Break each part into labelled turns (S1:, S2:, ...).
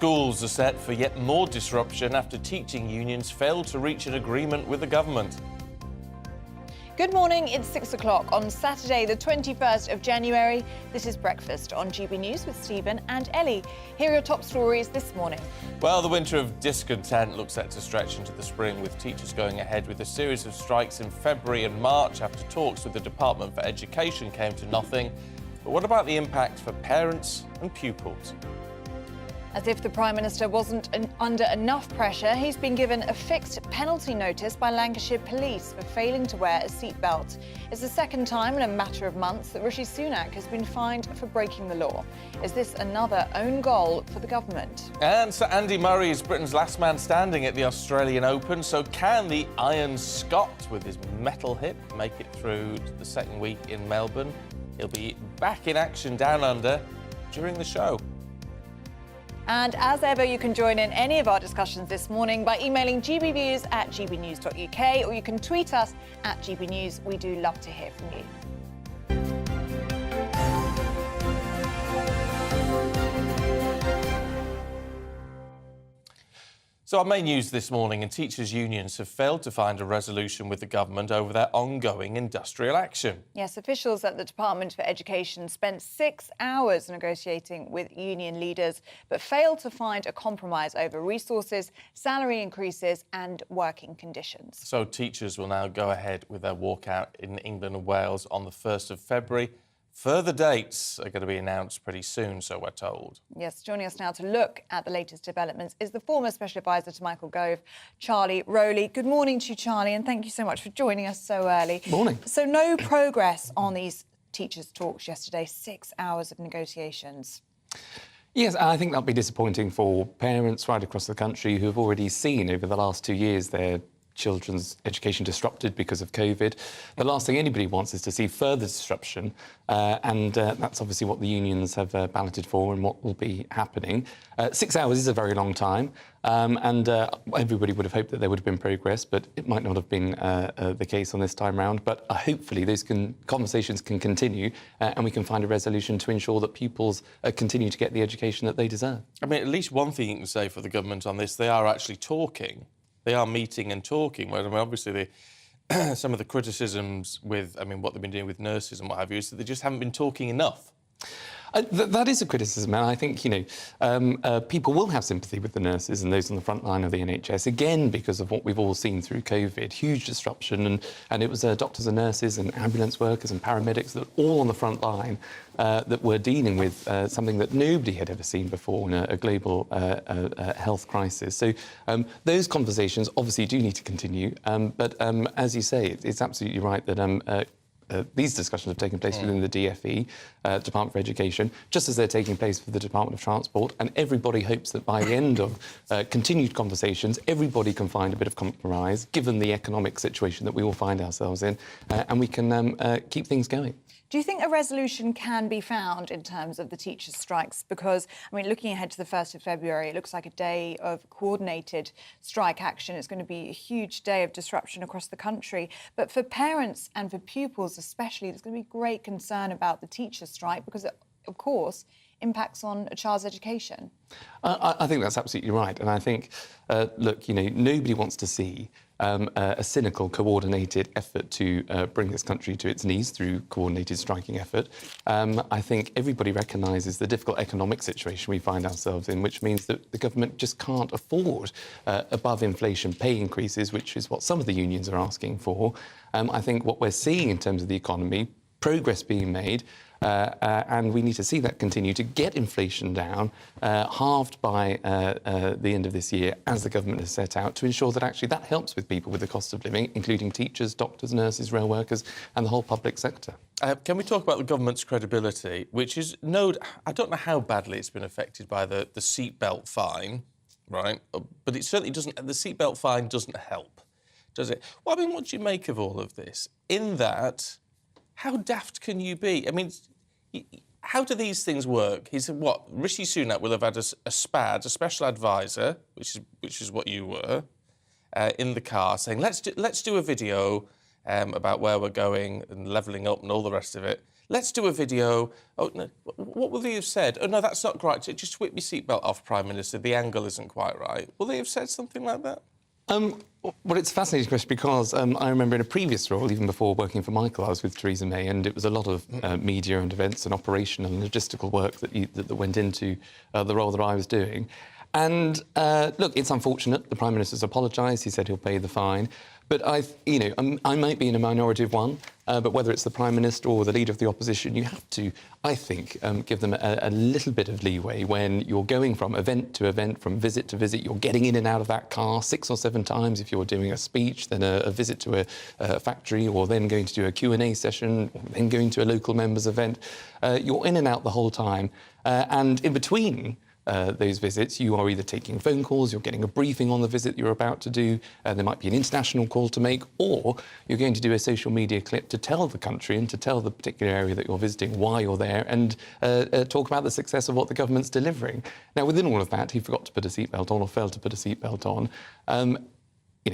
S1: Schools are set for yet more disruption after teaching unions failed to reach an agreement with the government.
S2: Good morning, it's 6 o'clock on Saturday, the 21st of January. This is Breakfast on GB News with Stephen and Ellie. Here are your top stories this morning.
S1: Well, the winter of discontent looks set to stretch into the spring, with teachers going ahead with a series of strikes in February and March after talks with the Department for Education came to nothing. But what about the impact for parents and pupils?
S2: As if the Prime Minister wasn't under enough pressure, he's been given a fixed penalty notice by Lancashire Police for failing to wear a seatbelt. It's the second time in a matter of months that Rishi Sunak has been fined for breaking the law. Is this another own goal for the government?
S1: And Sir Andy Murray is Britain's last man standing at the Australian Open, so can the Iron Scot with his metal hip make it through to the second week in Melbourne? He'll be back in action down under during the show.
S2: And as ever, you can join in any of our discussions this morning by emailing gbviews@gbnews.uk, or you can tweet us at GBNews. We do love to hear from you.
S1: So our main news this morning, and teachers' unions have failed to find a resolution with the government over their ongoing industrial action.
S2: Yes, officials at the Department for Education spent 6 hours negotiating with union leaders, but failed to find a compromise over resources, salary increases and working conditions.
S1: So teachers will now go ahead with their walkout in England and Wales on the 1st of February. Further dates are going to be announced pretty soon, so we're told.
S2: Yes, joining us now to look at the latest developments is the former Special Advisor to Michael Gove, Charlie Rowley. Good morning to you, Charlie, and thank you so much for joining us so early.
S3: Morning.
S2: So no progress on these teachers' talks yesterday, 6 hours of negotiations.
S3: Yes, I think that'll be disappointing for parents right across the country who have already seen over the last 2 years their children's education disrupted because of COVID. The last thing anybody wants is to see further disruption, and that's obviously what the unions have balloted for and what will be happening. 6 hours is a very long time, and everybody would have hoped that there would have been progress, but it might not have been the case on this time round. But hopefully those conversations can continue, and we can find a resolution to ensure that pupils continue to get the education that they deserve.
S1: I mean, at least one thing you can say for the government on this, they are actually talking. They are meeting and talking. Well, I mean, obviously, some of the criticisms with, what they've been doing with nurses and what have you, is that they just haven't been talking enough.
S3: That is a criticism, and I think, people will have sympathy with the nurses and those on the front line of the NHS, again, because of what we've all seen through COVID, huge disruption, and it was doctors and nurses and ambulance workers and paramedics that all on the front line that were dealing with something that nobody had ever seen before in a global health crisis. So those conversations obviously do need to continue, but as you say, it's absolutely right that these discussions have taken place within the DFE, Department for Education, just as they're taking place for the Department of Transport, and everybody hopes that by the end of continued conversations, everybody can find a bit of compromise, given the economic situation that we all find ourselves in, and we can keep things going.
S2: Do you think a resolution can be found in terms of the teachers' strikes? Because, looking ahead to the 1st of February, it looks like a day of coordinated strike action. It's going to be a huge day of disruption across the country. But for parents and for pupils especially, there's going to be great concern about the teachers' strike because it, of course, impacts on a child's education.
S3: I think that's absolutely right. And I think, nobody wants to see a cynical, coordinated effort to bring this country to its knees through coordinated striking effort. I think everybody recognises the difficult economic situation we find ourselves in, which means that the government just can't afford above inflation pay increases, which is what some of the unions are asking for. I think what we're seeing in terms of the economy, progress being made, and we need to see that continue to get inflation down, halved by the end of this year, as the government has set out, to ensure that actually that helps with people with the cost of living, including teachers, doctors, nurses, rail workers, and the whole public sector.
S1: Can we talk about the government's credibility, which is I don't know how badly it's been affected by the seatbelt fine, right? But it certainly doesn't. The seatbelt fine doesn't help, does it? Well, what do you make of all of this? In that, how daft can you be? How do these things work? He said, what? Rishi Sunak will have had a SPAD, a special advisor, which is what you were, in the car, saying, let's do a video about where we're going and levelling up and all the rest of it. let's do a video. Oh, no, what will they have said? Oh, no, that's not right. Just whip your seatbelt off, Prime Minister. The angle isn't quite right. Will they have said something like that?
S3: Well, it's a fascinating question because I remember in a previous role, even before working for Michael, I was with Theresa May, and it was a lot of media and events and operational and logistical work that went into the role that I was doing. And look, it's unfortunate. The Prime Minister's apologised. He said he'll pay the fine. But I might be in a minority of one, but whether it's the Prime Minister or the Leader of the Opposition, you have to, I think, give them a little bit of leeway when you're going from event to event, from visit to visit. You're getting in and out of that car 6 or 7 times if you're doing a speech, then a visit to a factory, or then going to do a Q&A session, or then going to a local members event. You're in and out the whole time. And in between those visits, you are either taking phone calls, you're getting a briefing on the visit you're about to do, there might be an international call to make, or you're going to do a social media clip to tell the country and to tell the particular area that you're visiting why you're there, and talk about the success of what the government's delivering. Now, within all of that, he forgot to put a seatbelt on or failed to put a seatbelt on.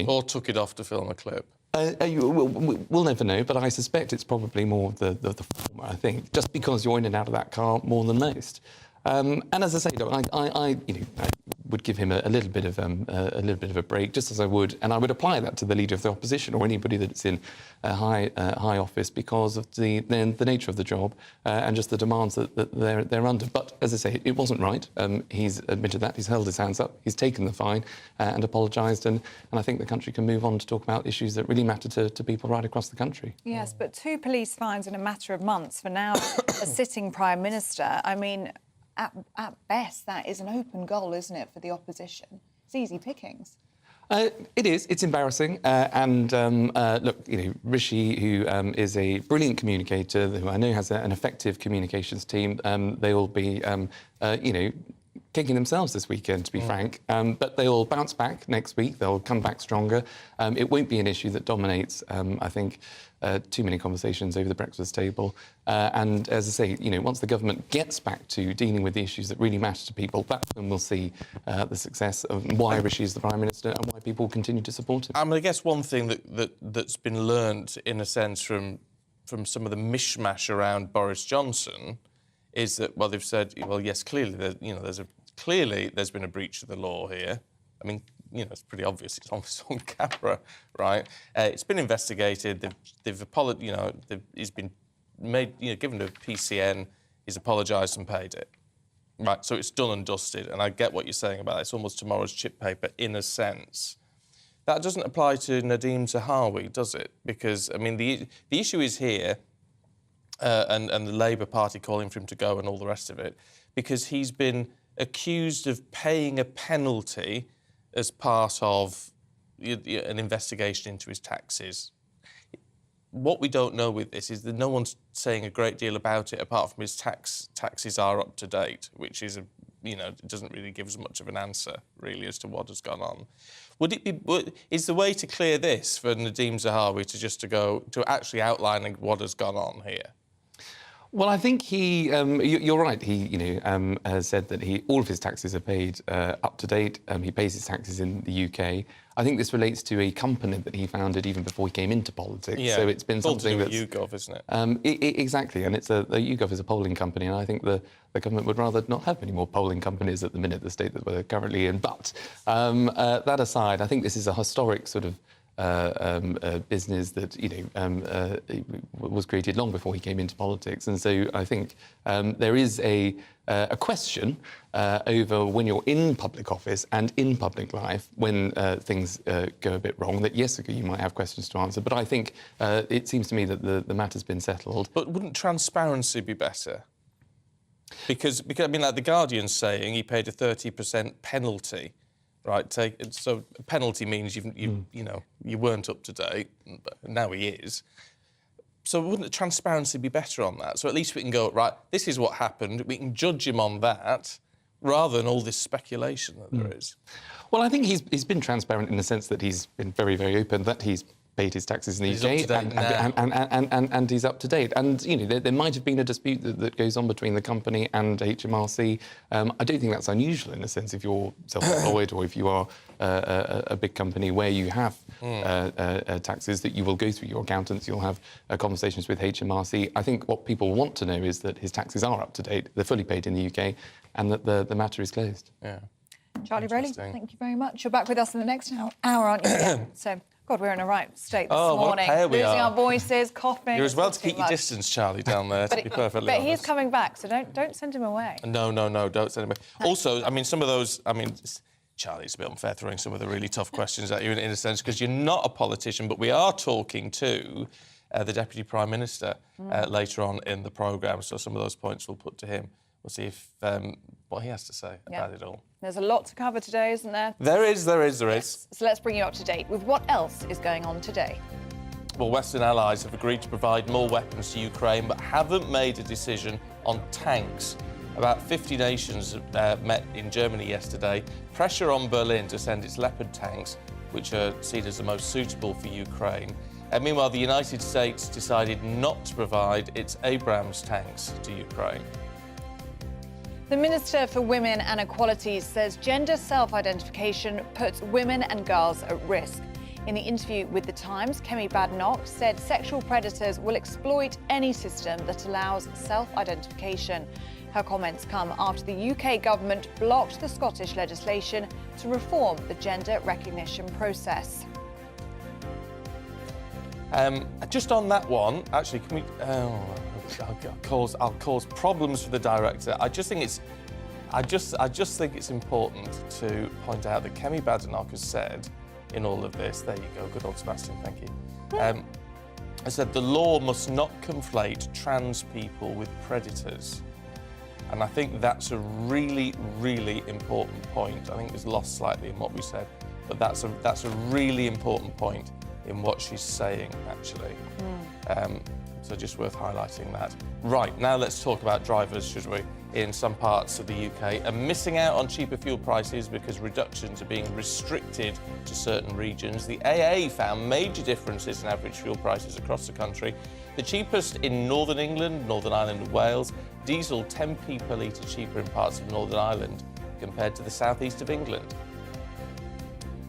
S1: Or took it off to film a clip.
S3: We'll never know, but I suspect it's probably more the former, I think, just because you're in and out of that car more than most. And as I say, I would give him a little bit of a break, just as I would, and I would apply that to the Leader of the Opposition or anybody that's in a high office because of the nature of the job and just the demands that they're under. But as I say, it wasn't right. He's admitted that. He's held his hands up. He's taken the fine and apologised, and I think the country can move on to talk about issues that really matter to people right across the country.
S2: Yes, but 2 police fines in a matter of months for now a sitting Prime Minister. I mean, at best, that is an open goal, isn't it, for the opposition? It's easy pickings.
S3: It is. It's embarrassing. Look, Rishi, who is a brilliant communicator, who I know has an effective communications team, they will be, kicking themselves this weekend, to be frank. But they'll bounce back next week. They'll come back stronger. It won't be an issue that dominates, I think, too many conversations over the breakfast table. And as I say, once the government gets back to dealing with the issues that really matter to people, that's when we'll see the success of why Rishi is the Prime Minister and why people continue to support him.
S1: I mean, I guess one thing that's been learnt, in a sense, from some of the mishmash around Boris Johnson is that, well, they've said, well, yes, clearly, there's been a breach of the law here. I mean, it's pretty obvious. It's on camera, right? It's been investigated. They've apologized. He's been made, given a PCN. He's apologised and paid it, right? So it's done and dusted. And I get what you're saying about it. It's almost tomorrow's chip paper, in a sense. That doesn't apply to Nadeem Zahawi, does it? Because I mean, the issue is here, and the Labour Party calling for him to go and all the rest of it, because he's been accused of paying a penalty as part of an investigation into his taxes. What we don't know with this is that no one's saying a great deal about it, apart from his taxes are up to date, which is it doesn't really give us much of an answer, really, as to what has gone on. Is the way to clear this for Nadeem Zahawi to go to actually outlining what has gone on here?
S3: Well, I think you're right. He, has said that all of his taxes are paid up to date. He pays his taxes in the UK. I think this relates to a company that he founded even before he came into politics.
S1: Yeah.
S3: So it's been something that's
S1: YouGov, isn't it?
S3: Exactly, and YouGov is a polling company, and I think the government would rather not have any more polling companies at the minute, the state that we're currently in. But that aside, I think this is a historic sort of business that was created long before he came into politics, and so I think there is a question over when you're in public office and in public life when things go a bit wrong. That yes, you might have questions to answer, but I think it seems to me that the matter's been settled.
S1: But wouldn't transparency be better? Because I mean, like the Guardian's saying, he paid a 30% penalty. Right, so a penalty means you weren't up to date. Now he is. So wouldn't transparency be better on that? So at least we can go, right, this is what happened. We can judge him on that, rather than all this speculation that there is.
S3: Well, I think he's been transparent in the sense that he's been very, very open, that he's paid his taxes in the
S1: He's
S3: UK,
S1: up to date now.
S3: and he's up to date. And you know, there might have been a dispute that goes on between the company and HMRC. I don't think that's unusual in a sense if you're self-employed or if you are a big company where you have taxes, that you will go through your accountants, you'll have conversations with HMRC. I think what people want to know is that his taxes are up to date, they're fully paid in the UK, and that the matter is closed.
S1: Yeah.
S2: Charlie Rowley, thank you very much. You're back with us in the next hour, aren't you? Yeah. So, God, we're in a right state this morning.
S1: We
S2: Losing
S1: are.
S2: our voices, coughing.
S1: You're as well to keep your distance, Charlie, down there, to be perfectly honest.
S2: But he's coming back, so don't send him away.
S1: No, don't send him away. Also, I mean, some of those, Charlie, it's a bit unfair throwing some of the really tough questions at you in a sense, because you're not a politician, but we are talking to the Deputy Prime Minister later on in the programme, so some of those points we'll put to him. We'll see if what he has to say about it all.
S2: There's a lot to cover today, isn't there?
S1: There is.
S2: So let's bring you up to date with what else is going on today.
S1: Well, Western allies have agreed to provide more weapons to Ukraine, but haven't made a decision on tanks. About 50 nations met in Germany yesterday. Pressure on Berlin to send its Leopard tanks, which are seen as the most suitable for Ukraine. And meanwhile, the United States decided not to provide its Abrams tanks to Ukraine.
S2: The Minister for Women and Equality says gender self-identification puts women and girls at risk. In the interview with The Times, Kemi Badenoch said sexual predators will exploit any system that allows self-identification. Her comments come after the UK government blocked the Scottish legislation to reform the gender recognition process.
S1: Just on that one, actually, can we... I'll cause problems for the director. I just think it's important to point out that Kemi Badenoch has said in all of this, there you go, good old Sebastian, thank you. I said the law must not conflate trans people with predators. And I think that's a really, really important point. I think it's lost slightly in what we said, but that's a really important point in what she's saying, actually. So just worth highlighting that. Right, now let's talk about drivers, should we? In some parts of the UK are missing out on cheaper fuel prices because reductions are being restricted to certain regions. The AA found major differences in average fuel prices across the country. The cheapest in Northern England, Northern Ireland and Wales. Diesel 10p per litre cheaper in parts of Northern Ireland compared to the southeast of England.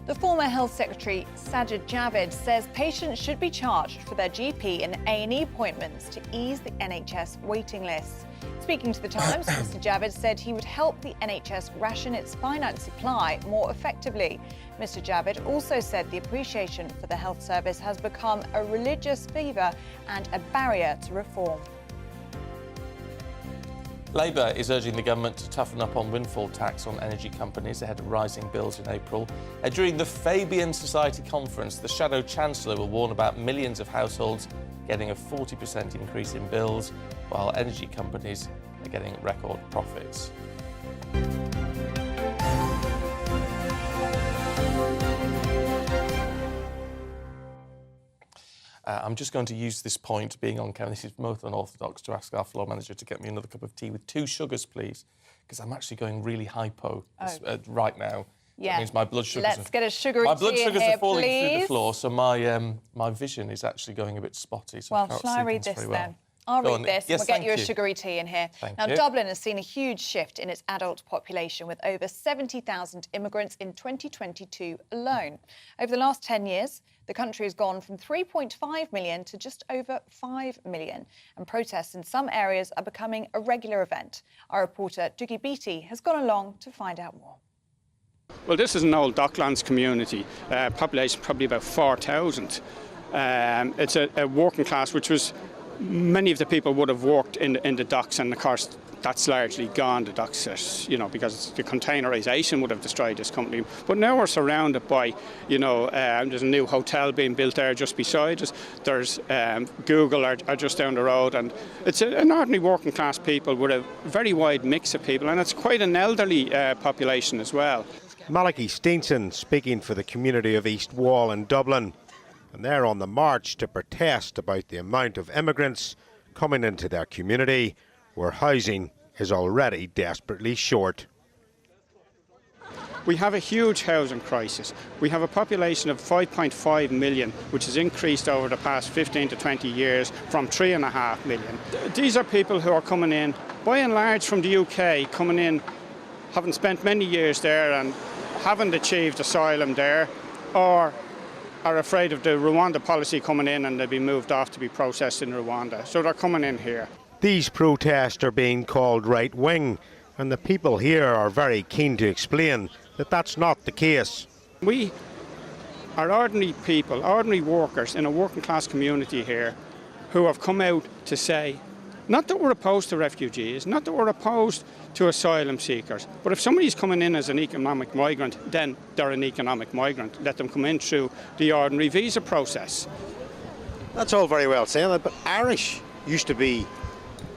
S2: The former Health Secretary, Sajid Javid, says patients should be charged for their GP and A&E appointments to ease the NHS waiting lists. Speaking to The Times, Mr Javid said he would help the NHS ration its finance supply more effectively. Mr Javid also said the appreciation for the health service has become a religious fever and a barrier to reform.
S1: Labour is urging the government to toughen up on windfall tax on energy companies ahead of rising bills in April. During the Fabian Society conference, the Shadow Chancellor will warn about millions of households getting a 40% increase in bills, while energy companies are getting record profits. I'm just going to use this point, being on camera, this is most unorthodox, to ask our floor manager to get me another cup of tea with 2 sugars, please, because I'm actually going really hypo right now.
S2: Yeah.
S1: That means my blood sugars...
S2: Let's get a sugary tea
S1: My blood sugars
S2: here,
S1: are falling
S2: please.
S1: through the floor, so my vision is actually going a bit spotty. So
S2: Well, shall I read this then? I'll read this.
S1: Yes,
S2: we'll get you a
S1: thank you.
S2: sugary tea in here.
S1: Thank
S2: Now,
S1: you.
S2: Dublin has seen a huge shift in its adult population, with over 70,000 immigrants in 2022 alone. Over the last 10 years, the country has gone from 3.5 million to just over 5 million, and protests in some areas are becoming a regular event. Our reporter, Dougie Beattie, has gone along to find out more.
S4: Well, this is an old Docklands community, population probably about 4,000. It's a working class, which was, many of the people would have worked in the docks, and of course that's largely gone, the docks, because the containerisation would have destroyed this company. But now we're surrounded by, there's a new hotel being built there just beside us. There's Google are just down the road, and it's an ordinary working class people with a very wide mix of people, and it's quite an elderly population as well.
S5: Malachy Steenson speaking for the community of East Wall in Dublin. And they're on the march to protest about the amount of immigrants coming into their community, where housing is already desperately short.
S4: We have a huge housing crisis. We have a population of 5.5 million, which has increased over the past 15 to 20 years from 3.5 million. These are people who are coming in, by and large from the UK, coming in, having spent many years there and haven't achieved asylum there, or are afraid of the Rwanda policy coming in and they'll be moved off to be processed in Rwanda. So they're coming in here.
S5: These protests are being called right-wing, and the people here are very keen to explain that that's not the case.
S4: We are ordinary people, ordinary workers in a working class community here who have come out to say, not that we're opposed to refugees, not that we're opposed to asylum seekers, but if somebody's coming in as an economic migrant, then they're an economic migrant. Let them come in through the ordinary visa process.
S5: That's all very well saying that, but Irish used to be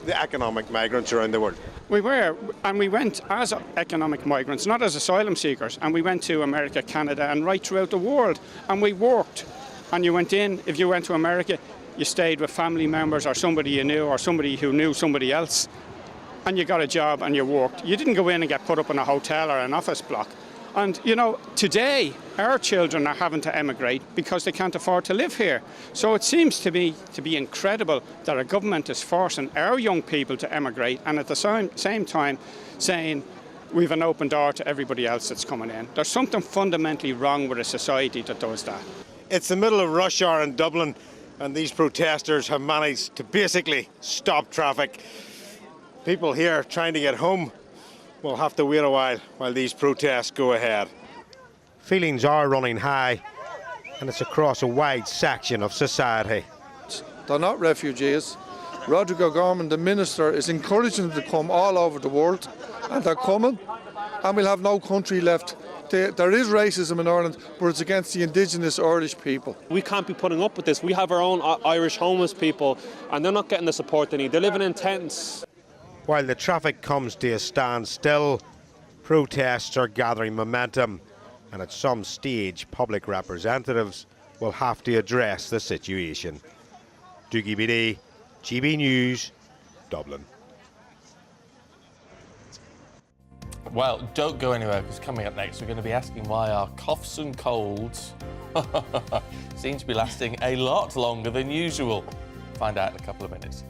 S5: the economic migrants around the world.
S4: We were, and we went as economic migrants, not as asylum seekers, and we went to America, Canada, and right throughout the world, and we worked. And you went in, if you went to America, you stayed with family members or somebody you knew or somebody who knew somebody else, and you got a job and you worked. You didn't go in and get put up in a hotel or an office block. And, you know, today our children are having to emigrate because they can't afford to live here. So it seems to be incredible that our government is forcing our young people to emigrate and at the same time saying we've an open door to everybody else that's coming in. There's something fundamentally wrong with a society that does that.
S5: It's the middle of rush hour in Dublin, and these protesters have managed to basically stop traffic. People here trying to get home will have to wait a while these protests go ahead. Feelings are running high, and it's across a wide section of society.
S6: They're not refugees. Rodrigo Gorman, the minister, is encouraging them to come all over the world, and they're coming, and we'll have no country left. There is racism in Ireland, but it's against the indigenous Irish people.
S7: We can't be putting up with this. We have our own Irish homeless people, and they're not getting the support they need. They're living in tents.
S5: While the traffic comes to a standstill, protests are gathering momentum, and at some stage public representatives will have to address the situation. Dougie BD, GB News, Dublin.
S1: Well, don't go anywhere, because coming up next we're going to be asking why our coughs and colds seem to be lasting a lot longer than usual. Find out in a couple of minutes.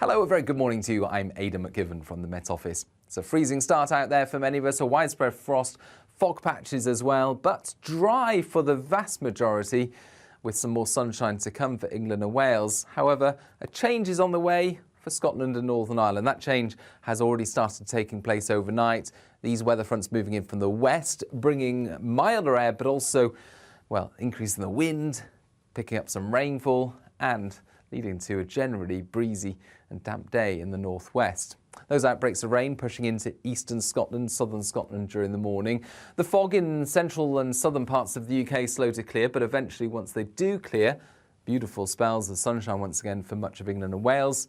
S8: Hello, a very good morning to you. I'm Aidan McGivern from the Met Office. It's a freezing start out there for many of us, a widespread frost, fog patches as well, but dry for the vast majority, with some more sunshine to come for England and Wales. However, a change is on the way for Scotland and Northern Ireland. That change has already started taking place overnight. These weather fronts moving in from the west, bringing milder air, but also, well, increasing the wind, picking up some rainfall, and leading to a generally breezy and damp day in the northwest. Those outbreaks of rain pushing into eastern Scotland, southern Scotland during the morning. The fog in central and southern parts of the UK slow to clear, but eventually once they do clear, beautiful spells of sunshine once again for much of England and Wales.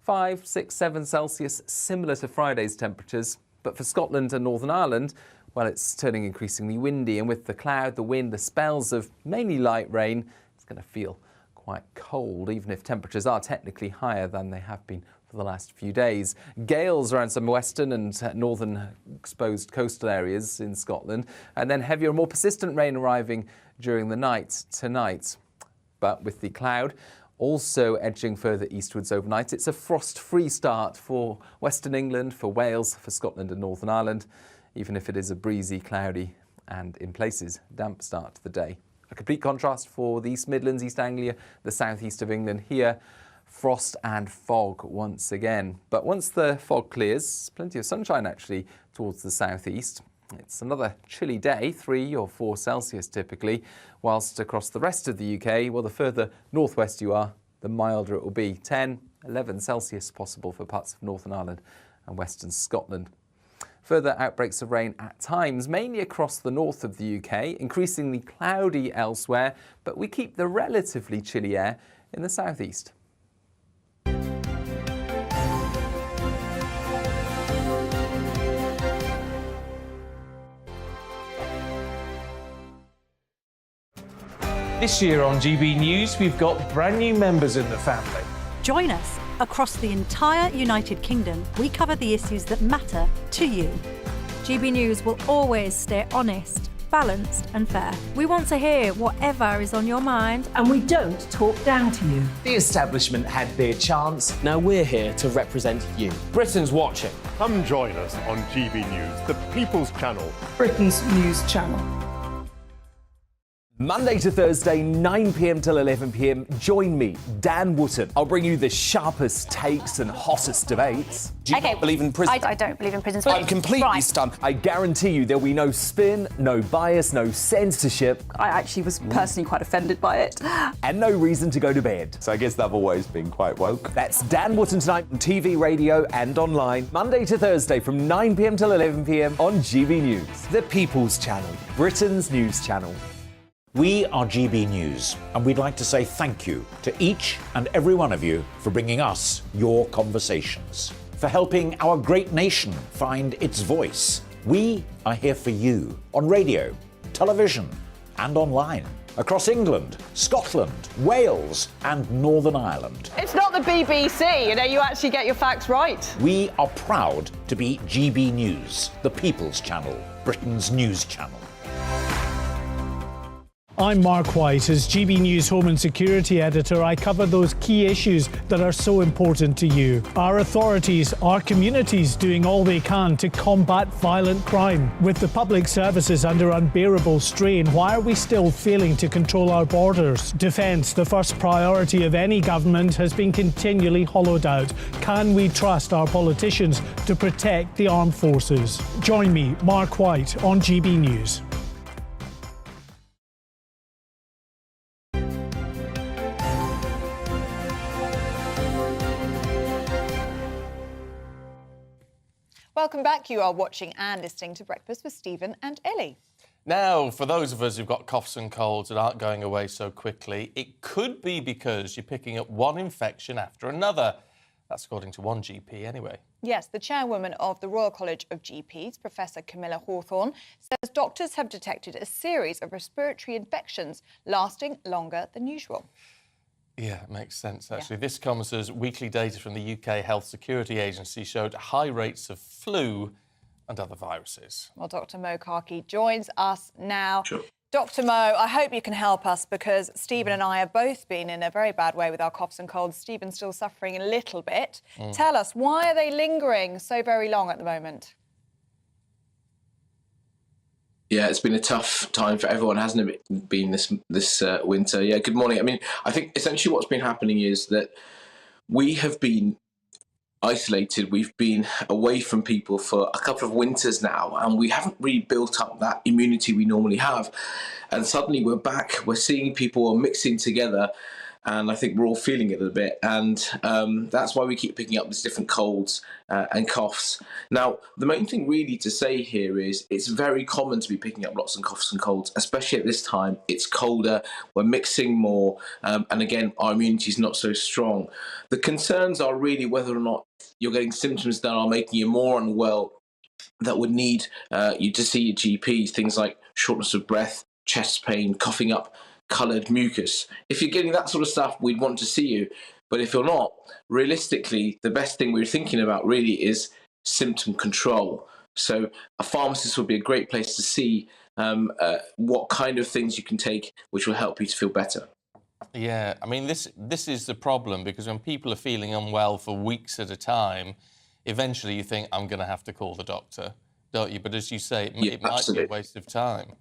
S8: 5, 6, 7 Celsius, similar to Friday's temperatures. But for Scotland and Northern Ireland, well, it's turning increasingly windy, and with the cloud, the wind, the spells of mainly light rain, it's going to feel quite cold, even if temperatures are technically higher than they have been for the last few days. Gales around some western and northern exposed coastal areas in Scotland, and then heavier and more persistent rain arriving during the night tonight. But with the cloud also edging further eastwards overnight, it's a frost-free start for Western England, for Wales, for Scotland and Northern Ireland, even if it is a breezy, cloudy and, in places, damp start to the day. A complete contrast for the East Midlands, East Anglia, the southeast of England. Here, frost and fog once again. But once the fog clears, plenty of sunshine actually towards the southeast. It's another chilly day, 3 or 4 Celsius typically, whilst across the rest of the UK, well, the further northwest you are, the milder it will be. 10, 11 Celsius possible for parts of Northern Ireland and western Scotland. Further outbreaks of rain at times, mainly across the north of the UK, increasingly cloudy elsewhere, but we keep the relatively chilly air in the southeast.
S9: This year on GB News, we've got brand new members in the family.
S10: Join us. Across the entire United Kingdom, we cover the issues that matter to you. GB News will always stay honest, balanced and fair. We want to hear whatever is on your mind.
S11: And we don't talk down to you.
S12: The establishment had their chance. Now we're here to represent you. Britain's watching.
S13: Come join us on GB News, the People's Channel.
S11: Britain's news channel.
S12: Monday to Thursday, 9 p.m. till 11 p.m. Join me, Dan Wootton. I'll bring you the sharpest takes and hottest debates. Do you not believe in prison?
S14: I don't believe in prisons.
S12: I'm completely stunned. I guarantee you there'll be no spin, no bias, no censorship.
S14: I actually was personally quite offended by it.
S12: And no reason to go to bed.
S15: So I guess they've always been quite woke.
S12: That's Dan Wootton tonight on TV, radio and online. Monday to Thursday from 9 p.m. till 11 p.m. on GB News. The People's Channel, Britain's news channel.
S16: We are GB News, and we'd like to say thank you to each and every one of you for bringing us your conversations, for helping our great nation find its voice. We are here for you on radio, television, and online, across England, Scotland, Wales, and Northern Ireland.
S17: It's not the BBC, you actually get your facts right.
S16: We are proud to be GB News, the People's Channel, Britain's news channel.
S18: I'm Mark White. As GB News Home and Security Editor, I cover those key issues that are so important to you. Our authorities, our communities doing all they can to combat violent crime. With the public services under unbearable strain, why are we still failing to control our borders? Defence, the first priority of any government, has been continually hollowed out. Can we trust our politicians to protect the armed forces? Join me, Mark White, on GB News.
S2: Welcome back. You are watching and listening to Breakfast with Stephen and Ellie.
S1: Now, for those of us who've got coughs and colds that aren't going away so quickly, it could be because you're picking up one infection after another. That's according to one GP anyway.
S2: Yes, the chairwoman of the Royal College of GPs, Professor Camilla Hawthorne, says doctors have detected a series of respiratory infections lasting longer than usual.
S1: Yeah, it makes sense, actually. Yeah. This comes as weekly data from the UK Health Security Agency showed high rates of flu and other viruses.
S2: Well, Dr Mo Karki joins us now.
S19: Sure.
S2: Dr Mo, I hope you can help us because Stephen and I have both been in a very bad way with our coughs and colds. Stephen's still suffering a little bit. Tell us, why are they lingering so very long at the moment?
S19: Yeah, it's been a tough time for everyone, hasn't it, been this winter? Yeah, good morning. I mean, I think essentially what's been happening is that we have been isolated. We've been away from people for a couple of winters now, and we haven't really built up that immunity we normally have. And suddenly we're back. We're seeing people are mixing together, and I think we're all feeling it a bit. And that's why we keep picking up these different colds and coughs. Now, the main thing really to say here is it's very common to be picking up lots of coughs and colds, especially at this time. It's colder, we're mixing more, and again, our immunity is not so strong. The concerns are really whether or not you're getting symptoms that are making you more unwell, that would need you to see your GP, things like shortness of breath, chest pain, coughing up coloured mucus. If you're getting that sort of stuff, we'd want to see you. But if you're not, realistically, the best thing we're thinking about really is symptom control. So a pharmacist would be a great place to see what kind of things you can take which will help you to feel better.
S1: Yeah, I mean, this is the problem, because when people are feeling unwell for weeks at a time, eventually you think, I'm going to have to call the doctor, don't you? But as you say, it might be a waste of time.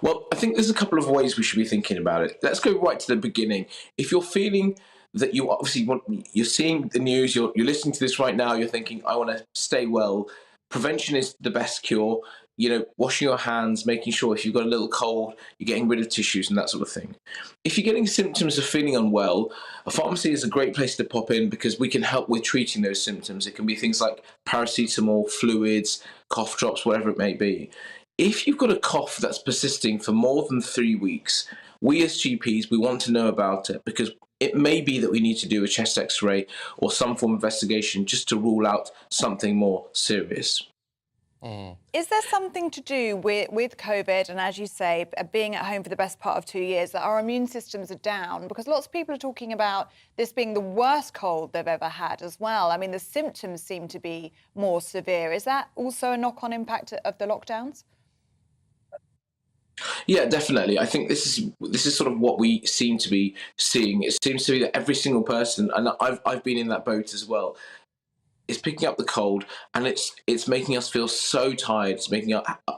S19: Well, I think there's a couple of ways we should be thinking about it. Let's go right to the beginning. If you're feeling that you obviously you're seeing the news, you're listening to this right now, you're thinking, I want to stay well. Prevention is the best cure. You know, washing your hands, making sure if you've got a little cold, you're getting rid of tissues and that sort of thing. If you're getting symptoms of feeling unwell, a pharmacy is a great place to pop in because we can help with treating those symptoms. It can be things like paracetamol, fluids, cough drops, whatever it may be. If you've got a cough that's persisting for more than 3 weeks, we as GPs, we want to know about it because it may be that we need to do a chest x-ray or some form of investigation just to rule out something more serious.
S2: Is there something to do with COVID and, as you say, being at home for the best part of 2 years, that our immune systems are down? Because lots of people are talking about this being the worst cold they've ever had as well. I mean, the symptoms seem to be more severe. Is that also a knock-on impact of the lockdowns?
S19: Yeah, definitely. I think this is sort of what we seem to be seeing. It seems to be that every single person, and I've been in that boat as well, is picking up the cold, and it's making us feel so tired.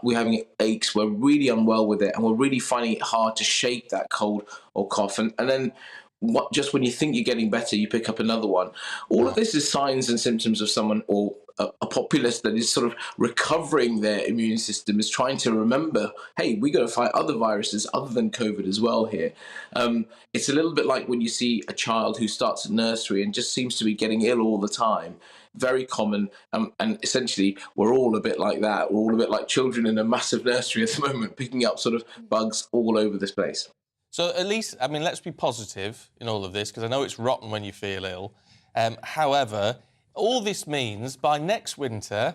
S19: We're having aches. We're really unwell with it, and we're really finding it hard to shake that cold or cough. And then just when you think you're getting better, you pick up another one. All of this is signs and symptoms of someone or a populace that is sort of recovering their immune system, is trying to remember, hey, we got to fight other viruses other than COVID as well here. It's a little bit like when you see a child who starts at nursery and just seems to be getting ill all the time. Very common, and essentially we're all a bit like that. We're all a bit like children in a massive nursery at the moment, picking up sort of bugs all over this place.
S1: So at least, I mean, let's be positive in all of this, because I know it's rotten when you feel ill. However, all this means by next winter,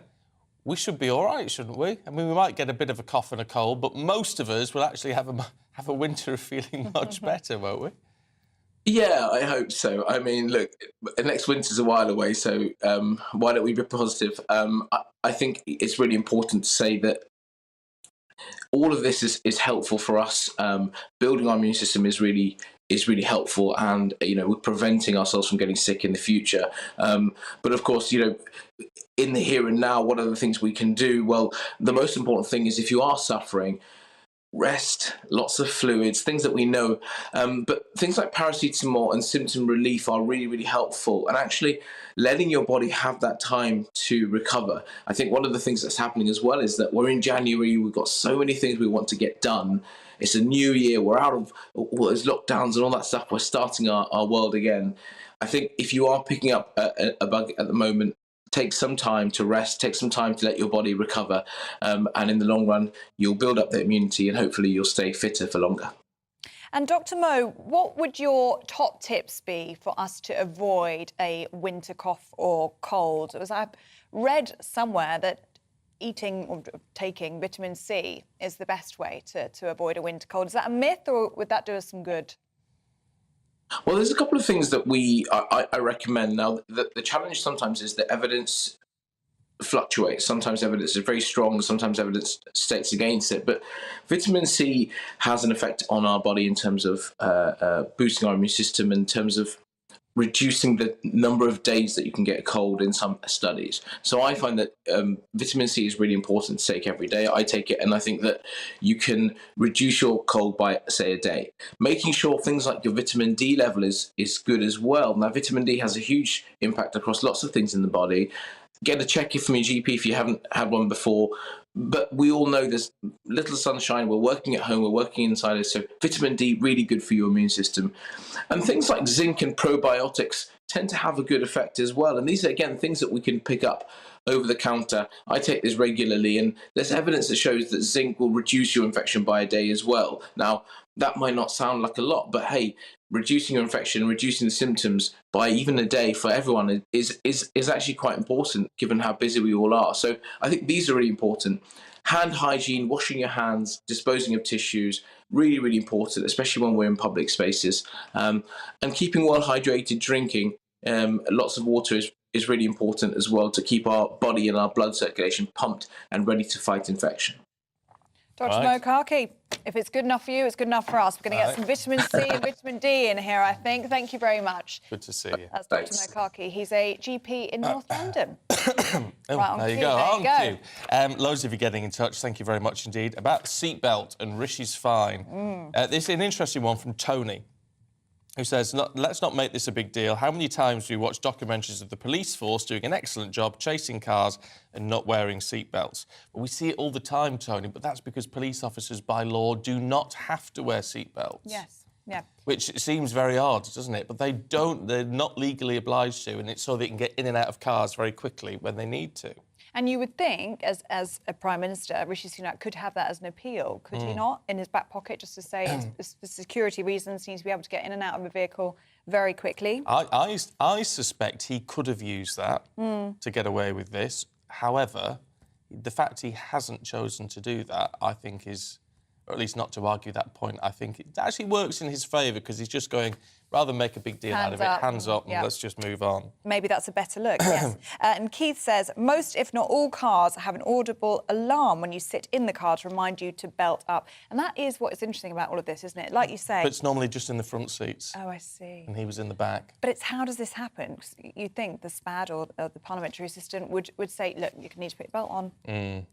S1: we should be all right, shouldn't we? I mean, we might get a bit of a cough and a cold, but most of us will actually have a winter of feeling much better, won't we?
S19: Yeah, I hope so. I mean, look, next winter's a while away, so why don't we be positive? I think it's really important to say that all of this is helpful for us. Building our immune system is really helpful, and we're preventing ourselves from getting sick in the future. But of course, in the here and now, what are the things we can do? Well, the most important thing is, if you are suffering, rest, lots of fluids, things that we know. But things like paracetamol and symptom relief are really, really helpful, and actually letting your body have that time to recover. I think one of the things that's happening as well is that we're in January, we've got so many things we want to get done. It's a new year, we're out of all those lockdowns and all that stuff, we're starting our world again. I think if you are picking up a bug at the moment, take some time to rest, take some time to let your body recover, and in the long run, you'll build up that immunity and hopefully you'll stay fitter for longer.
S2: And Dr. Mo, what would your top tips be for us to avoid a winter cough or cold? As I've read somewhere that eating or taking vitamin C is the best way to avoid a winter cold. Is that a myth, or would that do us some good?
S19: Well, there's a couple of things that I recommend. Now, the challenge sometimes is that evidence fluctuates. Sometimes evidence is very strong, sometimes evidence states against it. But vitamin C has an effect on our body in terms of boosting our immune system, in terms of reducing the number of days that you can get a cold in some studies. So I find that vitamin C is really important to take every day. I take it, and I think that you can reduce your cold by, say, a day. Making sure things like your vitamin D level is good as well. Now, vitamin D has a huge impact across lots of things in the body. Get a check from your GP if you haven't had one before. But we all know there's little sunshine. We're working at home. We're working inside it. So vitamin D, really good for your immune system. And things like zinc and probiotics tend to have a good effect as well. And these are, again, things that we can pick up over the counter. I take this regularly, and there's evidence that shows that zinc will reduce your infection by a day as well. Now, that might not sound like a lot, but hey, reducing your infection, reducing the symptoms by even a day for everyone is actually quite important, given how busy we all are. So I think these are really important. Hand hygiene, washing your hands, disposing of tissues, really, really important, especially when we're in public spaces. And keeping well hydrated, drinking lots of water is really important as well, to keep our body and our blood circulation pumped and ready to fight infection.
S2: Dr. Mo Kaki, if it's good enough for you, it's good enough for us. We're going to get some vitamin C and vitamin D in here, I think. Thank you very much.
S1: Good to see you.
S2: That's Dr. Mo Kaki. He's a GP in North London.
S1: There you go. Loads of you getting in touch. Thank you very much indeed. About the seatbelt and Rishi's fine. This is an interesting one from Tony, who says, let's not make this a big deal. How many times do we watch documentaries of the police force doing an excellent job chasing cars and not wearing seatbelts? Well, we see it all the time, Tony, but that's because police officers, by law, do not have to wear seatbelts.
S2: Yes, yeah.
S1: Which seems very odd, doesn't it? But they don't. They're not legally obliged to, and it's so they can get in and out of cars very quickly when they need to.
S2: And you would think, as a Prime Minister, Rishi Sunak could have that as an appeal, could he not, in his back pocket, just to say, it's for security reasons, he needs to be able to get in and out of a vehicle very quickly?
S1: I suspect he could have used that to get away with this. However, the fact he hasn't chosen to do that, I think is, or at least not to argue that point, I think it actually works in his favour because he's just going, rather than make a big deal out of it, hands up and let's just move on.
S2: Maybe that's a better look, yes. And Keith says, most, if not all, cars have an audible alarm when you sit in the car to remind you to belt up. And that is what is interesting about all of this, isn't it? Like you say...
S1: But it's normally just in the front seats.
S2: Oh, I see.
S1: And he was in the back.
S2: But it's how does this happen? 'Cause you'd think the SPAD or the parliamentary assistant would say, look, you need to put your belt on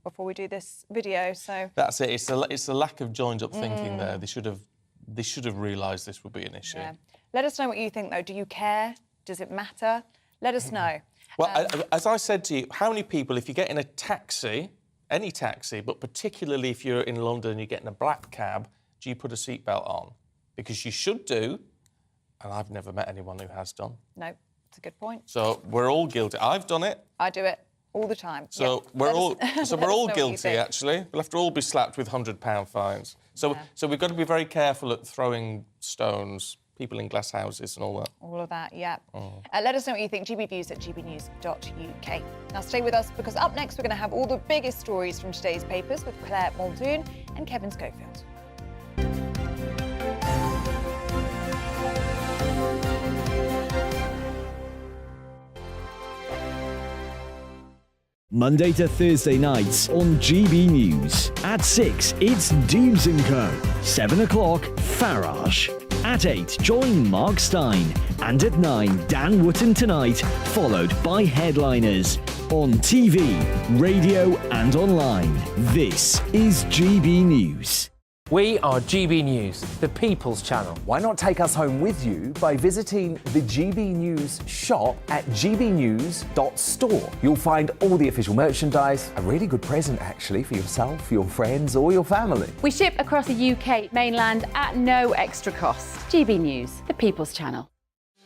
S2: before we do this video, so...
S1: That's it. It's a lack of joined-up thinking there. They should have realised this would be an issue.
S2: Yeah. Let us know what you think, though. Do you care? Does it matter? Let us know.
S1: Well, as I said to you, how many people, if you get in a taxi, any taxi, but particularly if you're in London and you're getting a black cab, do you put a seatbelt on? Because you should do, and I've never met anyone who has done.
S2: No, it's a good point.
S1: So we're all guilty. I've done it.
S2: I do it all the time.
S1: So we're all guilty, actually. We'll have to all be slapped with £100 fines. So we've got to be very careful at throwing stones, people in glass houses and all that.
S2: All of that, yeah. Let us know what you think. gbviews@gbnews.uk. Now stay with us because up next we're going to have all the biggest stories from today's papers with Claire Muldoon and Kevin Schofield.
S20: Monday to Thursday nights on GB News. At 6, it's Dubes & Co. 7 o'clock, Farage. At 8, join Mark Stein. And at 9, Dan Wootton Tonight, followed by Headliners. On TV, radio and online. This is GB News.
S12: We are GB News, the People's Channel. Why not take us home with you by visiting the GB News shop at gbnews.store. You'll find all the official merchandise, a really good present actually for yourself, your friends or your family.
S21: We ship across the UK mainland at no extra cost. GB News, the People's Channel.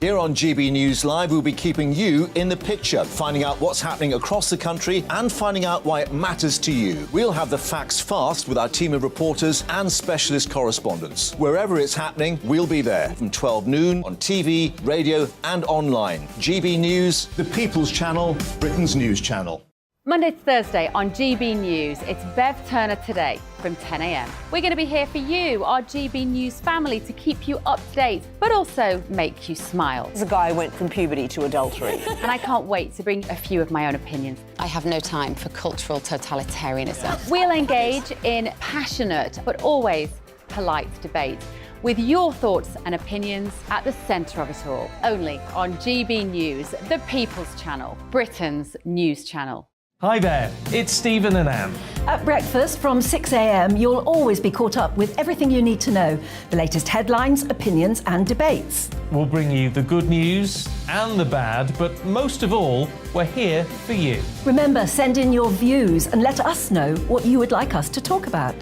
S22: Here on GB News Live, we'll be keeping you in the picture, finding out what's happening across the country and finding out why it matters to you. We'll have the facts fast with our team of reporters and specialist correspondents. Wherever it's happening, we'll be there from 12 noon on TV, radio and online. GB News, the People's Channel, Britain's news channel.
S21: Monday to Thursday on GB News, it's Bev Turner Today from 10 a.m. We're going to be here for you, our GB News family, to keep you up to date, but also make you smile.
S23: The guy went from puberty to adultery.
S21: And I can't wait to bring a few of my own opinions.
S24: I have no time for cultural totalitarianism.
S21: We'll engage in passionate, but always polite debate, with your thoughts and opinions at the centre of it all. Only on GB News, the People's Channel, Britain's news channel.
S9: Hi there, it's Stephen and Anne.
S11: At breakfast from 6 a.m, you'll always be caught up with everything you need to know, the latest headlines, opinions and debates.
S9: We'll bring you the good news and the bad, but most of all, we're here for you.
S11: Remember, send in your views and let us know what you would like us to talk about.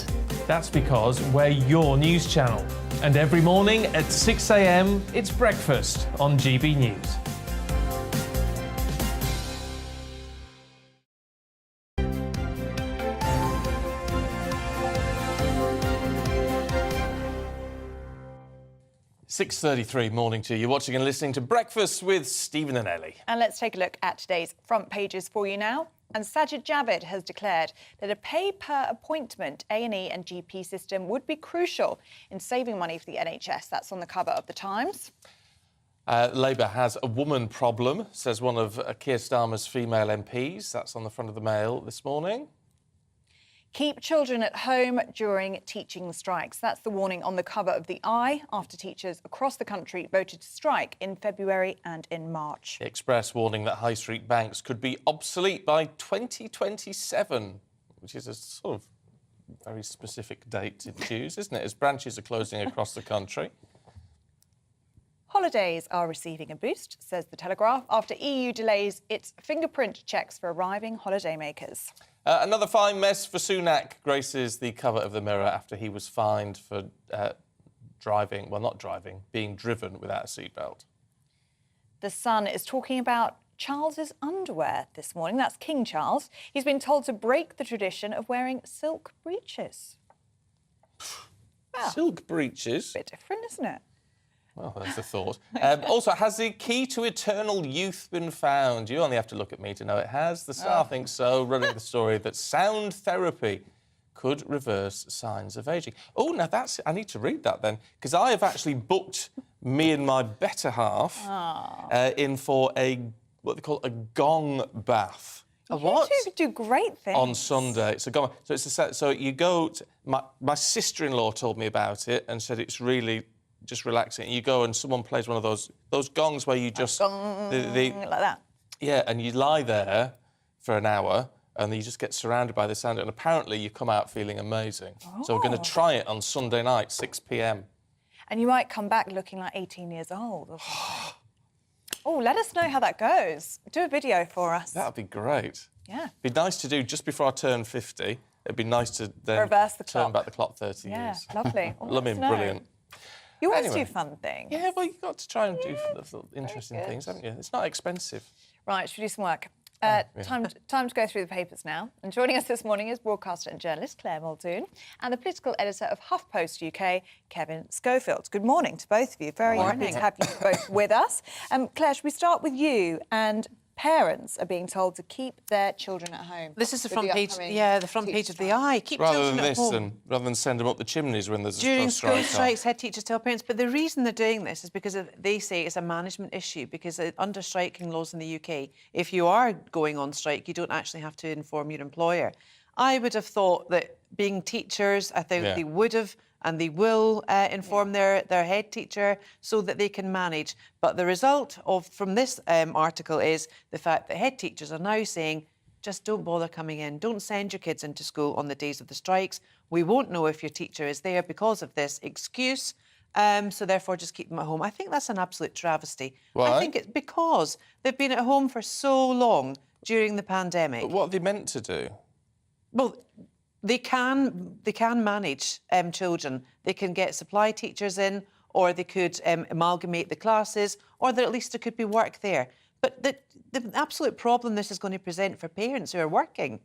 S9: That's because we're your news channel. And every morning at 6 a.m, it's breakfast on GB News. .33 morning to you, watching and listening to Breakfast with Stephen and Ellie.
S2: And let's take a look at today's front pages for you now. And Sajid Javid has declared that a pay-per-appointment A&E and GP system would be crucial in saving money for the NHS. That's on the cover of The Times.
S1: Labour has a woman problem, says one of Keir Starmer's female MPs. That's on the front of the Mail this morning.
S2: Keep children at home during teaching strikes. That's the warning on the cover of The Eye after teachers across the country voted to strike in February and in March.
S1: The Express warning that high street banks could be obsolete by 2027, which is a sort of very specific date to choose, isn't it, as branches are closing across the country.
S2: Holidays are receiving a boost, says The Telegraph, after EU delays its fingerprint checks for arriving holidaymakers.
S1: Another fine mess for Sunak graces the cover of the Mirror after he was fined for being driven without a seatbelt.
S2: The Sun is talking about Charles's underwear this morning. That's King Charles. He's been told to break the tradition of wearing silk breeches.
S1: Silk breeches?
S2: A bit different, isn't it?
S1: Well, that's a thought. Also, has the key to eternal youth been found? You only have to look at me to know it has. The Star thinks so, running the story that sound therapy could reverse signs of ageing. Oh, now I need to read that then, because I have actually booked me and my better half in for what they call a gong bath.
S2: A what? You do great things.
S1: On Sunday. So gong. So you go. My sister-in-law told me about it and said it's really just relaxing. You go and someone plays one of those gongs where you just
S2: gong, like that.
S1: Yeah, and you lie there for an hour and you just get surrounded by the sound, and apparently you come out feeling amazing. So we're going to try it on Sunday night, 6 p.m.
S2: And you might come back looking like 18 years old or something. Oh, let us know how that goes. Do a video for us.
S1: That'd be great.
S2: Yeah.
S1: Be nice to do just before I turn 50. It'd be nice to then
S2: reverse the
S1: turn
S2: clock.
S1: back the clock 30 years.
S2: Yeah, lovely. Well,
S1: Love me, brilliant.
S2: You always do fun things.
S1: Yeah, well, you've got to try and do interesting things, haven't you? It's not expensive.
S2: Right, should we do some work? Time to go through the papers now. And joining us this morning is broadcaster and journalist Claire Muldoon and the political editor of HuffPost UK, Kevin Schofield. Good morning to both of you. Very happy to have you both with us. Claire, should we start with you? And parents are being told to keep their children at home.
S3: This is the front page. Yeah, the front page of the Eye. Keep
S1: rather
S3: children
S1: than
S3: at home.
S1: rather than send them up the chimneys when there's
S3: During
S1: a
S3: school
S1: strike.
S3: strikes, head teachers tell parents. But the reason they're doing this is because they say it's a management issue, because under striking laws in the UK, if you are going on strike, you don't actually have to inform your employer. I would have thought that being teachers, I think they would have and they will inform their head teacher so that they can manage. But the result from this article is the fact that head teachers are now saying, just don't bother coming in. Don't send your kids into school on the days of the strikes. We won't know if your teacher is there because of this excuse. So therefore, just keep them at home. I think that's an absolute travesty.
S1: Why?
S3: I think it's because they've been at home for so long during the pandemic.
S1: But what are they meant to do?
S3: Well, they can manage children. They can get supply teachers in, or they could amalgamate the classes, or at least there could be work there. But the absolute problem this is going to present for parents who are working,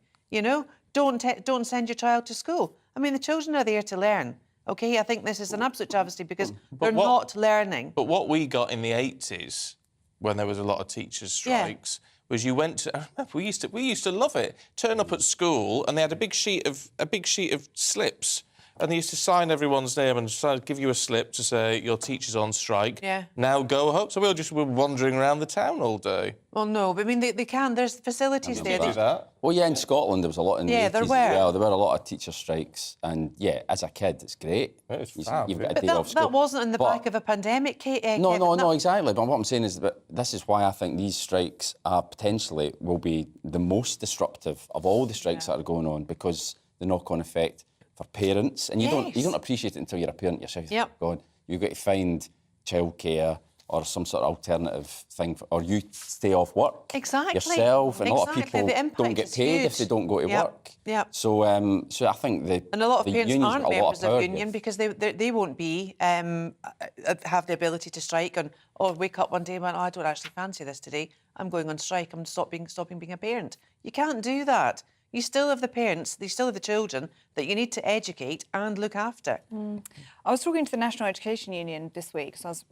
S3: don't send your child to school. I mean, the children are there to learn. OK, I think this is an absolute travesty because they're not learning.
S1: But what we got in the 80s, when there was a lot of teachers' strikes, was you went to. I remember we used to love it. Turn up at school and they had a big sheet of slips, and they used to sign everyone's name and give you a slip to say your teacher's on strike.
S3: Yeah.
S1: Now go home. So we all just were wandering around the town all day.
S3: Well, no, but I mean they can. There's facilities there.
S1: Do that.
S15: Well, yeah, in Scotland there was a lot in the 80s
S3: there
S15: as
S3: were.
S15: well. There were a lot of teacher strikes, and as a kid, it's great.
S1: It's
S15: You've
S1: fab,
S15: got a day off school.
S3: That wasn't in the back of a pandemic, Kevin.
S15: No, exactly. But what I'm saying is that this is why I think these strikes are potentially will be the most disruptive of all the strikes that are going on, because the knock-on effect for parents, and you don't appreciate it until you're a parent yourself.
S3: Yep.
S15: God, you've got to find childcare or some sort of alternative thing, or you stay off work yourself, and a lot of people don't get paid if they don't go to work.
S3: Yep.
S15: So I think
S3: and a lot of parents aren't members of union
S15: here.
S3: because they won't be have the ability to strike or wake up one day and went, I don't actually fancy this today. I'm going on strike. I'm stopping being a parent. You can't do that. You still have the parents, you still have the children that you need to educate and look after.
S2: I was talking to the National Education Union this week, so I was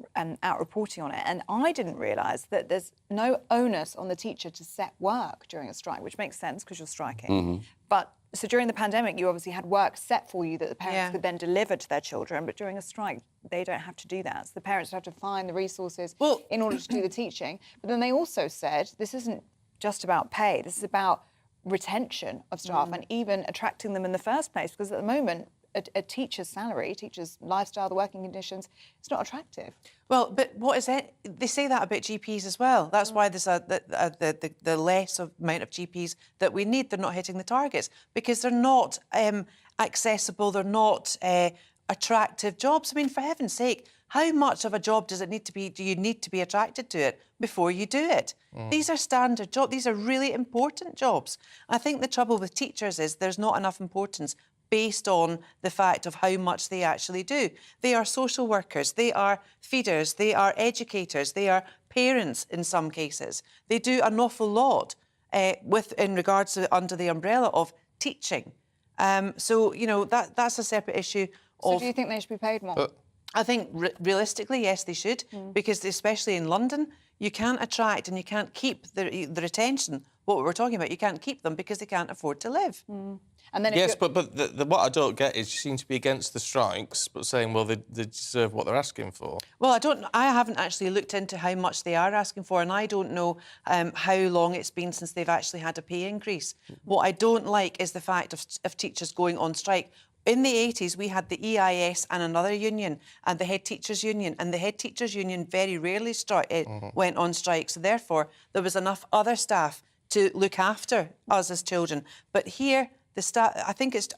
S2: out reporting on it, and I didn't realise that there's no onus on the teacher to set work during a strike, which makes sense because you're striking. But so during the pandemic, you obviously had work set for you that the parents could then deliver to their children, but during a strike, they don't have to do that. So the parents have to find the resources in order to do the teaching. But then they also said this isn't just about pay, this is about retention of staff and even attracting them in the first place, because at the moment a teacher's salary, teacher's lifestyle, the working conditions, it's not attractive.
S3: Well, but what is it? They say that about GPs as well. That's why there's the less amount of GPs that we need. They're not hitting the targets because they're not accessible. They're not attractive jobs. I mean, for heaven's sake, how much of a job do you need to be attracted to it before you do it? These are standard jobs. These are really important jobs. I think the trouble with teachers is there's not enough importance based on the fact of how much they actually do. They are social workers, they are feeders, they are educators, they are parents in some cases. They do an awful lot in regards to under the umbrella of teaching. So, that's a separate issue.
S2: So do you think they should be paid more?
S3: I think realistically, yes, they should, because especially in London, you can't attract and you can't keep the retention. What we're talking about, you can't keep them because they can't afford to live.
S2: And then
S1: yes, but what I don't get is you seem to be against the strikes, but saying, well, they deserve what they're asking for.
S3: Well, I haven't actually looked into how much they are asking for, and I don't know how long it's been since they've actually had a pay increase. What I don't like is the fact of teachers going on strike. In the 80s, we had the EIS and another union, and the Head Teachers Union, and the Head Teachers Union very rarely went on strike, so therefore there was enough other staff to look after us as children. But here, the staff, I think it's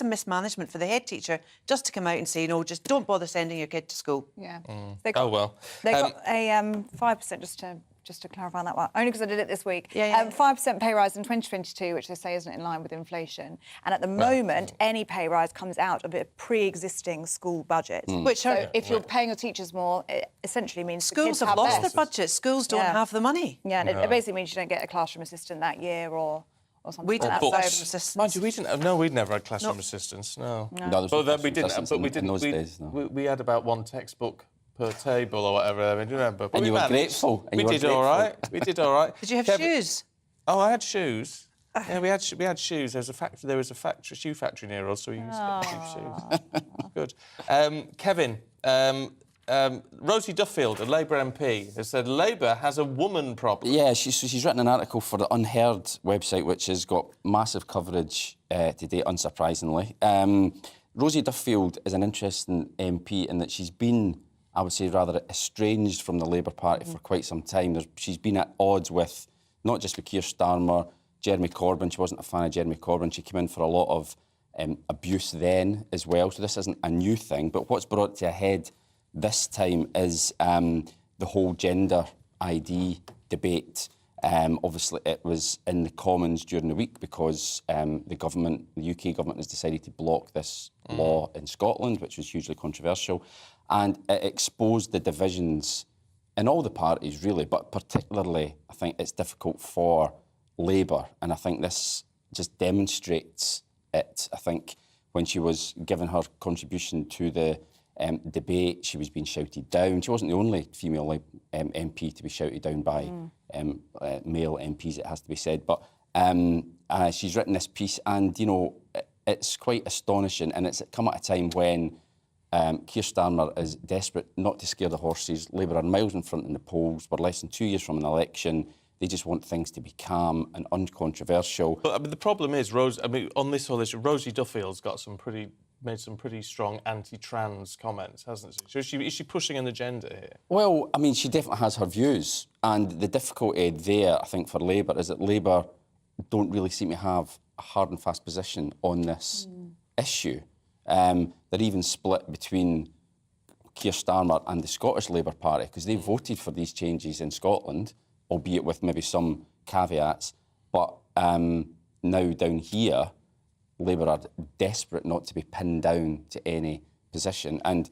S3: a mismanagement for the head teacher just to come out and say, no, just don't bother sending your kid to school.
S2: Yeah.
S1: They got
S2: a 5%, just to clarify on that one, only because I did it this week. 5% pay rise in 2022, which they say isn't in line with inflation. And at the moment, any pay rise comes out of a pre-existing school budget. If you're paying your teachers more, it essentially means
S3: schools have lost their budget. Schools don't have the money.
S2: Yeah, and it basically means you don't get a classroom assistant that year or something.
S3: We didn't
S2: like
S3: have
S2: that.
S3: assistants.
S1: Mind you, we'd never had classroom assistants. No. We had about one textbook per table or whatever. I mean, do you remember? But
S15: and you were grateful.
S1: We did all right. We did all right.
S3: Did you have shoes?
S1: Oh, I had shoes. Yeah, we had shoes. There was a shoe factory near us, so we used to get shoes. Good. Kevin, Rosie Duffield, a Labour MP, has said Labour has a woman problem.
S15: Yeah, she's written an article for the Unheard website, which has got massive coverage today, unsurprisingly. Rosie Duffield is an interesting MP in that she's been, I would say, rather estranged from the Labour Party for quite some time. She's been at odds with, not just with Keir Starmer, Jeremy Corbyn. She wasn't a fan of Jeremy Corbyn. She came in for a lot of abuse then as well. So this isn't a new thing. But what's brought to a head this time is the whole gender ID debate. Obviously, it was in the Commons during the week because the UK government has decided to block this law in Scotland, which was hugely controversial. And it exposed the divisions in all the parties, really, but particularly, I think it's difficult for Labour. And I think this just demonstrates it. I think when she was giving her contribution to the debate, she was being shouted down. She wasn't the only female MP to be shouted down by male MPs, it has to be said. But she's written this piece, and, you know, it's quite astonishing. And it's come at a time when Keir Starmer is desperate not to scare the horses. Labour are miles in front in the polls. We're less than 2 years from an election. They just want things to be calm and uncontroversial.
S1: But I mean, the problem is, on this whole issue, Rosie Duffield's got made some pretty strong anti-trans comments, hasn't she? So is she pushing an agenda here?
S15: Well, I mean, she definitely has her views. And the difficulty there, I think, for Labour is that Labour don't really seem to have a hard and fast position on this issue. They're even split between Keir Starmer and the Scottish Labour Party because they voted for these changes in Scotland, albeit with maybe some caveats. But now down here, Labour are desperate not to be pinned down to any position. And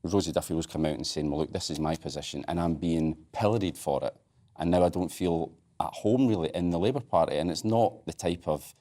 S15: Rosie Duffield's come out and saying, well, look, this is my position and I'm being pilloried for it. And now I don't feel at home, really, in the Labour Party. And it's not the type of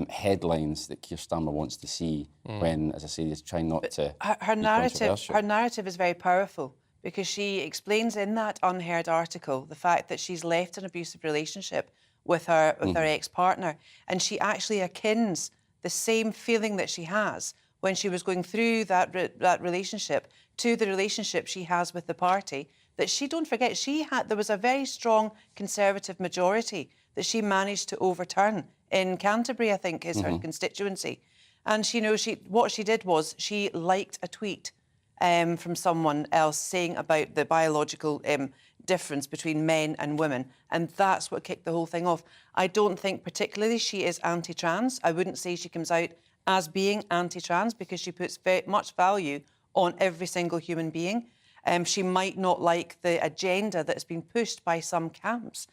S15: headlines that Keir Starmer wants to see when, as I say, he's trying not to
S3: her narrative is very powerful because she explains in that Unheard article the fact that she's left an abusive relationship with her ex-partner, and she actually akins the same feeling that she has when she was going through that relationship to the relationship she has with the party. That she, don't forget, there was a very strong Conservative majority that she managed to overturn in Canterbury, I think, is her constituency. And what she did was she liked a tweet from someone else saying about the biological difference between men and women, and that's what kicked the whole thing off. I don't think particularly she is anti-trans. I wouldn't say she comes out as being anti-trans because she puts very much value on every single human being. She might not like the agenda that's been pushed by some camps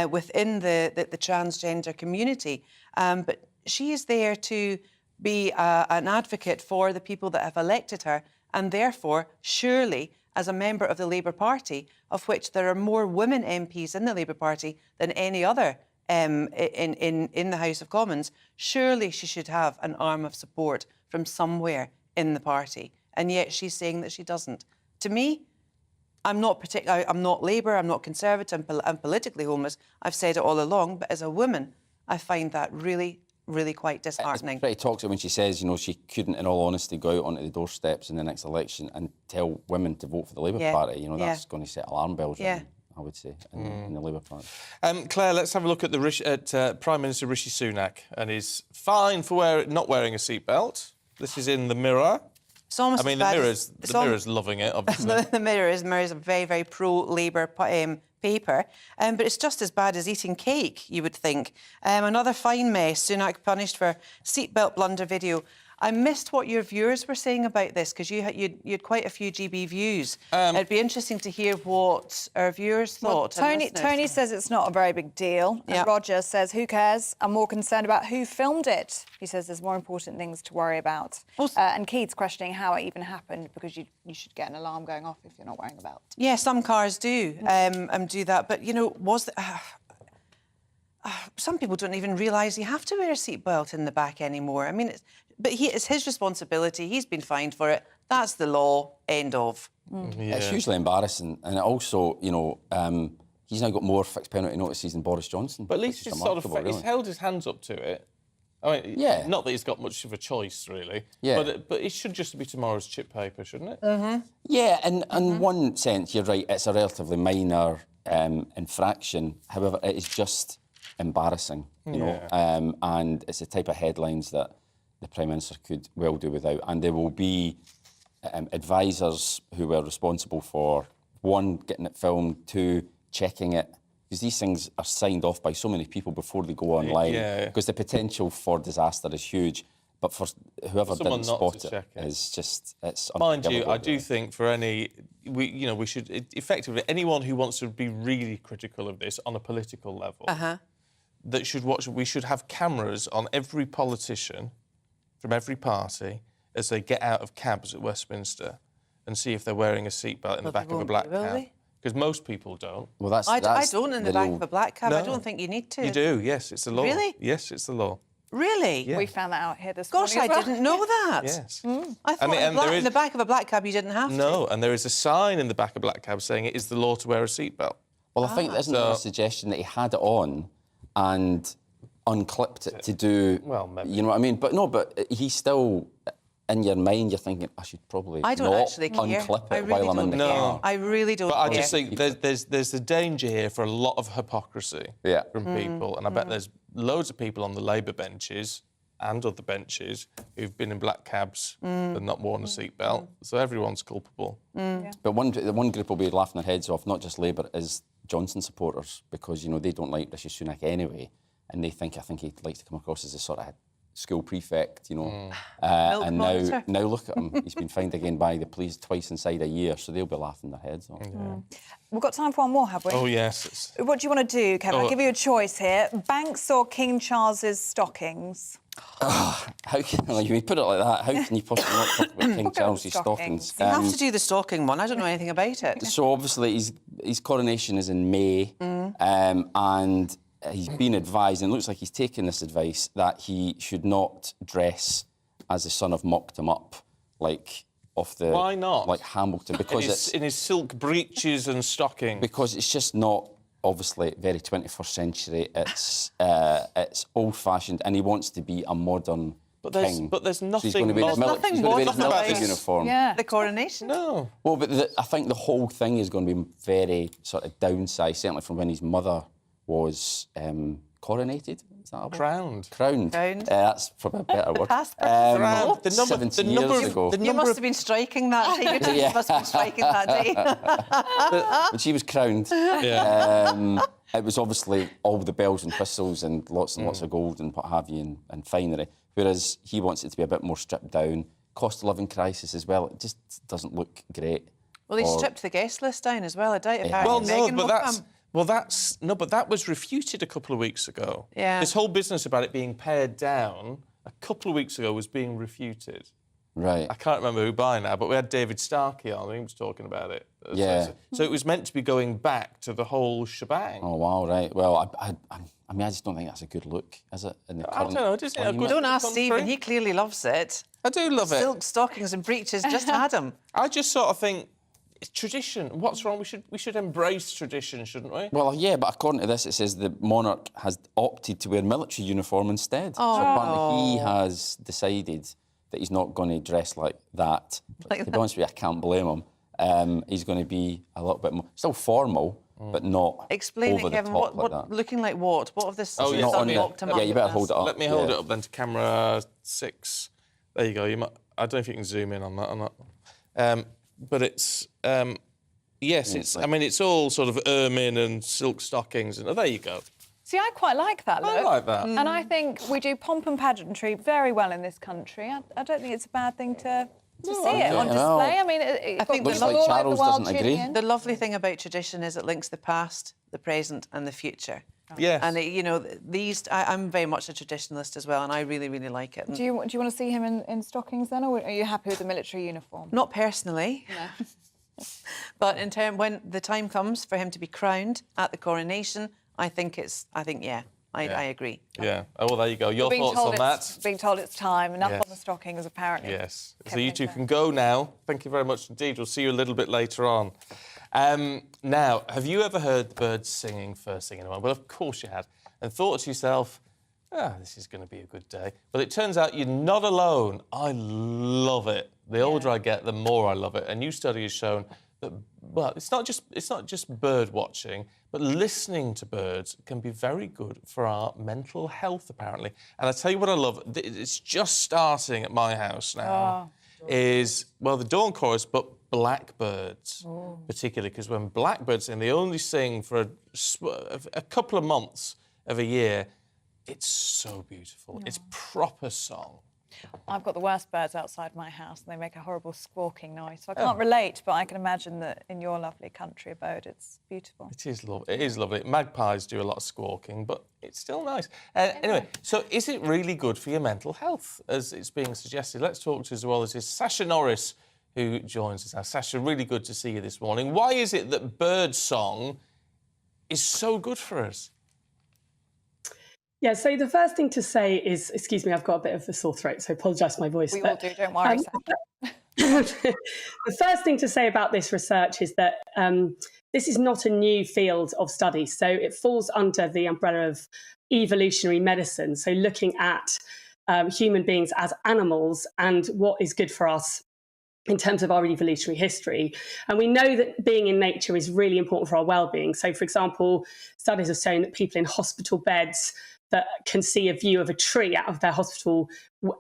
S3: within the transgender community, but she is there to be an advocate for the people that have elected her, and therefore, surely, as a member of the Labour Party, of which there are more women MPs in the Labour Party than any other in the House of Commons, surely she should have an arm of support from somewhere in the party. and yet she's saying that she doesn't. To me, I'm not Labour, I'm not Conservative, I'm politically homeless. I've said it all along, but as a woman, I find that really, really quite disheartening.
S15: It's pretty toxic when she says, she couldn't, in all honesty, go out onto the doorsteps in the next election and tell women to vote for the Labour Party. That's going to set alarm bells ringing, I would say, in the Labour Party.
S1: Claire, let's have a look at Prime Minister Rishi Sunak and his fine for not wearing a seatbelt. This is in the Mirror.
S3: It's almost
S1: the Mirror's loving it, obviously.
S3: The Mirror is a very, very pro-Labour paper, but it's just as bad as eating cake, you would think. Another fine mess, Sunak punished for seatbelt blunder video. I missed what your viewers were saying about this, because you had quite a few GB views. It'd be interesting to hear what our viewers thought.
S2: Tony says it's not a very big deal. And Roger says, who cares? I'm more concerned about who filmed it. He says there's more important things to worry about. And Keith's questioning how it even happened, because you should get an alarm going off if you're not wearing a belt.
S3: Yeah, some cars do do that. But, some people don't even realise you have to wear a seatbelt in the back anymore. I mean, it's his responsibility. He's been fined for it. That's the law. End of.
S15: It's hugely embarrassing, and it also, he's now got more fixed penalty notices than Boris Johnson.
S1: But at least he's held his hands up to it. I mean, not that he's got much of a choice, really.
S15: Yeah.
S1: But it should just be tomorrow's chip paper, shouldn't it?
S3: Mm-hmm.
S15: Yeah, and in one sense, you're right. It's a relatively minor infraction. However, it is just embarrassing, and it's the type of headlines that the Prime Minister could well do without. And there will be advisors who were responsible for, one, getting it filmed, two, checking it, because these things are signed off by so many people before they go online, because the potential for disaster is huge. But for whoever didn't spot it is just, it's
S1: Mind you,
S15: unforgivable.
S1: I do think for we should, effectively, anyone who wants to be really critical of this on a political level, we should have cameras on every politician from every party as they get out of cabs at Westminster and see if they're wearing a seatbelt in the back of a black cab. Because most people don't.
S15: Well, that's
S3: I don't in the back of a black cab.
S1: No.
S3: I don't think you need to.
S1: You do, yes, it's the law.
S3: Really?
S1: Yes, it's the law.
S3: Really?
S1: Yeah.
S2: We found that out here this
S3: Gosh,
S2: morning.
S3: I didn't know that.
S1: Yes.
S3: I thought in the back of a black cab you didn't have to.
S1: No, and there is a sign in the back of black cab saying it is the law to wear a seatbelt.
S15: Well, I think isn't there a suggestion that he had it on and unclipped it to do...
S1: Well, maybe.
S15: You know what I mean? But he's still... In your mind, you're thinking, I should probably
S3: I don't
S15: not
S3: actually care.
S15: unclip
S3: I
S15: it
S3: really
S15: while I'm in the car.
S3: I really don't
S1: But
S3: care.
S1: I just think there's a danger here for a lot of hypocrisy from people. And I bet there's loads of people on the Labour benches and other benches who've been in black cabs and not worn a seatbelt. So everyone's culpable.
S15: But the one group will be laughing their heads off, not just Labour, is Johnson supporters, because, they don't like Rishi Sunak anyway, and they think, I think he likes to come across as a sort of school prefect, and now look at him. He's been fined again by the police twice inside a year, so they'll be laughing their heads off.
S2: We've got time for one more, have we?
S1: Oh, yes.
S2: What do you want to do, Kevin? I'll give you a choice here. Banks or King Charles's stockings?
S15: How can you put it like that? How can you possibly not talk about King Charles's stockings?
S3: You have to do the stocking one. I don't know anything about it.
S15: So obviously his coronation is in May, and he's been advised, and it looks like he's taken this advice, that he should not dress as the son of Mocked Him Up,
S1: Why not?
S15: Like Hamilton, because
S1: in his silk breeches and stockings.
S15: Because it's just not obviously very 21st century. It's old-fashioned, and he wants to be a modern king.
S1: But there's nothing.
S15: So he's going to be military uniform.
S3: Yeah, the coronation.
S1: No.
S15: Well, but I think the whole thing is going to be very sort of downsized, certainly from when his mother was coronated. Is that a word?
S1: Crowned.
S15: That's probably a better word.
S3: Past
S15: 17 years ago.
S3: You must have been striking that day. You must have been striking that day.
S15: But she was crowned. It was obviously all the bells and whistles and lots of gold and what have you and finery, whereas he wants it to be a bit more stripped down. Cost of living crisis as well. It just doesn't look great.
S3: Well, he stripped the guest list down as well. I doubt if
S1: Well, no, but that was refuted a couple of weeks ago.
S3: Yeah.
S1: This whole business about it being pared down a couple of weeks ago was being refuted.
S15: Right.
S1: I can't remember who by now, but we had David Starkey on. He was talking about it.
S15: Yeah.
S1: So it was meant to be going back to the whole shebang.
S15: Oh wow! Right. Well, I mean, I just don't think that's a good look, is it? In the
S1: I don't know. Does it?
S3: Don't ask Stephen. He clearly loves it.
S1: I do love it.
S3: Silk stockings and breeches, just had them.
S1: I just sort of think it's tradition. What's wrong? We should embrace tradition, shouldn't we?
S15: Well, yeah, but according to this, it says the monarch has opted to wear military uniform instead.
S3: Oh.
S15: So apparently he has decided that he's not going to dress like that.
S3: Like
S15: to
S3: that.
S15: be honest with you, I can't blame him. He's going to be a little bit more, still formal, but not
S3: Explain
S15: over
S3: it,
S15: the
S3: Kevin.
S15: top
S3: What,
S15: like that.
S3: looking like what? What have this
S1: Oh, yeah,
S15: Not on the-
S3: locked him up
S15: yeah, you better
S3: with
S15: hold
S3: this?
S15: it up.
S1: Let me hold
S15: yeah.
S1: it up then to camera 6. There you go. I don't know if you can zoom in on that or not. But it's... yes, it's. I mean, it's all sort of ermine and silk stockings. And there you go.
S2: See, I quite like that look.
S1: I like that.
S2: And I think we do pomp and pageantry very well in this country. I don't think it's a bad thing to see it on display. I mean,
S3: I think
S15: looks like Charles doesn't agree.
S3: The lovely thing about tradition is it links the past, the present, and the future.
S1: Yes.
S3: And you know, I'm very much a traditionalist as well, and I really, really like it.
S2: Do you want to see him in stockings then, or are you happy with the military uniform?
S3: Not personally.
S2: No.
S3: But when the time comes for him to be crowned at the coronation, I agree.
S1: Yeah. Oh, well, there you go. Your
S2: Being
S1: thoughts
S2: told
S1: on that?
S2: Being told it's time, enough
S1: Yes.
S2: on the stockings, apparently.
S1: Yes. So
S2: Kevin
S1: you two
S2: said.
S1: can go now. Thank you very much indeed. We'll see you a little bit later on. Now, have you ever heard birds singing first thing in the morning? Well, of course you had. And thought to yourself, this is going to be a good day. But it turns out you're not alone. I love it. The older I get, the more I love it. A new study has shown that, well, it's not just bird watching, but listening to birds can be very good for our mental health, apparently. And I tell you what I love, it's just starting at my house now, is, well, the dawn chorus, but blackbirds, particularly, because when blackbirds sing, they only sing for a couple of months of a year. It's so beautiful. It's proper song.
S2: I've got the worst birds outside my house, and they make a horrible squawking noise. So I can't relate, but I can imagine that in your lovely country abode, it's beautiful.
S1: It is lovely. It is lovely. Magpies do a lot of squawking, but it's still nice. Anyway, so is it really good for your mental health, as it's being suggested? Let's talk to zoologist Sasha Norris, who joins us now. Sasha, really good to see you this morning. Why is it that bird song is so good for us?
S4: Yeah, so the first thing to say is, excuse me, I've got a bit of a sore throat, so apologise for my voice.
S2: We all do, don't worry.
S4: The first thing to say about this research is that this is not a new field of study. So it falls under the umbrella of evolutionary medicine. So looking at human beings as animals and what is good for us in terms of our evolutionary history. And we know that being in nature is really important for our well-being. So, for example, studies have shown that people in hospital beds that can see a view of a tree out of their hospital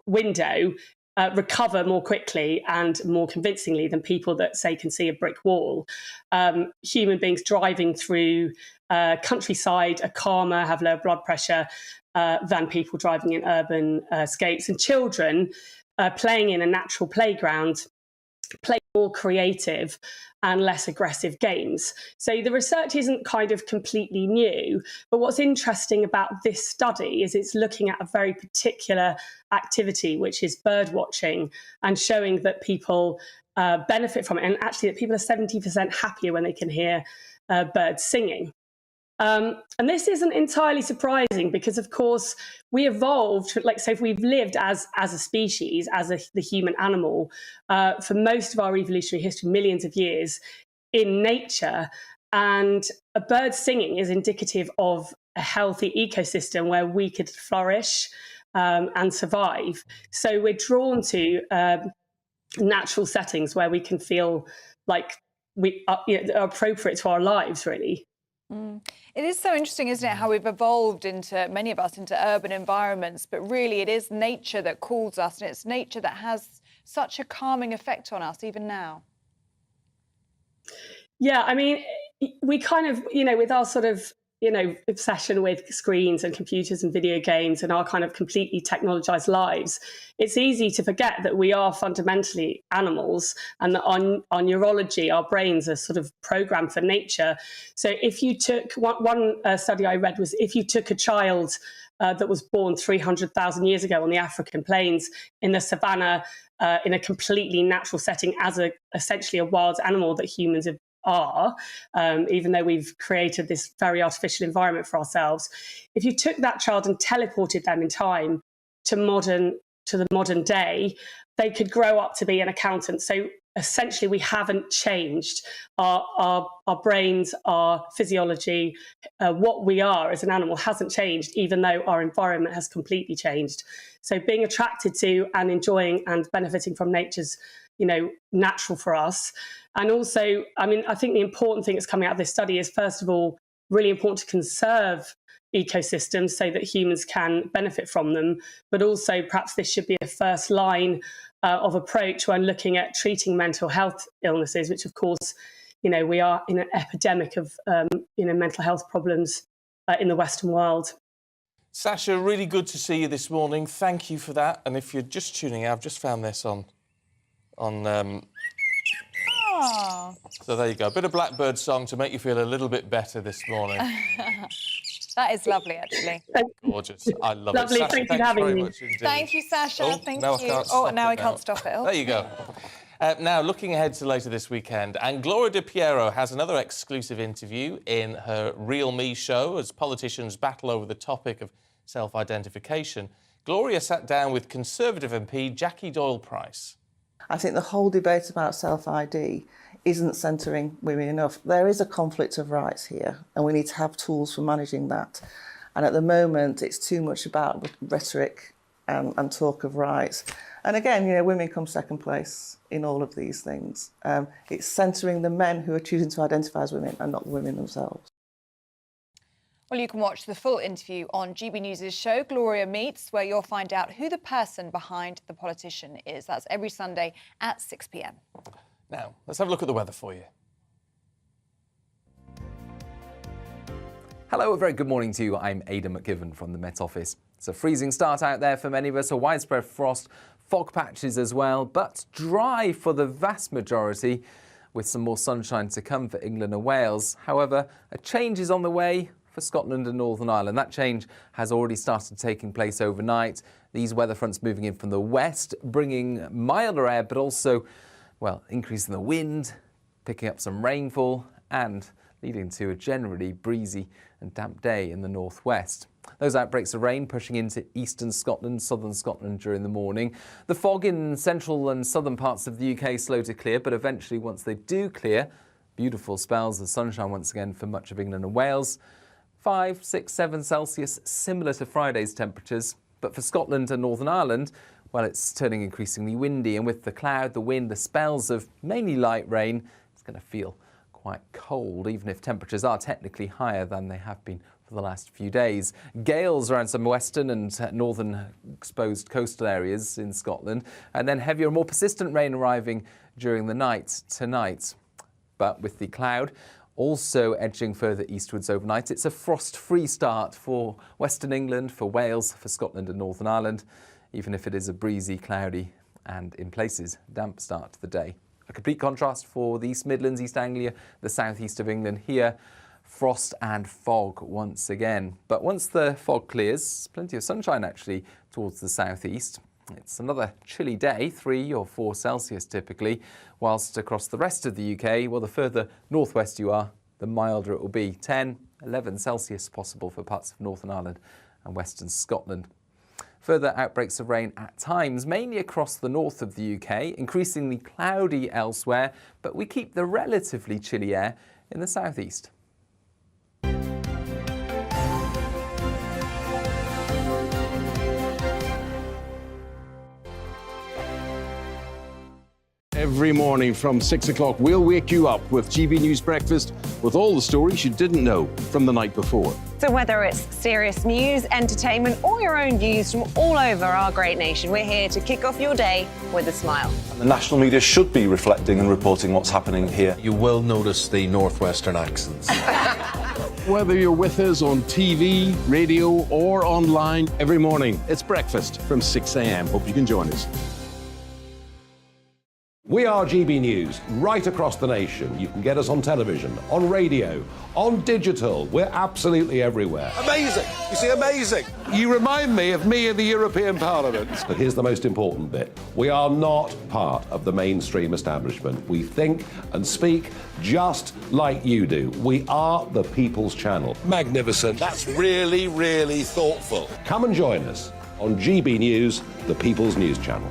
S4: window recover more quickly and more convincingly than people that, say, can see a brick wall. Human beings driving through countryside are calmer, have lower blood pressure than people driving in urban scapes. And children playing in a natural playground play more creative and less aggressive games. So the research isn't kind of completely new, but what's interesting about this study is it's looking at a very particular activity, which is bird watching, and showing that people benefit from it, and actually that people are 70% happier when they can hear birds singing. And this isn't entirely surprising because, of course, we evolved, like, so if we've lived as a species, as the human animal, for most of our evolutionary history, millions of years in nature, and a bird singing is indicative of a healthy ecosystem where we could flourish and survive. So we're drawn to natural settings where we can feel like we are appropriate to our lives, really.
S2: It is so interesting, isn't it, how we've evolved many of us into urban environments, but really it is nature that calls us, and it's nature that has such a calming effect on us even now.
S4: Yeah, I mean, we kind of, with our sort of, obsession with screens and computers and video games and our kind of completely technologized lives, it's easy to forget that we are fundamentally animals, and that our neurology, our brains are sort of programmed for nature. So if you took, one study I read was, if you took a child that was born 300,000 years ago on the African plains in the savannah, in a completely natural setting as essentially a wild animal that humans are, even though we've created this very artificial environment for ourselves. If you took that child and teleported them in time to modern to the modern day, they could grow up to be an accountant. So essentially, we haven't changed our brains, our physiology, what we are as an animal hasn't changed, even though our environment has completely changed. So being attracted to and enjoying and benefiting from nature's, natural for us. And also, I think the important thing that's coming out of this study is, first of all, really important to conserve ecosystems so that humans can benefit from them. But also, perhaps this should be a first line of approach when looking at treating mental health illnesses, which, of course, we are in an epidemic of, mental health problems in the Western world.
S1: Sasha, really good to see you this morning. Thank you for that. And if you're just tuning in, I've just found this on. So there you go. A bit of Blackbird song to make you feel a little bit better this morning.
S2: That is lovely, actually.
S1: Gorgeous. I love
S4: lovely.
S1: it. Sasha,
S4: Thank you for having me.
S2: Thank you, Sasha. Thank
S1: now
S2: you.
S1: I
S2: Can't stop it.
S1: There you go. Now, looking ahead to later this weekend, and Gloria De Piero has another exclusive interview in her Real Me show as politicians battle over the topic of self-identification. Gloria sat down with Conservative MP Jackie Doyle-Price.
S5: I think the whole debate about self-ID isn't centring women enough. There is a conflict of rights here, and we need to have tools for managing that. And at the moment, it's too much about rhetoric and talk of rights. And again, women come second place in all of these things. It's centering the men who are choosing to identify as women and not the women themselves.
S2: Well, you can watch the full interview on GB News' show, Gloria Meets, where you'll find out who the person behind the politician is. That's every Sunday at 6 p.m.
S1: Now, let's have a look at the weather for you.
S12: Hello, a very good morning to you. I'm Aidan McGivern from the Met Office. It's a freezing start out there for many of us, a widespread frost, fog patches as well, but dry for the vast majority, with some more sunshine to come for England and Wales. However, a change is on the way for Scotland and Northern Ireland. That change has already started taking place overnight. These weather fronts moving in from the west, bringing milder air, but also, well, increasing the wind, picking up some rainfall, and leading to a generally breezy and damp day in the northwest. Those outbreaks of rain pushing into eastern Scotland, southern Scotland during the morning. The fog in central and southern parts of the UK slow to clear, but eventually, once they do clear, beautiful spells of sunshine once again for much of England and Wales. 5, 6, 7 Celsius, similar to Friday's temperatures. But for Scotland and Northern Ireland, well, it's turning increasingly windy, and with the cloud, the wind, the spells of mainly light rain, it's going to feel quite cold, even if temperatures are technically higher than they have been for the last few days. Gales around some western and northern exposed coastal areas in Scotland, and then heavier and more persistent rain arriving during the night tonight. But with the cloud also edging further eastwards overnight, it's a frost-free start for Western England, for Wales, for Scotland and Northern Ireland, even if it is a breezy, cloudy and, in places, damp start to the day. A complete contrast for the East Midlands, East Anglia, the southeast of England. Here, frost and fog once again. But once the fog clears, plenty of sunshine actually towards the southeast. It's another chilly day, 3 or 4 Celsius typically, whilst across the rest of the UK, well, the further northwest you are, the milder it will be. 10, 11 Celsius possible for parts of Northern Ireland and Western Scotland. Further outbreaks of rain at times, mainly across the north of the UK, increasingly cloudy elsewhere, but we keep the relatively chilly air in the southeast.
S13: Every morning from 6 o'clock, we'll wake you up with GB News Breakfast with all the stories you didn't know from the night before.
S23: So whether it's serious news, entertainment, or your own views from all over our great nation, we're here to kick off your day with a smile.
S6: The national media should be reflecting and reporting what's happening here.
S7: You will notice the northwestern accents.
S13: Whether you're with us on TV, radio, or online, every morning, it's breakfast from 6 a.m. Hope you can join us. We are GB News, right across the nation. You can get us on television, on radio, on digital. We're absolutely everywhere.
S8: Amazing! You see, amazing!
S13: You remind me of me in the European Parliament. But here's the most important bit. We are not part of the mainstream establishment. We think and speak just like you do. We are the People's Channel.
S8: Magnificent. That's really, really thoughtful.
S13: Come and join us on GB News, the People's News Channel.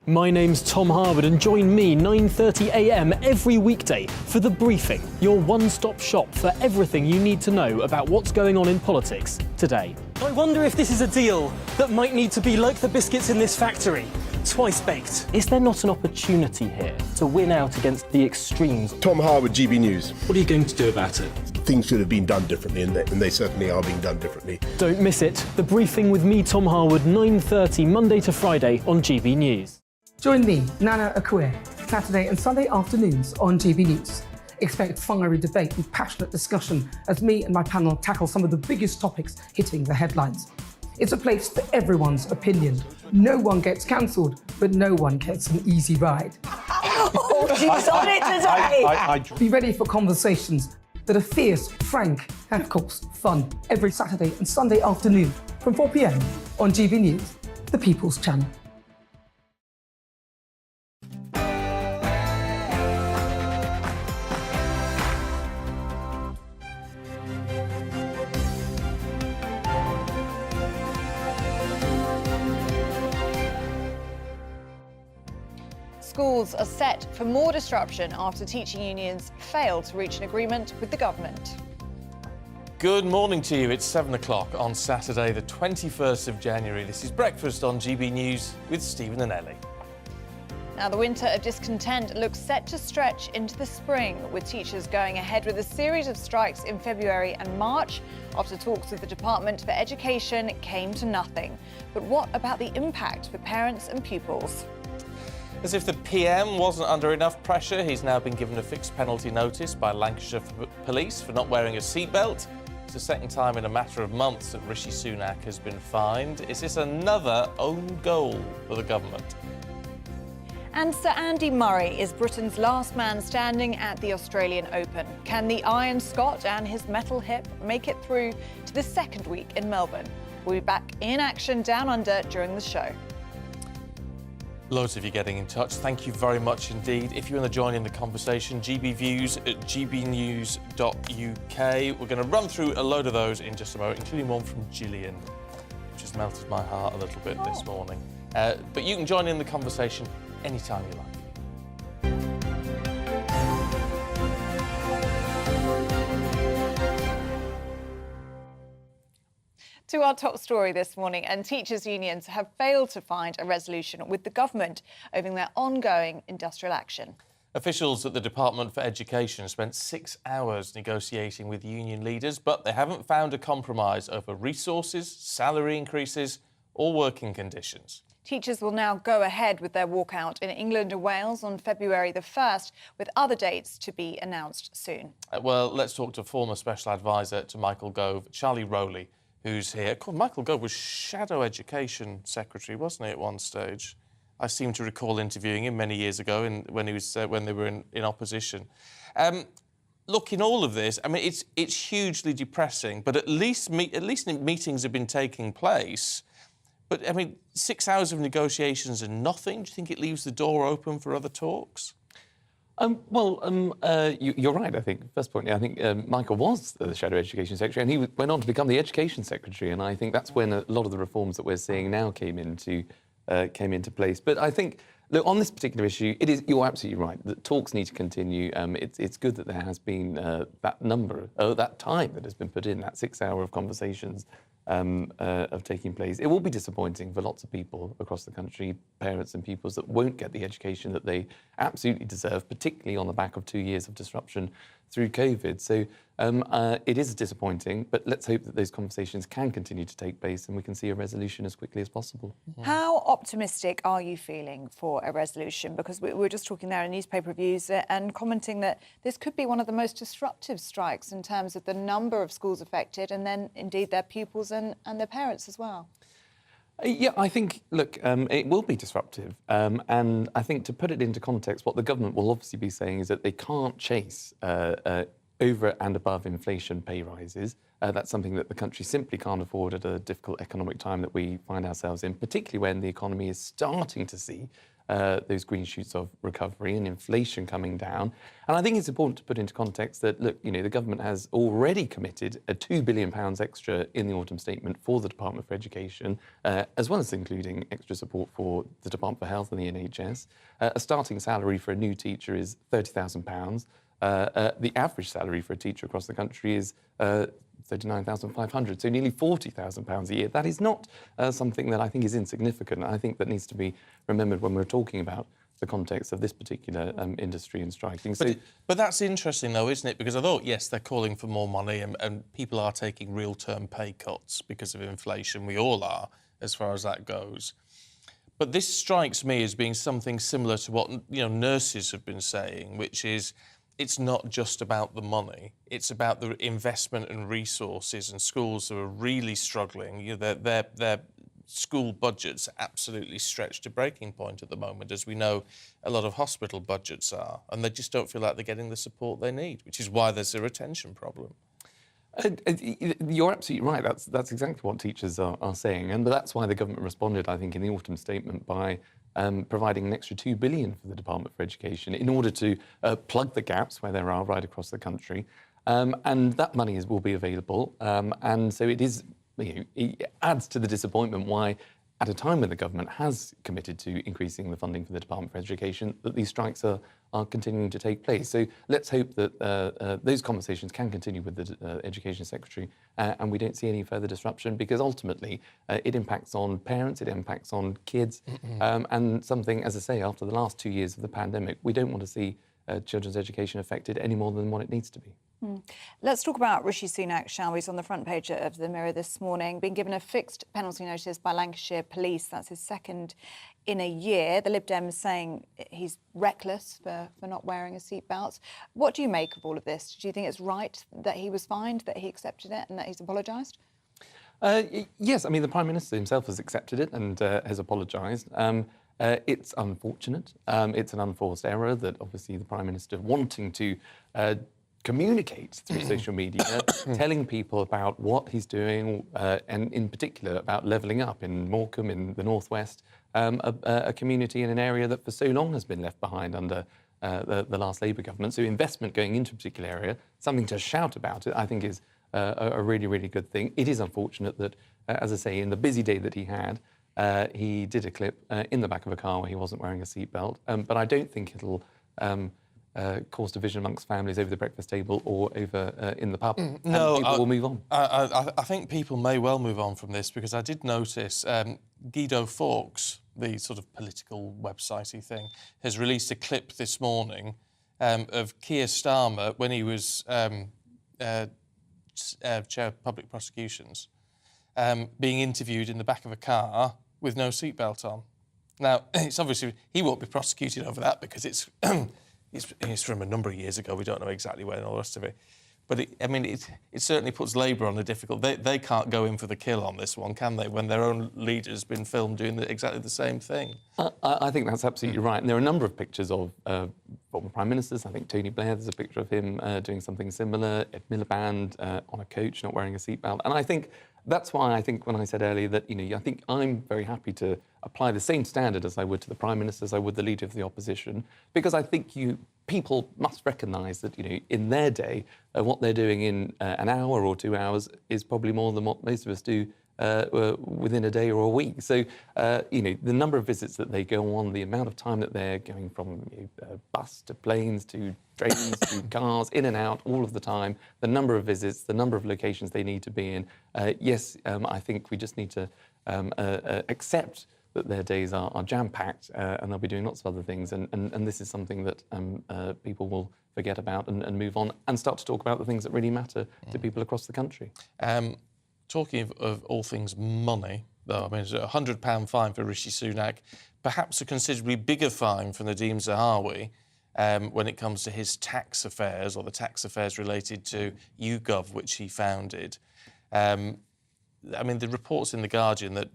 S10: My name's Tom Harwood and join me 9:30 a.m. every weekday for The Briefing, your one-stop shop for everything you need to know about what's going on in politics today.
S14: I wonder if this is a deal that might need to be like the biscuits in this factory, twice baked.
S10: Is there not an opportunity here to win out against the extremes?
S8: Tom Harwood, GB News.
S10: What are you going to do about it?
S8: Things should have been done differently, and they certainly are being done differently.
S10: Don't miss it. The Briefing with me, Tom Harwood, 9:30 Monday to Friday on GB News.
S17: Join me, Nana Akue, Saturday and Sunday afternoons on GB News. Expect fiery debate and passionate discussion as me and my panel tackle some of the biggest topics hitting the headlines. It's a place for everyone's opinion. No one gets cancelled, but no one gets an easy ride.
S2: Oh, she's on it today!
S17: Be ready for conversations that are fierce, frank, and of course, fun. Every Saturday and Sunday afternoon from 4 p.m. on GB News, the People's Channel.
S2: Schools are set for more disruption after teaching unions failed to reach an agreement with the government.
S1: Good morning to you. It's 7 o'clock on Saturday, the 21st of January. This is Breakfast on GB News with Stephen and Ellie.
S2: Now, the winter of discontent looks set to stretch into the spring, with teachers going ahead with a series of strikes in February and March after talks with the Department for Education came to nothing. But what about the impact for parents and pupils?
S1: As if the PM wasn't under enough pressure, he's now been given a fixed penalty notice by Lancashire Police for not wearing a seatbelt. It's the second time in a matter of months that Rishi Sunak has been fined. Is this another own goal for the government?
S2: And Sir Andy Murray is Britain's last man standing at the Australian Open. Can the Iron Scot and his metal hip make it through to the second week in Melbourne? We'll be back in action down under during the show.
S1: Loads of you getting in touch. Thank you very much indeed. If you want to join in the conversation, gbviews at gbnews.uk. We're going to run through a load of those in just a moment, including one from Gillian, which has melted my heart a little bit this morning. But you can join in the conversation anytime you like.
S2: To our top story this morning, and teachers' unions have failed to find a resolution with the government over their ongoing industrial action.
S1: Officials at the Department for Education spent 6 hours negotiating with union leaders, but they haven't found a compromise over resources, salary increases or working conditions.
S2: Teachers will now go ahead with their walkout in England and Wales on February the 1st, with other dates to be announced soon.
S1: Well, let's talk to former Special Advisor to Michael Gove, Charlie Rowley, who's here. Michael Gove was Shadow Education Secretary, wasn't he, at one stage? I seem to recall interviewing him many years ago when they were in opposition. Look, in all of this, I mean, it's hugely depressing, but at least meetings have been taking place. But, I mean, 6 hours of negotiations and nothing? Do you think it leaves the door open for other talks?
S25: You're right, I think. First point, I think Michael was the Shadow Education Secretary, and he went on to become the Education Secretary, and I think that's when a lot of the reforms that we're seeing now came into place. But I think, look, on this particular issue, you're absolutely right. The talks need to continue. It's good that there has been that time that has been put in, that 6 hour of conversations of taking place. It will be disappointing for lots of people across the country, parents and pupils that won't get the education that they absolutely deserve, particularly on the back of 2 years of disruption through COVID. So it is disappointing, but let's hope that those conversations can continue to take place and we can see a resolution as quickly as possible.
S2: How optimistic are you feeling for a resolution? Because we were just talking there in newspaper reviews and commenting that this could be one of the most disruptive strikes in terms of the number of schools affected and then indeed their pupils and their parents as well.
S25: Yeah, I think, look, it will be disruptive. And I think to put it into context, what the government will obviously be saying is that they can't chase over and above inflation pay rises. That's something that the country simply can't afford at a difficult economic time that we find ourselves in, particularly when the economy is starting to see those green shoots of recovery and inflation coming down. And I think it's important to put into context that, look, the government has already committed a £2 billion extra in the autumn statement for the Department for Education, as well as including extra support for the Department for Health and the NHS. A starting salary for a new teacher is £30,000. The average salary for a teacher across the country is £39,500, so nearly £40,000 a year. That is not something that I think is insignificant. I think that needs to be remembered when we're talking about the context of this particular industry and striking.
S1: But that's interesting, though, isn't it? Because I thought, yes, they're calling for more money and people are taking real-term pay cuts because of inflation. We all are, as far as that goes. But this strikes me as being something similar to what nurses have been saying, which is it's not just about the money. It's about the investment and resources, and schools that are really struggling. Their school budgets are absolutely stretched to breaking point at the moment, as we know a lot of hospital budgets are, and they just don't feel like they're getting the support they need, which is why there's a retention problem.
S25: You're absolutely right. That's exactly what teachers are saying, and that's why the government responded, I think, in the autumn statement by providing an extra £2 billion for the Department for Education in order to plug the gaps where there are right across the country, and that money will be available. And so it is. It adds to the disappointment why, at a time when the government has committed to increasing the funding for the Department for Education, that these strikes are continuing to take place. So let's hope that those conversations can continue with the Education Secretary and we don't see any further disruption, because ultimately it impacts on parents, it impacts on kids, and something, as I say, after the last 2 years of the pandemic, we don't want to see children's education affected any more than what it needs to be.
S2: Let's talk about Rishi Sunak, shall we? He's on the front page of the Mirror this morning, being given a fixed penalty notice by Lancashire Police. That's his second in a year. The Lib Dems saying he's reckless for not wearing a seatbelt. What do you make of all of this? Do you think it's right that he was fined, that he accepted it and that he's apologised?
S25: Yes, I mean, the Prime Minister himself has accepted it and has apologised. It's unfortunate. It's an unforced error that obviously the Prime Minister wanting to communicate through social media, telling people about what he's doing, and in particular about levelling up in Morecambe, in the northwest, a community in an area that for so long has been left behind under the last Labour government. So investment going into a particular area, something to shout about it, I think is a really, really good thing. It is unfortunate that, as I say, in the busy day that he had, he did a clip in the back of a car where he wasn't wearing a seatbelt, but I don't think it'll cause division amongst families over the breakfast table or over in the pub.
S1: No,
S25: people will move on.
S1: I think people may well move on from this, because I did notice Guido Fawkes, the sort of political websitey thing, has released a clip this morning of Keir Starmer when he was Chair of Public Prosecutions, being interviewed in the back of a car with no seatbelt on. Now, it's obviously, he won't be prosecuted over that because it's from a number of years ago. We don't know exactly when and all the rest of it. But, it certainly puts Labour on a difficult... They can't go in for the kill on this one, can they, when their own leader's been filmed doing exactly the same thing?
S25: I think that's absolutely right. And there are a number of pictures of former Prime Ministers. I think Tony Blair, there's a picture of him doing something similar. Ed Miliband on a coach, not wearing a seatbelt. And I think that's why I think when I said earlier that, I think I'm very happy to apply the same standard as I would to the Prime Minister, as I would the Leader of the Opposition, because I think people must recognise that, in their day, what they're doing in an hour or 2 hours is probably more than what most of us do within a day or a week. So, the number of visits that they go on, the amount of time that they're going from bus to planes to trains to cars, in and out all of the time, the number of visits, the number of locations they need to be in. Yes, I think we just need to accept that their days are jam-packed and they'll be doing lots of other things. And this is something that people will forget about and move on and start to talk about the things that really matter to people across the country.
S1: Talking of all things money, though, it's a £100 fine for Rishi Sunak, perhaps a considerably bigger fine for Nadeem Zahawi when it comes to his tax affairs, or the tax affairs related to YouGov, which he founded. I mean, the reports in The Guardian that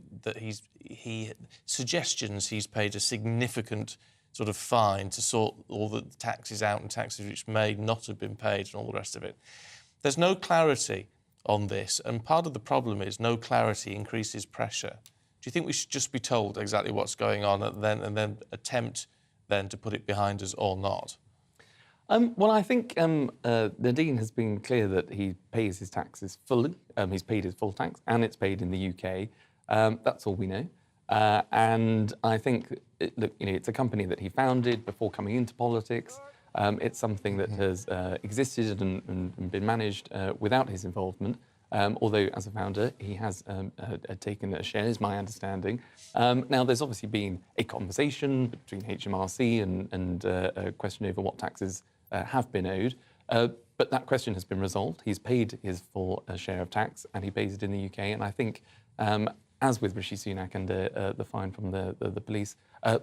S1: suggestions he's paid a significant sort of fine to sort all the taxes out and taxes which may not have been paid and all the rest of it. There's no clarity on this, and part of the problem is no clarity increases pressure. Do you think we should just be told exactly what's going on and then attempt then to put it behind us or not?
S25: Well, I think Nadine has been clear that he pays his taxes fully. He's paid his full tax, and it's paid in the UK. That's all we know. And I think, look, it's a company that he founded before coming into politics. It's something that has existed and been managed without his involvement. Although, as a founder, he has taken a share, is my understanding. Now, there's obviously been a conversation between HMRC and a question over what taxes have been owed. But that question has been resolved. He's paid his full share of tax, and he pays it in the UK. And I think, as with Rishi Sunak and the fine from the police,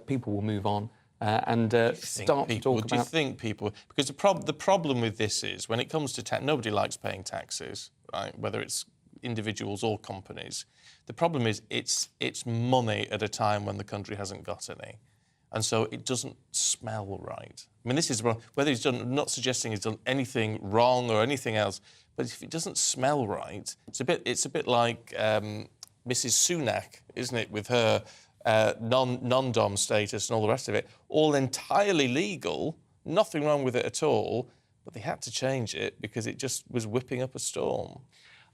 S25: people will move on and start to talk about...
S1: Do you think people... Because the problem with this is, when it comes to tax, nobody likes paying taxes, right? Whether it's individuals or companies. The problem is it's money at a time when the country hasn't got any. And so it doesn't smell right. I mean, this is whether he's done... I'm not suggesting he's done anything wrong or anything else, but if it doesn't smell right, it's a bit like Mrs. Sunak, isn't it, with her non-dom status and all the rest of it, all entirely legal, nothing wrong with it at all, but they had to change it because it just was whipping up a storm.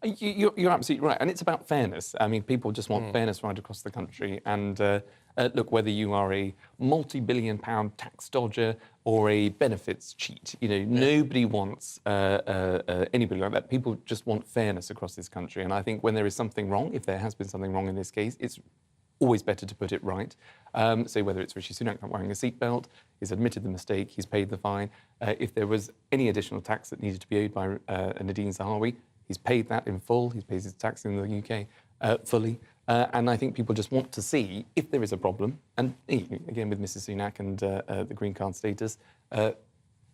S25: You're absolutely right, and it's about fairness. I mean, people just want fairness right across the country. And look, whether you are a multi-billion-pound tax dodger or a benefits cheat, nobody wants anybody like that. People just want fairness across this country. And I think when there is something wrong, if there has been something wrong in this case, it's always better to put it right. So whether it's Rishi Sunak not wearing a seatbelt, he's admitted the mistake, he's paid the fine. If there was any additional tax that needed to be owed by Nadine Zahawi, he's paid that in full. He's paid his tax in the UK fully. And I think people just want to see if there is a problem. And again, with Mrs. Sunak and the green card status,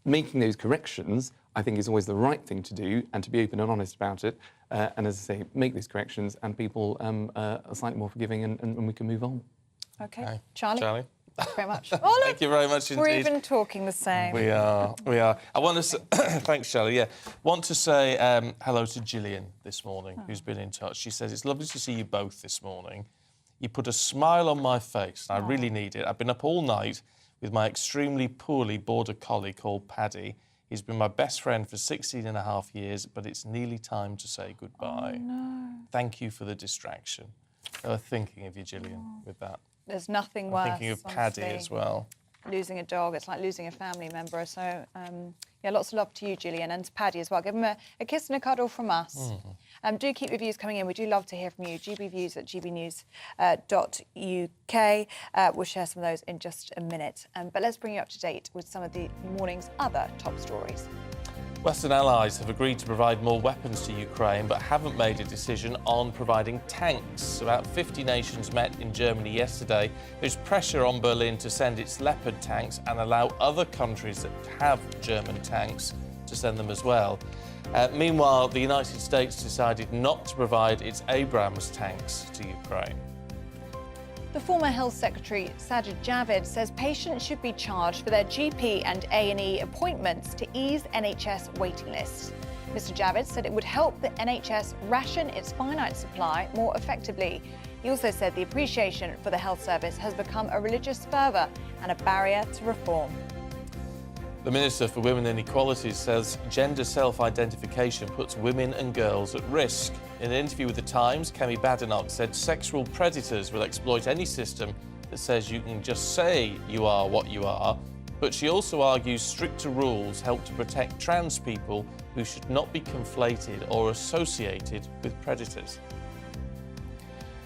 S25: making those corrections, I think, is always the right thing to do, and to be open and honest about it. And as I say, make these corrections, and people are slightly more forgiving, and we can move on.
S2: OK. Charlie? Thank you very much.
S1: Thank you very much indeed.
S2: We're even talking the same.
S1: We are. I want to say... Thanks, Shelley. Yeah. Want to say hello to Gillian this morning, who's been in touch. She says, it's lovely to see you both this morning. You put a smile on my face. I really need it. I've been up all night with my extremely poorly border collie called Paddy. He's been my best friend for 16 and a half years, but it's nearly time to say goodbye.
S2: Oh, no.
S1: Thank you for the distraction. I was thinking of you, Gillian, with that.
S2: There's nothing worse.
S1: I'm thinking of Paddy as well.
S2: Losing a dog, it's like losing a family member. So, yeah, lots of love to you, Gillian, and to Paddy as well. Give him a kiss and a cuddle from us. Do keep your views coming in. We do love to hear from you. gbviews@gbnews.uk. We'll share some of those in just a minute. But let's bring you up to date with some of the morning's other top stories.
S1: Western allies have agreed to provide more weapons to Ukraine, but haven't made a decision on providing tanks. About 50 nations met in Germany yesterday. There's pressure on Berlin to send its Leopard tanks and allow other countries that have German tanks to send them as well. Meanwhile, the United States decided not to provide its Abrams tanks to Ukraine.
S2: The former Health Secretary, Sajid Javid, says patients should be charged for their GP and A&E appointments to ease NHS waiting lists. Mr Javid said it would help the NHS ration its finite supply more effectively. He also said the appreciation for the health service has become a religious fervour and a barrier to reform.
S1: The Minister for Women and Equality says gender self-identification puts women and girls at risk. In an interview with The Times, Kemi Badenoch said sexual predators will exploit any system that says you can just say you are what you are. But she also argues stricter rules help to protect trans people who should not be conflated or associated with predators.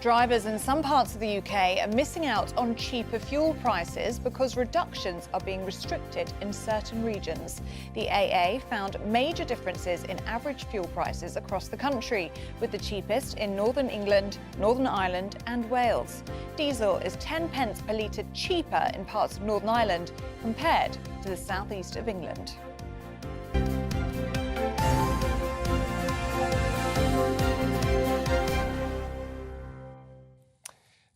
S2: Drivers in some parts of the UK are missing out on cheaper fuel prices because reductions are being restricted in certain regions. The AA found major differences in average fuel prices across the country, with the cheapest in Northern England, Northern Ireland and Wales. Diesel is 10 pence per litre cheaper in parts of Northern Ireland compared to the southeast of England.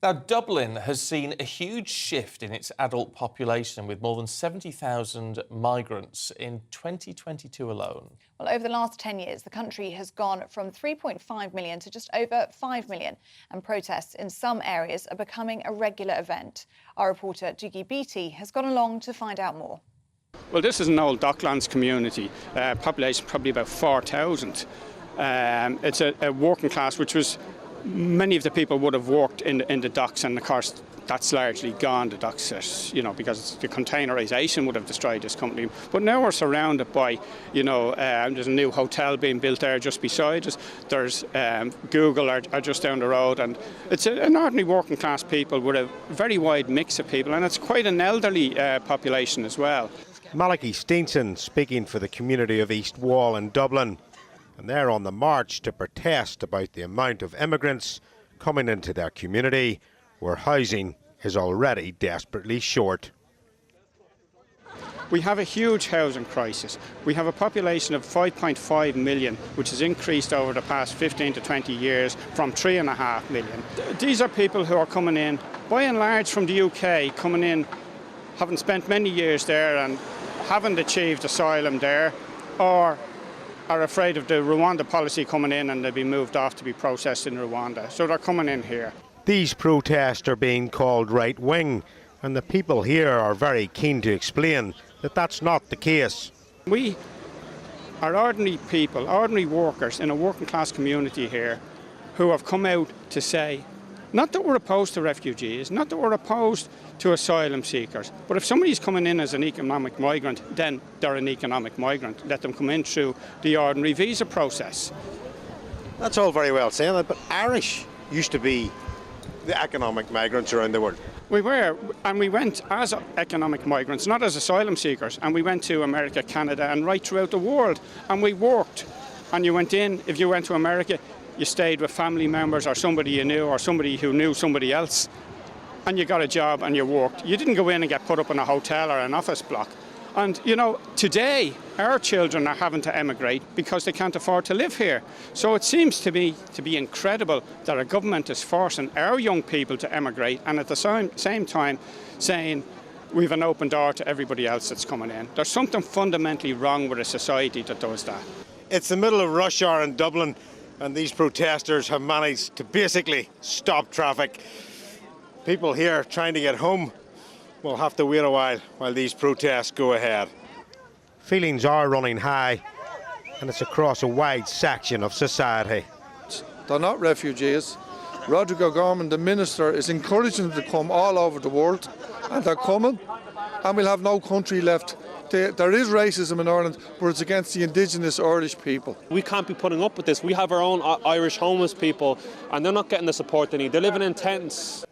S1: Now, Dublin has seen a huge shift in its adult population with more than 70,000 migrants in 2022 alone.
S2: Well, over the last 10 years, the country has gone from 3.5 million to just over 5 million, and protests in some areas are becoming a regular event. Our reporter, Dougie Beattie, has gone along to find out more.
S16: Well, this is an old Docklands community, population probably about 4,000. It's a working class, which was many of the people would have worked in the docks, and of course that's largely gone. The docks, because the containerisation would have destroyed this company. But now we're surrounded by, there's a new hotel being built there just beside us. There's Google are just down the road, and it's an ordinary working class people with a very wide mix of people, and it's quite an elderly population as well.
S18: Malachy Steenson speaking for the community of East Wall in Dublin. And they're on the march to protest about the amount of immigrants coming into their community, where housing is already desperately short.
S16: We have a huge housing crisis. We have a population of 5.5 million, which has increased over the past 15 to 20 years from 3.5 million. These are people who are coming in, by and large from the UK, coming in, having spent many years there and haven't achieved asylum there, or are afraid of the Rwanda policy coming in and they'll be moved off to be processed in Rwanda. So they're coming in here.
S18: These protests are being called right-wing, and the people here are very keen to explain that that's not the case.
S16: We are ordinary people, ordinary workers in a working class community here who have come out to say, not that we're opposed to refugees, not that we're opposed to asylum seekers, but if somebody's coming in as an economic migrant, then they're an economic migrant. Let them come in through the ordinary visa process.
S18: That's all very well saying that, but Irish used to be the economic migrants around the world.
S16: We were, and we went as economic migrants, not as asylum seekers, and we went to America, Canada, and right throughout the world, and we worked. And you went in, if you went to America, you stayed with family members or somebody you knew or somebody who knew somebody else, and you got a job and you worked. You didn't go in and get put up in a hotel or an office block. And, today our children are having to emigrate because they can't afford to live here. So it seems to me to be incredible that our government is forcing our young people to emigrate and at the same time saying we've an open door to everybody else that's coming in. There's something fundamentally wrong with a society that does that.
S18: It's the middle of rush hour in Dublin, and these protesters have managed to basically stop traffic. People here trying to get home will have to wait a while these protests go ahead. Feelings are running high, and it's across a wide section of society.
S19: They're not refugees. Rodrigo Gorman, the minister, is encouraging them to come all over the world, and they're coming, and we'll have no country left. There is racism in Ireland, but it's against the indigenous Irish people.
S20: We can't be putting up with this. We have our own Irish homeless people, and they're not getting the support they need. They're living in tents.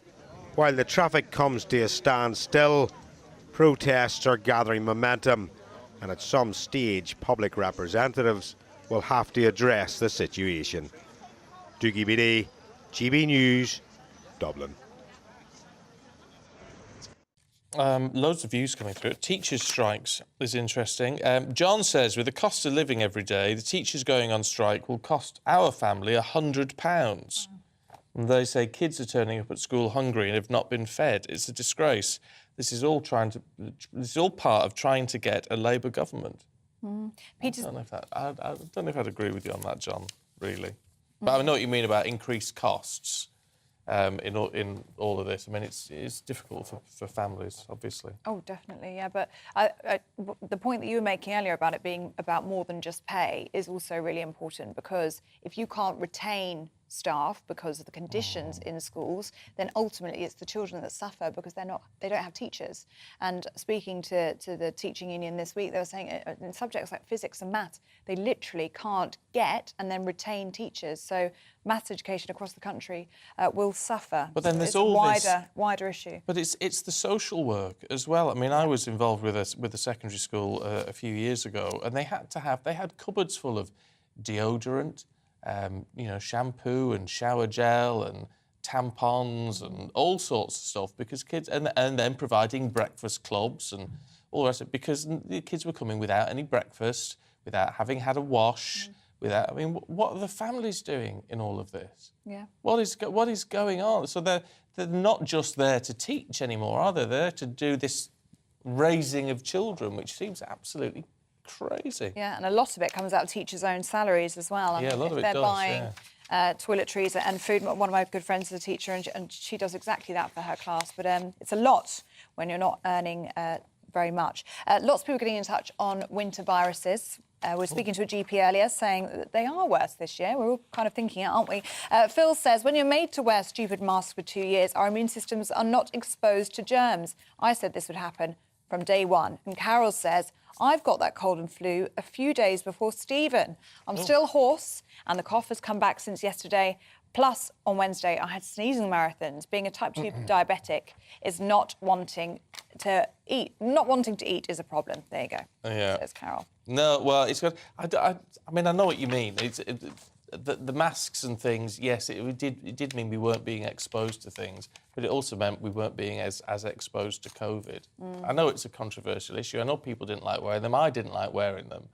S18: While the traffic comes to a standstill, protests are gathering momentum, and at some stage, public representatives will have to address the situation. Dougie Beattie, GB News, Dublin.
S1: Loads of views coming through. Teachers' strikes is interesting. John says, with the cost of living every day, the teachers going on strike will cost our family £100. And they say kids are turning up at school hungry and have not been fed. It's a disgrace. This is all part of trying to get a Labour government. I don't know if I'd agree with you on that, John, really. But I know what you mean about increased costs. In all of this. I mean, it's difficult for families, obviously.
S2: Oh, definitely, yeah. But the point that you were making earlier about it being about more than just pay is also really important, because if you can't retain staff because of the conditions in schools, then ultimately it's the children that suffer because they don't have teachers. And speaking to the teaching union this week, they were saying in subjects like physics and maths, they literally can't get and then retain teachers. So maths education across the country will suffer.
S1: But then there's
S2: wider issue.
S1: But it's the social work as well. I mean, I was involved with a secondary school a few years ago, and they had cupboards full of deodorant, shampoo and shower gel and tampons and all sorts of stuff, because kids, and then providing breakfast clubs and all the rest of it, because the kids were coming without any breakfast, without having had a wash, without. I mean, what are the families doing in all of this?
S2: Yeah.
S1: What is going on? So they're not just there to teach anymore, are they? They're there to do this raising of children, which seems absolutely crazy.
S2: Yeah, and a lot of it comes out of teachers' own salaries as well.
S1: Yeah, a lot of it
S2: they're
S1: does,
S2: buying toiletries and food. One of my good friends is a teacher, and she does exactly that for her class. But it's a lot when you're not earning very much. Lots of people getting in touch on winter viruses. We're speaking to a GP earlier saying that they are worse this year. We're all kind of thinking it, aren't we? Phil says, when you're made to wear stupid masks for 2 years, our immune systems are not exposed to germs. I said this would happen from day one. And Carol says, I've got that cold and flu a few days before Stephen. I'm still hoarse and the cough has come back since yesterday. Plus, on Wednesday, I had sneezing marathons. Being a type 2 diabetic is not wanting to eat. Not wanting to eat is a problem. There you go.
S1: Yeah.
S2: Says Carol.
S1: No, well, it's good. I mean, I know what you mean. The masks and things, yes, it did mean we weren't being exposed to things, but it also meant we weren't being as exposed to COVID. I know it's a controversial issue. I know people didn't like wearing them. I didn't like wearing them.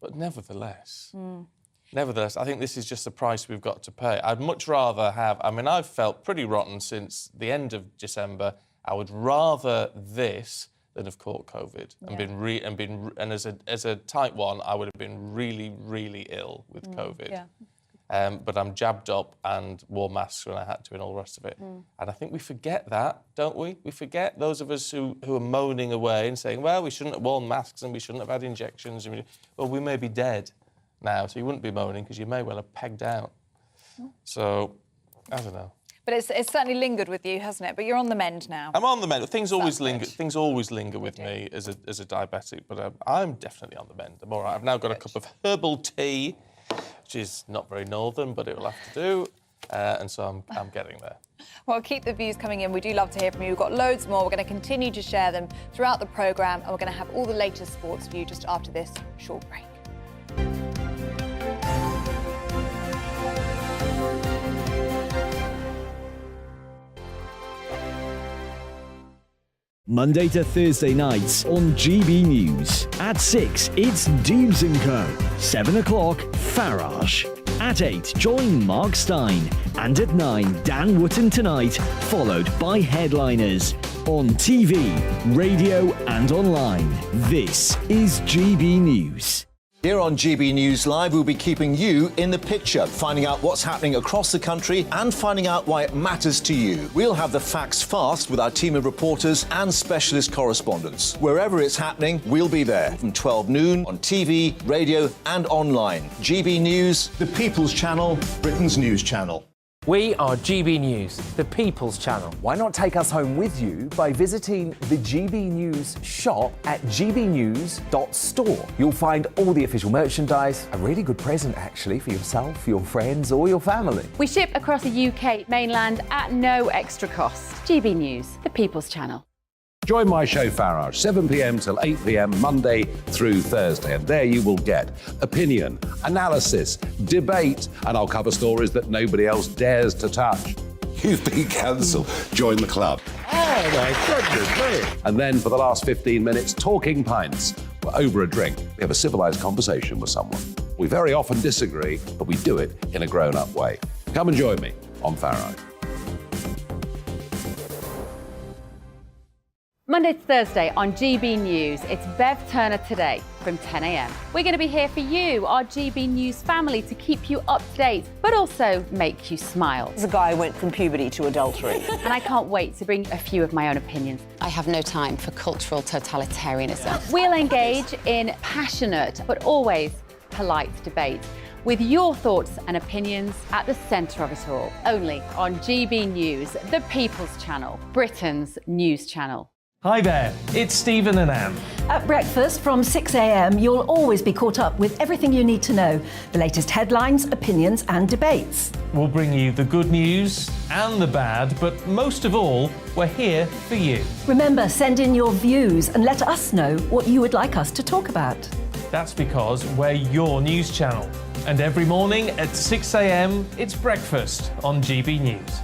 S1: But nevertheless, I think this is just the price we've got to pay. I'd much rather have... I mean, I've felt pretty rotten since the end of December. I would rather this than have caught COVID and as a type 1, I would have been really, really ill with COVID. Yeah. But I'm jabbed up and wore masks when I had to and all the rest of it. And I think we forget that, don't we? We forget, those of us who are moaning away and saying, well, we shouldn't have worn masks and we shouldn't have had injections. Well, we may be dead now, so you wouldn't be moaning because you may well have pegged out. So, I don't know.
S2: But it's certainly lingered with you, hasn't it? But you're on the mend now.
S1: I'm on the mend. Things always linger. Things always linger with me as a diabetic, but I'm definitely on the mend. I'm all right. I've now got a cup of herbal tea, which is not very northern, but it will have to do, and so I'm getting there.
S2: Well, keep the views coming in. We do love to hear from you. We've got loads more. We're going to continue to share them throughout the programme, and we're going to have all the latest sports for you just after this short break.
S9: Monday to Thursday nights on GB News. At 6, it's Dubes & Co. 7 o'clock, Farage. At 8, join Mark Stein. And at 9, Dan Wootton Tonight, followed by Headliners. On TV, radio and online. This is GB News.
S11: Here on GB News Live, we'll be keeping you in the picture, finding out what's happening across the country and finding out why it matters to you. We'll have the facts fast with our team of reporters and specialist correspondents. Wherever it's happening, we'll be there from 12 noon on TV, radio and online. GB News, the People's Channel, Britain's news channel.
S12: We are GB News, the People's Channel. Why not take us home with you by visiting the GB News shop at gbnews.store. You'll find all the official merchandise, a really good present actually for yourself, your friends or your family.
S21: We ship across the UK mainland at no extra cost. GB News, the People's Channel.
S13: Join my show Farage, 7 p.m. till 8 p.m. Monday through Thursday, and there you will get opinion, analysis, debate, and I'll cover stories that nobody else dares to touch. You've been cancelled. Join the club. Oh my goodness me. And then for the last 15 minutes, talking pints. We're over a drink. We have a civilised conversation with someone. We very often disagree, but we do it in a grown-up way. Come and join me on Farage.
S21: Monday to Thursday on GB News, it's Bev Turner Today from 10 a.m. We're going to be here for you, our GB News family, to keep you up to date, but also make you smile.
S23: The guy went from puberty to adultery.
S21: And I can't wait to bring a few of my own opinions.
S22: I have no time for cultural totalitarianism.
S21: We'll engage in passionate, but always polite debate, with your thoughts and opinions at the centre of it all. Only on GB News, the People's Channel, Britain's news channel.
S24: Hi there, it's Stephen and Anne.
S26: At breakfast from 6 a.m, you'll always be caught up with everything you need to know, the latest headlines, opinions and debates.
S24: We'll bring you the good news and the bad, but most of all, we're here for you.
S26: Remember, send in your views and let us know what you would like us to talk about.
S24: That's because we're your news channel. And every morning at 6 a.m, it's breakfast on GB News.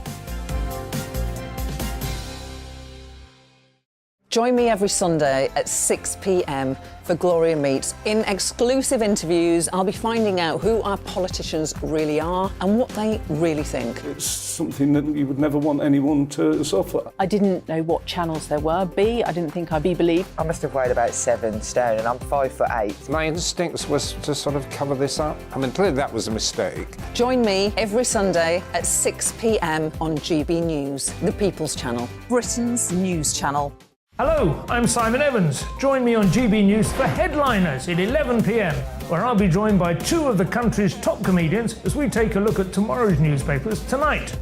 S23: Join me every Sunday at 6 p.m. for Gloria Meets. In exclusive interviews, I'll be finding out who our politicians really are and what they really think.
S3: It's something that you would never want anyone to suffer.
S4: I didn't know what channels there were. I didn't think I'd be believed.
S5: I must have weighed about 7 stone and I'm 5'8".
S6: My instincts was to sort of cover this up. I mean, clearly that was a mistake.
S23: Join me every Sunday at 6 p.m. on GB News, the People's Channel, Britain's news channel.
S7: Hello, I'm Simon Evans. Join me on GB News for Headliners at 11 p.m, where I'll be joined by 2 of the country's top comedians as we take a look at tomorrow's newspapers tonight.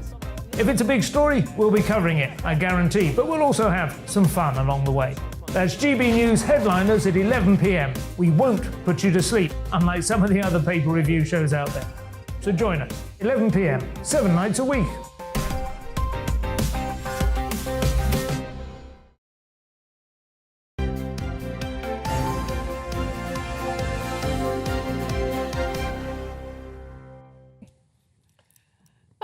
S7: If it's a big story, we'll be covering it, I guarantee, but we'll also have some fun along the way. That's GB News Headliners at 11 p.m. We won't put you to sleep, unlike some of the other paper review shows out there. So join us, 11 p.m, 7 nights a week.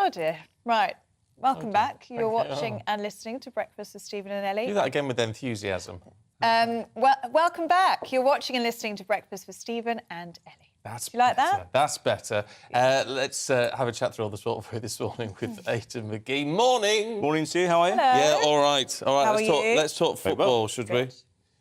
S2: Oh dear. Right. Welcome back. You're
S1: Thank you.
S2: watching and listening to Breakfast with Stephen and Ellie.
S1: Do that again with enthusiasm.
S2: Welcome back. You're watching and listening to Breakfast with Stephen and Ellie.
S1: That's
S2: Do you like that?
S1: That's better. Let's have a chat through all the sport for this morning with Aidan McGee. Morning.
S15: Morning to you. How are you?
S2: Hello.
S1: Yeah, all right. All right.
S15: How
S1: let's
S15: are
S1: talk.
S15: you?
S1: Let's talk football, should we?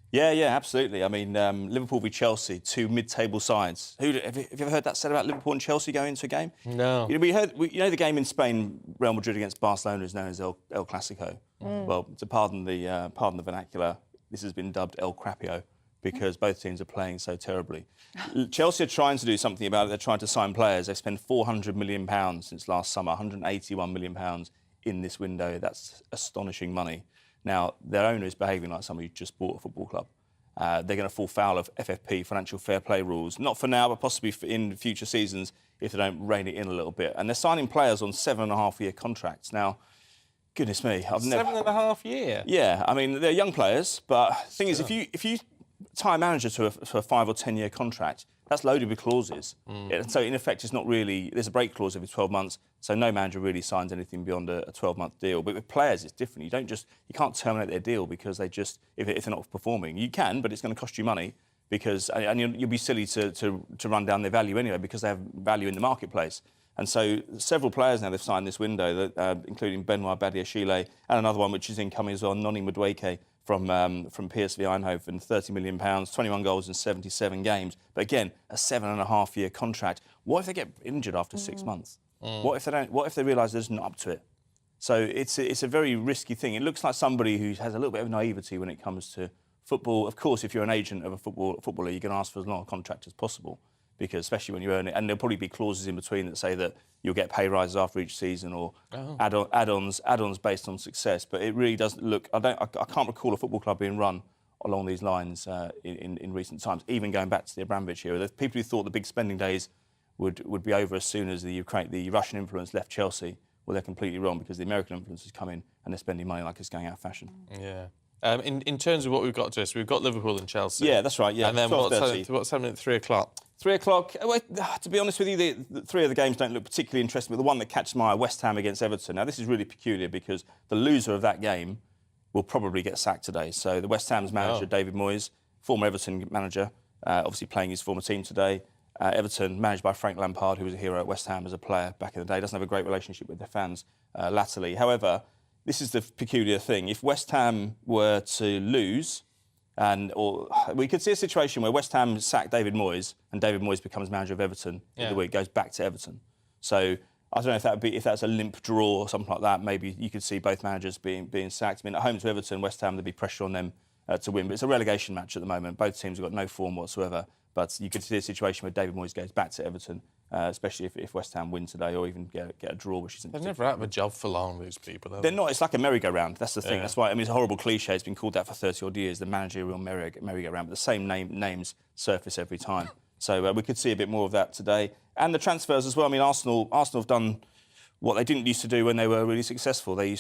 S15: Yeah, absolutely. I mean, Liverpool v Chelsea, 2 mid-table sides. Have you ever heard that said about Liverpool and Chelsea going into a game?
S1: No.
S15: You know the game in Spain, Real Madrid against Barcelona, is known as El Clasico. Well, to pardon the vernacular, this has been dubbed El Crapio because both teams are playing so terribly. Chelsea are trying to do something about it. They're trying to sign players. They've spent £400 million since last summer, £181 million in this window. That's astonishing money. Now, their owner is behaving like somebody who just bought a football club. They're going to fall foul of FFP, financial fair play rules, not for now, but possibly in future seasons if they don't rein it in a little bit. And they're signing players on 7.5-year contracts. Now, goodness me, I've never...
S1: 7.5 year?
S15: Yeah, I mean, they're young players, but the thing is, if you tie a manager to a 5 or 10-year contract, that's loaded with clauses. So, in effect, it's not really... There's a break clause every 12 months, so no manager really signs anything beyond a 12-month deal. But with players, it's different. You can't terminate their deal because they just... If they're not performing. You can, but it's going to cost you money because... And you'll be silly to run down their value anyway because they have value in the marketplace. And so several players now they've signed this window, including Benoit Badiashile and another one which is incoming as well, Noni Madueke from PSV Eindhoven, £30 million, 21 goals in 77 games. But again, a 7.5-year contract. What if they get injured after 6 months? What if they don't? What if they realise they're just not up to it? So it's a very risky thing. It looks like somebody who has a little bit of naivety when it comes to football. Of course, if you're an agent of a footballer, you can ask for as long a contract as possible. Because especially when you earn it, and there'll probably be clauses in between that say that you'll get pay rises after each season or add-ons based on success. But it really doesn't look. I can't recall a football club being run along these lines in recent times. Even going back to the Abramovich era, there's people who thought the big spending days would be over as soon as the Russian influence left Chelsea. Well, they're completely wrong because the American influence has come in and they're spending money like it's going out of fashion.
S1: Yeah. In terms of what we've got to us, we've got Liverpool and Chelsea.
S15: Yeah, that's right. Yeah,
S1: and then what's happening at 3 o'clock?
S15: 3 o'clock. Well, to be honest with you, the 3 of the games don't look particularly interesting, but the one that catches my eye, West Ham against Everton. Now, this is really peculiar because the loser of that game will probably get sacked today. So the West Ham's manager, David Moyes, former Everton manager, obviously playing his former team today. Everton, managed by Frank Lampard, who was a hero at West Ham as a player back in the day, doesn't have a great relationship with their fans latterly. However, this is the peculiar thing. If West Ham were to lose, we could see a situation where West Ham sack David Moyes and David Moyes becomes manager of Everton in the week, goes back to Everton. So I don't know if that's a limp draw or something like that. Maybe you could see both managers being sacked. I mean, at home to Everton, West Ham, there'd be pressure on them to win. But it's a relegation match at the moment. Both teams have got no form whatsoever. But you could see a situation where David Moyes goes back to Everton, especially if West Ham win today or even get a draw, which isn't...
S1: They're never out of a job for long, these people,
S15: They're not. It's like a merry-go-round. That's the thing. That's why, I mean, it's a horrible cliche. It's been called that for 30-odd years, the managerial merry-go-round. But the same names surface every time. So we could see a bit more of that today. And the transfers as well. I mean, Arsenal have done what they didn't used to do when they were really successful. I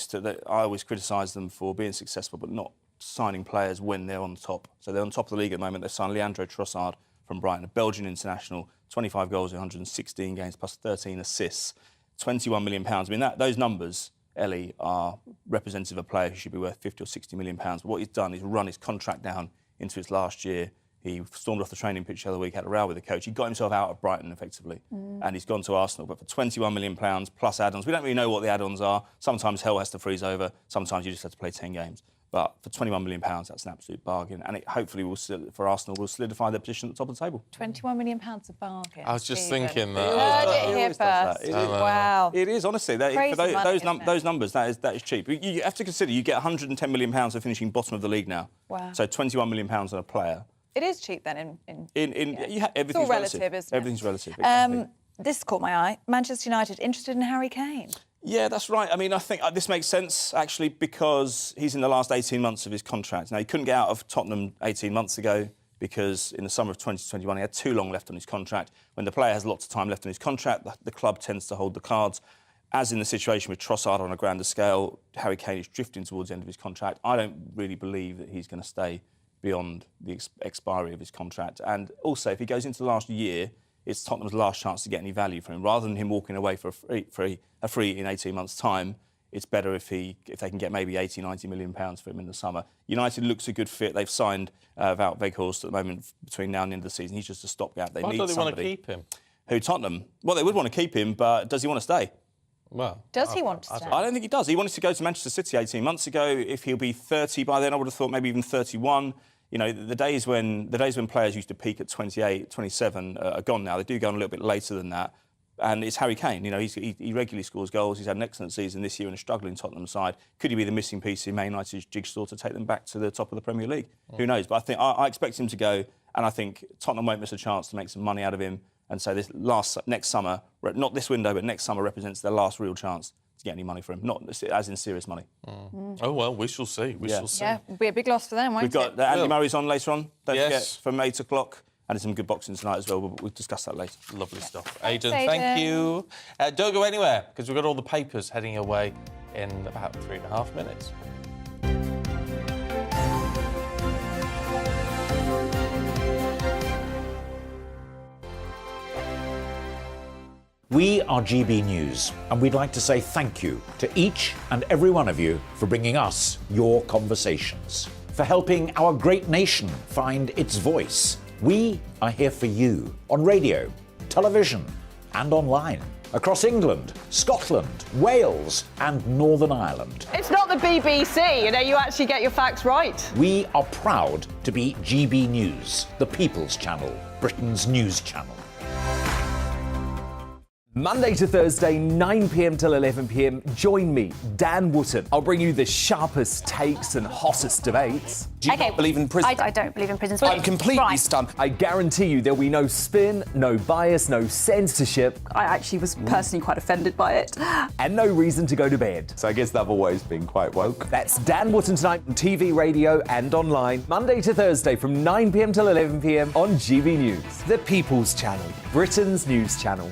S15: always criticise them for being successful, but not signing players when they're on top. So they're on top of the league at the moment. They've signed Leandro Trossard from Brighton, a Belgian international, 25 goals in 116 games plus 13 assists, £21 million. I mean, those numbers, Ellie are representative of a player who should be worth 50 or 60 million pounds. But what he's done is run his contract down into his last year. He stormed off the training pitch the other week, had a row with the coach. He got himself out of Brighton, effectively, and he's gone to Arsenal. But for £21 million plus add-ons, we don't really know what the add-ons are. Sometimes hell has to freeze over. Sometimes you just have to play 10 games. But for £21 million, that's an absolute bargain. And it hopefully will, for Arsenal, will solidify their position at the top of the table.
S2: £21 million a bargain.
S1: I was just thinking that.
S2: Heard it here first. Wow.
S15: It is, honestly. For those numbers, that is cheap. You have to consider you get £110 million for finishing bottom of the league now.
S2: Wow.
S15: So £21 million on a player.
S2: It is cheap then.
S15: Everything's
S2: it's all relative, isn't it?
S15: Everything's relative. Exactly.
S2: This caught my eye. Manchester United interested in Harry Kane.
S15: Yeah, that's right. I mean, I think this makes sense, actually, because he's in the last 18 months of his contract. Now, he couldn't get out of Tottenham 18 months ago because in the summer of 2021 he had too long left on his contract. When the player has lots of time left on his contract, the club tends to hold the cards. As in the situation with Trossard on a grander scale, Harry Kane is drifting towards the end of his contract. I don't really believe that he's going to stay beyond the expiry of his contract. And also, if he goes into the last year, it's Tottenham's last chance to get any value for him. Rather than him walking away for a free in 18 months' time, it's better if they can get maybe 80, 90 million pounds for him in the summer. United looks a good fit. They've signed Wout Weghorst at the moment between now and the end of the season. He's just a stopgap. They need somebody.
S1: Why do they want to keep him?
S15: Who, Tottenham? Well, they would want to keep him, but does he want to stay?
S1: Well,
S2: does he want to stay?
S15: I don't think he does. He wanted to go to Manchester City 18 months ago. If he'll be 30 by then, I would have thought maybe even 31. You know, the days when players used to peak at 28, 27 are gone now. They do go on a little bit later than that. And it's Harry Kane. You know, he regularly scores goals. He's had an excellent season this year in a struggling Tottenham side. Could he be the missing piece in Man United's jigsaw to take them back to the top of the Premier League? Who knows? But I think I expect him to go, and I think Tottenham won't miss a chance to make some money out of him. And so next summer, not this window, but next summer represents their last real chance to get any money for him, not as in serious money.
S1: Oh, well, we shall see. We shall see.
S2: Yeah, it'll be a big loss for them, won't
S15: We've got Andy Murray's on later on. Don't forget, from 8 o'clock. And there's some good boxing tonight as well, but we'll discuss that later.
S1: Lovely stuff. Aidan, thank you. Don't go anywhere, because we've got all the papers heading your way in about 3.5 minutes.
S8: We are GB News, and we'd like to say thank you to each and every one of you for bringing us your conversations, for helping our great nation find its voice. We are here for you on radio, television, and online, across England, Scotland, Wales, and Northern Ireland.
S4: It's not the BBC, you know, you actually get your facts right.
S8: We are proud to be GB News, the People's Channel, Britain's news channel.
S12: Monday to Thursday, 9 p.m. till 11 p.m. Join me, Dan Wootton. I'll bring you the sharpest takes and hottest debates.
S10: Do you not believe in prison? I don't believe in prisons.
S12: I'm completely stunned. I guarantee you there'll be no spin, no bias, no censorship.
S10: I actually was personally quite offended by it.
S12: And no reason to go to bed.
S14: So I guess they've always been quite woke.
S12: That's Dan Wootton tonight on TV, radio and online. Monday to Thursday from 9 p.m. till 11 p.m. on GB News. The People's Channel, Britain's news channel.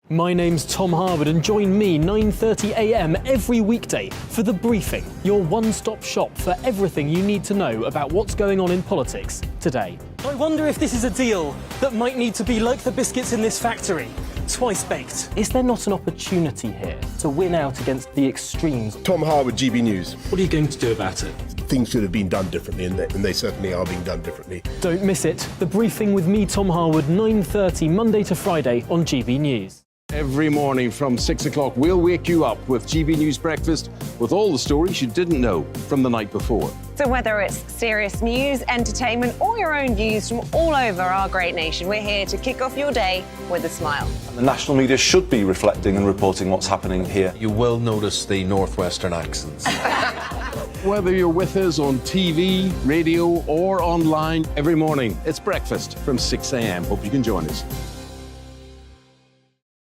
S16: My name's Tom Harwood, and join me 9:30 a.m. every weekday for The Briefing, your one-stop shop for everything you need to know about what's going on in politics today.
S17: I wonder if this is a deal that might need to be like the biscuits in this factory, twice baked.
S16: Is there not an opportunity here to win out against the extremes?
S25: Tom Harwood, GB News.
S17: What are you going to do about it?
S25: Things should have been done differently, and they certainly are being done differently.
S16: Don't miss it. The Briefing with me, Tom Harwood, 9:30 Monday to Friday on GB News.
S13: Every morning from 6 o'clock, we'll wake you up with GB News Breakfast with all the stories you didn't know from the night before.
S27: So whether it's serious news, entertainment, or your own views from all over our great nation, we're here to kick off your day with a smile.
S28: And the national media should be reflecting and reporting what's happening here. You will notice the northwestern accents.
S13: Whether you're with us on TV, radio, or online, every morning, it's breakfast from 6 a.m. Hope you can join us.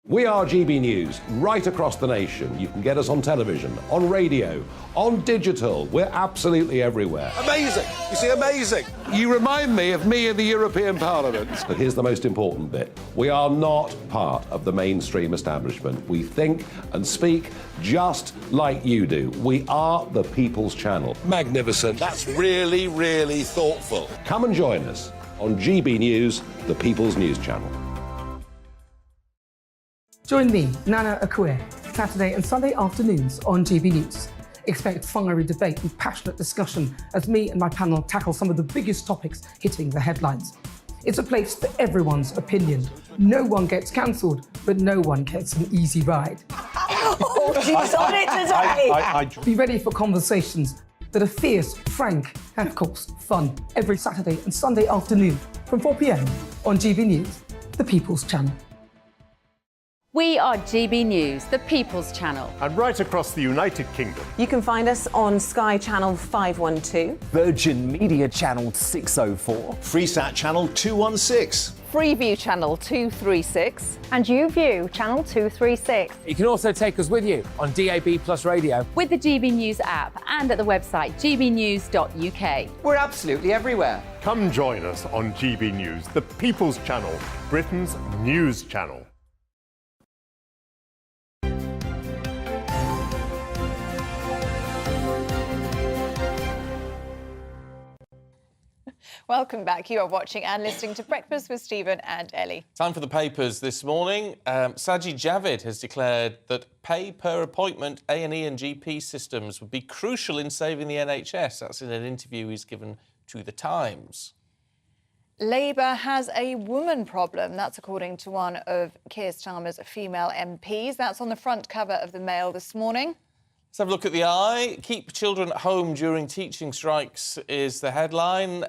S13: We are GB News, right across the nation. You can get us on television, on radio, on digital. We're absolutely everywhere.
S25: Amazing! You see, amazing! You remind me of the European Parliament.
S13: But here's the most important bit. We are not part of the mainstream establishment. We think and speak just like you do. We are the People's Channel.
S25: Magnificent. That's really, really thoughtful.
S13: Come and join us on GB News, the People's News Channel.
S29: Join me, Nana Akue,
S9: Saturday and Sunday afternoons on GB News. Expect fiery debate and passionate discussion as me and my panel tackle some of the biggest topics hitting the headlines. It's a place for everyone's opinion. No one gets cancelled, but no one gets an easy ride.
S27: Oh, she's on it today.
S9: Be ready for conversations that are fierce, frank, and of course, fun. Every Saturday and Sunday afternoon from 4 p.m. on GB News, the People's Channel.
S11: We are GB News, the People's Channel.
S18: And right across the United Kingdom.
S27: You can find us on Sky Channel 512,
S12: Virgin Media Channel 604,
S8: Freesat Channel 216.
S23: Freeview Channel 236.
S27: and YouView Channel 236.
S19: You can also take us with you on DAB Plus Radio.
S11: With the GB News app and at the website gbnews.uk.
S20: We're absolutely everywhere.
S18: Come join us on GB News, the People's Channel, Britain's news channel.
S2: Welcome back. You are watching and listening to Breakfast with Stephen and Ellie.
S1: Time for the papers this morning. Sajid Javid has declared that pay per appointment A&E and GP systems would be crucial in saving the NHS. That's in an interview he's given to The Times.
S2: Labour has a woman problem. That's according to one of Keir Starmer's female MPs. That's on the front cover of the Mail this morning.
S1: Let's have a look at the eye. Keep children at home during teaching strikes is the headline.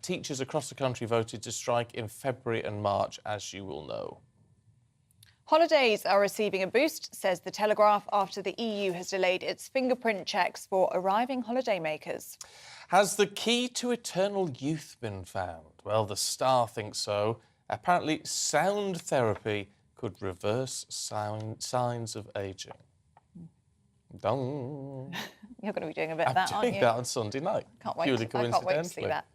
S1: Teachers across the country voted to strike in February and March, as you will know.
S2: Holidays are receiving a boost, says The Telegraph, after the EU has delayed its fingerprint checks for arriving holidaymakers.
S1: Has the key to eternal youth been found? Well, the Star thinks so. Apparently, sound therapy could reverse signs of ageing. Dong.
S2: You're going to be doing a bit of that, aren't you?
S1: I'm doing that on Sunday night.
S2: I can't wait to see that.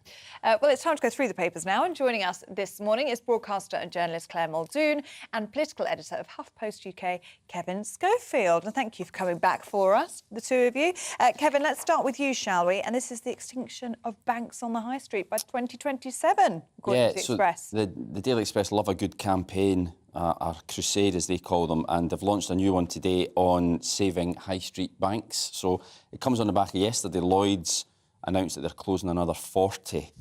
S2: Well, it's time to go through the papers now. And joining us this morning is broadcaster and journalist Claire Muldoon and political editor of HuffPost UK, Kevin Schofield. And thank you for coming back for us, the two of you. Kevin, let's start with you, shall we? And this is the extinction of banks on the high street by 2027, according to the Express.
S21: The Daily Express love a good campaign, a crusade, as they call them, and they've launched a new one today on saving high street banks. So it comes on the back of yesterday. Lloyds announced that they're closing another 40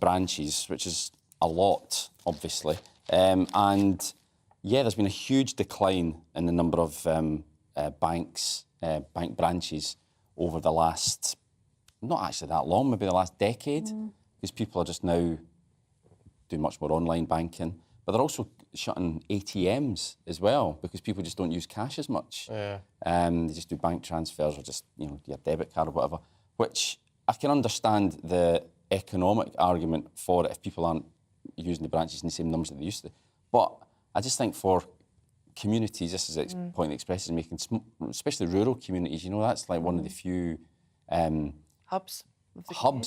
S21: branches, which is a lot, obviously. And yeah, there's been a huge decline in the number of bank branches over the last, not actually that long, maybe the last decade, because people are just now doing much more online banking. But they're also shutting ATMs as well because people just don't use cash as much.
S1: Yeah.
S21: They just do bank transfers or just, your debit card or whatever, which I can understand the economic argument for it if people aren't using the branches in the same numbers that they used to. But I just think for communities, this is the point the Express is making, especially rural communities, that's like one of the few
S22: hubs,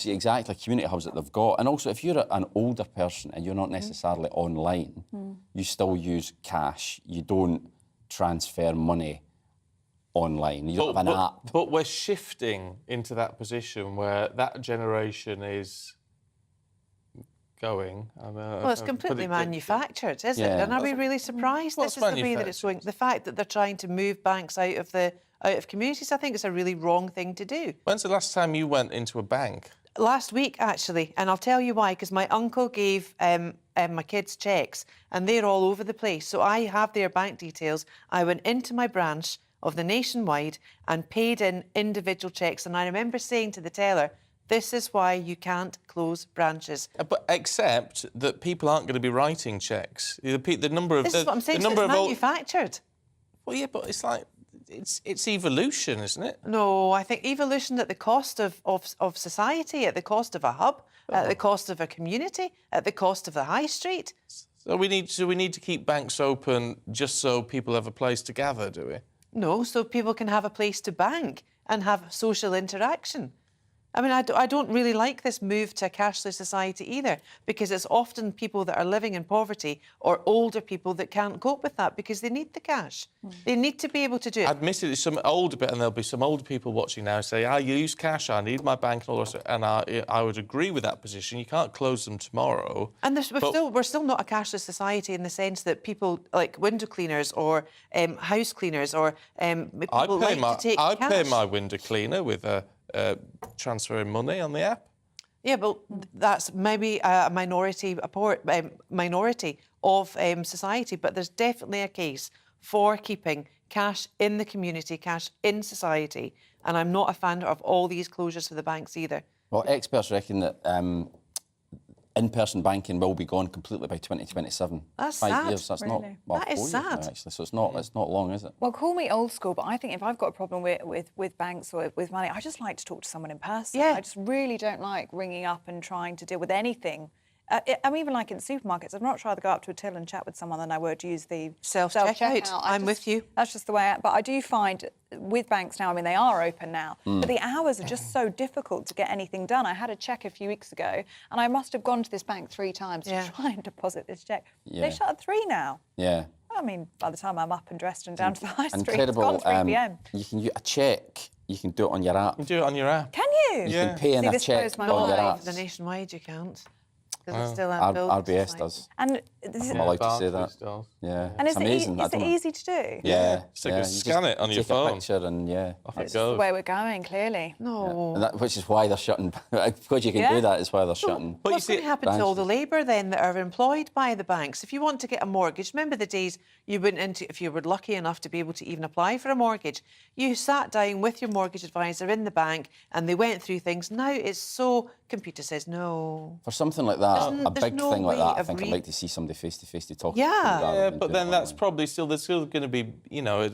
S21: exactly, community hubs that they've got. And also, if you're an older person and you're not necessarily online, you still use cash. You don't transfer money online. You don't have an app.
S1: But we're shifting into that position where that generation is going.
S22: Well, it's completely manufactured, isn't it? And are we really surprised? This is the way that it's going. The fact that they're trying to move banks out of communities, I think it's a really wrong thing to do.
S1: When's the last time you went into a bank?
S22: Last week, actually, and I'll tell you why, because my uncle gave my kids cheques, and they're all over the place. So I have their bank details. I went into my branch of the Nationwide and paid in individual cheques. And I remember saying to the teller, this is why you can't close branches.
S1: But except that people aren't going to be writing cheques. The number of...
S22: This is what I'm saying, so it's manufactured.
S1: Well, yeah, but it's like... It's evolution, isn't it?
S22: No, I think evolution at the cost of society, at the cost of a hub, at the cost of a community, at the cost of the high street.
S1: So we need to keep banks open just so people have a place to gather, do we?
S22: No, so people can have a place to bank and have social interaction. I mean, I don't really like this move to a cashless society either, because it's often people that are living in poverty or older people that can't cope with that because they need the cash. They need to be able to do it.
S1: Admittedly, some older bit, and there'll be some older people watching now say, I use cash, I need my bank and all the rest of it. And I would agree with that position. You can't close them tomorrow.
S22: And we're still not a cashless society in the sense that people like window cleaners or house cleaners or people to take
S1: I
S22: cash.
S1: pay my window cleaner with transferring money on the app.
S22: Yeah, but that's maybe a minority of society, but there's definitely a case for keeping cash in the community, cash in society, and I'm not a fan of all these closures for the banks either.
S21: Well, experts reckon that in-person banking will be gone completely by 2027.
S22: That's
S21: 5
S22: sad,
S21: years. That's
S22: really.
S21: not. Well,
S22: That is
S21: 4 years
S22: sad.
S21: now, actually. So it's not long, is it?
S2: Well, call me old school, but I think if I've got a problem with banks or with money, I just like to talk to someone in person.
S22: Yeah.
S2: I just really don't like ringing up and trying to deal with anything. I'm even like in supermarkets. I'd much rather go up to a till and chat with someone than I would use the
S22: self-checkout. I'm with you.
S2: That's just the way. But I do find with banks now, I mean, they are open now, but the hours are just so difficult to get anything done. I had a cheque a few weeks ago, and I must have gone to this bank 3 times to try and deposit this cheque.
S21: Yeah.
S2: They shut at 3 now.
S21: Yeah.
S2: I mean, by the time I'm up and dressed and down to the high street,
S21: Incredible.
S2: it's gone 3 p.m.
S21: You can use a cheque. You can do it on your app.
S1: You can do it on your app.
S2: Can you?
S21: You can pay in a cheque on your app.
S22: The nationwide you can't. Because
S1: Oh.
S22: it's still
S21: RBS does.
S2: And
S21: I'm allowed to say that. Yeah.
S2: And
S21: it's amazing.
S2: Is it easy to do?
S21: Yeah.
S1: So you scan it on your
S21: take
S1: phone.
S21: a picture and
S1: Off it
S2: It's
S1: goes.
S2: the way we're going, clearly.
S22: No.
S21: And that, which is why they're shutting. Because you can do that is why they're shutting.
S22: What's going to happen to all the labour then that are employed by the banks? If you want to get a mortgage, remember the days you went into, if you were lucky enough to be able to even apply for a mortgage, you sat down with your mortgage advisor in the bank and they went through things. Now it's so, computer says no.
S21: For something like that, a
S22: There's
S21: big
S22: no
S21: thing like
S22: way
S21: that, I
S22: of
S21: think I'd like to see somebody face to face to talk.
S22: Yeah.
S21: to them rather
S1: Yeah,
S21: than
S1: but
S21: do
S1: then
S21: it
S1: that's
S21: online.
S1: probably there's still going to be,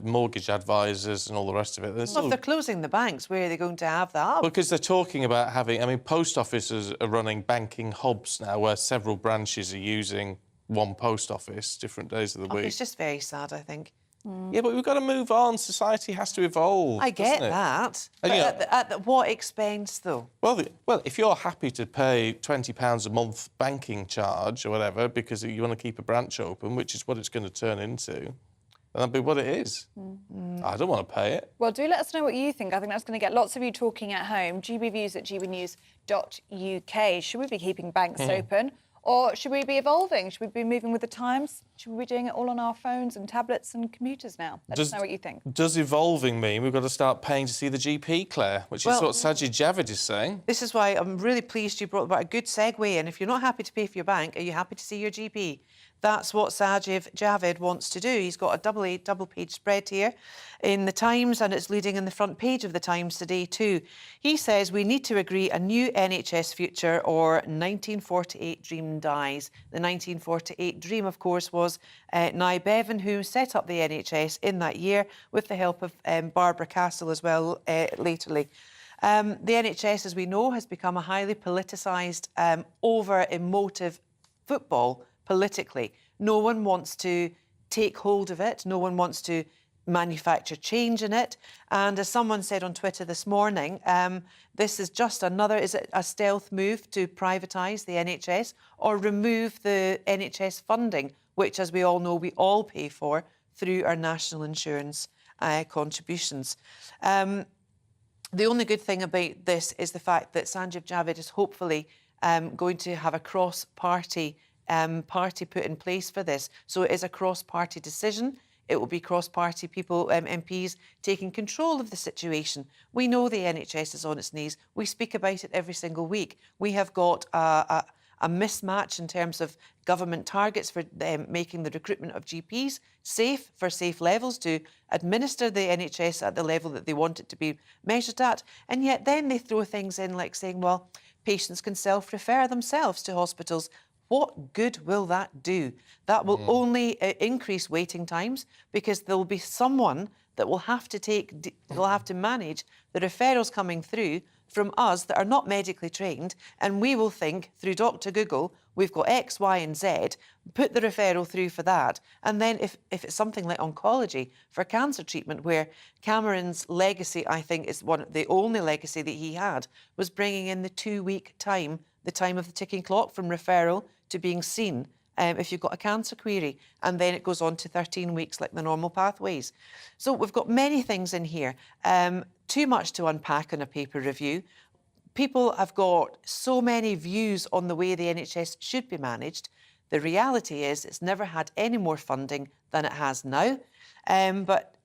S1: mortgage advisors and all the rest of it.
S22: Well, if they're closing the banks, where are they going to have that up?
S1: Because they're talking about post offices are running banking hubs now where several branches are using one post office, different days of the week.
S22: It's just very sad, I think.
S1: Yeah, but we've got to move on. Society has to evolve.
S22: I get
S1: doesn't it?
S22: that.
S1: And,
S22: But at what expense, though?
S1: Well, if you're happy to pay £20 a month banking charge or whatever because you want to keep a branch open, which is what it's going to turn into, then that'll be what it is. I don't want to pay it.
S2: Well, do let us know what you think. I think that's going to get lots of you talking at home. GBviews at gbnews.uk. Should we be keeping banks open? Or should we be evolving? Should we be moving with the times? Should we be doing it all on our phones and tablets and computers now? Let us know what you think.
S1: Does evolving mean we've got to start paying to see the GP, Claire? Which is what Sajid Javid is saying.
S22: This is why I'm really pleased you brought about a good segue in. If you're not happy to pay for your bank, are you happy to see your GP? That's what Sajid Javid wants to do. He's got a double-page spread here in the Times, and it's leading in the front page of the Times today too. He says we need to agree a new NHS future or 1948 dream dies. The 1948 dream, of course, was Nye Bevan, who set up the NHS in that year with the help of Barbara Castle as well latterly. The NHS, as we know, has become a highly politicised, over-emotive football politically. No one wants to take hold of it. No one wants to manufacture change in it. And as someone said on Twitter this morning, this is just is it a stealth move to privatise the NHS or remove the NHS funding, which, as we all know, we all pay for through our national insurance contributions. The only good thing about this is the fact that Sanjeev Javid is hopefully going to have a cross-party party put in place for this. So it is a cross-party decision. It will be cross-party people, MPs, taking control of the situation. We know the NHS is on its knees. We speak about it every single week. We have got a mismatch in terms of government targets for making the recruitment of GPs safe, for safe levels, to administer the NHS at the level that they want it to be measured at. And yet then they throw things in like saying, well, patients can self-refer themselves to hospitals. What good will that do? That will only increase waiting times because there will be someone that will have to manage the referrals coming through from us that are not medically trained, and we will think through Dr. Google, we've got X, Y, and Z, put the referral through for that. And then if it's something like oncology for cancer treatment, where Cameron's legacy, I think, is the only legacy that he had, was bringing in the 2-week time, the time of the ticking clock from referral to being seen. If you've got a cancer query, and then it goes on to 13 weeks like the normal pathways. So we've got many things in here. Too much to unpack in a paper review. People have got so many views on the way the NHS should be managed. The reality is it's never had any more funding than it has now.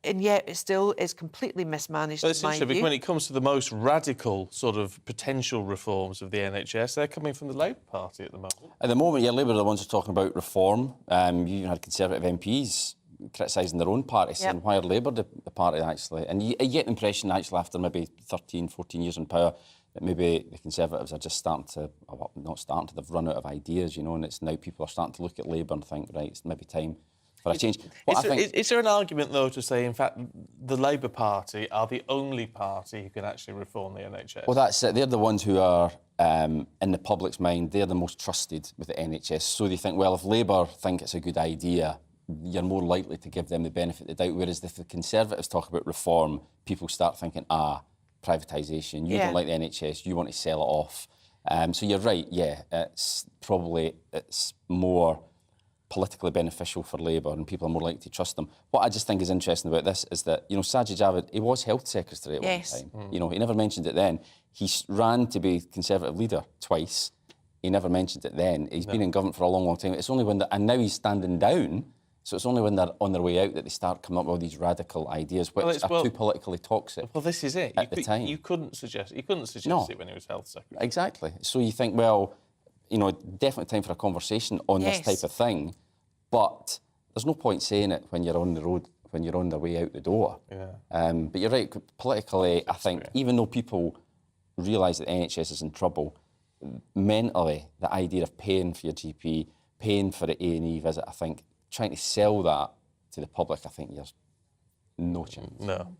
S22: And yet it still is completely mismanaged, in my view.
S1: When it comes to the most radical sort of potential reforms of the NHS, they're coming from the Labour Party at the moment.
S21: At the moment, yeah, Labour are the ones who are talking about reform. You even had Conservative MPs criticising their own party, saying, why are Labour the party, actually? And you get the impression, actually, after maybe 13, 14 years in power, that maybe the Conservatives are just starting to, well, not starting to, they've run out of ideas, you know, and it's now people are starting to look at Labour and think, right, it's maybe time for a change.
S1: Is there an argument, though, to say, in fact, the Labour Party are the only party who can actually reform the NHS?
S21: Well, that's it. They're the ones who are, in the public's mind, they're the most trusted with the NHS. So they think, well, if Labour think it's a good idea, you're more likely to give them the benefit of the doubt. Whereas if the Conservatives talk about reform, people start thinking, privatisation, you don't like the NHS, you want to sell it off. So you're right, yeah, it's more politically beneficial for Labour and people are more likely to trust them. What I just think is interesting about this is that, you know, Sajid Javid, he was Health Secretary at one time. You know, he never mentioned it then. He ran to be Conservative leader twice. He never mentioned it then. He's been in government for a long, long time. It's only when, and now he's standing down, so it's only when they're on their way out that they start coming up with all these radical ideas, which are too politically toxic.
S1: Well, this is it.
S21: At the time.
S1: You couldn't suggest it when he was Health Secretary.
S21: Exactly. So you think, well, you know, definitely time for a conversation on this type of thing, but there's no point saying it when you're on the road, when you're on the way out the door.
S1: Yeah.
S21: But you're right, politically, I think, even though people realise that the NHS is in trouble, mentally, the idea of paying for your GP, paying for the A&E visit, I think, trying to sell that to the public, I think there's no chance.
S1: No.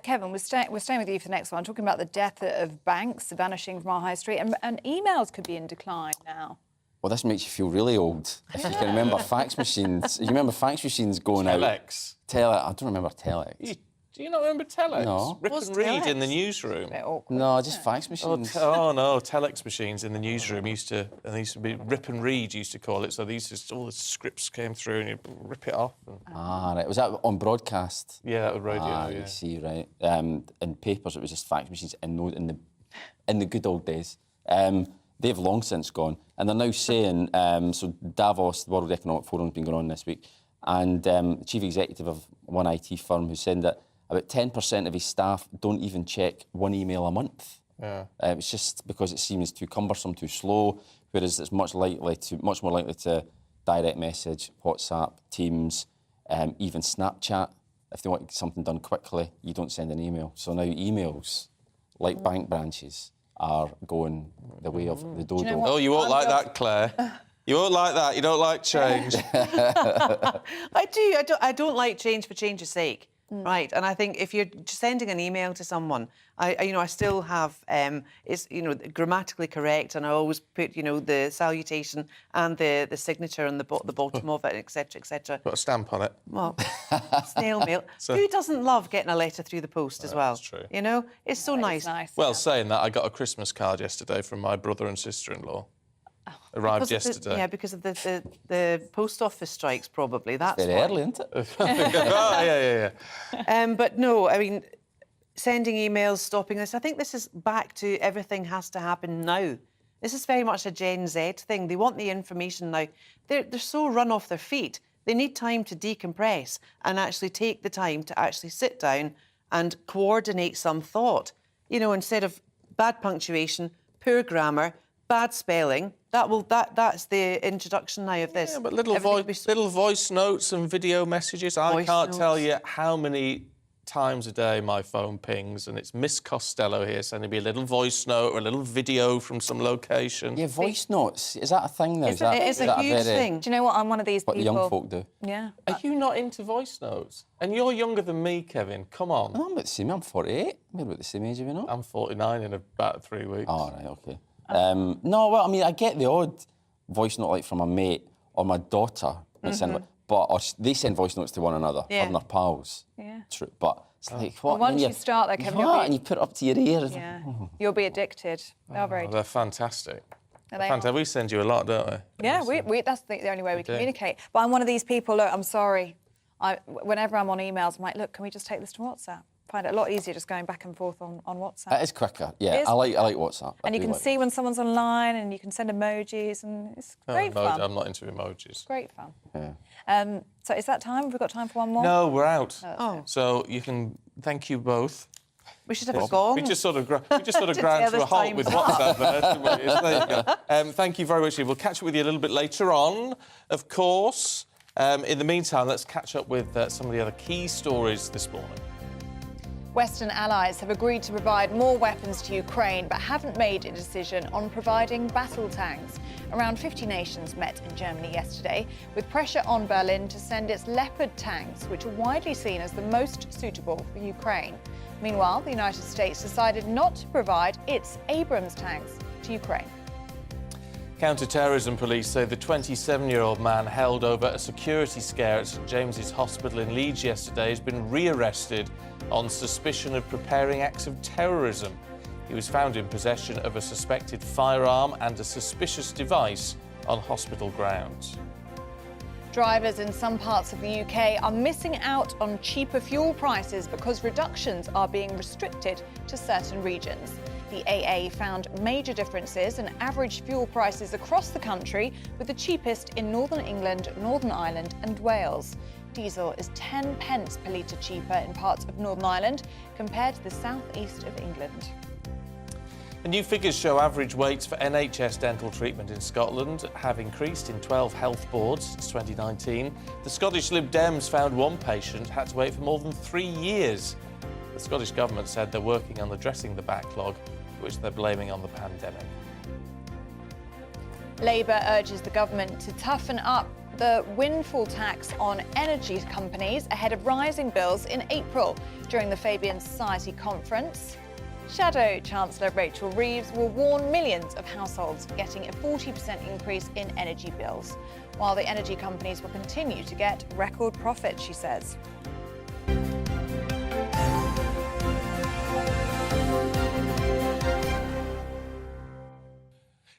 S2: Kevin, we're staying with you for the next one, talking about the death of banks vanishing from our high street, and emails could be in decline now.
S21: Well, this makes you feel really old. If you can remember fax machines. You remember fax machines going out?
S1: Telex.
S21: I don't remember telex.
S1: Do you not remember telex?
S21: No.
S1: Rip and read in the newsroom.
S21: No, just fax machines.
S1: Oh no, telex machines in the newsroom used to be Rip and Read, used to call it. So all the scripts came through and you'd rip it off.
S21: Right. Was that on broadcast?
S1: Yeah, that was radio.
S21: I see, right. In papers, it was just fax machines in the good old days. They've long since gone, and they're now saying, so Davos, the World Economic Forum, has been going on this week, and the chief executive of one IT firm who's saying that about 10% of his staff don't even check one email a month.
S1: Yeah.
S21: It's just because it seems too cumbersome, too slow, whereas it's much more likely to direct message, WhatsApp, Teams, even Snapchat. If they want something done quickly, you don't send an email. So now emails, like bank branches, are going the way of the dodo.
S2: You know,
S1: you won't like that, Claire. You won't like that. You don't like change.
S22: I do. I don't like change for change's sake. Right, and I think if you're sending an email to someone, I still have it's grammatically correct, and I always put the salutation and the signature on the bottom of it, etc., etc.
S1: Put a stamp on it.
S22: Well, snail mail. Who doesn't love getting a letter through the post as well?
S1: That's true.
S22: You know, it's so nice.
S1: Well, saying that, I got a Christmas card yesterday from my brother and sister-in-law. Arrived yesterday.
S22: Because of the post office strikes, probably. That's
S21: very early, isn't it?
S1: yeah.
S22: But no, I mean, sending emails, stopping this. I think this is back to everything has to happen now. This is very much a Gen Z thing. They want the information now. They're so run off their feet. They need time to decompress and actually take the time to actually sit down and coordinate some thought. You know, instead of bad punctuation, poor grammar, bad spelling. That's the introduction now of this.
S1: Yeah, but little voice notes and video messages. I can't tell you how many times a day my phone pings and it's Miss Costello here sending me a little voice note or a little video from some location.
S21: Yeah, voice notes. Is that a thing now?
S22: It is a huge thing.
S2: Do you know what? I'm one of these
S21: What
S2: people.
S21: the young folk do.
S2: Yeah.
S1: Are you not into voice notes? And you're younger than me, Kevin. Come on.
S21: No, I'm about the same. I'm 48. We're about the same age, have you not?
S1: I'm 49 in about 3 weeks.
S21: Oh, right, OK. No, well, I mean, I get the odd voice note, like, from a mate or my daughter. They send voice notes to one another, and their pals.
S2: Yeah.
S21: True, but it's like, what?
S2: Well, once you start, they can
S21: and you put it up to your ears.
S2: Yeah. You'll be addicted. They're very.
S1: They're fantastic.
S2: Are they?
S1: Fantastic. We send you a lot, don't we?
S2: Yeah, that's the only way we communicate. But I'm one of these people, look, I'm sorry. Whenever I'm on emails, I'm like, look, can we just take this to WhatsApp? Find it a lot easier just going back and forth on WhatsApp.
S21: It is quicker, yeah. I like WhatsApp.
S2: And you can see when someone's online and you can send emojis and it's great fun.
S1: I'm not into emojis.
S2: Great fun.
S21: Yeah.
S2: So is that time? Have we got time for one more?
S1: No, we're out.
S2: Oh.
S1: So you can thank you both.
S22: We should have a gong.
S1: We just sort of ground to a halt with WhatsApp there, didn't we? There you go. Thank you very much. We'll catch up with you a little bit later on, of course. In the meantime, let's catch up with some of the other key stories this morning.
S2: Western allies have agreed to provide more weapons to Ukraine, but haven't made a decision on providing battle tanks. Around 50 nations met in Germany yesterday, with pressure on Berlin to send its Leopard tanks, which are widely seen as the most suitable for Ukraine. Meanwhile, the United States decided not to provide its Abrams tanks to Ukraine.
S1: Counter-terrorism police say the 27-year-old man held over a security scare at St James's Hospital in Leeds yesterday has been re-arrested on suspicion of preparing acts of terrorism. He was found in possession of a suspected firearm and a suspicious device on hospital grounds.
S2: Drivers in some parts of the UK are missing out on cheaper fuel prices because reductions are being restricted to certain regions. The AA found major differences in average fuel prices across the country, with the cheapest in Northern England, Northern Ireland and Wales. Diesel is 10 pence per litre cheaper in parts of Northern Ireland compared to the southeast of England.
S1: The new figures show average waits for NHS dental treatment in Scotland have increased in 12 health boards since 2019. The Scottish Lib Dems found one patient had to wait for more than 3 years. The Scottish Government said they're working on addressing the backlog, which they're blaming on the pandemic.
S2: Labour urges the government to toughen up the windfall tax on energy companies ahead of rising bills in April. During the Fabian Society conference, Shadow Chancellor Rachel Reeves will warn millions of households getting a 40% increase in energy bills, while the energy companies will continue to get record profits, she says.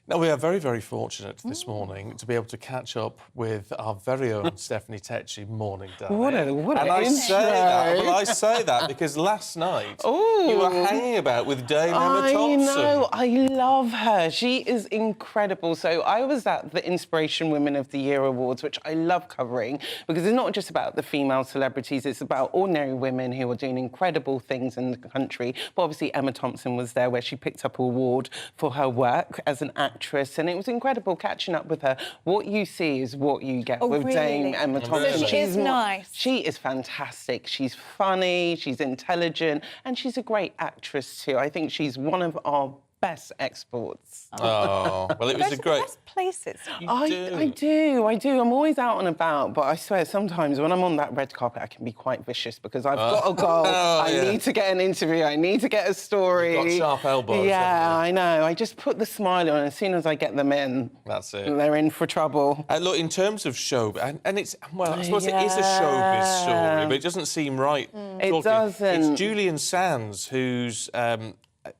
S1: Now, we are very, very fortunate this morning to be able to catch up with our very own Stephanie Tetchy. Morning, darling.
S3: What an
S1: I
S3: intro.
S1: say that because last night you were hanging about with Dame Emma Thompson.
S3: I know, I love her. She is incredible. So I was at the Inspiration Women of the Year Awards, which I love covering because it's not just about the female celebrities, it's about ordinary women who are doing incredible things in the country. But obviously Emma Thompson was there where she picked up an award for her work as an actress, and it was incredible catching up with her. What you see is what you get with
S2: really?
S3: Dame Emma Thompson.
S2: So she is nice.
S3: She is fantastic. She's funny, she's intelligent, and she's a great actress too. I think she's one of our best exports.
S1: Oh, well, it was a great...
S2: Best places.
S3: I do. I'm always out and about, but I swear sometimes when I'm on that red carpet, I can be quite vicious because I've got to go. I need to get an interview. I need to get a story.
S1: You've got sharp elbows.
S3: Yeah, I know. I just put the smile on. As soon as I get them in,
S1: that's it.
S3: They're in for trouble.
S1: Look, in terms of showbiz, and it's, well, I suppose it is a showbiz story, but it doesn't seem right.
S3: It doesn't.
S1: It's Julian Sands, who's...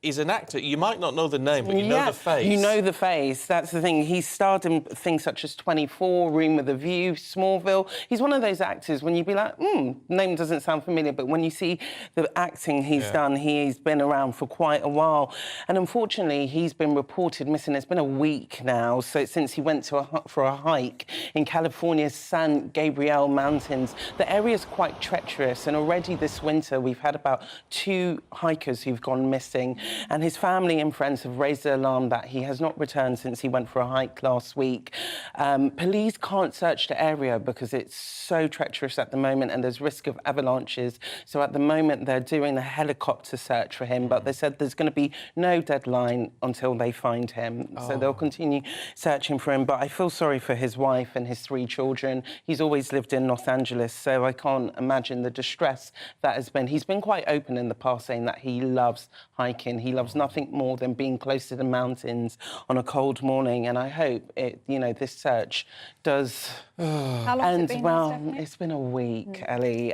S1: is an actor. You might not know the name, but you know the face.
S3: You know the face. That's the thing. He's starred in things such as 24, Room with a View, Smallville. He's one of those actors when you'd be like, name doesn't sound familiar, but when you see the acting he's done, he's been around for quite a while. And unfortunately, he's been reported missing. It's been a week now since he went for a hike in California's San Gabriel Mountains. The area's quite treacherous, and already this winter we've had about 2 hikers who've gone missing. And his family and friends have raised the alarm that he has not returned since he went for a hike last week. Police can't search the area because it's so treacherous at the moment and there's risk of avalanches. So at the moment, they're doing a helicopter search for him, but they said there's going to be no deadline until they find him. So they'll continue searching for him. But I feel sorry for his wife and his 3 children. He's always lived in Los Angeles, so I can't imagine the distress that has been. He's been quite open in the past, saying that he loves hiking. He loves nothing more than being close to the mountains on a cold morning. And I hope this search does
S2: How long has it been,
S3: well.
S2: Stephanie?
S3: It's been a week, Ellie.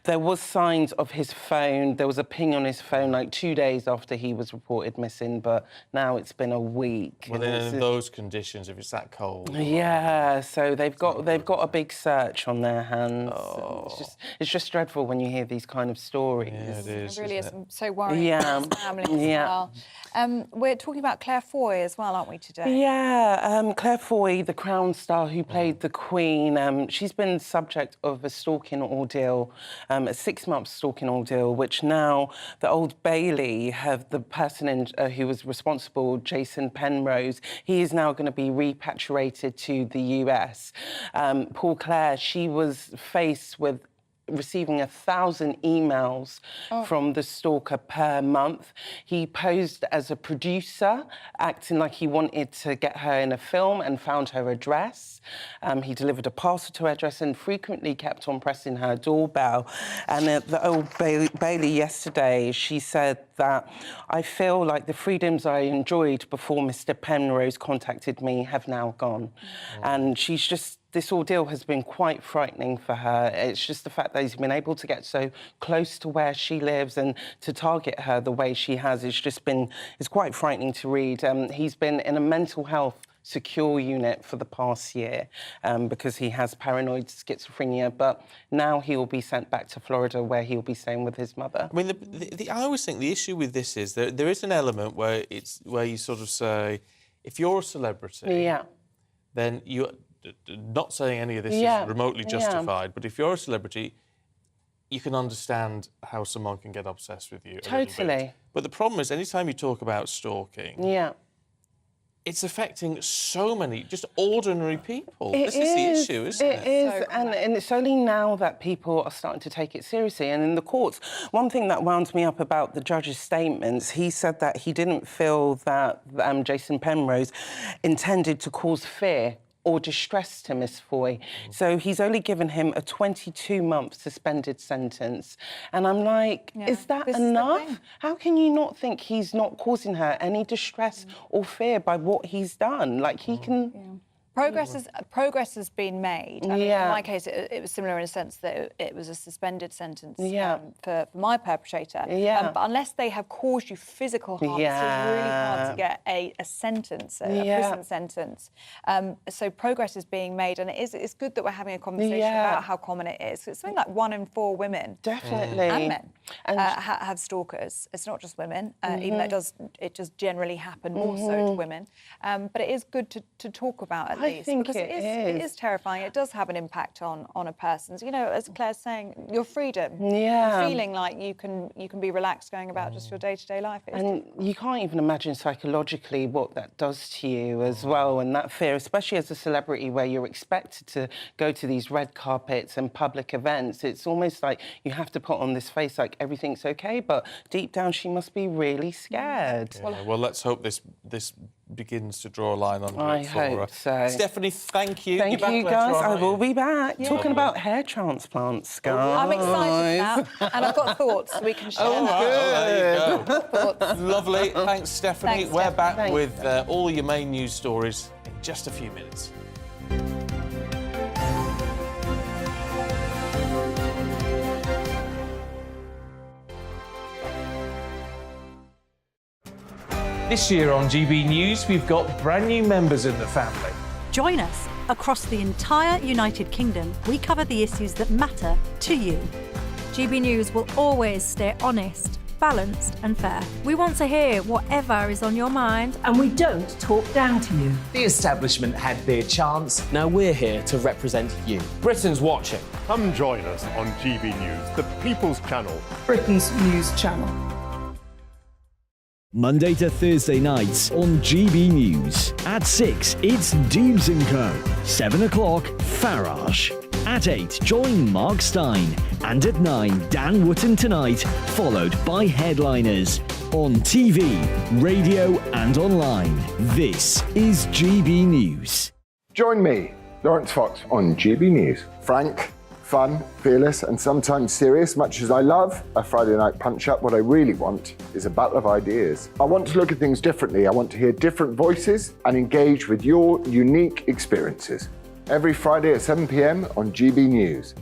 S3: There was signs of his phone. There was a ping on his phone like 2 days after he was reported missing, but now it's been a week.
S1: Well, then in those conditions, if it's that cold.
S3: Yeah, so they've got a big search on their hands. It's just dreadful when you hear these kind of stories.
S1: Yeah, it is.
S2: It really is. I'm so worried for his family as well. We're talking about Claire Foy as well, aren't we, today?
S3: Yeah, Claire Foy, the Crown star who played the Queen, she's been subject of a stalking ordeal, a 6-month stalking ordeal, which now the Old Bailey the person who was responsible, Jason Penrose, he is now going to be repatriated to the US. Poor Claire, she was faced with receiving 1,000 emails from the stalker per month. He posed as a producer, acting like he wanted to get her in a film and found her address. He delivered a parcel to her address and frequently kept on pressing her doorbell. And the Old Bailey yesterday, she said that, "I feel like the freedoms I enjoyed before Mr. Penrose contacted me have now gone." And she's just... This ordeal has been quite frightening for her. It's just the fact that he's been able to get so close to where she lives and to target her the way she has. It's quite frightening to read. He's been in a mental health secure unit for the past year because he has paranoid schizophrenia, but now he will be sent back to Florida where he'll be staying with his mother.
S1: I mean, I always think the issue with this is there is an element where you sort of say, if you're a celebrity, then you... Not saying any of this is remotely justified, but if you're a celebrity, you can understand how someone can get obsessed with you.
S3: Totally.
S1: But the problem is, anytime you talk about stalking, it's affecting so many just ordinary people. This is the issue, isn't it?
S3: It is, and it's only now that people are starting to take it seriously. And in the courts, one thing that wound me up about the judge's statements, he said that he didn't feel that Jason Penrose intended to cause fear or distress to Miss Foy. So he's only given him a 22-month suspended sentence. And I'm like, is that enough? How can you not think he's not causing her any distress or fear by what he's done? Like, he can...
S2: Progress has been made. I mean, in my case, it was similar in a sense that it was a suspended sentence for my perpetrator. But unless they have caused you physical harm, it's really hard to get a sentence, a prison sentence. So progress is being made, and it's good that we're having a conversation about how common it is. It's something like 1 in 4 women and men have stalkers. It's not just women, even though it does generally happen more so to women. But it is good to talk about at least.
S3: I think
S2: because it is terrifying. It does have an impact on a person's, as Claire's saying, your freedom. Feeling like you can be relaxed going about just your day-to-day life.
S3: And you can't even imagine psychologically what that does to you as well, and that fear, especially as a celebrity where you're expected to go to these red carpets and public events. It's almost like you have to put on this face like everything's okay, but deep down she must be really scared.
S1: Well, let's hope this begins to draw a line under it.
S3: I hope so.
S1: Stephanie, thank you.
S3: Thank you, guys. I will be back. Talking about hair transplants, guys.
S2: I'm excited now, and I've got thoughts we can share.
S1: There you go. Lovely. Thanks, Stephanie. We're back with all your main news stories in just a few minutes.
S4: This year on GB News, we've got brand new members in the family.
S5: Join us. Across the entire United Kingdom, we cover the issues that matter to you. GB News will always stay honest, balanced and fair. We want to hear whatever is on your mind.
S6: And we don't talk down to you.
S12: The establishment had their chance.
S17: Now we're here to represent you.
S12: Britain's watching.
S18: Come join us on GB News, the People's Channel.
S9: Britain's news channel.
S7: Monday to Thursday nights on GB News. At 6, it's Dubes & Co. 7 o'clock, Farage. At 8, join Mark Stein. And at 9, Dan Wootton Tonight, followed by Headliners. On TV, radio and online. This is GB News.
S10: Join me, Lawrence Fox, on GB News. Frank, fun, fearless and sometimes serious, much as I love a Friday night punch-up, what I really want is a battle of ideas. I want to look at things differently. I want to hear different voices and engage with your unique experiences. Every Friday at 7 p.m. on GB News.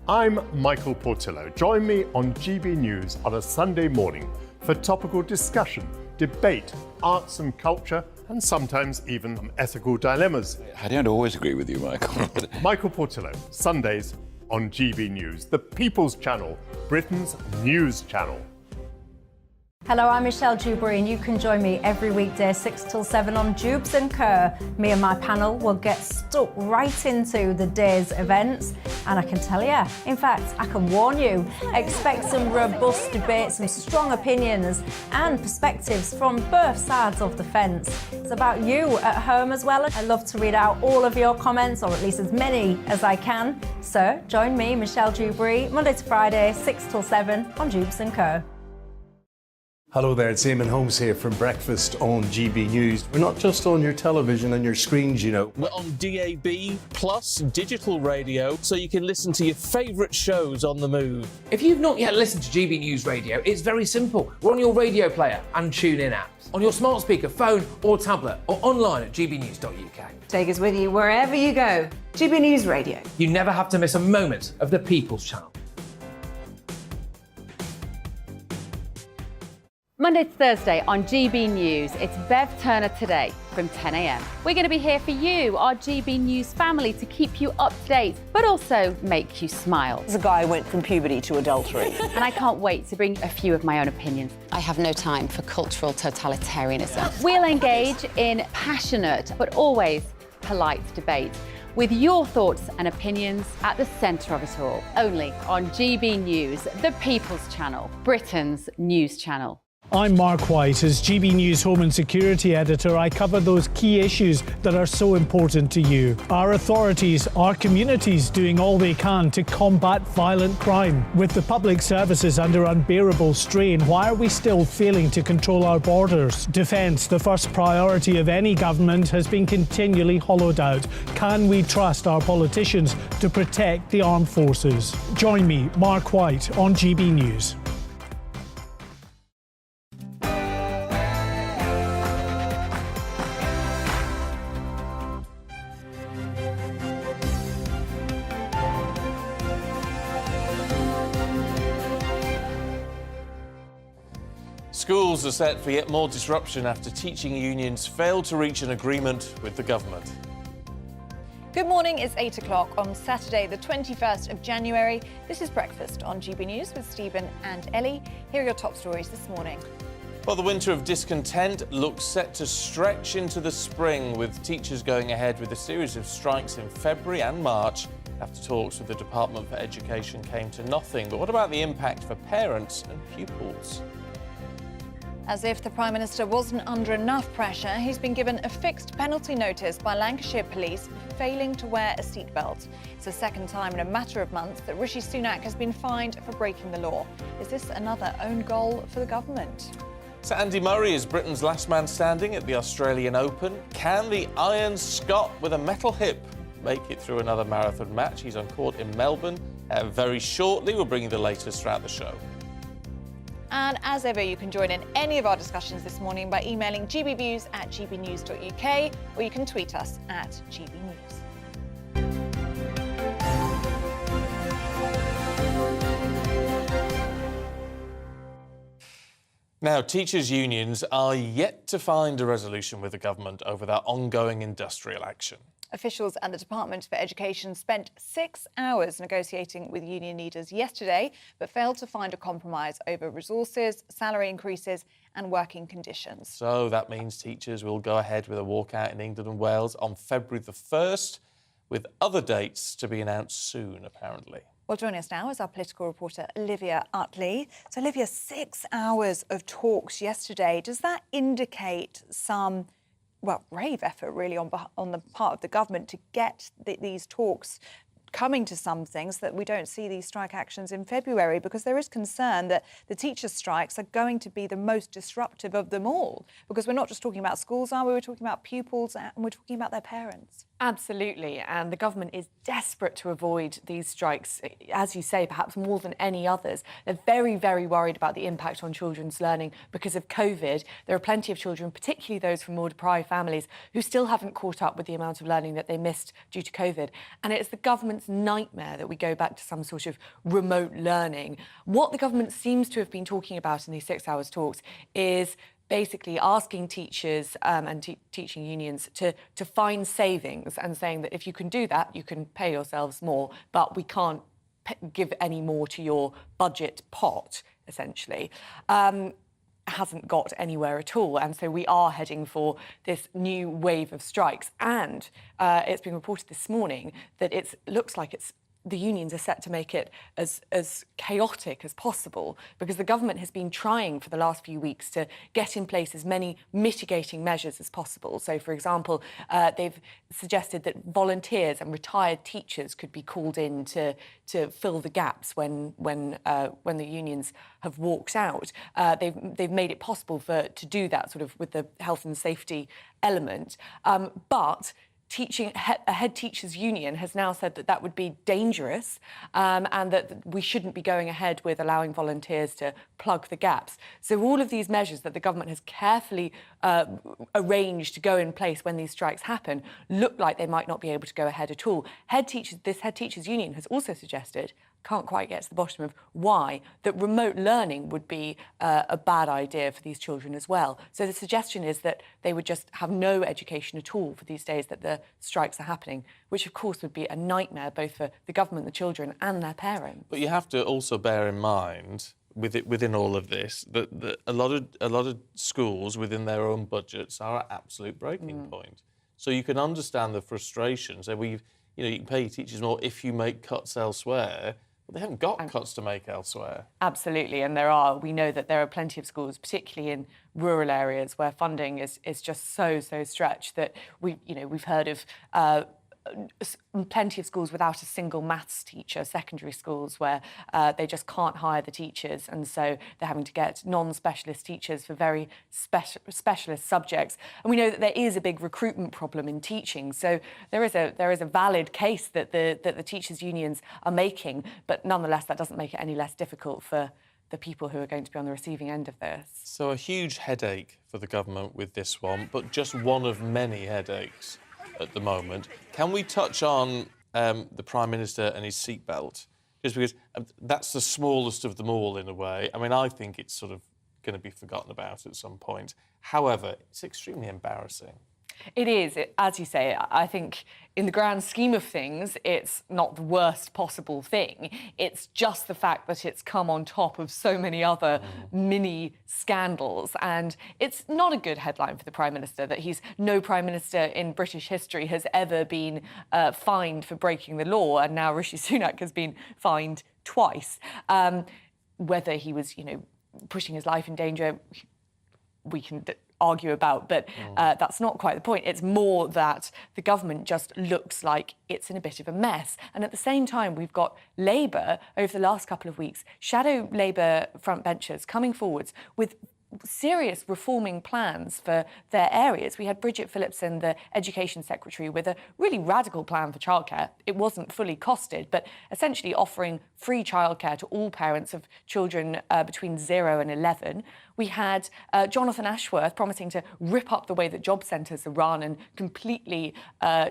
S18: I'm Michael Portillo. Join me on GB News on a Sunday morning for topical discussion, debate, arts and culture, and sometimes even ethical dilemmas.
S14: I don't always agree with you, Michael.
S18: Michael Portillo, Sundays on GB News, the People's Channel, Britain's news channel.
S5: Hello, I'm Michelle Dewberry and you can join me every weekday 6 till 7 on Dubes & Co. Me and my panel will get stuck right into the day's events and I can tell you, in fact, I can warn you, expect some robust debate, some strong opinions and perspectives from both sides of the fence. It's about you at home as well. I love to read out all of your comments, or at least as many as I can. So join me, Michelle Dewberry, Monday to Friday, 6 till 7 on Dubes & Co.
S15: Hello there, it's Eamon Holmes here from Breakfast on GB News. We're not just on your television and your screens, you know.
S4: We're on DAB plus digital radio, so you can listen to your favourite shows on the move.
S19: If you've not yet listened to GB News Radio, it's very simple. We're on your radio player and TuneIn apps, on your smart speaker, phone or tablet, or online at gbnews.uk.
S27: Take us with you wherever you go. GB News Radio.
S19: You never have to miss a moment of the People's Channel.
S11: Monday to Thursday on GB News, it's Bev Turner Today from 10 a.m. We're going to be here for you, our GB News family, to keep you up to date, but also make you smile.
S23: As a guy went from puberty to adultery.
S11: And I can't wait to bring a few of my own opinions.
S16: I have no time for cultural totalitarianism.
S11: We'll engage in passionate, but always polite debate, with your thoughts and opinions at the centre of it all. Only on GB News, the People's Channel, Britain's news channel.
S20: I'm Mark White. As GB News Home and Security Editor, I cover those key issues that are so important to you. Our authorities, our communities doing all they can to combat violent crime. With the public services under unbearable strain, why are we still failing to control our borders? Defence, the first priority of any government, has been continually hollowed out. Can we trust our politicians to protect the armed forces? Join me, Mark White, on GB News.
S1: Schools are set for yet more disruption after teaching unions failed to reach an agreement with the government.
S2: Good morning, it's 8 o'clock on Saturday, the 21st of January. This is Breakfast on GB News with Stephen and Ellie. Here are your top stories this morning.
S1: Well, the winter of discontent looks set to stretch into the spring, with teachers going ahead with a series of strikes in February and March after talks with the Department for Education came to nothing. But what about the impact for parents and pupils?
S2: As if the Prime Minister wasn't under enough pressure, he's been given a fixed penalty notice by Lancashire Police for failing to wear a seatbelt. It's the second time in a matter of months that Rishi Sunak has been fined for breaking the law. Is this another own goal for the government?
S1: So Andy Murray is Britain's last man standing at the Australian Open. Can the Iron Scot with a metal hip make it through another marathon match? He's on court in Melbourne very shortly. We'll bring you the latest throughout the show.
S2: And as ever, you can join in any of our discussions this morning by emailing gbviews@gbnews.uk, or you can tweet us at gbnews.
S1: Now, teachers' unions are yet to find a resolution with the government over their ongoing industrial action.
S2: Officials at the Department for Education spent 6 hours negotiating with union leaders yesterday, but failed to find a compromise over resources, salary increases and working conditions.
S1: So that means teachers will go ahead with a walkout in England and Wales on February the 1st, with other dates to be announced soon, apparently.
S2: Well, joining us now is our political reporter, Olivia Utley. So, Olivia, 6 hours of talks yesterday. Does that indicate some, well, brave effort, really, on the part of the government to get these talks coming to some things, that we don't see these strike actions in February? Because there is concern that the teachers' strikes are going to be the most disruptive of them all. Because we're not just talking about schools, are we? We're talking about pupils and we're talking about their parents.
S8: Absolutely, and the government is desperate to avoid these strikes, as you say, perhaps more than any others. They're very, very worried about the impact on children's learning because of COVID. There are plenty of children, particularly those from more deprived families, who still haven't caught up with the amount of learning that they missed due to COVID. And it's the government's nightmare that we go back to some sort of remote learning. What the government seems to have been talking about in these 6 hours talks is basically asking teachers and teaching unions to find savings and saying that if you can do that, you can pay yourselves more, but we can't give any more to your budget pot, essentially. Hasn't got anywhere at all. And so we are heading for this new wave of strikes. And it's been reported this morning that it looks like the unions are set to make it as chaotic as possible, because the government has been trying for the last few weeks to get in place as many mitigating measures as possible. So, for example, they've suggested that volunteers and retired teachers could be called in to fill the gaps when the unions have walked out. They've made it possible to do that sort of with the health and safety element, but a head teachers union has now said that would be dangerous and that we shouldn't be going ahead with allowing volunteers to plug the gaps. So all of these measures that the government has carefully arranged to go in place when these strikes happen look like they might not be able to go ahead at all. This head teachers union has also suggested, can't quite get to the bottom of why, that remote learning would be a bad idea for these children as well. So the suggestion is that they would just have no education at all for these days that the strikes are happening, which of course would be a nightmare both for the government, the children and their parents.
S1: But you have to also bear in mind within all of this that a lot of schools within their own budgets are at absolute breaking point. So you can understand the frustration. So you can pay your teachers more if you make cuts elsewhere. But they haven't got cuts to make elsewhere.
S8: Absolutely, and we know that there are plenty of schools, particularly in rural areas, where funding is just so stretched that we've heard of plenty of schools without a single maths teacher, secondary schools where they just can't hire the teachers, and so they're having to get non-specialist teachers for very specialist subjects. And we know that there is a big recruitment problem in teaching, so there is a valid case that the teachers' unions are making, but nonetheless that doesn't make it any less difficult for the people who are going to be on the receiving end of this.
S1: So a huge headache for the government with this one, but just one of many headaches at the moment. Can we touch on the Prime Minister and his seatbelt? Just because that's the smallest of them all in a way. I mean, I think it's sort of going to be forgotten about at some point. However, it's extremely embarrassing.
S8: It is, as you say. I think in the grand scheme of things, it's not the worst possible thing. It's just the fact that it's come on top of so many other mini scandals. And it's not a good headline for the Prime Minister that no Prime Minister in British history has ever been fined for breaking the law. And now Rishi Sunak has been fined twice. Whether he was, pushing his life in danger, we can argue about, but that's not quite the point. It's more that the government just looks like it's in a bit of a mess. And at the same time, we've got Labour, over the last couple of weeks, shadow Labour frontbenchers coming forwards with serious reforming plans for their areas. We had Bridget Phillipson, the Education Secretary, with a really radical plan for childcare. It wasn't fully costed, but essentially offering free childcare to all parents of children between 0 and 11. We had Jonathan Ashworth promising to rip up the way that job centres are run and completely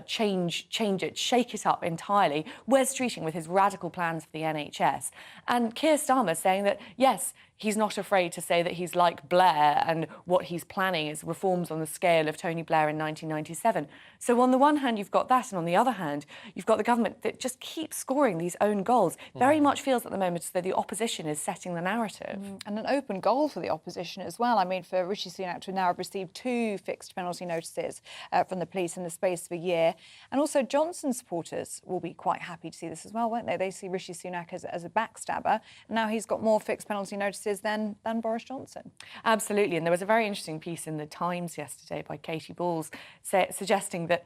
S8: change it, shake it up entirely. Wes Streeting with his radical plans for the NHS. And Keir Starmer saying that, yes, he's not afraid to say that he's like Blair and what he's planning is reforms on the scale of Tony Blair in 1997. So on the one hand, you've got that, and on the other hand, you've got the government that just keeps scoring these own goals. Very much feels at the moment as though the opposition is setting the narrative.
S2: And an open goal for the opposition opposition as well. I mean, for Rishi Sunak to now have received 2 fixed penalty notices from the police in the space of a year. And also Johnson supporters will be quite happy to see this as well, won't they? They see Rishi Sunak as a backstabber. And now he's got more fixed penalty notices than Boris Johnson.
S8: Absolutely. And there was a very interesting piece in the Times yesterday by Katie Balls suggesting that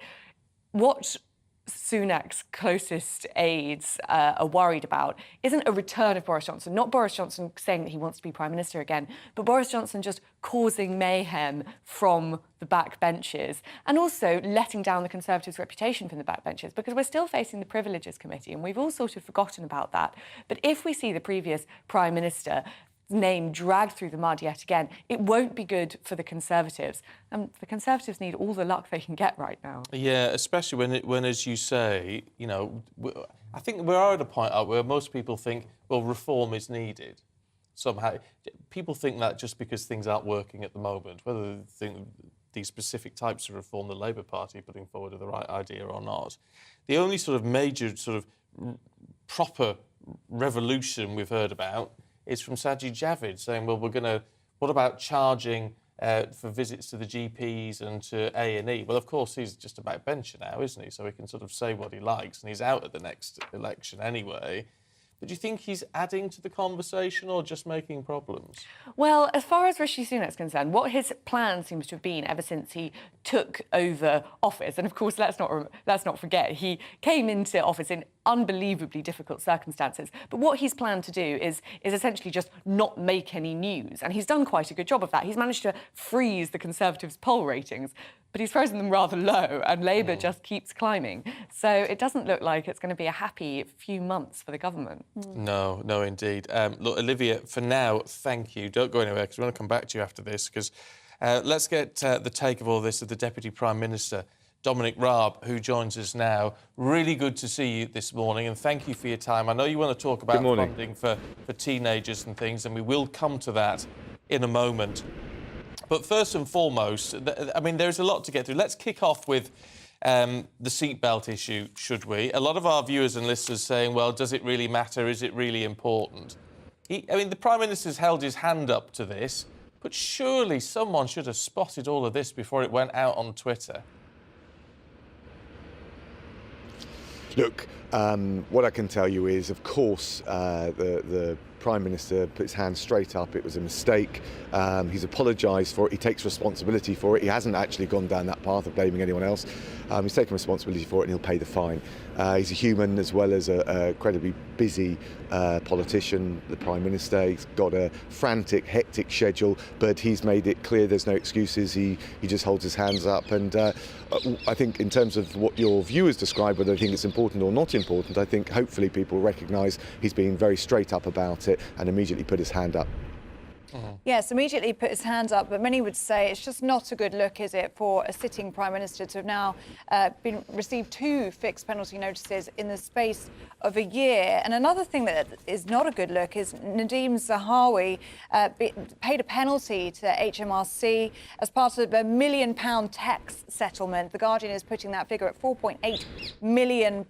S8: what Sunak's closest aides are worried about isn't a return of Boris Johnson, not Boris Johnson saying that he wants to be Prime Minister again, but Boris Johnson just causing mayhem from the backbenchers and also letting down the Conservatives' reputation from the backbenchers, because we're still facing the Privileges Committee and we've all sort of forgotten about that. But if we see the previous Prime Minister name dragged through the mud yet again, it won't be good for the Conservatives. And the Conservatives need all the luck they can get right now.
S1: Yeah, especially when as you say, you know, I think we are at a point where most people think, well, reform is needed. Somehow, people think that just because things aren't working at the moment, whether they think these specific types of reform the Labour Party are putting forward are the right idea or not. The only sort of major sort of proper revolution we've heard about is from Sajid Javid saying, well, what about charging for visits to the GPs and to A&E? Well, of course, he's just a backbencher now, isn't he? So he can sort of say what he likes, and he's out at the next election anyway. But do you think he's adding to the conversation or just making problems?
S8: Well, as far as Rishi Sunak's concerned, what his plan seems to have been ever since he took over office, and of course, let's not forget, he came into office in unbelievably difficult circumstances. But what he's planned to do is essentially just not make any news, and he's done quite a good job of that. He's managed to freeze the Conservatives' poll ratings, but he's frozen them rather low, and Labour just keeps climbing. So it doesn't look like it's going to be a happy few months for the government.
S1: No, indeed. Look, Olivia, for now, thank you. Don't go anywhere, because we want to come back to you after this, because let's get the take of all this of the Deputy Prime Minister, Dominic Raab, who joins us now. Really good to see you this morning, and thank you for your time. I know you want to talk about funding for teenagers and things, and we will come to that in a moment. But first and foremost, I mean, there's a lot to get through. Let's kick off with the seatbelt issue, should we? A lot of our viewers and listeners saying, well, does it really matter? Is it really important? I mean, the Prime Minister's held his hand up to this, but surely someone should have spotted all of this before it went out on Twitter.
S3: Look, what I can tell you is, of course, the Prime Minister put his hand straight up. It was a mistake. He's apologised for it. He takes responsibility for it. He hasn't actually gone down that path of blaming anyone else. He's taken responsibility for it, and he'll pay the fine. He's a human as well as a incredibly busy politician, the Prime Minister. He's got a frantic, hectic schedule, but he's made it clear there's no excuses. He just holds his hands up. And I think in terms of what your viewers describe, whether they think it's important or not important, I think hopefully people recognise he's being very straight up about it and immediately put his hand up.
S2: Yes, immediately put his hands up, but many would say it's just not a good look, is it, for a sitting Prime Minister to have now received 2 fixed penalty notices in the space of a year. And another thing that is not a good look is Nadeem Zahawi paid a penalty to HMRC as part of a £1 million tax settlement. The Guardian is putting that figure at £4.8 million.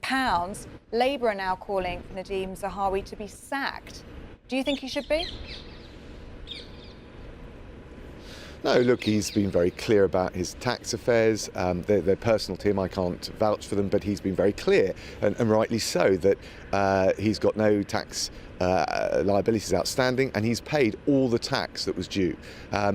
S2: Labour are now calling for Nadeem Zahawi to be sacked. Do you think he should be?
S3: No, look, he's been very clear about his tax affairs. They're personal to him. I can't vouch for them, but he's been very clear, and rightly so, that he's got no tax liabilities outstanding, and he's paid all the tax that was due.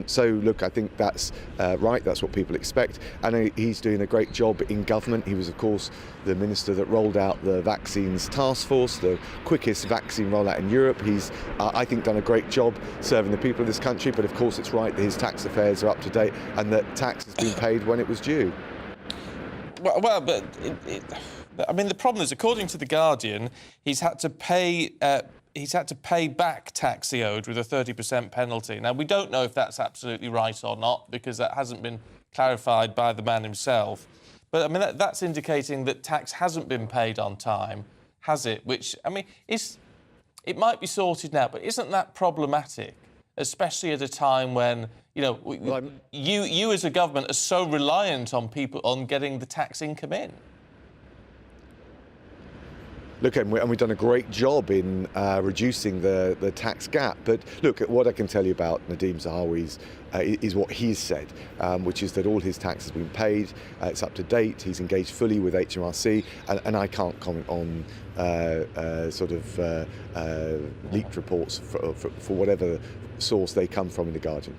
S3: So, look, I think that's right. That's what people expect. And he's doing a great job in government. He was, of course, the minister that rolled out the vaccines task force, the quickest vaccine rollout in Europe. He's, I think, done a great job serving the people of this country. But, of course, it's right that his tax affairs are up to date and that tax has been paid when it was due.
S1: Well, but I mean, the problem is, according to The Guardian, he's had to pay back tax he owed with a 30% penalty. Now, we don't know if that's absolutely right or not, because that hasn't been clarified by the man himself. But, I mean, that's indicating that tax hasn't been paid on time, has it? Which, I mean, it might be sorted now, but isn't that problematic? Especially at a time when, you know, you as a government are so reliant on people on getting the tax income in.
S3: Look, and we've done a great job in reducing the tax gap. But look, what I can tell you about Nadeem Zahawi's is what he's said, which is that all his tax has been paid, it's up to date, he's engaged fully with HMRC, and I can't comment on leaked reports for whatever source they come from in The Guardian.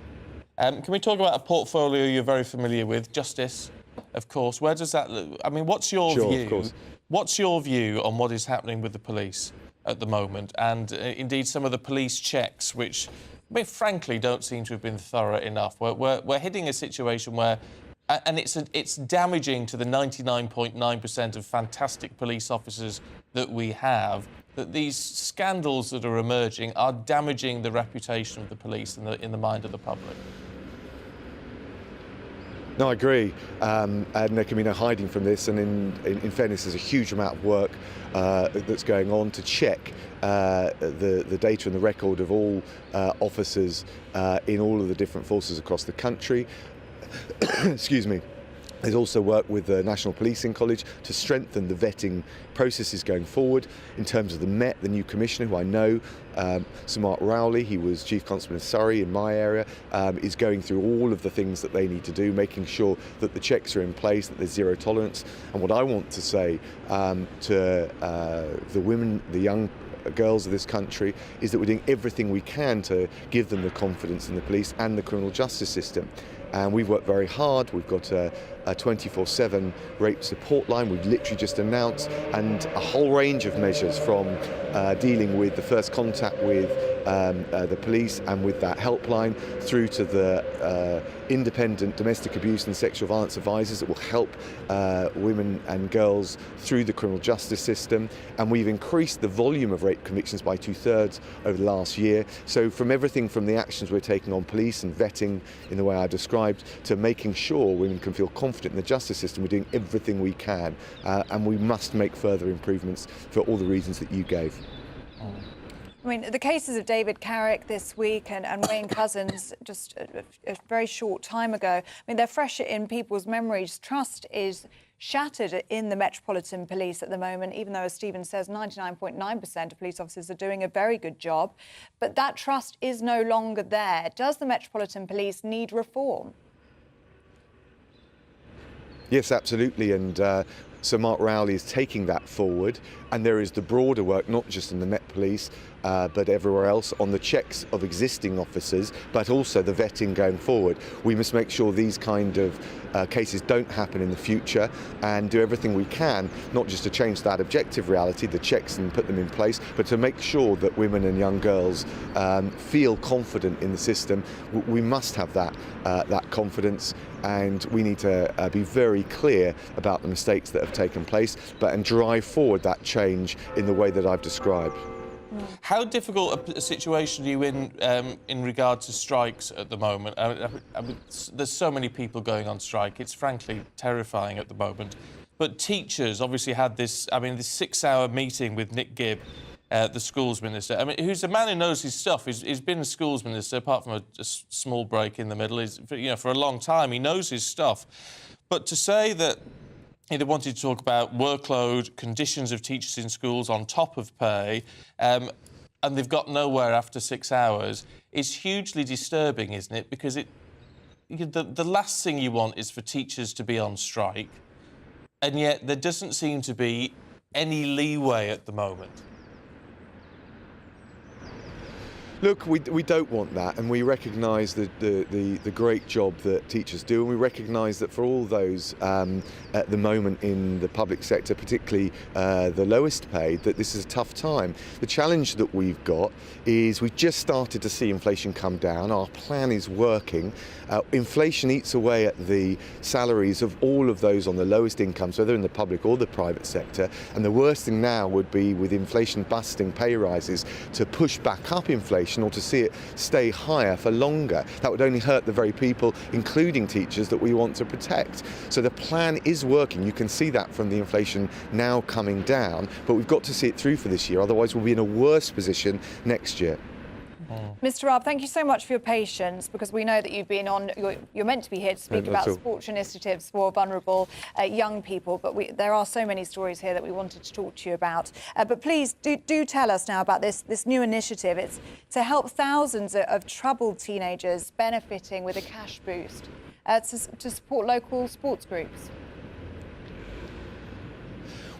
S1: Can we talk about a portfolio you're very familiar with, justice, of course? Where does that look? I mean, what's your view?
S3: Of course.
S1: What's your view on what is happening with the police at the moment, and indeed some of the police checks, which, I mean, frankly, don't seem to have been thorough enough? We're hitting a situation where, and it's damaging to the 99.9% of fantastic police officers that we have, that these scandals that are emerging are damaging the reputation of the police in the mind of the public.
S3: No, I agree, and there can be no hiding from this. And in fairness, there's a huge amount of work that's going on to check the data and the record of all officers in all of the different forces across the country. Excuse me. There's also work with the National Policing College to strengthen the vetting processes going forward. In terms of the Met, the new commissioner, who I know, Sir Mark Rowley, he was Chief Constable of Surrey in my area, is going through all of the things that they need to do, making sure that the checks are in place, that there's zero tolerance. And what I want to say to the women, the young girls of this country, is that we're doing everything we can to give them the confidence in the police and the criminal justice system. And we've worked very hard. We've got a 24/7 rape support line we've literally just announced, and a whole range of measures from dealing with the first contact with the police and with that helpline, through to the independent domestic abuse and sexual violence advisors that will help women and girls through the criminal justice system. And we've increased the volume of rape convictions by 2/3 over the last year. So from everything from the actions we're taking on police and vetting in the way I described, to making sure women can feel confident in the justice system, we're doing everything we can, and we must make further improvements for all the reasons that you gave.
S2: I mean, the cases of David Carrick this week and Wayne Couzens just a very short time ago, I mean, they're fresh in people's memories. Trust is shattered in the Metropolitan Police at the moment, even though, as Stephen says, 99.9% of police officers are doing a very good job. But that trust is no longer there. Does the Metropolitan Police need reform?
S3: Yes, absolutely, and Sir Mark Rowley is taking that forward, and there is the broader work, not just in the Met Police, but everywhere else, on the checks of existing officers, but also the vetting going forward. We must make sure these kind of cases don't happen in the future, and do everything we can, not just to change that objective reality, the checks, and put them in place, but to make sure that women and young girls feel confident in the system. We must have that confidence, and we need to be very clear about the mistakes that have taken place, and drive forward that change in the way that I've described.
S1: How difficult a situation are you in regard to strikes at the moment? I mean, there's so many people going on strike. It's frankly terrifying at the moment. But teachers obviously had this 6-hour meeting with Nick Gibb, the schools minister. I mean, who's a man who knows his stuff. He's been a schools minister, apart from a small break in the middle. For a long time, he knows his stuff. But to say that they wanted to talk about workload, conditions of teachers in schools on top of pay, and they've got nowhere after 6 hours, is hugely disturbing, isn't it? Because the last thing you want is for teachers to be on strike, and yet there doesn't seem to be any leeway at the moment.
S3: Look, we don't want that, and we recognise the great job that teachers do, and we recognise that for all those at the moment in the public sector, particularly the lowest paid, that this is a tough time. The challenge that we've got is we've just started to see inflation come down. Our plan is working. Inflation eats away at the salaries of all of those on the lowest incomes, whether in the public or the private sector, and the worst thing now would be, with inflation busting pay rises, to push back up inflation or to see it stay higher for longer. That would only hurt the very people, including teachers, that we want to protect. So the plan is working. You can see that from the inflation now coming down, but we've got to see it through for this year, otherwise we'll be in a worse position next year.
S2: Mr. Raab, thank you so much for your patience, because we know that you've been on, you're meant to be here to speak
S3: No,
S2: about
S3: not at all.
S2: sports initiatives for vulnerable young people, but there are so many stories here that we wanted to talk to you about. But please do tell us now about this new initiative. It's to help thousands of troubled teenagers benefiting with a cash boost to support local sports groups.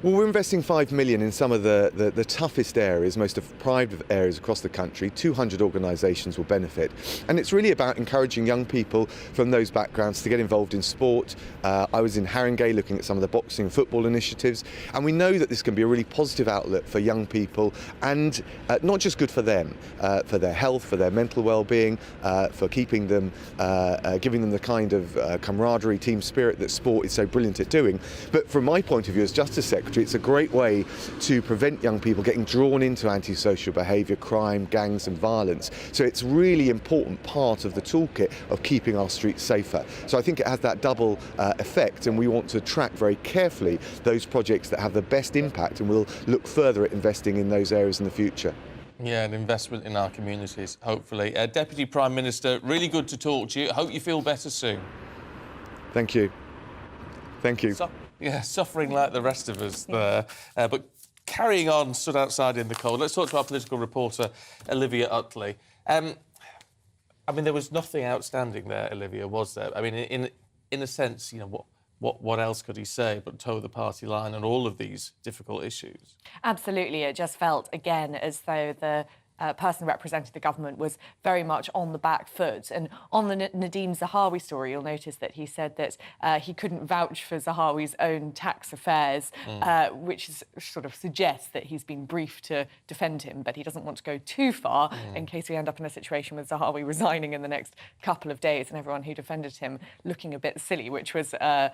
S3: Well, we're investing $5 million in some of the toughest areas, most deprived areas across the country. 200 organisations will benefit. And it's really about encouraging young people from those backgrounds to get involved in sport. I was in Haringey looking at some of the boxing and football initiatives. And we know that this can be a really positive outlet for young people, and not just good for them, for their health, for their mental well-being, for keeping them, giving them the kind of camaraderie, team spirit that sport is so brilliant at doing. But from my point of view as Justice Secretary, it's a great way to prevent young people getting drawn into antisocial behaviour, crime, gangs and violence. So it's really important part of the toolkit of keeping our streets safer. So I think it has that double effect, and we want to track very carefully those projects that have the best impact, and we'll look further at investing in those areas in the future.
S1: Yeah, an investment in our communities, hopefully. Deputy Prime Minister, really good to talk to you. Hope you feel better soon.
S3: Thank you. Thank you.
S1: Yeah, suffering like the rest of us there. But carrying on, stood outside in the cold, let's talk to our political reporter, Olivia Utley. I mean, there was nothing outstanding there, Olivia, was there? I mean, in a sense, you know, what else could he say but toe the party line on all of these difficult issues?
S8: Absolutely. It just felt, again, as though the person representing the government was very much on the back foot. And on the Nadeem Zahawi story, you'll notice that he said that he couldn't vouch for Zahawi's own tax affairs, which sort of suggests that he's been briefed to defend him, but he doesn't want to go too far in case we end up in a situation with Zahawi resigning in the next couple of days and everyone who defended him looking a bit silly, which was a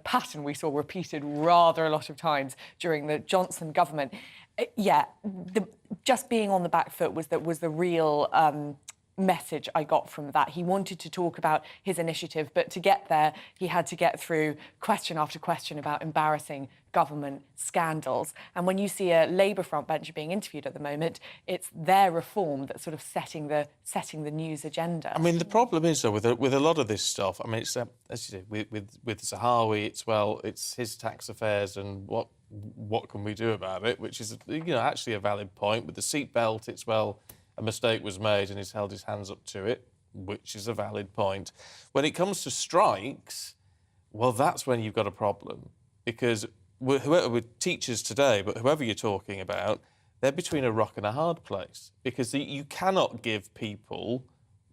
S8: pattern we saw repeated rather a lot of times during the Johnson government. Yeah, just being on the back foot was the real message I got from that. He wanted to talk about his initiative, but to get there, he had to get through question after question about embarrassing government scandals. And when you see a Labour frontbencher being interviewed at the moment, it's their reform that's sort of setting the news agenda.
S1: I mean, the problem is, though, with a lot of this stuff, I mean, it's, as you say, with Zahawi, it's his tax affairs and what can we do about it, which is, you know, actually a valid point. With the seatbelt, it's, well, a mistake was made and he's held his hands up to it, which is a valid point. When it comes to strikes, well, that's when you've got a problem, because whoever teachers today, but whoever you're talking about, they're between a rock and a hard place, because you cannot give people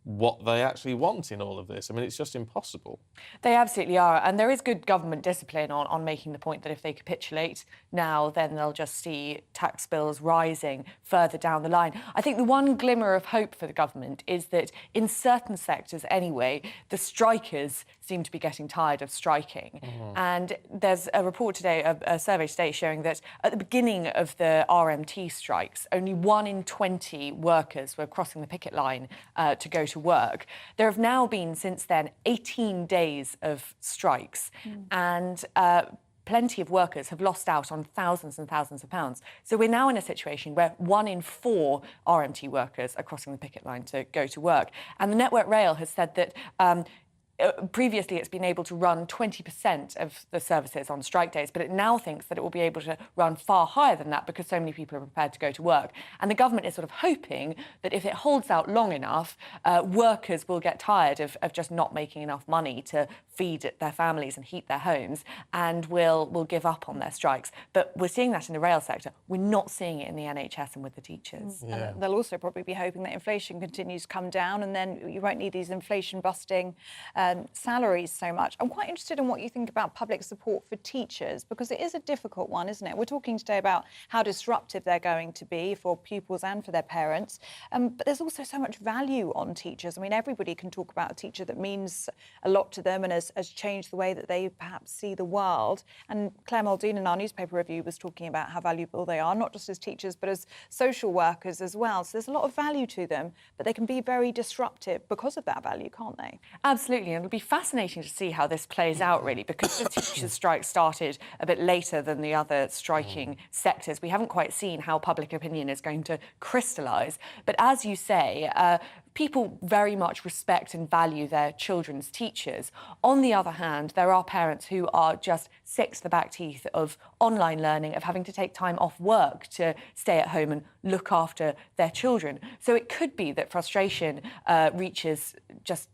S1: what they actually want in all of this. I mean, it's just impossible.
S8: They absolutely are. And there is good government discipline on making the point that if they capitulate now, then they'll just see tax bills rising further down the line. I think the one glimmer of hope for the government is that in certain sectors anyway, the strikers seem to be getting tired of striking. And there's a report today, a survey today, showing that at the beginning of the RMT strikes, only 1 in 20 workers were crossing the picket line to go to work. There have now been, since then, 18 days of strikes, and plenty of workers have lost out on thousands and thousands of pounds. So we're now in a situation where 1 in 4 RMT workers are crossing the picket line to go to work. And the Network Rail has said that previously it's been able to run 20% of the services on strike days, but it now thinks that it will be able to run far higher than that because so many people are prepared to go to work. And the government is sort of hoping that if it holds out long enough, workers will get tired of just not making enough money to feed their families and heat their homes, and will give up on their strikes. But we're seeing that in the rail sector. We're not seeing it in the NHS and with the teachers.
S2: And they'll also probably be hoping that inflation continues to come down, and then you won't need these inflation-busting salaries so much. I'm quite interested in what you think about public support for teachers, because it is a difficult one, isn't it? We're talking today about how disruptive they're going to be for pupils and for their parents, but there's also so much value on teachers. I mean, everybody can talk about a teacher that means a lot to them and has changed the way that they perhaps see the world. And Claire Muldoon in our newspaper review was talking about how valuable they are, not just as teachers, but as social workers as well. So there's a lot of value to them, but they can be very disruptive because of that value, can't they?
S8: Absolutely. and it'll be fascinating to see how this plays out, really, because the teachers' strike started a bit later than the other striking sectors. We haven't quite seen how public opinion is going to crystallise. But as you say, people very much respect and value their children's teachers. On the other hand, there are parents who are just sick to the back teeth of online learning, of having to take time off work to stay at home and look after their children. So it could be that frustration reaches just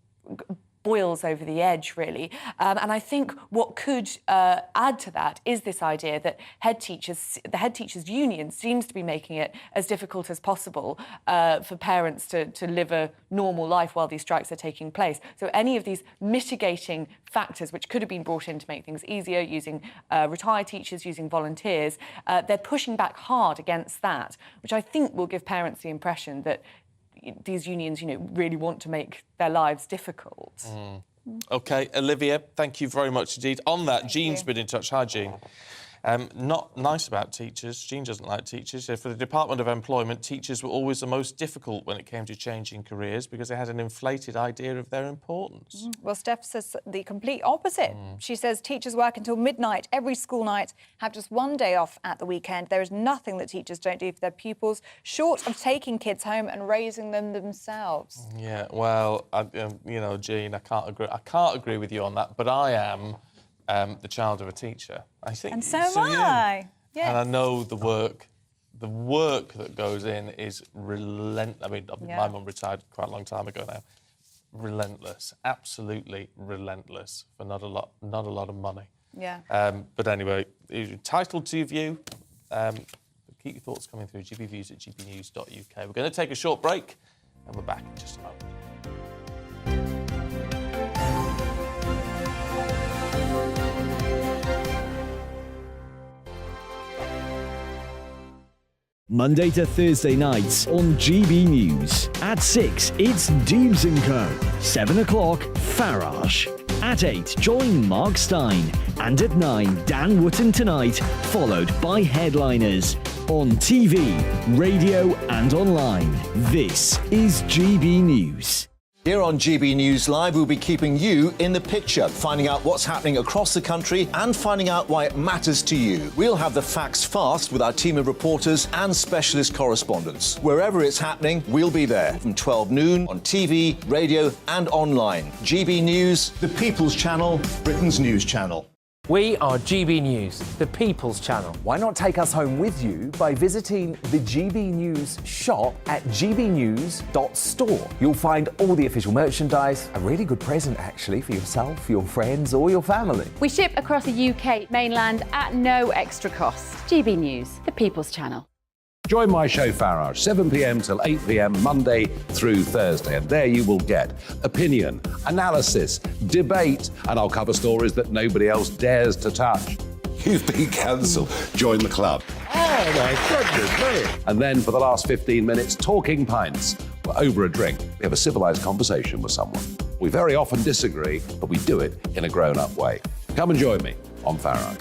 S8: boils over the edge, really. And I think what could add to that is this idea that the head teachers union seems to be making it as difficult as possible for parents to live a normal life while these strikes are taking place. So any of these mitigating factors which could have been brought in to make things easier, using retired teachers, using volunteers, they're pushing back hard against that, which I think will give parents the impression that these unions, really want to make their lives difficult.
S1: OK, Olivia, thank you very much indeed. On that, Jean's been in touch. Hi, Jean. Not nice about teachers. Jean doesn't like teachers. So for the Department of Employment, teachers were always the most difficult when it came to changing careers because they had an inflated idea of their importance.
S2: Well, Steph says the complete opposite. She says teachers work until midnight every school night, have just one day off at the weekend. There is nothing that teachers don't do for their pupils, short of taking kids home and raising them themselves.
S1: Yeah, well, Jean, I can't agree with you on that, but I am the child of a teacher. I think,
S2: and so am I. Yes.
S1: And I know the work that goes in is relentless. I mean, my mum retired quite a long time ago now. Relentless, absolutely relentless for not a lot of money.
S2: Yeah.
S1: But anyway, you're entitled to your view. Keep your thoughts coming through. gbviews@gbnews.uk. We're going to take a short break, and we're back in just a moment.
S7: Monday to Thursday nights on GB News. At 6, it's Dubes & Co. 7 o'clock, Farage. At 8, join Mark Stein. And at 9, Dan Wootton Tonight, followed by headliners. On TV, radio and online. This is GB News.
S6: Here on GB News Live, we'll be keeping you in the picture, finding out what's happening across the country and finding out why it matters to you. We'll have the facts fast with our team of reporters and specialist correspondents. Wherever it's happening, we'll be there from 12 noon on TV, radio and online. GB News, the People's Channel, Britain's news channel.
S19: We are GB News, the People's Channel.
S12: Why not take us home with you by visiting the GB News shop at gbnews.store? You'll find all the official merchandise, a really good present actually for yourself, your friends or your family.
S11: We ship across the UK mainland at no extra cost. GB News, the People's Channel.
S13: Join my show Farage, 7 p.m. till 8 p.m. Monday through Thursday, and there you will get opinion, analysis, debate, and I'll cover stories that nobody else dares to touch.
S14: You've been cancelled. Join the club.
S13: Oh my goodness me! And then for the last 15 minutes, talking pints. We're over a drink. We have a civilised conversation with someone. We very often disagree, but we do it in a grown-up way. Come and join me on Farage.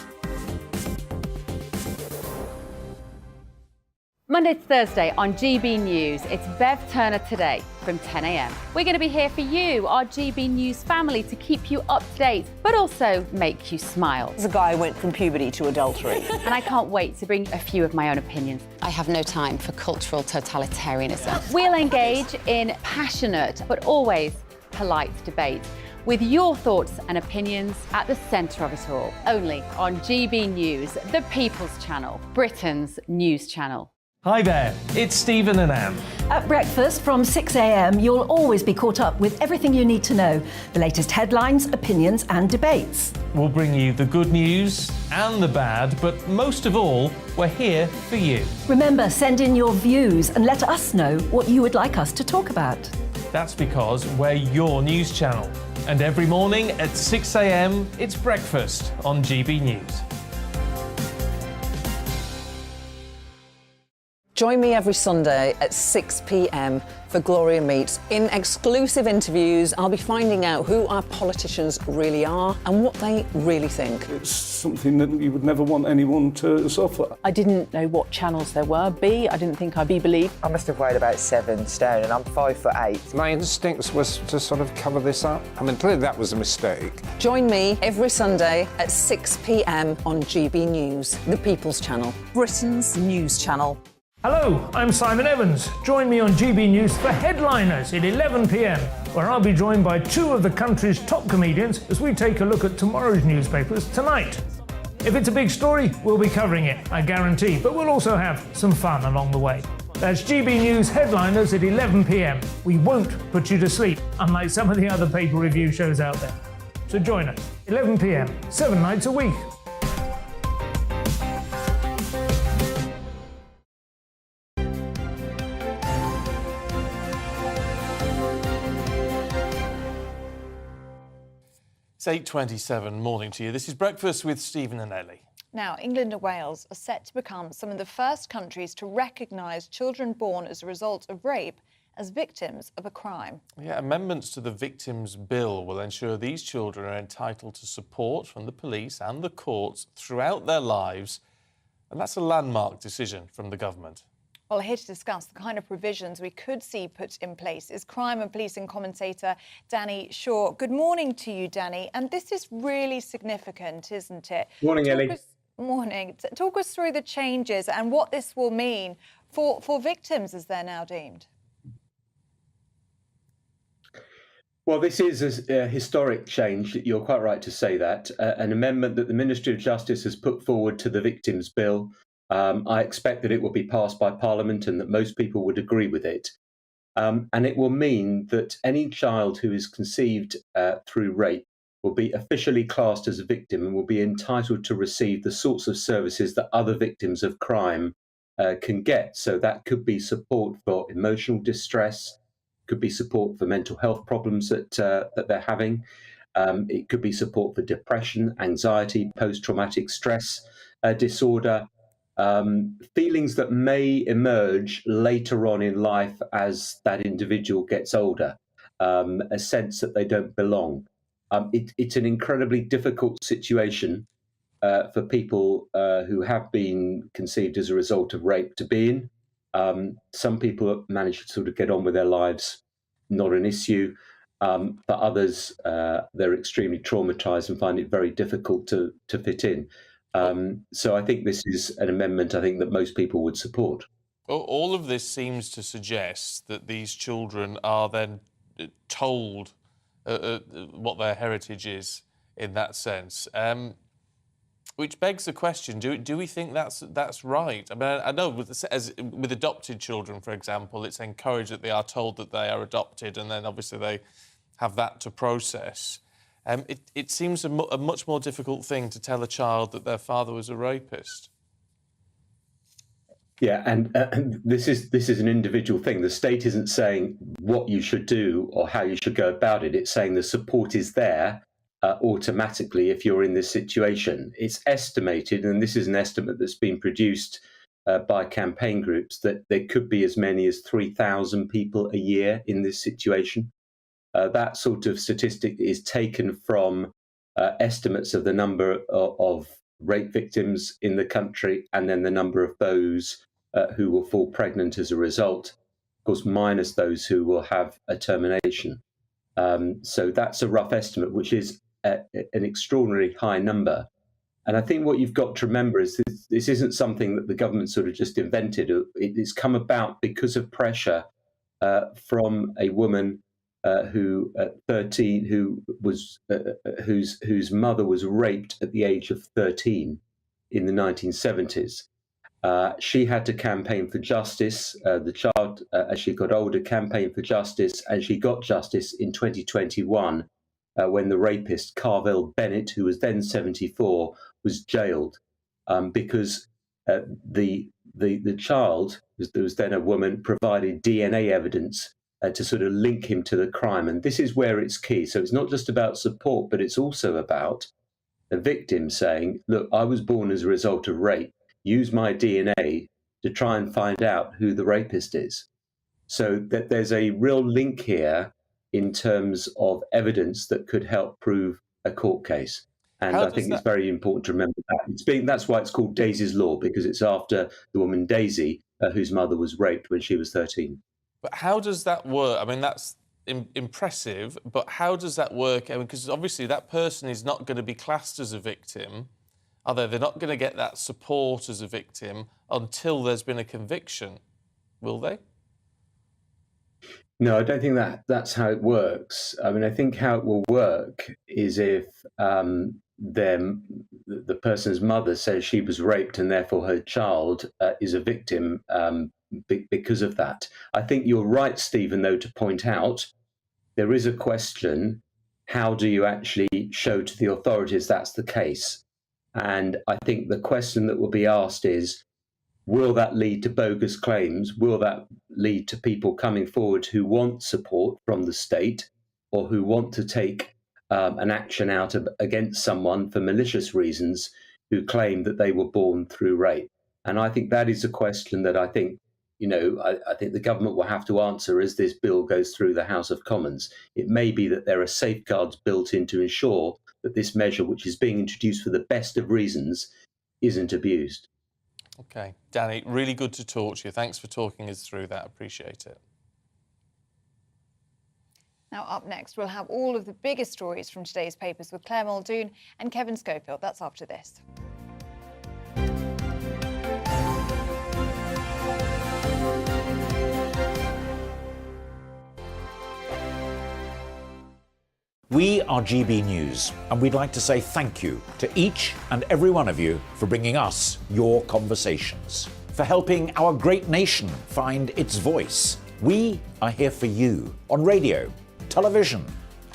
S11: Monday to Thursday on GB News, it's Bev Turner Today from 10 a.m. We're going to be here for you, our GB News family, to keep you up to date, but also make you smile.
S27: The guy went from puberty to adultery.
S11: And I can't wait to bring a few of my own opinions.
S16: I have no time for cultural totalitarianism.
S11: We'll engage in passionate, but always polite debate, with your thoughts and opinions at the centre of it all. Only on GB News, the People's Channel, Britain's news channel.
S20: Hi there, it's Stephen and Anne.
S21: At breakfast from 6 a.m, you'll always be caught up with everything you need to know, the latest headlines, opinions and debates.
S20: We'll bring you the good news and the bad, but most of all, we're here for you.
S21: Remember, send in your views and let us know what you would like us to talk about.
S20: That's because we're your news channel. And every morning at 6 a.m, it's breakfast on GB News.
S23: Join me every Sunday at 6 p.m. for Gloria Meets. In exclusive interviews, I'll be finding out who our politicians really are and what they really think.
S9: It's something that you would never want anyone to suffer.
S10: I didn't know what channels there were. I didn't think I'd be believed.
S17: I must have weighed about 7 stone and I'm 5'8". My instincts was to sort of cover this up. I mean, clearly that was a mistake.
S23: Join me every Sunday at 6 p.m. on GB News, the People's Channel, Britain's news channel.
S20: Hello, I'm Simon Evans. Join me on GB News for Headliners at 11 p.m, where I'll be joined by two of the country's top comedians as we take a look at tomorrow's newspapers tonight. If it's a big story, we'll be covering it, I guarantee, but we'll also have some fun along the way. That's GB News Headliners at 11 p.m. We won't put you to sleep, unlike some of the other paper review shows out there. So join us, 11 p.m, 7 nights a week.
S1: It's 8:27, morning to you. This is Breakfast with Stephen and Ellie.
S2: Now, England and Wales are set to become some of the first countries to recognise children born as a result of rape as victims of a crime.
S1: Yeah, amendments to the Victims' Bill will ensure these children are entitled to support from the police and the courts throughout their lives, and that's a landmark decision from the government.
S2: Well, here to discuss the kind of provisions we could see put in place is crime and policing commentator Danny Shaw. Good morning to you, Danny. And this is really significant, isn't it?
S22: Morning, Ellie.
S2: Morning. Talk us through the changes and what this will mean for victims as they're now deemed.
S22: Well, this is a historic change. You're quite right to say that. An amendment that the Ministry of Justice has put forward to the Victims' Bill. I expect that it will be passed by Parliament and that most people would agree with it. And it will mean that any child who is conceived through rape will be officially classed as a victim and will be entitled to receive the sorts of services that other victims of crime can get. So that could be support for emotional distress, could be support for mental health problems that they're having. It could be support for depression, anxiety, post-traumatic stress disorder, feelings that may emerge later on in life as that individual gets older, a sense that they don't belong. It's an incredibly difficult situation for people who have been conceived as a result of rape to be in. Some people manage to sort of get on with their lives, not an issue. For others, they're extremely traumatized and find it very difficult to fit in. So I think this is an amendment I think that most people would support.
S1: All of this seems to suggest that these children are then told what their heritage is in that sense, which begs the question, do we think that's right? I mean, I know with adopted children, for example, it's encouraged that they are told that they are adopted and then obviously they have that to process. It seems a much more difficult thing to tell a child that their father was a rapist.
S22: Yeah, and this is an individual thing. The state isn't saying what you should do or how you should go about it. It's saying the support is there automatically if you're in this situation. It's estimated, and this is an estimate that's been produced by campaign groups, that there could be as many as 3,000 people a year in this situation. That sort of statistic is taken from estimates of the number of rape victims in the country and then the number of those who will fall pregnant as a result, of course, minus those who will have a termination. So that's a rough estimate, which is an extraordinarily high number. And I think what you've got to remember is this isn't something that the government sort of just invented. It's come about because of pressure from a woman who at 13, whose mother was raped at the age of 13 in the 1970s. She had to campaign for justice. The child, as she got older, campaigned for justice, and she got justice in 2021 when the rapist, Carvel Bennett, who was then 74, was jailed because the child, who was then a woman, provided DNA evidence to sort of link him to the crime. And this is where it's key. So it's not just about support, but it's also about the victim saying, look, I was born as a result of rape. Use my DNA to try and find out who the rapist is. So that there's a real link here in terms of evidence that could help prove a court case. And I think it's very important to remember that. That's why it's called Daisy's Law, because it's after the woman Daisy, whose mother was raped when she was 13.
S1: But how does that work? I mean, that's impressive, but how does that work? I mean, because obviously that person is not going to be classed as a victim, are they? They're not going to get that support as a victim until there's been a conviction, will they?
S22: No, I don't think that's how it works. I mean, I think how it will work is if the person's mother says she was raped and therefore her child is a victim because of that. I think you're right, Stephen, though, to point out there is a question, how do you actually show to the authorities that's the case? And I think the question that will be asked is, will that lead to bogus claims? Will that lead to people coming forward who want support from the state or who want to take an action out against someone for malicious reasons who claim that they were born through rape? And I think that is a question that I think the government will have to answer as this bill goes through the House of Commons. It may be that there are safeguards built in to ensure that this measure, which is being introduced for the best of reasons, isn't abused.
S1: OK. Danny, really good to talk to you. Thanks for talking us through that. Appreciate it.
S2: Now, up next, we'll have all of the biggest stories from today's papers with Claire Muldoon and Kevin Schofield. That's after this.
S4: We are GB News, and we'd like to say thank you to each and every one of you for bringing us your conversations, for helping our great nation find its voice. We are here for you on radio, television,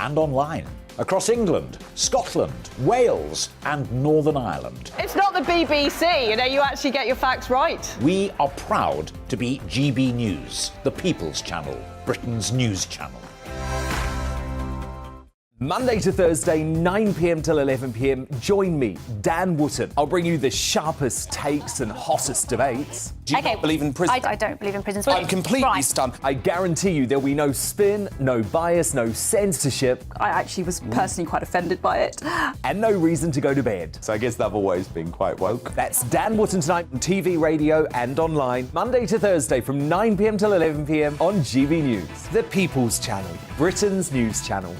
S4: and online, across England, Scotland, Wales, and Northern Ireland.
S10: It's not the BBC, you actually get your facts right.
S4: We are proud to be GB News, the People's Channel, Britain's news channel.
S12: Monday to Thursday, 9 p.m. till 11 p.m. Join me, Dan Wootton. I'll bring you the sharpest takes and hottest debates.
S5: Do you not believe in prison?
S10: I don't believe in prison.
S5: I'm completely stunned.
S12: I guarantee you there'll be no spin, no bias, no censorship.
S10: I actually was personally quite offended by it.
S12: And no reason to go to bed.
S15: So I guess they've always been quite woke.
S12: That's Dan Wootton tonight on TV, radio and online. Monday to Thursday from 9 p.m. till 11 p.m. on GB News. The People's Channel, Britain's news channel.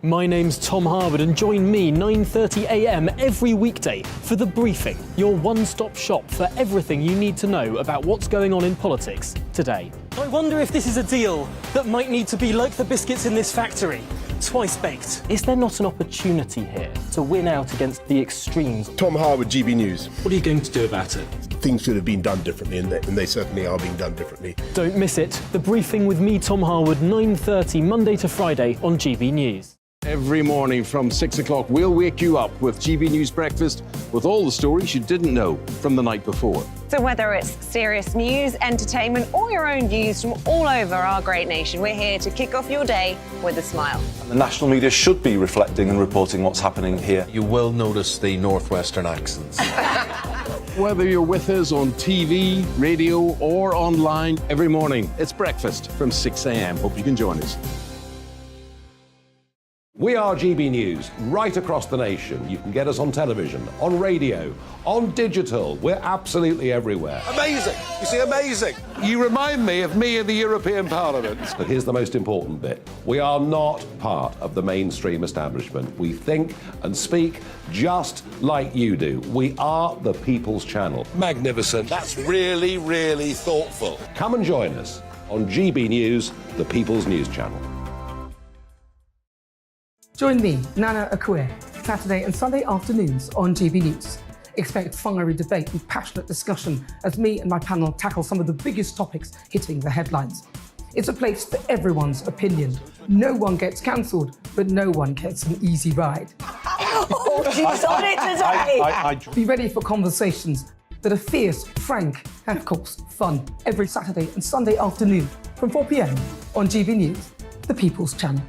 S20: My name's Tom Harwood, and join me 9:30 a.m. every weekday for The Briefing, your one-stop shop for everything you need to know about what's going on in politics today.
S18: I wonder if this is a deal that might need to be like the biscuits in this factory, twice baked.
S20: Is there not an opportunity here to win out against the extremes?
S24: Tom Harwood, GB News.
S20: What are you going to do about it?
S24: Things should have been done differently, and they certainly are being done differently.
S20: Don't miss it. The Briefing with me, Tom Harwood, 9:30 Monday to Friday on GB News.
S13: Every morning from 6 o'clock, we'll wake you up with GB News Breakfast with all the stories you didn't know from the night before.
S27: So whether it's serious news, entertainment, or your own views from all over our great nation, we're here to kick off your day with a smile.
S25: And the national media should be reflecting and reporting what's happening here.
S14: You will notice the northwestern accents.
S13: Whether you're with us on TV, radio, or online, every morning, it's breakfast from 6 a.m. Hope you can join us.
S14: We are GB News, right across the nation. You can get us on television, on radio, on digital. We're absolutely everywhere.
S24: Amazing! You see, amazing!
S13: You remind me of me in the European Parliament.
S14: But here's the most important bit. We are not part of the mainstream establishment. We think and speak just like you do. We are the People's Channel.
S24: Magnificent. That's really, really thoughtful.
S14: Come and join us on GB News, the People's News Channel.
S26: Join me, Nana Akue, Saturday and Sunday afternoons on GB News. Expect fiery debate and passionate discussion as me and my panel tackle some of the biggest topics hitting the headlines. It's a place for everyone's opinion. No one gets cancelled, but no one gets an easy ride.
S10: Oh, she's on it today!
S26: Be ready for conversations that are fierce, frank, and of course, fun. Every Saturday and Sunday afternoon from 4 p.m. on GB News, the People's Channel.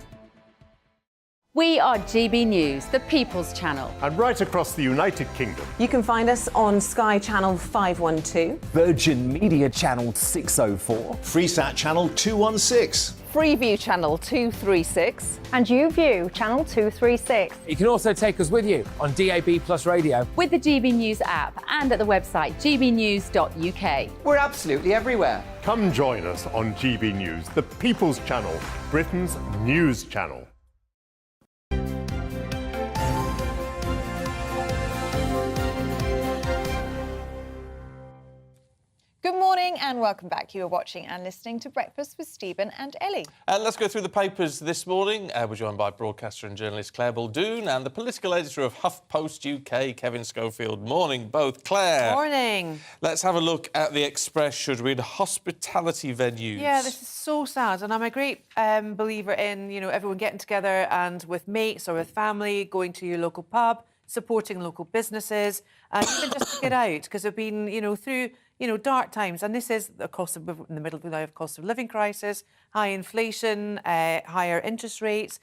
S3: We are GB News, the People's Channel.
S6: And right across the United Kingdom.
S27: You can find us on Sky Channel 512,
S12: Virgin Media Channel 604,
S7: Freesat Channel 216,
S3: Freeview Channel 236,
S8: and YouView Channel 236.
S12: You can also take us with you on DAB Plus Radio,
S3: with the GB News app and at the website gbnews.uk.
S5: We're absolutely everywhere.
S6: Come join us on GB News, the People's Channel, Britain's news channel.
S2: Good morning and welcome back. You are watching and listening to Breakfast with Stephen and Ellie.
S1: Let's go through the papers this morning. We're joined by broadcaster and journalist Claire Baldoon and the political editor of HuffPost UK, Kevin Schofield. Morning, both. Claire.
S2: Morning.
S1: Let's have a look at the Express, should we? The hospitality venues.
S10: Yeah, this is so sad. And I'm a great believer in, everyone getting together and with mates or with family, going to your local pub, supporting local businesses, and even just to get out, because we've been, through dark times, and this is in the middle of the cost of living crisis, high inflation, higher interest rates.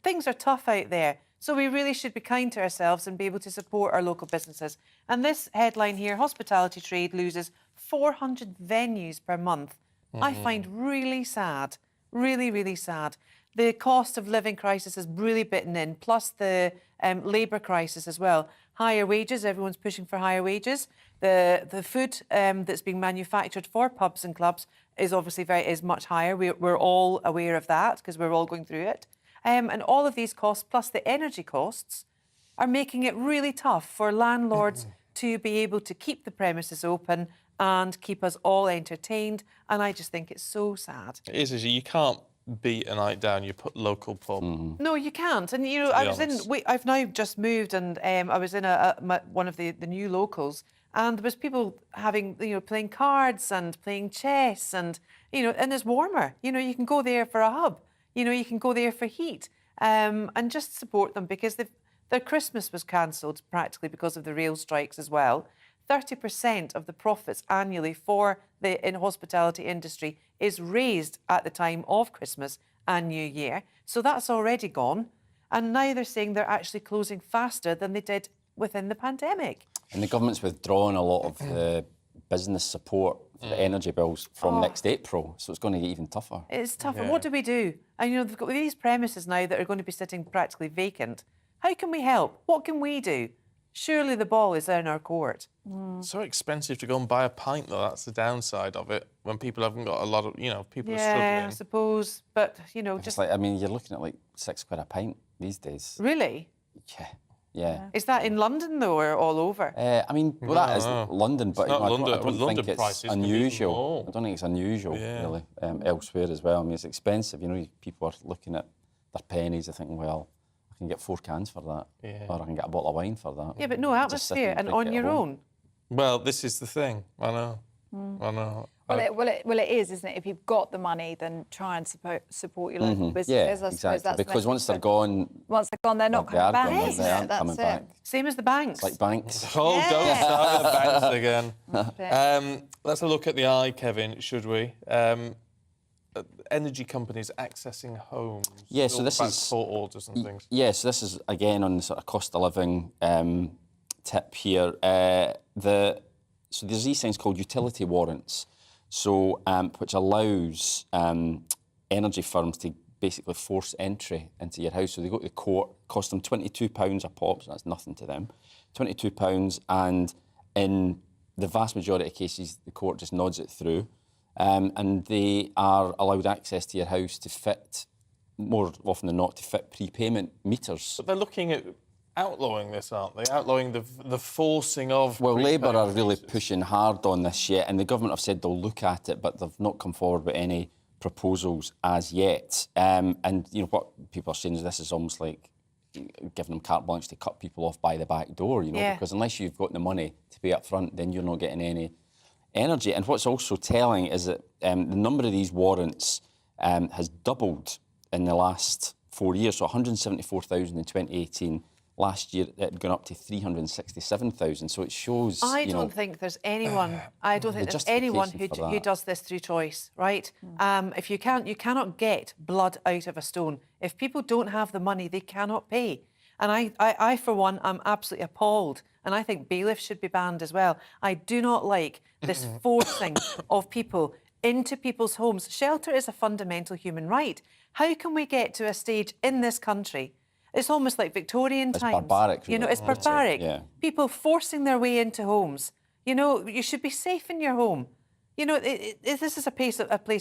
S10: Things are tough out there. So we really should be kind to ourselves and be able to support our local businesses. And this headline here, hospitality trade loses 400 venues per month. I find really sad, really, really sad. The cost of living crisis has really bitten in, plus the labour crisis as well. Higher wages, everyone's pushing for higher wages. The food that's being manufactured for pubs and clubs is obviously is much higher. We're all aware of that because we're all going through it. And all of these costs, plus the energy costs, are making it really tough for landlords to be able to keep the premises open and keep us all entertained. And I just think it's so sad.
S1: It is, you can't beat a night down, you put local pub.
S10: No, you can't. And, I've now just moved and I was in one of the new locals, and there was people having, playing cards and playing chess and, and it's warmer. You can go there for a hub. You can go there for heat and just support them because their Christmas was cancelled practically because of the rail strikes as well. 30% of the profits annually for the hospitality industry is raised at the time of Christmas and New Year. So that's already gone. And now they're saying they're actually closing faster than they did within the pandemic.
S11: And the government's withdrawn a lot of the business support for the energy bills from next April, so it's going to get even tougher.
S10: It's tougher. What do we do? And, they've got these premises now that are going to be sitting practically vacant. How can we help? What can we do? Surely the ball is in our court.
S1: So expensive to go and buy a pint, though. That's the downside of it. When people haven't got a lot of, people are struggling.
S10: Yeah, I suppose. But,
S11: just like, you're looking at like £6 a pint these days.
S10: Really?
S11: Yeah.
S10: Is that in London, though, or all over?
S11: That is London, but
S1: I
S11: don't
S1: London
S11: think it's unusual. I don't think it's unusual, really, elsewhere as well. It's expensive. People are looking at their pennies and thinking, well, I can get 4 cans for that, or I can get a bottle of wine for that.
S10: Yeah, but no atmosphere and on your own.
S1: Well, this is the thing. I know. I know.
S2: Well, it is, isn't it? If you've got the money, then try and support your local businesses.
S11: Yeah, exactly. Because once they're gone...
S2: Once they're gone, they're not coming back.
S11: They aren't coming back.
S10: Same as the banks.
S11: It's like banks.
S1: Don't start with the banks again. Let's have a look at the eye, Kevin, should we? Energy companies accessing homes.
S11: Yeah, so this is...
S1: court orders and things.
S11: Yeah, so this is, again, on the sort of cost of living tip here. So there's these things called utility warrants, so which allows energy firms to basically force entry into your house. So they go to the court, cost them £22 a pop, so that's nothing to them, £22, and in the vast majority of cases, the court just nods it through, and they are allowed access to your house to fit, more often than not, to fit prepayment meters.
S1: But they're looking at outlawing this, aren't they? Outlawing the forcing of...
S11: Well, Labour are really pushing hard on this yet, and the government have said they'll look at it, but they've not come forward with any proposals as yet. And, what people are saying is this is almost like giving them carte blanche to cut people off by the back door, because unless you've got the money to pay up front, then you're not getting any energy. And what's also telling is that the number of these warrants has doubled in the last 4 years, so 174,000 in 2018, Last year, it had gone up to 367,000. So it shows.
S10: I don't think there's anyone. I don't think there's anyone who does this through choice, right? If you cannot get blood out of a stone. If people don't have the money, they cannot pay. And I for one, am absolutely appalled. And I think bailiffs should be banned as well. I do not like this forcing of people into people's homes. Shelter is a fundamental human right. How can we get to a stage in this country? It's almost like Victorian times.
S11: It's barbaric, really.
S10: You know, it's barbaric.
S11: Yeah.
S10: People forcing their way into homes. You know, you should be safe in your home. You know, this is a place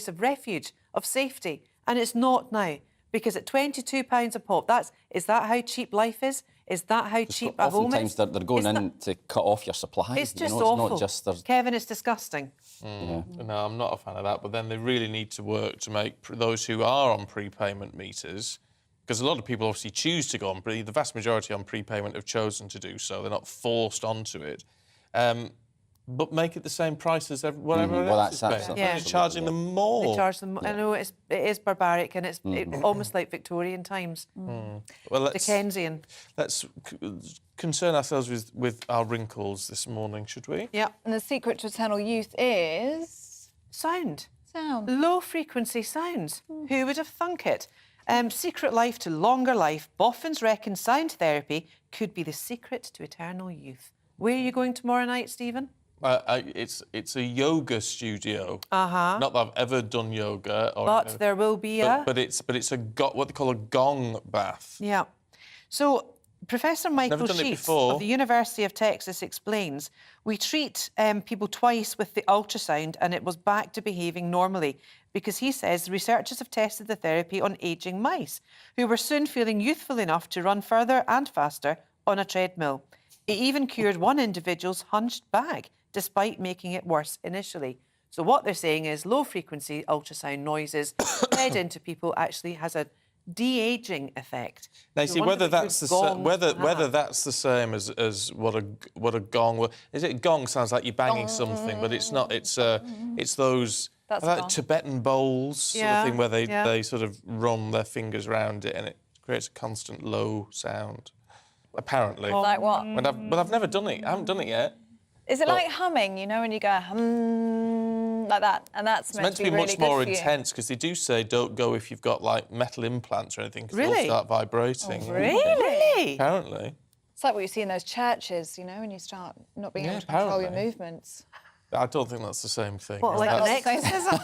S10: of refuge, of safety, and it's not now. Because at £22 a pop, is that how cheap life is? Is that how cheap a home is?
S11: Oftentimes they're going in to cut off your supplies.
S10: It's just
S11: awful.
S10: awful.
S11: It's not just
S10: Kevin, it's disgusting.
S1: No, I'm not a fan of that. But then they really need to work to make those who are on prepayment meters, because a lot of people obviously choose to go on the vast majority on prepayment have chosen to do so. They're not forced onto it. But make it the same price as whatever else is paying.
S10: Yeah.
S1: You're charging them more.
S10: They charge them. I know it is barbaric, and it's almost like Victorian times.
S1: Well,
S10: Dickensian.
S1: Let's concern ourselves with our wrinkles this morning, should we?
S2: Yeah. And the secret to eternal youth is
S10: sound.
S2: Sound.
S10: Low frequency sounds. Who would have thunk it? Secret life to longer life. Boffins reckon sound therapy could be the secret to eternal youth. Where are you going tomorrow night, Stephen?
S1: It's a yoga studio.
S10: Not
S1: that I've ever done yoga.
S10: But there will be
S1: But it's what they call a gong bath.
S10: Yeah. So Professor Michael Sheets of the University of Texas explains, we treat people twice with the ultrasound and it was back to behaving normally, because he says researchers have tested the therapy on ageing mice who were soon feeling youthful enough to run further and faster on a treadmill. It even cured one individual's hunched back, despite making it worse initially. So what they're saying is low-frequency ultrasound noises fed into people actually has a de-aging effect.
S1: Now, see whether that's the same as what a gong. Is it gong? Sounds like you're banging something, but it's not. It's those like Tibetan bowls sort of thing where they sort of run their fingers around it and it creates a constant low sound. Apparently.
S2: Like what?
S1: But I've never done it. I haven't done it yet.
S2: Is it like humming, you know, when you go like that? And that's meant to be really
S1: much more
S2: good for
S1: intense, because they do say don't go if you've got like metal implants or anything, because
S10: Really?
S1: they'll start vibrating.
S2: Oh, really?
S1: Apparently.
S2: It's like what you see in those churches, you know, when you start not being able to control your movements.
S1: I don't think that's the same thing.
S10: What, like an exorcism?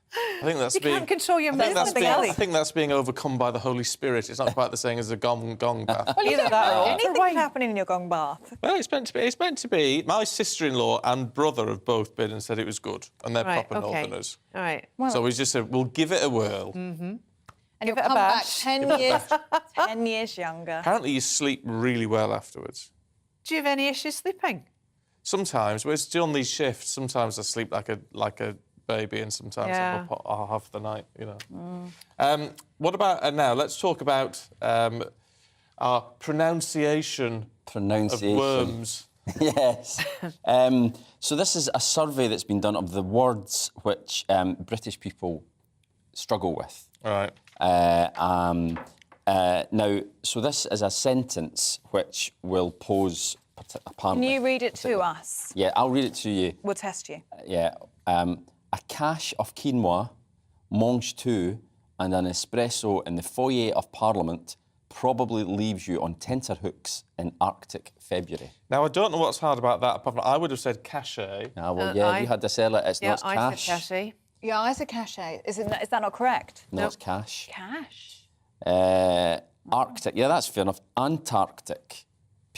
S1: I think that's
S10: you can't control your movements.
S1: I think that's being overcome by the Holy Spirit. It's not quite the same as a gong bath.
S2: Well, you don't know anything can happen in your gong bath.
S1: Well, it's meant to be. My sister-in-law and brother have both been and said it was good, and they're proper Northerners.
S10: All right.
S1: So we just said we'll give it a whirl.
S2: And you'll come back 10 years younger.
S1: Apparently, you sleep really well afterwards.
S10: Do you have any issues sleeping?
S1: Sometimes, but it's on these shifts. Sometimes I sleep like a baby, and sometimes I'm up half the night, you know. What about now? Let's talk about our pronunciation of worms.
S11: Yes. So this is a survey that's been done of the words which British people struggle with.
S1: All right.
S11: Now, so this is a sentence which will pose
S2: Can you read it to us?
S11: Yeah, I'll read it to you.
S2: We'll test you.
S11: Yeah. A cache of quinoa, mange tout, and an espresso in the foyer of Parliament probably leaves you on tenterhooks in Arctic February.
S1: Now, I don't know what's hard about that. Apart from I would have said cachet.
S11: You had to sell it. It's not cash.
S10: I said cachet.
S2: Yeah, I said cachet. Is that not correct?
S11: No, it's cash.
S2: Cash.
S11: Arctic. Yeah, that's fair enough. Antarctic.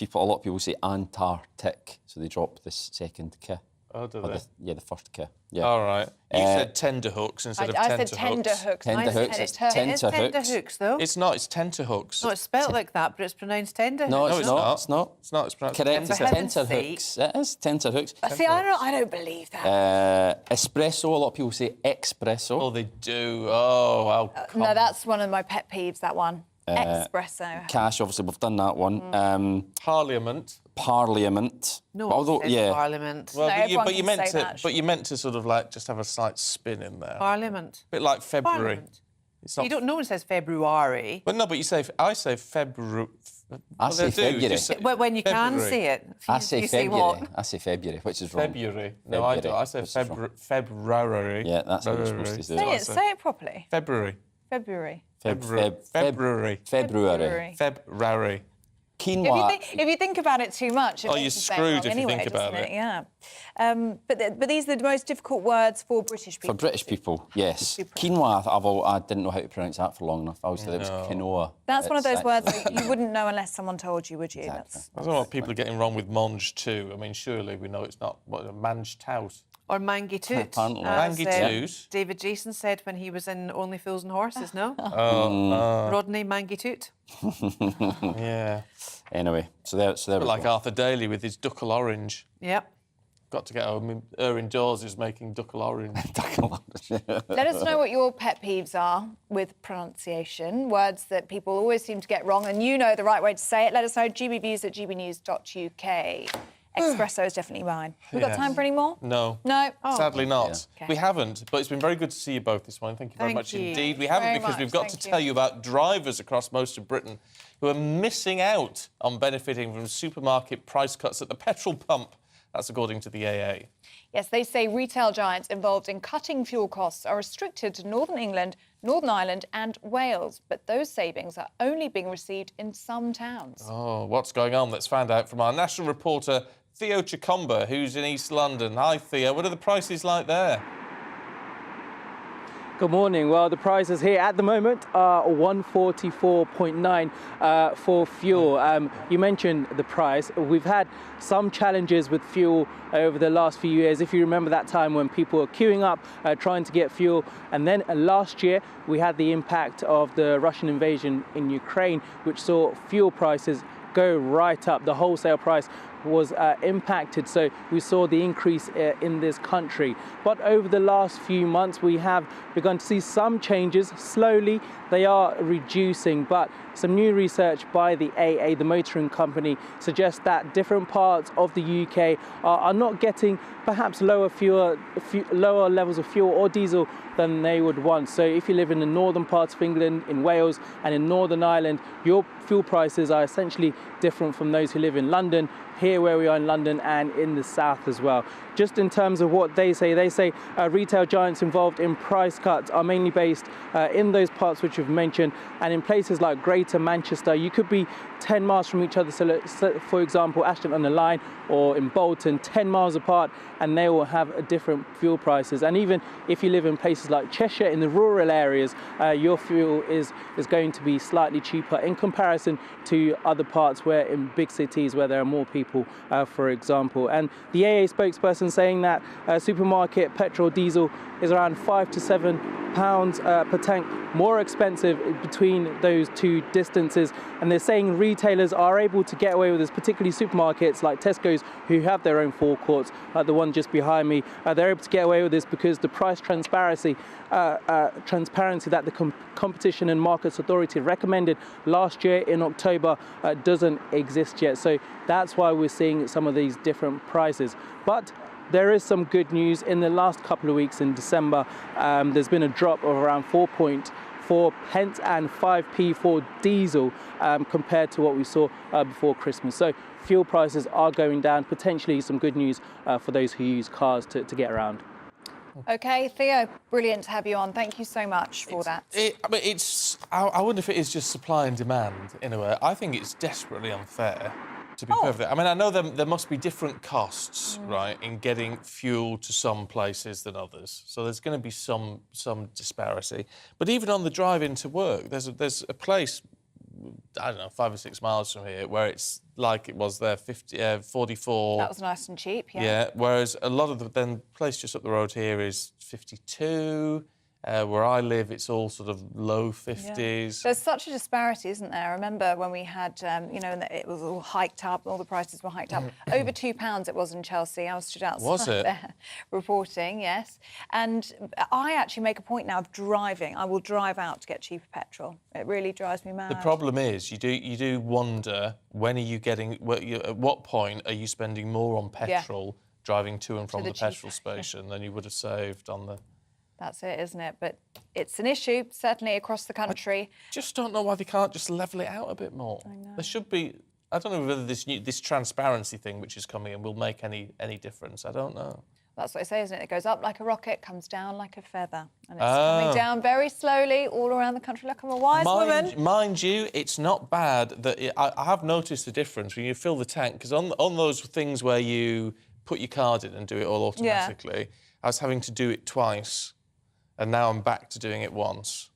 S11: A lot of people say Antarctic, so they drop this second K.
S1: Oh, do they?
S11: The first K. Yeah.
S1: All right. You said tenterhooks instead of tenterhooks.
S2: I said tenterhooks.
S11: Tenterhooks. It's
S10: tenterhooks, though.
S1: It's not. It's tenterhooks.
S10: No, it's spelled like that, but it's pronounced tenterhooks.
S11: No, it's not.
S1: It's not. It's pronounced
S11: correct. It's
S1: tenterhooks.
S11: tenterhooks. It is tenterhooks.
S2: See, I don't believe that.
S11: Espresso. A lot of people say espresso.
S1: Oh, they do. Oh,
S2: no, that's one of my pet peeves. That one. Espresso.
S11: Cash. Obviously, we've done that one.
S1: Parliament.
S10: No,
S11: although
S10: Parliament.
S1: Well,
S2: no,
S1: but you meant to sort of like just have a slight spin in there.
S10: Parliament.
S1: A bit like February.
S10: Parliament.
S1: It's not.
S10: You don't. No one says February.
S1: But no, but I say February.
S11: I say February.
S10: When you can
S1: February.
S10: say it.
S11: I say
S10: you
S11: February.
S10: Say what?
S11: I say February, which is wrong.
S1: February. No, I don't. I say February.
S11: Yeah, that's what you're supposed to do.
S2: Say it properly.
S1: February.
S2: February.
S1: February.
S11: February.
S2: Quinoa. If you think about it too much, it
S1: you're screwed if you think about it.
S2: Yeah. But these are the most difficult words for British people.
S11: For British people, yes. Quinoa, I didn't know how to pronounce that for long enough. I always thought it was quinoa.
S2: That's one of those words that you wouldn't know unless someone told you, would you?
S11: Exactly.
S1: I don't know what people are getting wrong with mange too. I mean, surely we know it's not a mange tout.
S10: Or mangy toot.
S1: Apparently. Mangy toot.
S10: David Jason said when he was in Only Fools and Horses, no? Rodney Mangy Toot.
S1: Yeah.
S11: Anyway, so there we
S1: like
S11: go.
S1: Arthur Daly with his duckle orange.
S10: Yep.
S1: Got to get home. Her indoors is making duckle orange.
S2: Let us know what your pet peeves are with pronunciation, words that people always seem to get wrong, and you know the right way to say it. Let us know, gbviews@gbnews.uk. Espresso is definitely mine. We've got time for any more?
S1: No.
S2: No?
S1: Sadly not.
S2: Okay.
S1: We haven't, but it's been very good to see you both this morning. Thank you very much indeed. We haven't
S2: Very
S1: because
S2: much,
S1: we've got
S2: thank
S1: to
S2: you.
S1: tell you about drivers across most of Britain who are missing out on benefiting from supermarket price cuts at the petrol pump. That's according to the AA.
S2: Yes, they say retail giants involved in cutting fuel costs are restricted to Northern England, Northern Ireland and Wales, but those savings are only being received in some towns.
S1: Oh, what's going on? Let's find out from our national reporter, Theo Chicomba, who's in East London. Hi, Theo. What are the prices like there?
S9: Good morning. Well, the prices here at the moment are 144.9 for fuel. You mentioned the price. We've had some challenges with fuel over the last few years. If you remember that time when people were queuing up trying to get fuel, and then last year we had the impact of the Russian invasion in Ukraine, which saw fuel prices go right up. The wholesale price was impacted, so we saw the increase in this country. But over the last few months we have begun to see some changes. Slowly they are reducing, but some new research by the AA, the motoring company, suggests that different parts of the UK are not getting perhaps lower levels of fuel or diesel than they would want. So if you live in the northern parts of England, in Wales and in Northern Ireland, your fuel prices are essentially different from those who live in London, here where we are in London, and in the south as well. Just in terms of what they say retail giants involved in price cuts are mainly based in those parts which you've mentioned, and in places like Greater Manchester, you could be 10 miles from each other. So for example, Ashton-under-Lyne or in Bolton, 10 miles apart, and they will have different fuel prices. And even if you live in places like Cheshire, in the rural areas, your fuel is going to be slightly cheaper in comparison to other parts where in big cities where there are more people, for example. And the AA spokesperson saying that supermarket petrol diesel is around £5 to £7 per tank more expensive between those two distances, and they're saying retailers are able to get away with this, particularly supermarkets like Tesco's, who have their own forecourts, like the one just behind me. They're able to get away with this because the price transparency that the Competition and Markets Authority recommended last year in October doesn't exist yet. So that's why we're seeing some of these different prices. But there is some good news. In the last couple of weeks in December, there's been a drop of around 4.4 pence and 5p for diesel compared to what we saw before Christmas. So fuel prices are going down, potentially some good news for those who use cars to get around.
S2: OK, Theo, brilliant to have you on. Thank you so much for that.
S1: I wonder if it is just supply and demand, in a way. I think it's desperately unfair, to be perfect. I mean, I know there must be different costs, right, in getting fuel to some places than others. So there's going to be some disparity. But even on the drive into work, there's a place, I don't know, 5 or 6 miles from here, where it's like it was there, 44.
S2: That was nice and cheap, yeah.
S1: Yeah, whereas a lot of the place just up the road here is 52. Where I live, it's all sort of low 50s.
S2: Yeah. There's such a disparity, isn't there? I remember when we had, and it was all hiked up, all the prices were hiked up. Over £2 it was in Chelsea. I was stood outside there reporting, yes. And I actually make a point now of driving. I will drive out to get cheaper petrol. It really drives me mad.
S1: The problem is, you do wonder, when are you getting, at what point are you spending more on petrol driving to and from the petrol station than you would have saved on the...
S2: That's it, isn't it? But it's an issue, certainly across the country.
S1: Just don't know why they can't just level it out a bit more.
S2: I know.
S1: There should be. I don't know whether this transparency thing which is coming in will make any difference. I don't know.
S2: That's what I say, isn't it? It goes up like a rocket, comes down like a feather. And it's coming down very slowly all around the country. Look, I'm a wise woman.
S1: Mind you, it's not bad that... I have noticed the difference when you fill the tank, because on those things where you put your card in and do it all automatically, I was having to do it twice, and now I'm back to doing it once.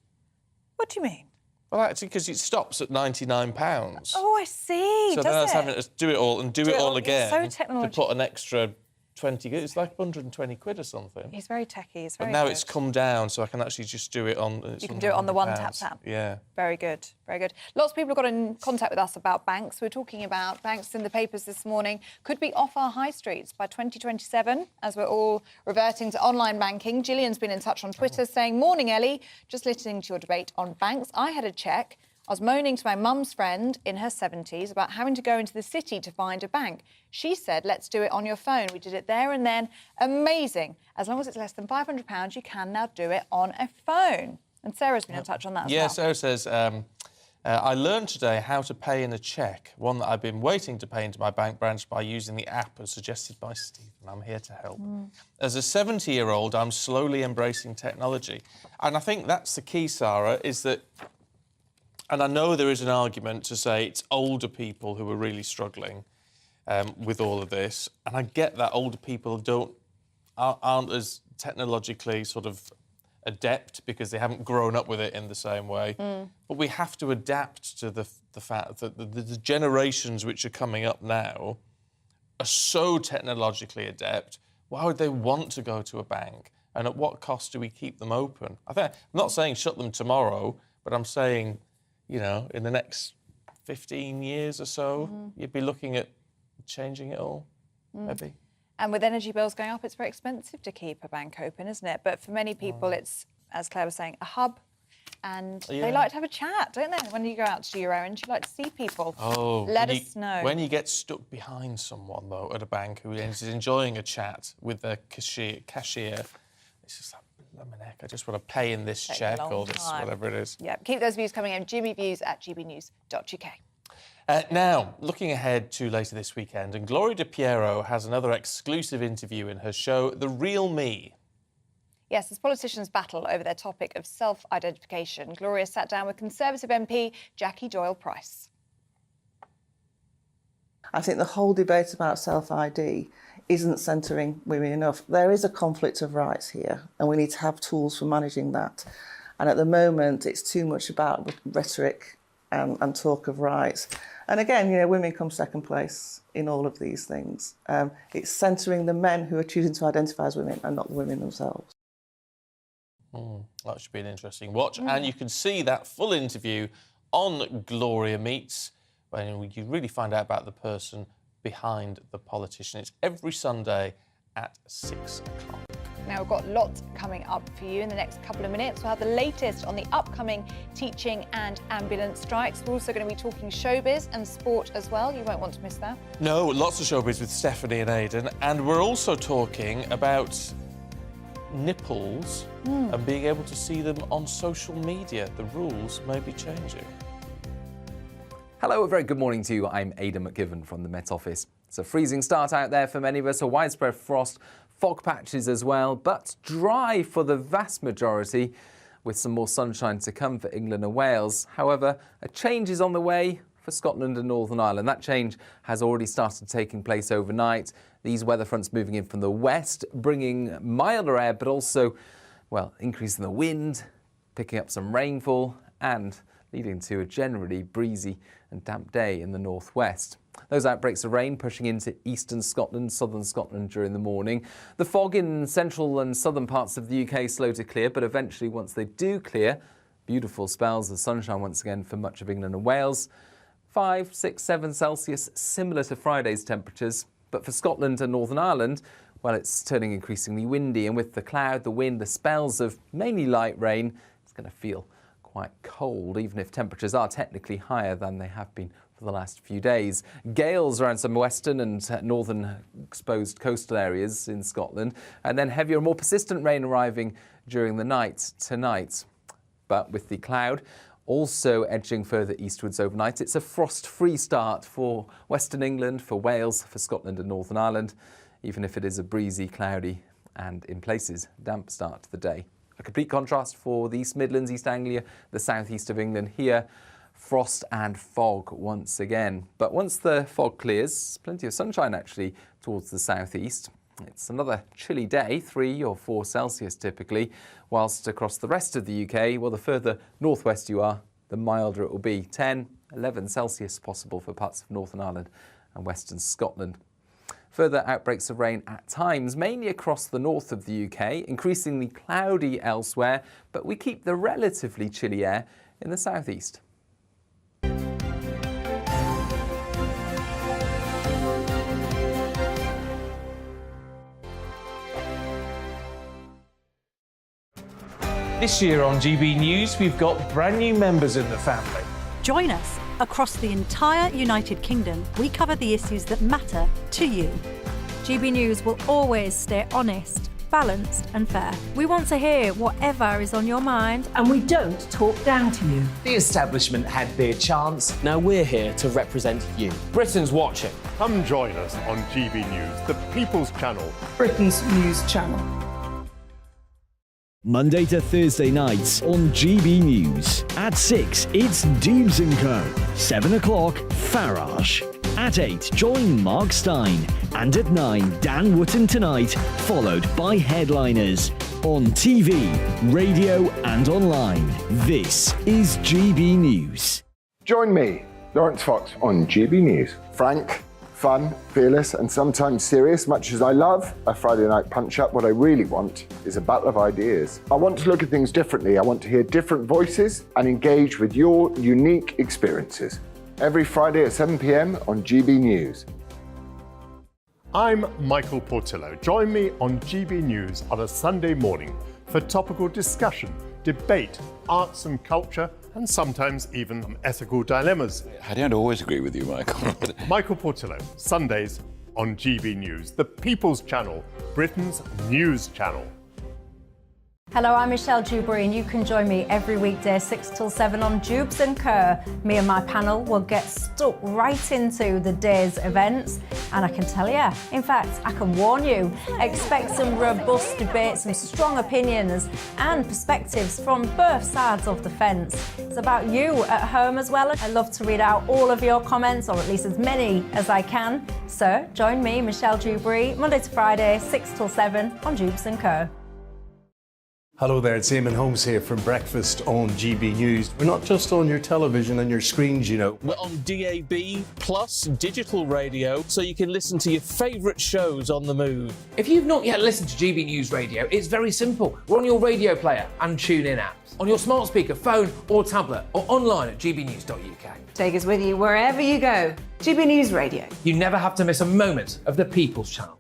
S2: What do you mean?
S1: Well, actually, because it stops at £99.
S2: Oh, I see.
S1: So then I was having to do it all and do it all again
S2: so technological.
S1: to put an extra 20... It's like 120 quid or something.
S2: He's very techie. He's very
S1: But now
S2: good.
S1: it's come down, so I can actually just do it on...
S2: You can do it on the one tap.
S1: Yeah.
S2: Very good, very good. Lots of people have got in contact with us about banks. We're talking about banks in the papers this morning. Could be off our high streets by 2027, as we're all reverting to online banking. Gillian's been in touch on Twitter saying, "Morning, Ellie. Just listening to your debate on banks. I had a check. I was moaning to my mum's friend in her 70s about having to go into the city to find a bank. She said, let's do it on your phone. We did it there and then. Amazing. As long as it's less than £500, you can now do it on a phone." And Sarah's been in touch on that as well.
S1: Yeah, Sarah says, I learned today how to pay in a cheque, one that I've been waiting to pay into my bank branch by using the app as suggested by Stephen. I'm here to help. As a 70-year-old, I'm slowly embracing technology. And I think that's the key, Sarah, is that... And I know there is an argument to say it's older people who are really struggling with all of this. And I get that older people aren't as technologically sort of adept because they haven't grown up with it in the same way. But we have to adapt to the fact that the generations which are coming up now are so technologically adept. Why would they want to go to a bank? And at what cost do we keep them open? I'm not saying shut them tomorrow, but I'm saying... You know, in the next 15 years or so, you'd be looking at changing it all, maybe.
S2: And with energy bills going up, it's very expensive to keep a bank open, isn't it? But for many people, it's, as Claire was saying, a hub. And they like to have a chat, don't they? When you go out to do your errands, you like to see people.
S1: Oh,
S2: let us know.
S1: When you get stuck behind someone, though, at a bank who is enjoying a chat with the cashier, it's just like, I just want to pay in this cheque or this, whatever it is.
S2: Yeah, keep those views coming in. GBViews@gbnews.uk.
S1: Now, looking ahead to later this weekend, and Gloria De Piero has another exclusive interview in her show, The Real Me.
S2: Yes, as politicians battle over their topic of self-identification, Gloria sat down with Conservative MP Jackie Doyle-Price.
S4: I think the whole debate about self-ID isn't centring women enough. There is a conflict of rights here, and we need to have tools for managing that. And at the moment, it's too much about rhetoric and talk of rights. And again, you know, women come second place in all of these things. It's centering the men who are choosing to identify as women and not the women themselves.
S1: That should be an interesting watch. And you can see that full interview on Gloria Meets, when you really find out about the person behind the politician. It's every Sunday at 6 o'clock.
S2: Now, we've got lots coming up for you in the next couple of minutes. We'll have the latest on the upcoming teaching and ambulance strikes. We're also going to be talking showbiz and sport as well. You won't want to miss that.
S1: No, lots of showbiz with Stephanie and Aidan. And we're also talking about nipples and being able to see them on social media. The rules may be changing.
S12: Hello, a very good morning to you. I'm Aidan McGivern from the Met Office. It's a freezing start out there for many of us, a widespread frost, fog patches as well, but dry for the vast majority, with some more sunshine to come for England and Wales. However, a change is on the way for Scotland and Northern Ireland. That change has already started taking place overnight. These weather fronts moving in from the west, bringing milder air, but also, well, increasing the wind, picking up some rainfall, and leading to a generally breezy and damp day in the northwest. Those outbreaks of rain pushing into eastern Scotland, southern Scotland during the morning. The fog in central and southern parts of the UK slow to clear, but eventually once they do clear, beautiful spells of sunshine once again for much of England and Wales. 5, 6, 7 Celsius, similar to Friday's temperatures. But for Scotland and Northern Ireland, well, it's turning increasingly windy, and with the cloud, the wind, the spells of mainly light rain, it's going to feel quite cold, even if temperatures are technically higher than they have been for the last few days. Gales around some western and northern exposed coastal areas in Scotland, and then heavier, more persistent rain arriving during the night tonight. But with the cloud also edging further eastwards overnight, it's a frost-free start for Western England, for Wales, for Scotland and Northern Ireland, even if it is a breezy, cloudy and, in places, damp start to the day. A complete contrast for the East Midlands, East Anglia, the southeast of England. Here, frost and fog once again. But once the fog clears, plenty of sunshine actually towards the southeast. It's another chilly day, 3 or 4 Celsius typically, whilst across the rest of the UK, well, the further northwest you are, the milder it will be. 10, 11 Celsius possible for parts of Northern Ireland and western Scotland. Further outbreaks of rain at times, mainly across the north of the UK, increasingly cloudy elsewhere, but we keep the relatively chilly air in the southeast.
S15: This year on GB News, we've got brand new members in the family.
S16: Join us. Across the entire United Kingdom, we cover the issues that matter to you. GB News will always stay honest, balanced and fair. We want to hear whatever is on your mind.
S17: And we don't talk down to you.
S18: The establishment had their chance. Now we're here to represent you. Britain's watching.
S6: Come join us on GB News, the People's Channel.
S26: Britain's news channel.
S19: Monday to Thursday nights on GB News. At 6, it's Dubes & Co. 7 o'clock, Farage. At 8, join Mark Stein. And at 9, Dan Wootton Tonight, followed by Headliners. On TV, radio and online. This is GB News.
S21: Join me, Lawrence Fox, on GB News. Frank, fun, fearless and sometimes serious. Much as I love a Friday night punch-up, what I really want is a battle of ideas. I want to look at things differently. I want to hear different voices and engage with your unique experiences. Every Friday at 7 p.m. on GB News.
S6: I'm Michael Portillo. Join me on GB News on a Sunday morning for topical discussion, debate, arts and culture, and sometimes even some ethical dilemmas.
S22: I don't always agree with you, Michael.
S6: Michael Portillo, Sundays on GB News, the People's Channel, Britain's news channel.
S16: Hello, I'm Michelle Dewberry and you can join me every weekday 6 till 7 on Dubes & Co. Me and my panel will get stuck right into the day's events and I can tell you, in fact, I can warn you, expect some robust debate, some strong opinions and perspectives from both sides of the fence. It's about you at home as well. I love to read out all of your comments, or at least as many as I can. So join me, Michelle Dewberry, Monday to Friday, 6 till 7 on Dubes & Co.
S24: Hello there, it's Eamon Holmes here from Breakfast on GB News. We're not just on your television and your screens, you know.
S1: We're on DAB plus digital radio, so you can listen to your favourite shows on the move.
S18: If you've not yet listened to GB News Radio, it's very simple. We're on your radio player and tune-in apps, on your smart speaker, phone or tablet, or online at gbnews.uk.
S27: Take us with you wherever you go. GB News Radio.
S18: You never have to miss a moment of the People's Channel.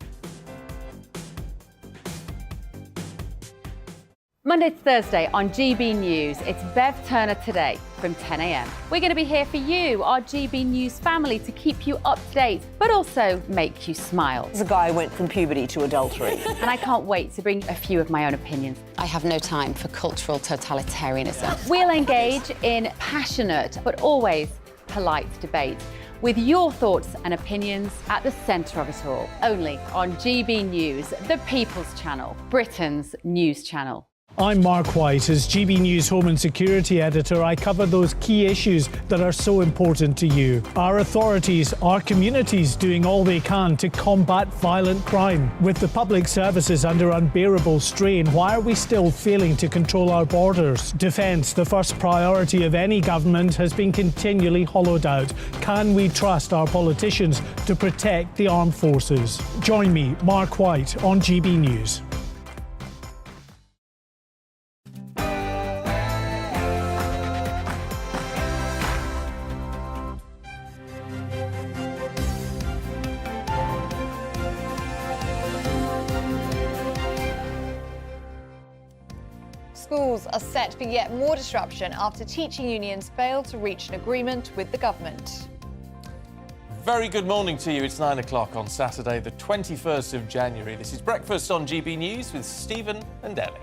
S3: Monday to Thursday on GB News, it's Bev Turner Today from 10 a.m. We're going to be here for you, our GB News family, to keep you up to date, but also make you smile.
S27: The guy went from puberty to adultery.
S3: And I can't wait to bring a few of my own opinions. I have no time for cultural totalitarianism. We'll engage in passionate, but always polite debate, with your thoughts and opinions at the centre of it all. Only on GB News, the People's Channel, Britain's news channel.
S20: I'm Mark White. As GB News Home and Security Editor, I cover those key issues that are so important to you. Our authorities, our communities doing all they can to combat violent crime. With the public services under unbearable strain, why are we still failing to control our borders? Defence, the first priority of any government, has been continually hollowed out. Can we trust our politicians to protect the armed forces? Join me, Mark White, on GB News.
S2: schools are set for yet more disruption after teaching unions failed to reach an agreement with the government.
S1: Very good morning to you. It's 9 o'clock on Saturday, the 21st of January. This is Breakfast on GB News with Stephen and Ellie.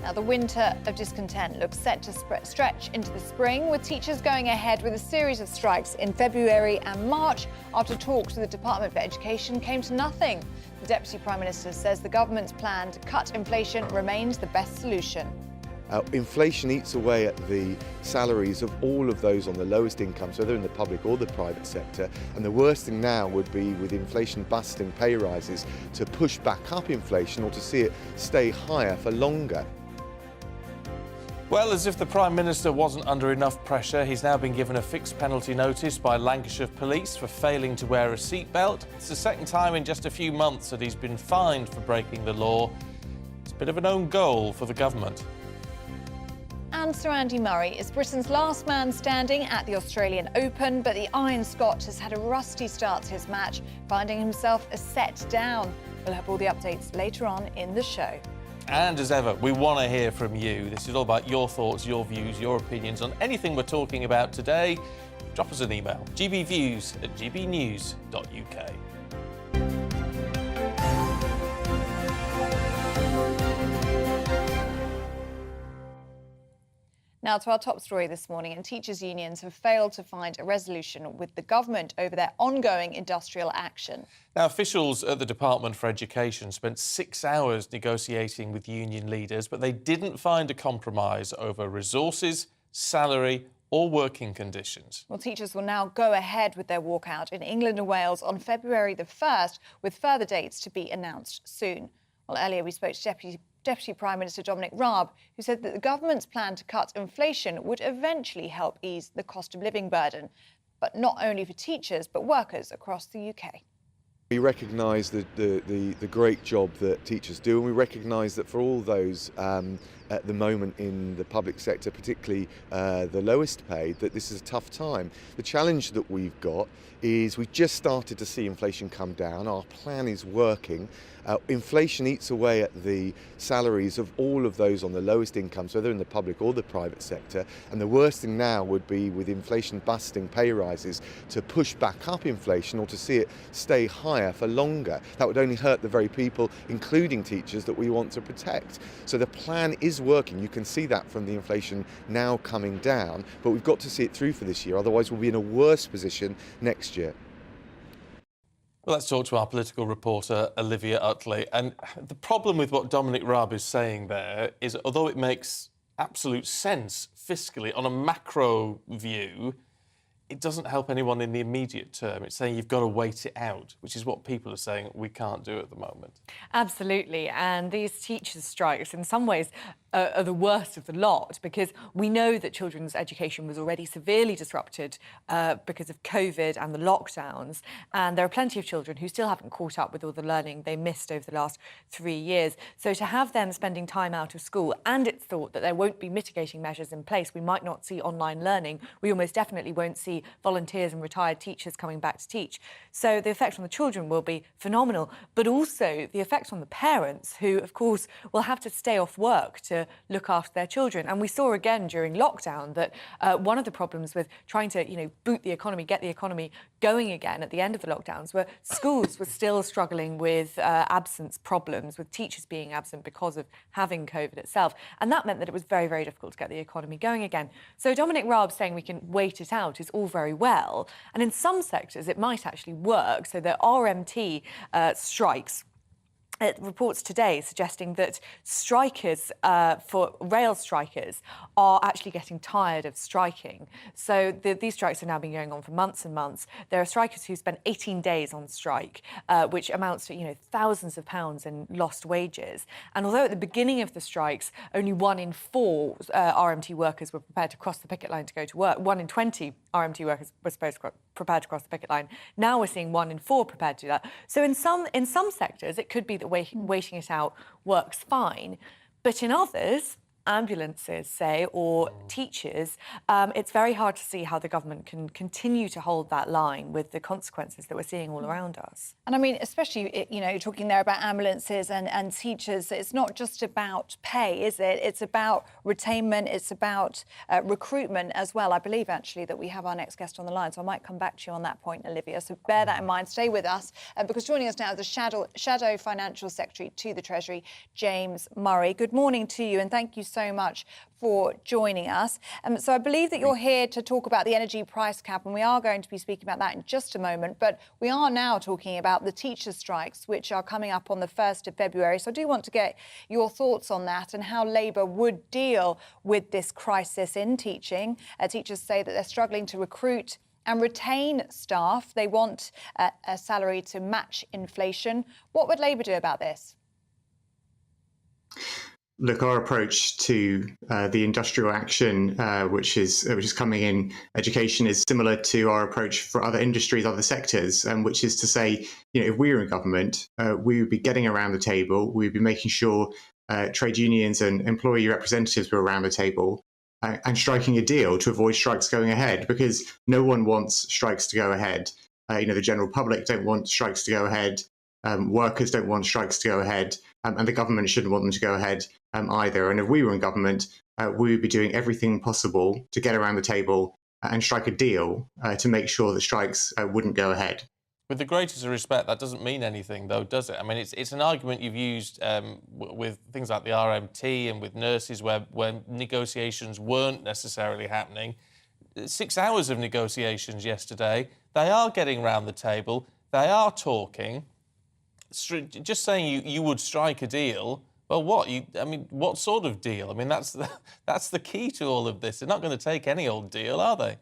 S2: Now, the winter of discontent looks set to stretch into the spring, with teachers going ahead with a series of strikes in February and March after talks with the Department for Education came to nothing. The Deputy Prime Minister says the government's plan to cut inflation remains the best solution.
S5: Inflation eats away at the salaries of all of those on the lowest incomes, whether in the public or the private sector. And the worst thing now would be, with inflation busting pay rises, to push back up inflation or to see it stay higher for longer.
S1: Well, as if the Prime Minister wasn't under enough pressure, he's now been given a fixed penalty notice by Lancashire Police for failing to wear a seatbelt. It's the second time in just a few months that he's been fined for breaking the law. It's a bit of an own goal for the government.
S2: And Sir Andy Murray is Britain's last man standing at the Australian Open, but the Iron Scot has had a rusty start to his match, finding himself a set down. We'll have all the updates later on in the show.
S1: And as ever, we want to hear from you. This is all about your thoughts, your views, your opinions on anything we're talking about today. Drop us an email, gbviews@gbnews.uk.
S2: Now to our top story this morning, and teachers' unions have failed to find a resolution with the government over their ongoing industrial action.
S1: Now, officials at the Department for Education spent 6 hours negotiating with union leaders, but they didn't find a compromise over resources, salary or working conditions.
S2: Well, teachers will now go ahead with their walkout in England and Wales on February the 1st, with further dates to be announced soon. Well, earlier we spoke to Deputy Prime Minister Dominic Raab, who said that the government's plan to cut inflation would eventually help ease the cost of living burden, but not only for teachers, but workers across the UK.
S5: We recognise the great job that teachers do, and we recognise that for all those at the moment in the public sector, particularly the lowest paid, that this is a tough time. The challenge that we've got is we've just started to see inflation come down. Our plan is working. Inflation eats away at the salaries of all of those on the lowest incomes, whether in the public or the private sector. And the worst thing now would be, with inflation busting pay rises, to push back up inflation or to see it stay higher for longer. That would only hurt the very people, including teachers, that we want to protect. So the plan is working. You can see that from the inflation now coming down, but we've got to see it through for this year. Otherwise, we'll be in a worse position next year.
S1: Well, let's talk to our political reporter, Olivia Utley. And the problem with what Dominic Raab is saying there is, although it makes absolute sense fiscally on a macro view, it doesn't help anyone in the immediate term. It's saying you've got to wait it out, which is what people are saying we can't do at the moment.
S7: Absolutely. And these teachers' strikes, in some ways, are the worst of the lot, because we know that children's education was already severely disrupted because of COVID and the lockdowns. And there are plenty of children who still haven't caught up with all the learning they missed over the last 3 years. So to have them spending time out of school, and it's thought that there won't be mitigating measures in place, we might not see online learning, we almost definitely won't see volunteers and retired teachers coming back to teach. So the effect on the children will be phenomenal, but also the effect on the parents, who, of course, will have to stay off work to look after their children. And we saw again during lockdown that one of the problems with trying to, boot the economy, get the economy going again at the end of the lockdowns, were schools were still struggling with absence problems, with teachers being absent because of having COVID itself. And that meant that it was very, very difficult to get the economy going again. So Dominic Raab saying we can wait it out is all very well. And in some sectors, it might actually work. So the RMT strikes, it reports today suggesting that strikers, for rail strikers, are actually getting tired of striking. So these strikes have now been going on for months and months. There are strikers who spent 18 days on strike, which amounts to thousands of pounds in lost wages. And although at the beginning of the strikes, only 1 in 4 RMT workers were prepared to cross the picket line to go to work, 1 in 20 RMT workers were prepared to cross the picket line. Now we're seeing 1 in 4 prepared to do that. So in some sectors, it could be that waiting it out works fine. But in others, ambulances, say, or teachers, it's very hard to see how the government can continue to hold that line with the consequences that we're seeing all around us.
S2: And I mean, especially, you know, you're talking there about ambulances and teachers. It's not just about pay, is it? It's about retainment. It's about recruitment as well. I believe, actually, that we have our next guest on the line, so I might come back to you on that point, Olivia. So bear that in mind. Stay with us, because joining us now is the Shadow Financial Secretary to the Treasury, James Murray. Good morning to you, and thank you so much for joining us. So I believe that you're here to talk about the energy price cap, and we are going to be speaking about that in just a moment. But we are now talking about the teachers' strikes, which are coming up on the 1st of February. So I do want to get your thoughts on that and how Labour would deal with this crisis in teaching. Teachers say that they're struggling to recruit and retain staff. They want a salary to match inflation. What would Labour do about this?
S8: Look, our approach to the industrial action, which is coming in education, is similar to our approach for other industries, other sectors, which is to say, you know, if we were in government, we would be getting around the table. We would be making sure trade unions and employee representatives were around the table and striking a deal to avoid strikes going ahead, because no one wants strikes to go ahead. You know, the general public don't want strikes to go ahead. Workers don't want strikes to go ahead, and the government shouldn't want them to go ahead either. And if we were in government, we would be doing everything possible to get around the table and strike a deal to make sure that strikes wouldn't go ahead.
S1: With the greatest of respect, that doesn't mean anything, though, does it? I mean, it's an argument you've used with things like the RMT and with nurses, where negotiations weren't necessarily happening. 6 hours of negotiations yesterday. They are getting round the table. They are talking. Just saying you would strike a deal. Well, what? I mean, what sort of deal? I mean, that's the key to all of this. They're not going to take any old deal, are they?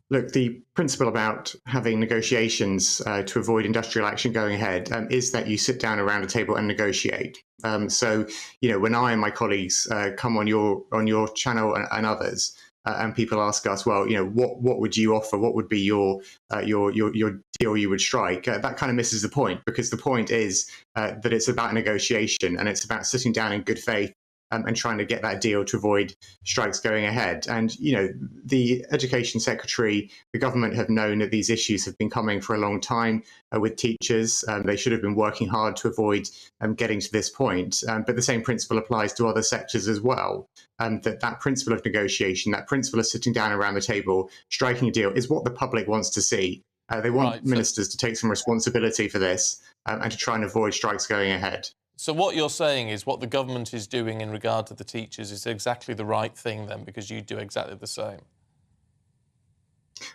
S8: Look, the principle about having negotiations to avoid industrial action going ahead is that you sit down around a table and negotiate. So, you know, when I and my colleagues come on your channel and others, and people ask us, well, you know, what would you offer? What would be your deal you would strike? That kind of misses the point, because the point is that it's about negotiation, and it's about sitting down in good faith and trying to get that deal to avoid strikes going ahead. And, you know, the Education Secretary, the government have known that these issues have been coming for a long time with teachers. They should have been working hard to avoid getting to this point. But the same principle applies to other sectors as well. That principle of negotiation, that principle of sitting down around the table, striking a deal, is what the public wants to see. They want ministers to take some responsibility for this and to try and avoid strikes going ahead.
S1: So what you're saying is what the government is doing in regard to the teachers is exactly the right thing then, because you do exactly the same.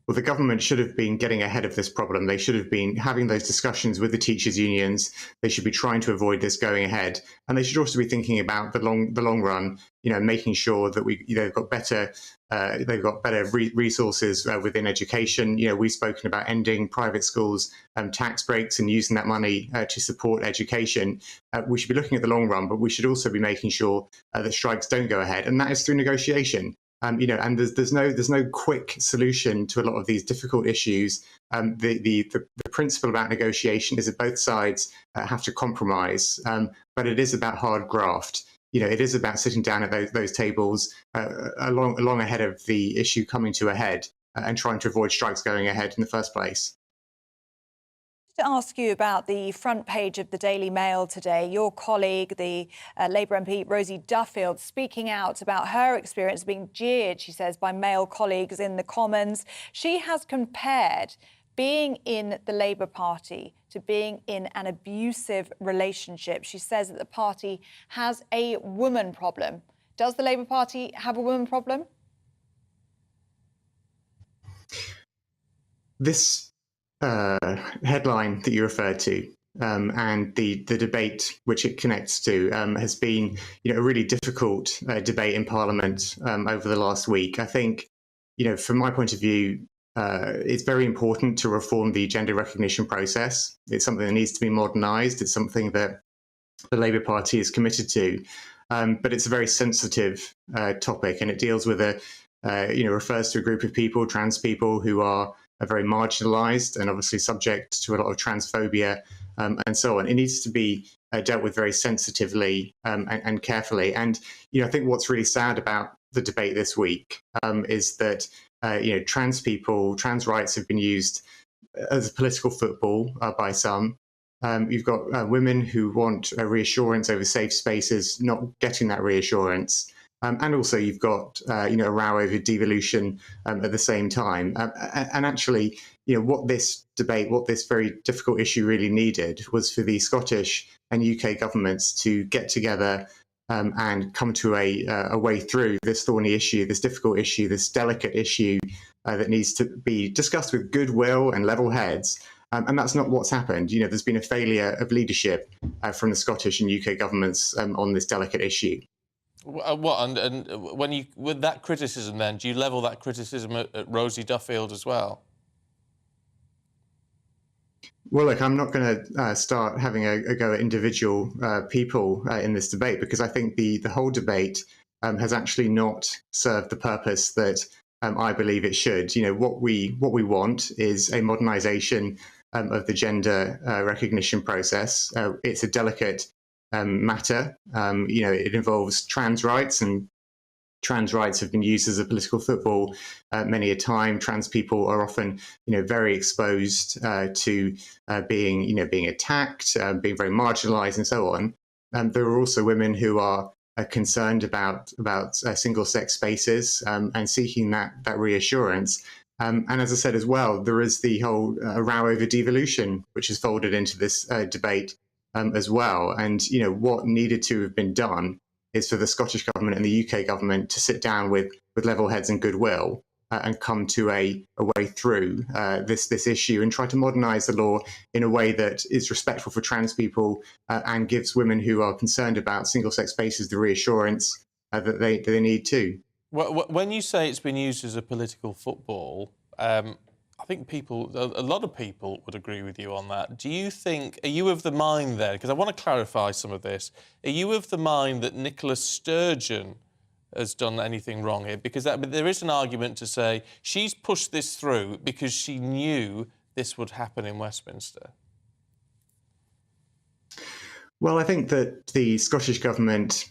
S8: Well, the government should have been getting ahead of this problem. They should have been having those discussions with the teachers' unions. They should be trying to avoid this going ahead, and they should also be thinking about the long run. You know, making sure that they've got better resources within education. You know, we've spoken about ending private schools' tax breaks and using that money to support education. We should be looking at the long run, but we should also be making sure that strikes don't go ahead, and that is through negotiation. You know, and there's no quick solution to a lot of these difficult issues. The principle about negotiation is that both sides have to compromise, but it is about hard graft. You know, it is about sitting down at those tables along ahead of the issue coming to a head and trying to avoid strikes going ahead in the first place.
S2: To ask you about the front page of the Daily Mail today. Your colleague, the Labour MP Rosie Duffield, speaking out about her experience being jeered, she says, by male colleagues in the Commons. She has compared being in the Labour Party to being in an abusive relationship. She says that the party has a woman problem. Does the Labour Party have a woman problem?
S8: This headline that you referred to and the debate which it connects to has been, you know, a really difficult debate in Parliament over the last week. I think, you know, from my point of view, it's very important to reform the gender recognition process. It's something that needs to be modernised. It's something that the Labour Party is committed to, but it's a very sensitive topic, and it deals with refers to a group of people, trans people, who are very marginalised and obviously subject to a lot of transphobia and so on. It needs to be dealt with very sensitively and carefully. And I think what's really sad about the debate this week is that trans rights have been used as a political football by some. You've got women who want a reassurance over safe spaces, not getting that reassurance. And also you've got a row over devolution at the same time. And actually, what this debate, what this very difficult issue really needed was for the Scottish and UK governments to get together and come to a way through this thorny issue, this difficult issue, this delicate issue that needs to be discussed with goodwill and level heads. And that's not what's happened. There's been a failure of leadership from the Scottish and UK governments on this delicate issue.
S1: What and when you with that criticism, then do you level that criticism at Rosie Duffield as well?
S8: Well, look, I'm not going to start having a go at individual people in this debate, because I think the whole debate has actually not served the purpose that I believe it should. What we want is a modernisation of the gender recognition process. It's a delicate matter. It involves trans rights, and trans rights have been used as a political football many a time. Trans people are often, very exposed to being attacked, being very marginalised, and so on. There are also women who are concerned about single-sex spaces and seeking that reassurance. And as I said as well, there is the whole row over devolution, which is folded into this debate as well. And what needed to have been done is for the Scottish government and the UK government to sit down with level heads and goodwill and come to a way through this issue and try to modernise the law in a way that is respectful for trans people and gives women who are concerned about single-sex spaces the reassurance that they need too.
S1: When you say it's been used as a political football, I think a lot of people would agree with you on that. Do you think, are you of the mind then, because I want to clarify some of this, are you of the mind that Nicola Sturgeon has done anything wrong here? Because there is an argument to say she's pushed this through because she knew this would happen in Westminster.
S8: Well, I think that the Scottish government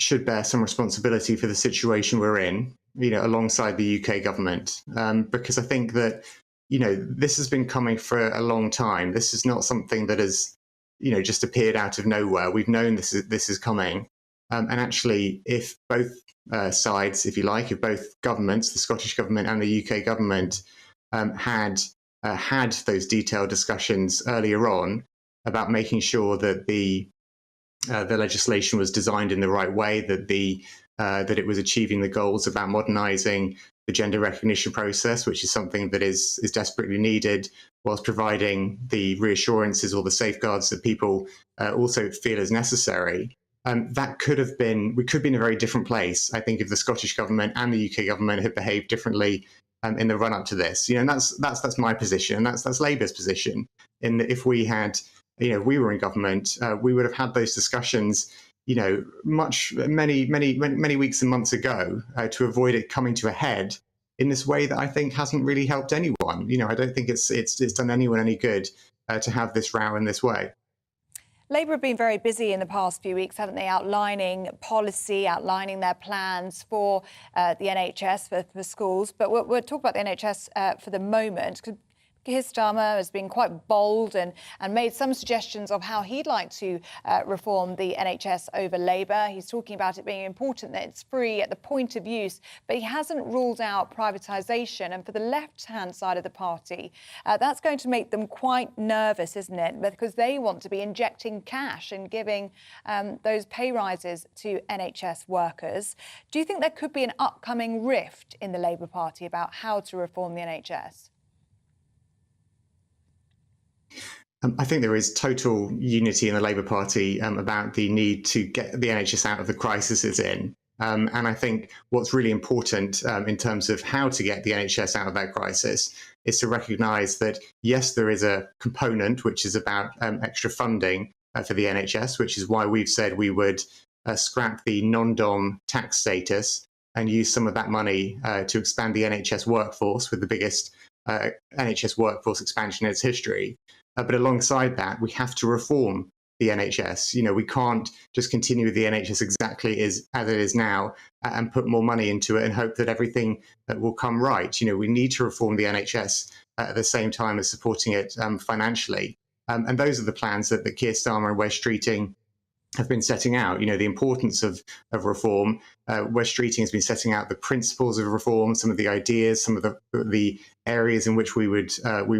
S8: should bear some responsibility for the situation we're in, alongside the UK government, because I think that, this has been coming for a long time. This is not something that has, just appeared out of nowhere. We've known this is coming. And actually, if both sides, if you like, if both governments, the Scottish government and the UK government, had those detailed discussions earlier on about making sure that the legislation was designed in the right way, that it was achieving the goals about modernising the gender recognition process, which is something that is desperately needed, whilst providing the reassurances or the safeguards that people also feel is necessary. That could have been, we could be in a very different place, I think, if the Scottish government and the UK government had behaved differently in the run-up to this. And that's my position, and that's Labour's position. In that, if we had, if we were in government, we would have had those discussions, many weeks and months ago, to avoid it coming to a head in this way that I think hasn't really helped anyone. I don't think it's done anyone any good to have this row in this way.
S2: Labour have been very busy in the past few weeks, haven't they, outlining policy, outlining their plans for the NHS, for schools. But we'll talk about the NHS for the moment. Keir Starmer has been quite bold and made some suggestions of how he'd like to reform the NHS over Labour. He's talking about it being important that it's free at the point of use, but he hasn't ruled out privatisation. And for the left-hand side of the party, that's going to make them quite nervous, isn't it? Because they want to be injecting cash and giving those pay rises to NHS workers. Do you think there could be an upcoming rift in the Labour Party about how to reform the NHS?
S8: I think there is total unity in the Labour Party about the need to get the NHS out of the crisis it's in. And I think what's really important in terms of how to get the NHS out of that crisis is to recognise that, yes, there is a component which is about extra funding for the NHS, which is why we've said we would scrap the non-dom tax status and use some of that money to expand the NHS workforce with the biggest NHS workforce expansion in its history. But alongside that, we have to reform the NHS. You know, we can't just continue with the NHS exactly as it is now and put more money into it and hope that everything will come right. You know, we need to reform the NHS at the same time as supporting it financially. And those are the plans that Keir Starmer and Wes Streeting have been setting out. You know, the importance of reform. Wes Streeting has been setting out the principles of reform, some of the ideas, some of the areas in which we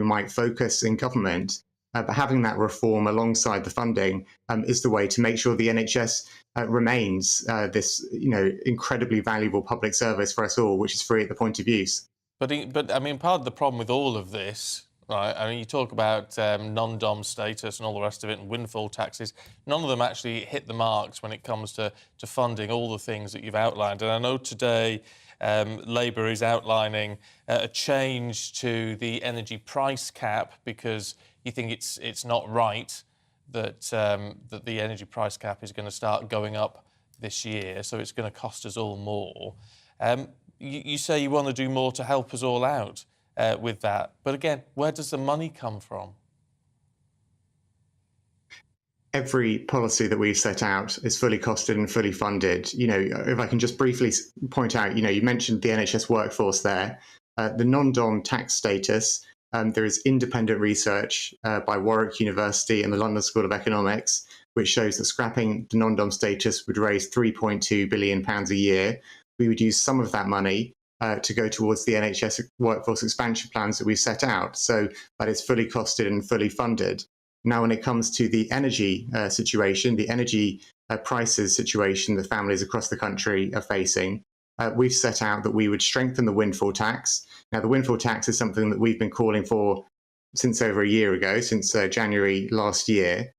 S8: might focus in government. But having that reform alongside the funding is the way to make sure the NHS remains this, you know, incredibly valuable public service for us all, which is free at the point of use.
S1: But I mean, part of the problem with all of this, right? I mean, you talk about non-dom status and all the rest of it, and windfall taxes. None of them actually hit the marks when it comes to funding all the things that you've outlined. And I know today Labour is outlining a change to the energy price cap because you think it's not right that that the energy price cap is going to start going up this year, so it's going to cost us all more. You say you want to do more to help us all out with that, but again, where does the money come from?
S8: Every policy that we've set out is fully costed and fully funded. You know, if I can just briefly point out, you know, you mentioned the NHS workforce there, the non-dom tax status. There is independent research by Warwick University and the London School of Economics, which shows that scrapping the non-dom status would raise £3.2 billion a year. We would use some of that money to go towards the NHS workforce expansion plans that we've set out. So that is fully costed and fully funded. Now, when it comes to the energy situation, the energy prices situation that families across the country are facing, we've set out that we would strengthen the windfall tax. Now, the windfall tax is something that we've been calling for since over a year ago, since January last year.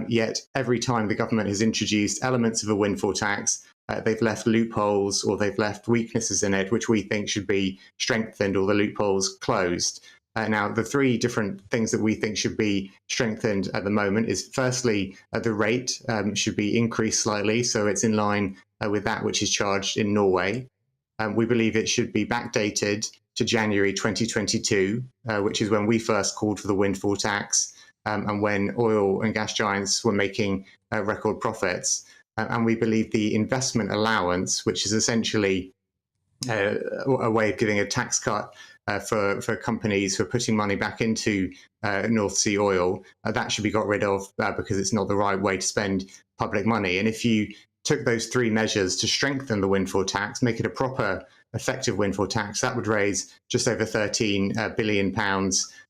S8: Yet every time the government has introduced elements of a windfall tax, they've left loopholes or they've left weaknesses in it, which we think should be strengthened or the loopholes closed. Now, the three different things that we think should be strengthened at the moment is, firstly, the rate should be increased slightly, so it's in line with that which is charged in Norway. We believe it should be backdated to January 2022, which is when we first called for the windfall tax and when oil and gas giants were making record profits. And we believe the investment allowance, which is essentially a way of giving a tax cut for companies who are putting money back into North Sea oil, that should be got rid of because it's not the right way to spend public money. And if you took those three measures to strengthen the windfall tax, make it a proper, effective windfall tax, that would raise just over £13 billion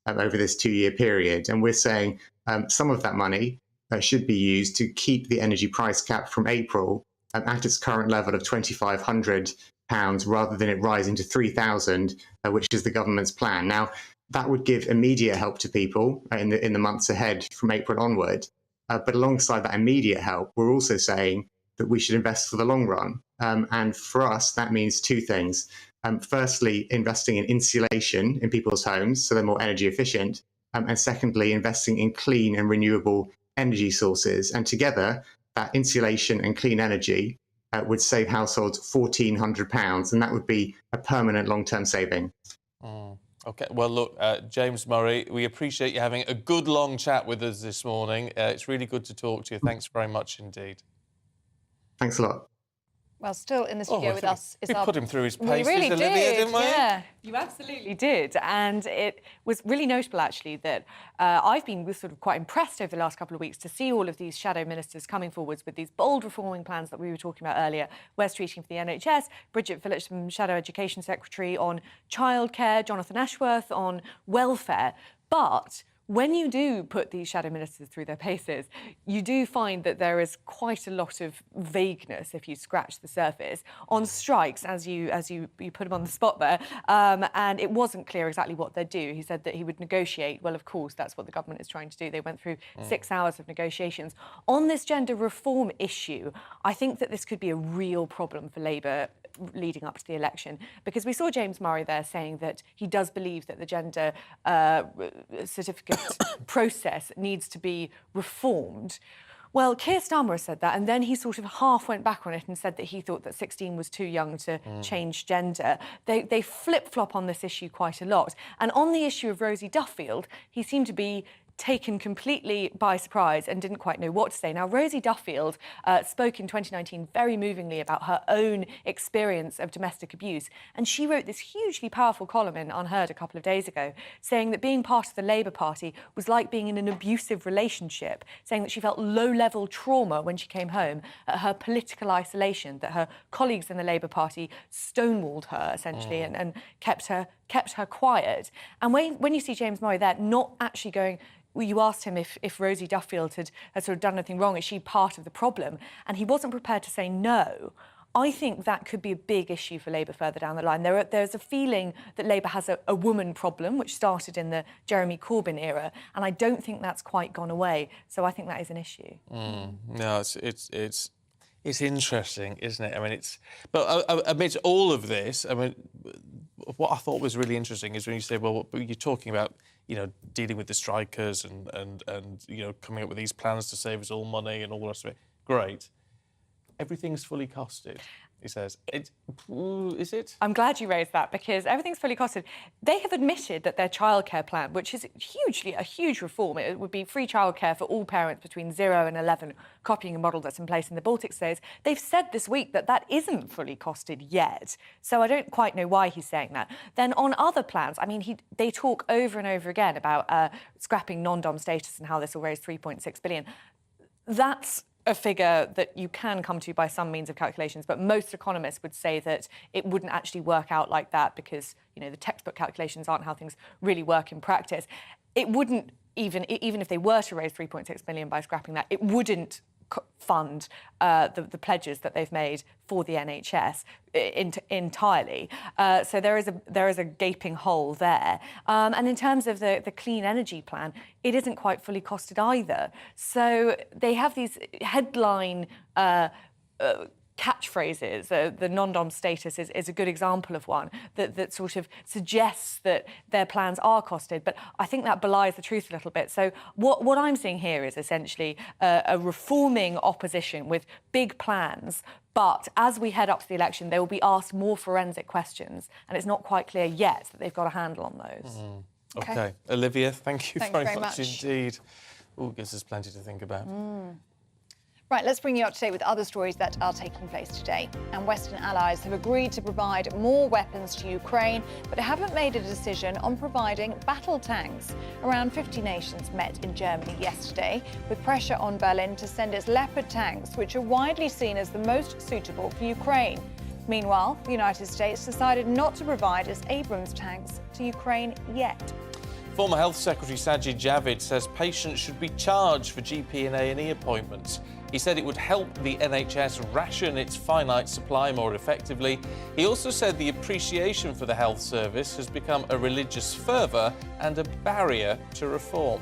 S8: over this 2-year period. And we're saying some of that money should be used to keep the energy price cap from April at its current level of £2,500 rather than it rising to £3,000, which is the government's plan. Now, that would give immediate help to people in the months ahead from April onward. But alongside that immediate help, we're also saying that we should invest for the long run. And for us, that means two things. Firstly, investing in insulation in people's homes so they're more energy efficient. And secondly, investing in clean and renewable energy sources. And together, that insulation and clean energy would save households £1,400, and that would be a permanent long-term saving.
S1: OK, well, look, James Murray, we appreciate you having a good long chat with us this morning. It's really good to talk to you. Thanks very much indeed.
S8: Thanks a lot.
S2: Well, still in the studio with us is
S1: we
S2: our...
S1: put him through his
S2: We
S1: paces,
S2: really
S1: Olivia, didn't we?
S2: Yeah,
S7: you absolutely did. And it was really notable, actually, that I've been sort of quite impressed over the last couple of weeks to see all of these shadow ministers coming forwards with these bold reforming plans that we were talking about earlier. Wes Streeting for the NHS, Bridget Phillips, Shadow Education Secretary, on childcare, Jonathan Ashworth on welfare. But when you do put these shadow ministers through their paces, you do find that there is quite a lot of vagueness if you scratch the surface on strikes, as you put him on the spot there, and it wasn't clear exactly what they'd do. He said that he would negotiate. Well, of course, that's what the government is trying to do. They went through 6 hours of negotiations. On this gender reform issue, I think that this could be a real problem for Labour leading up to the election, because we saw James Murray there saying that he does believe that the gender certificate process needs to be reformed. Well, Keir Starmer has said that, and then he sort of half went back on it and said that he thought that 16 was too young to change gender. They flip-flop on this issue quite a lot. And on the issue of Rosie Duffield, he seemed to be taken completely by surprise and didn't quite know what to say. Now, Rosie Duffield spoke in 2019 very movingly about her own experience of domestic abuse, and she wrote this hugely powerful column in Unheard a couple of days ago, saying that being part of the Labour Party was like being in an abusive relationship, saying that she felt low-level trauma when she came home at her political isolation, that her colleagues in the Labour Party stonewalled her, essentially, and kept her quiet. And when you see James Murray there, not actually going... Well, you asked him if Rosie Duffield had sort of done anything wrong, is she part of the problem? And he wasn't prepared to say no. I think that could be a big issue for Labour further down the line. There's a feeling that Labour has a woman problem, which started in the Jeremy Corbyn era, and I don't think that's quite gone away. So I think that is an issue.
S1: No, it's interesting, isn't it? I mean, but amidst all of this, I mean, what I thought was really interesting is when you say, well, you're talking about, you know, dealing with the strikers and you know, coming up with these plans to save us all money and all the rest of it. Great. Everything's fully costed, he says. Is it?
S7: I'm glad you raised that, because everything's fully costed. They have admitted that their childcare plan, which is a huge reform, it would be free childcare for all parents between 0 and 11, copying a model that's in place in the Baltic states. They've said this week that that isn't fully costed yet. So I don't quite know why he's saying that. Then on other plans, I mean, they talk over and over again about scrapping non-dom status and how this will raise $3.6 billion. That's a figure that you can come to by some means of calculations, but most economists would say that it wouldn't actually work out like that because, you know, the textbook calculations aren't how things really work in practice. It wouldn't, even if they were to raise $3.6 billion by scrapping that, it wouldn't fund the pledges that they've made for the NHS entirely. So there is a gaping hole there. And in terms of the clean energy plan, it isn't quite fully costed either. So they have these headline catchphrases. The non-dom status is a good example of one that sort of suggests that their plans are costed, but I think that belies the truth a little bit. So what I'm seeing here is essentially a reforming opposition with big plans, but as we head up to the election, they will be asked more forensic questions, and it's not quite clear yet that they've got a handle on those.
S1: Okay. Olivia, thank you very
S2: very
S1: much
S2: much.
S1: indeed. Oh, gives us plenty to think about.
S2: Right, let's bring you up to date with other stories that are taking place today. And Western allies have agreed to provide more weapons to Ukraine, but haven't made a decision on providing battle tanks. Around 50 nations met in Germany yesterday, with pressure on Berlin to send its Leopard tanks, which are widely seen as the most suitable for Ukraine. Meanwhile, the United States decided not to provide its Abrams tanks to Ukraine yet.
S1: Former Health Secretary Sajid Javid says patients should be charged for GP and A&E appointments. He said it would help the NHS ration its finite supply more effectively. He also said the appreciation for the health service has become a religious fervour and a barrier to reform.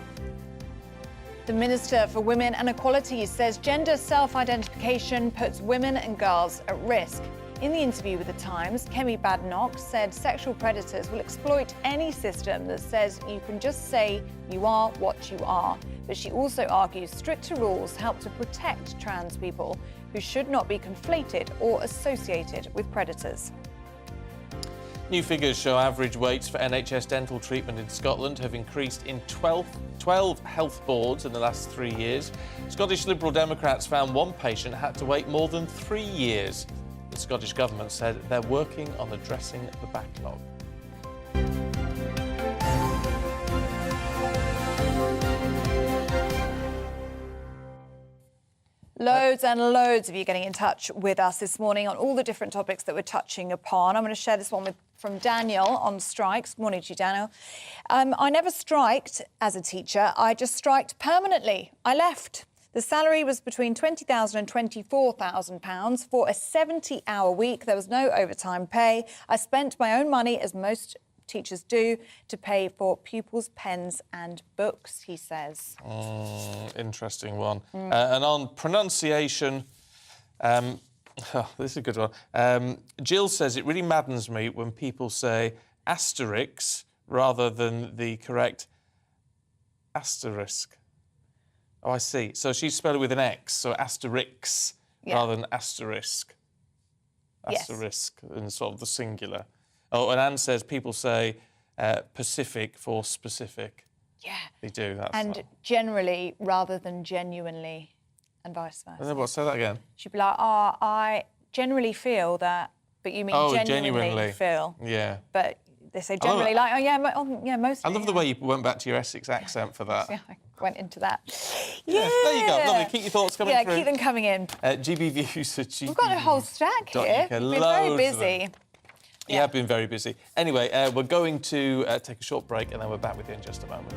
S2: The Minister for Women and Equality says gender self-identification puts women and girls at risk. In the interview with The Times, Kemi Badenoch said sexual predators will exploit any system that says you can just say you are what you are. But she also argues stricter rules help to protect trans people who should not be conflated or associated with predators.
S1: New figures show average waits for NHS dental treatment in Scotland have increased in 12 health boards in the last 3 years. Scottish Liberal Democrats found one patient had to wait more than 3 years. The Scottish Government said they're working on addressing the backlog.
S2: Loads and loads of you getting in touch with us this morning on all the different topics that we're touching upon. I'm going to share this one from Daniel on strikes. Good morning to you, Daniel. I never striked as a teacher. I just striked permanently. I left. The salary was between £20,000 and £24,000 for a 70-hour week. There was no overtime pay. I spent my own money, as most teachers do, to pay for pupils' pens and books, he says.
S1: Interesting one. And on pronunciation, this is a good one. Jill says, it really maddens me when people say asterisk rather than the correct asterisk. Oh, I see. So she spelled it with an X, so asterisk rather than asterisk. Asterisk in sort of the singular. Oh, and Anne says people say Pacific for specific.
S2: Yeah.
S1: They do. That's
S2: and generally rather than genuinely, and vice versa.
S1: And then what? Say that again.
S2: She'd be like, oh, I generally feel that, but you mean genuinely feel.
S1: Yeah.
S2: But they say generally like, oh, yeah, mostly.
S1: I love the way you went back to your Essex accent for that.
S2: Yeah, I went into that.
S1: Yeah. There you go. Lovely. Keep your thoughts coming through.
S2: Yeah, keep them coming in.
S1: GB Views at GB.
S2: We've got a whole stack here. We've been very busy.
S1: You have been very busy. Anyway, we're going to take a short break and then we're back with you in just a moment.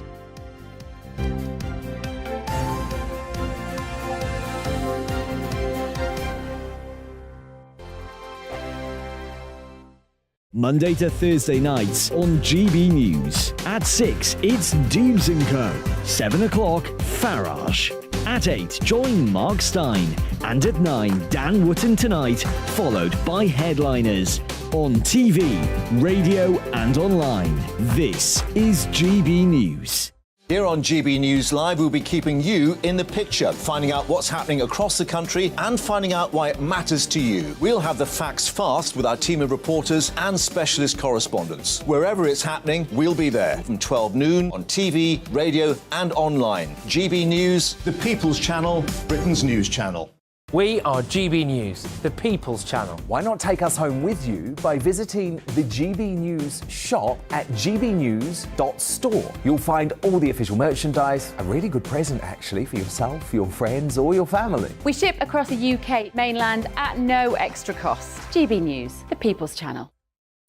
S19: Monday to Thursday nights on GB News. At 6, it's Dubes & Co. 7 o'clock, Farage. At 8, join Mark Stein. And at 9, Dan Wootton Tonight, followed by headliners. On TV, radio and online. This is GB News.
S9: Here on GB News Live, we'll be keeping you in the picture, finding out what's happening across the country and finding out why it matters to you. We'll have the facts fast with our team of reporters and specialist correspondents. Wherever it's happening, we'll be there from 12 noon on TV, radio and online. GB News, the People's Channel, Britain's news channel.
S18: We are GB News, the People's Channel.
S12: Why not take us home with you by visiting the GB News shop at gbnews.store? You'll find all the official merchandise, a really good present actually for yourself, your friends or your family.
S3: We ship across the UK mainland at no extra cost. GB News, the People's Channel.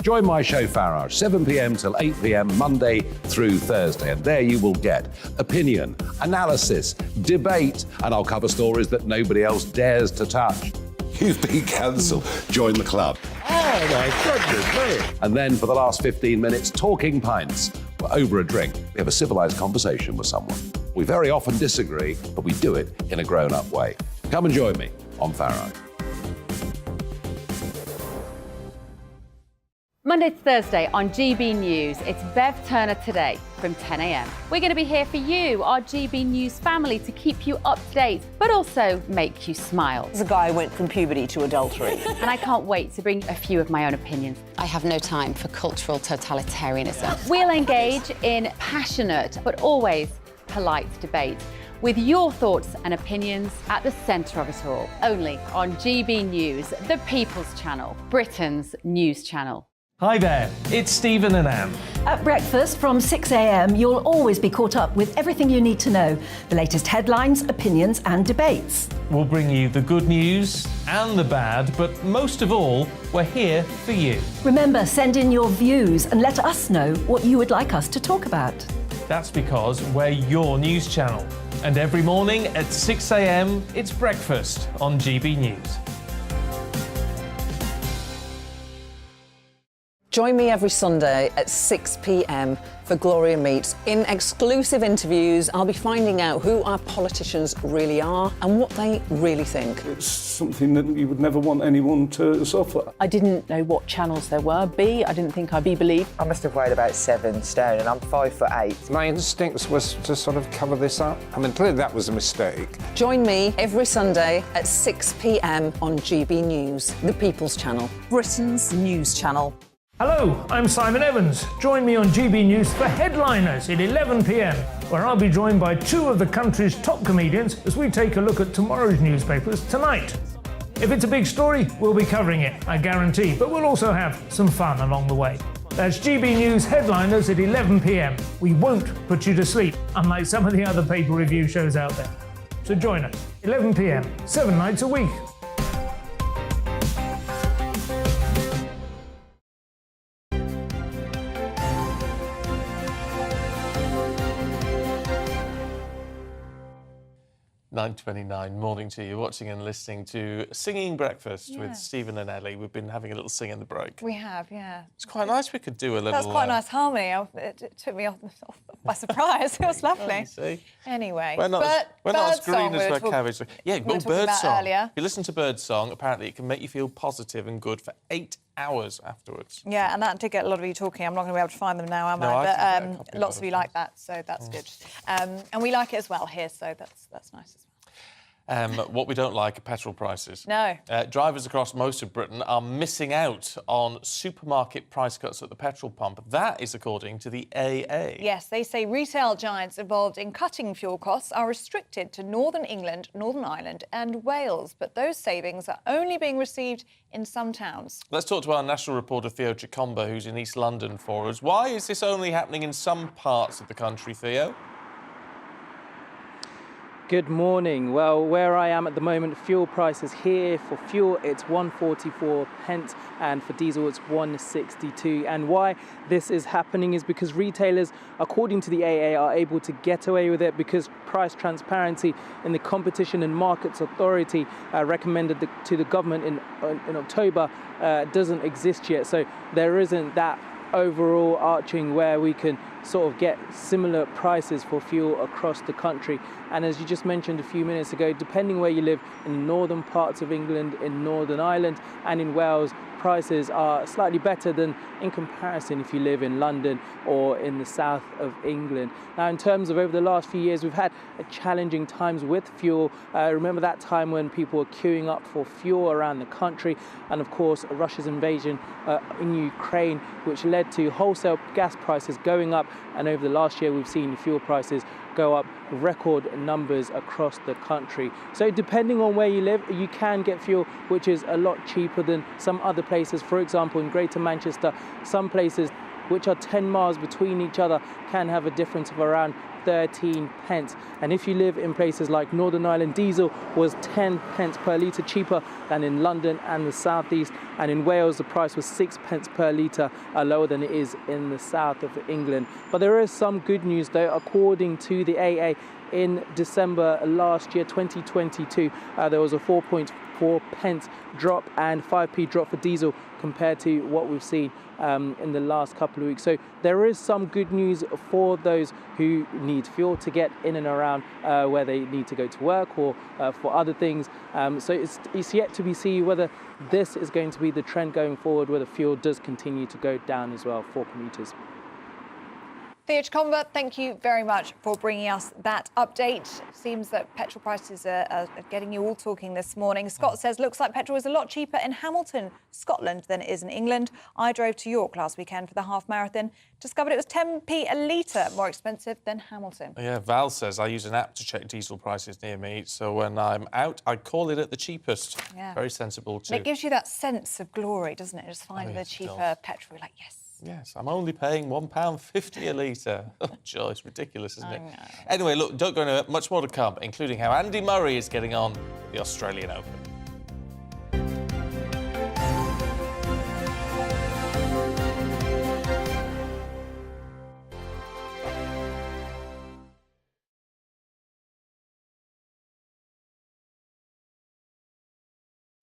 S10: Join my show Farage, 7 p.m. till 8 p.m. Monday through Thursday. And there you will get opinion, analysis, debate, and I'll cover stories that nobody else dares to touch. You've been cancelled. Join the club. Oh, my goodness me. And then for the last 15 minutes, talking pints. We're over a drink. We have a civilised conversation with someone. We very often disagree, but we do it in a grown-up way. Come and join me on Farage.
S3: Monday to Thursday on GB News, it's Bev Turner Today from 10 a.m. We're going to be here for you, our GB News family, to keep you up to date, but also make you smile.
S27: The guy went from puberty to adultery.
S3: And I can't wait to bring a few of my own opinions.
S11: I have no time for cultural totalitarianism.
S3: We'll engage in passionate, but always polite debate, with your thoughts and opinions at the centre of it all. Only on GB News, the People's Channel, Britain's news channel.
S15: Hi there, it's Stephen and Anne.
S17: At breakfast from 6 a.m, you'll always be caught up with everything you need to know, the latest headlines, opinions and debates.
S15: We'll bring you the good news and the bad, but most of all, we're here for you.
S17: Remember, send in your views and let us know what you would like us to talk about.
S15: That's because we're your news channel. And every morning at 6 a.m, it's breakfast on GB News.
S27: Join me every Sunday at 6 p.m. for Gloria Meets. In exclusive interviews, I'll be finding out who our politicians really are and what they really think.
S24: It's something that you would never want anyone to suffer.
S13: I didn't know what channels there were. I didn't think I'd be believed.
S14: I must have weighed about 7 stone and I'm 5'8". My instincts was to sort of cover this up. I mean, clearly that was a mistake.
S27: Join me every Sunday at 6 p.m. on GB News, the People's Channel, Britain's news channel.
S20: Hello, I'm Simon Evans. Join me on GB News for Headliners at 11 p.m, where I'll be joined by 2 of the country's top comedians as we take a look at tomorrow's newspapers tonight. If it's a big story, we'll be covering it, I guarantee, but we'll also have some fun along the way. That's GB News Headliners at 11 p.m. We won't put you to sleep, unlike some of the other paper review shows out there. So join us, 11 p.m, 7 nights a week.
S1: (9:29) morning to you, watching and listening to Singing Breakfast with Stephen and Ellie. We've been having a little sing in the break.
S2: We have, yeah.
S1: It's quite nice we could do a little...
S2: That's quite a nice harmony. It took me off by surprise. It was lovely.
S1: You see?
S2: Anyway,
S1: we're not as green as her cabbage. Yeah,
S2: we were
S1: Birdsong.
S2: earlier.
S1: If you listen to Birdsong, apparently it can make you feel positive and good for 8 hours afterwards.
S2: Yeah, and that did get a lot of you talking. I'm not going to be able to find them now, am
S1: No,
S2: I?
S1: I can get a
S2: But
S1: copy
S2: lots
S1: of
S2: of you like that, so that's good. And we like it as well here, so that's nice as well.
S1: What we don't like are petrol prices.
S2: No.
S1: Drivers across most of Britain are missing out on supermarket price cuts at the petrol pump. That is according to the AA.
S2: Yes, they say retail giants involved in cutting fuel costs are restricted to Northern England, Northern Ireland and Wales, but those savings are only being received in some towns.
S1: Let's talk to our national reporter Theo Chicomba, who's in East London for us. Why is this only happening in some parts of the country, Theo?
S4: Good morning. Well, where I am at the moment, fuel prices here, for fuel it's 1.44 pence and for diesel it's 1.62. And why this is happening is because retailers, according to the AA, are able to get away with it because price transparency in the Competition and Markets Authority recommended to the government in October doesn't exist yet. So there isn't that overall arching where we can sort of get similar prices for fuel across the country. And as you just mentioned a few minutes ago, depending where you live in the northern parts of England, in Northern Ireland and in Wales, prices are slightly better than in comparison if you live in London or in the south of England. Now, in terms of over the last few years, we've had challenging times with fuel. Remember that time when people were queuing up for fuel around the country, and of course Russia's invasion in Ukraine, which led to wholesale gas prices going up, and over the last year we've seen fuel prices go up record numbers across the country. So depending on where you live, you can get fuel which is a lot cheaper than some other places. For example, in Greater Manchester, some places which are 10 miles between each other can have a difference of around 13 pence. And if you live in places like Northern Ireland, diesel was 10 pence per litre cheaper than in London and the southeast. And in Wales, the price was 6 pence per litre lower than it is in the south of England. But there is some good news though. According to the AA, in December last year, 2022, there was a 4.4 pence drop and 5p drop for diesel compared to what we've seen in the last couple of weeks. So there is some good news for those who need fuel to get in and around where they need to go to work or for other things. So it's yet to be seen whether this is going to be the trend going forward, whether fuel does continue to go down as well for commuters.
S2: Theo Chicomba, thank you very much for bringing us that update. Seems that petrol prices are getting you all talking this morning. Scott says, looks like petrol is a lot cheaper in Hamilton, Scotland than it is in England. I drove to York last weekend for the half marathon. Discovered it was 10p a litre more expensive than Hamilton.
S1: Yeah, Val says, I use an app to check diesel prices near me, so when I'm out, I call it at the cheapest.
S2: Yeah.
S1: Very sensible too.
S2: And it gives you that sense of glory, doesn't it? Just finding the cheaper petrol, like, yes.
S1: Yes, I'm only paying £1.50 a litre. Oh, joy, it's ridiculous, isn't it?
S2: I know.
S1: Anyway, look, don't go anywhere. Much more to come, including how Andy Murray is getting on the Australian Open.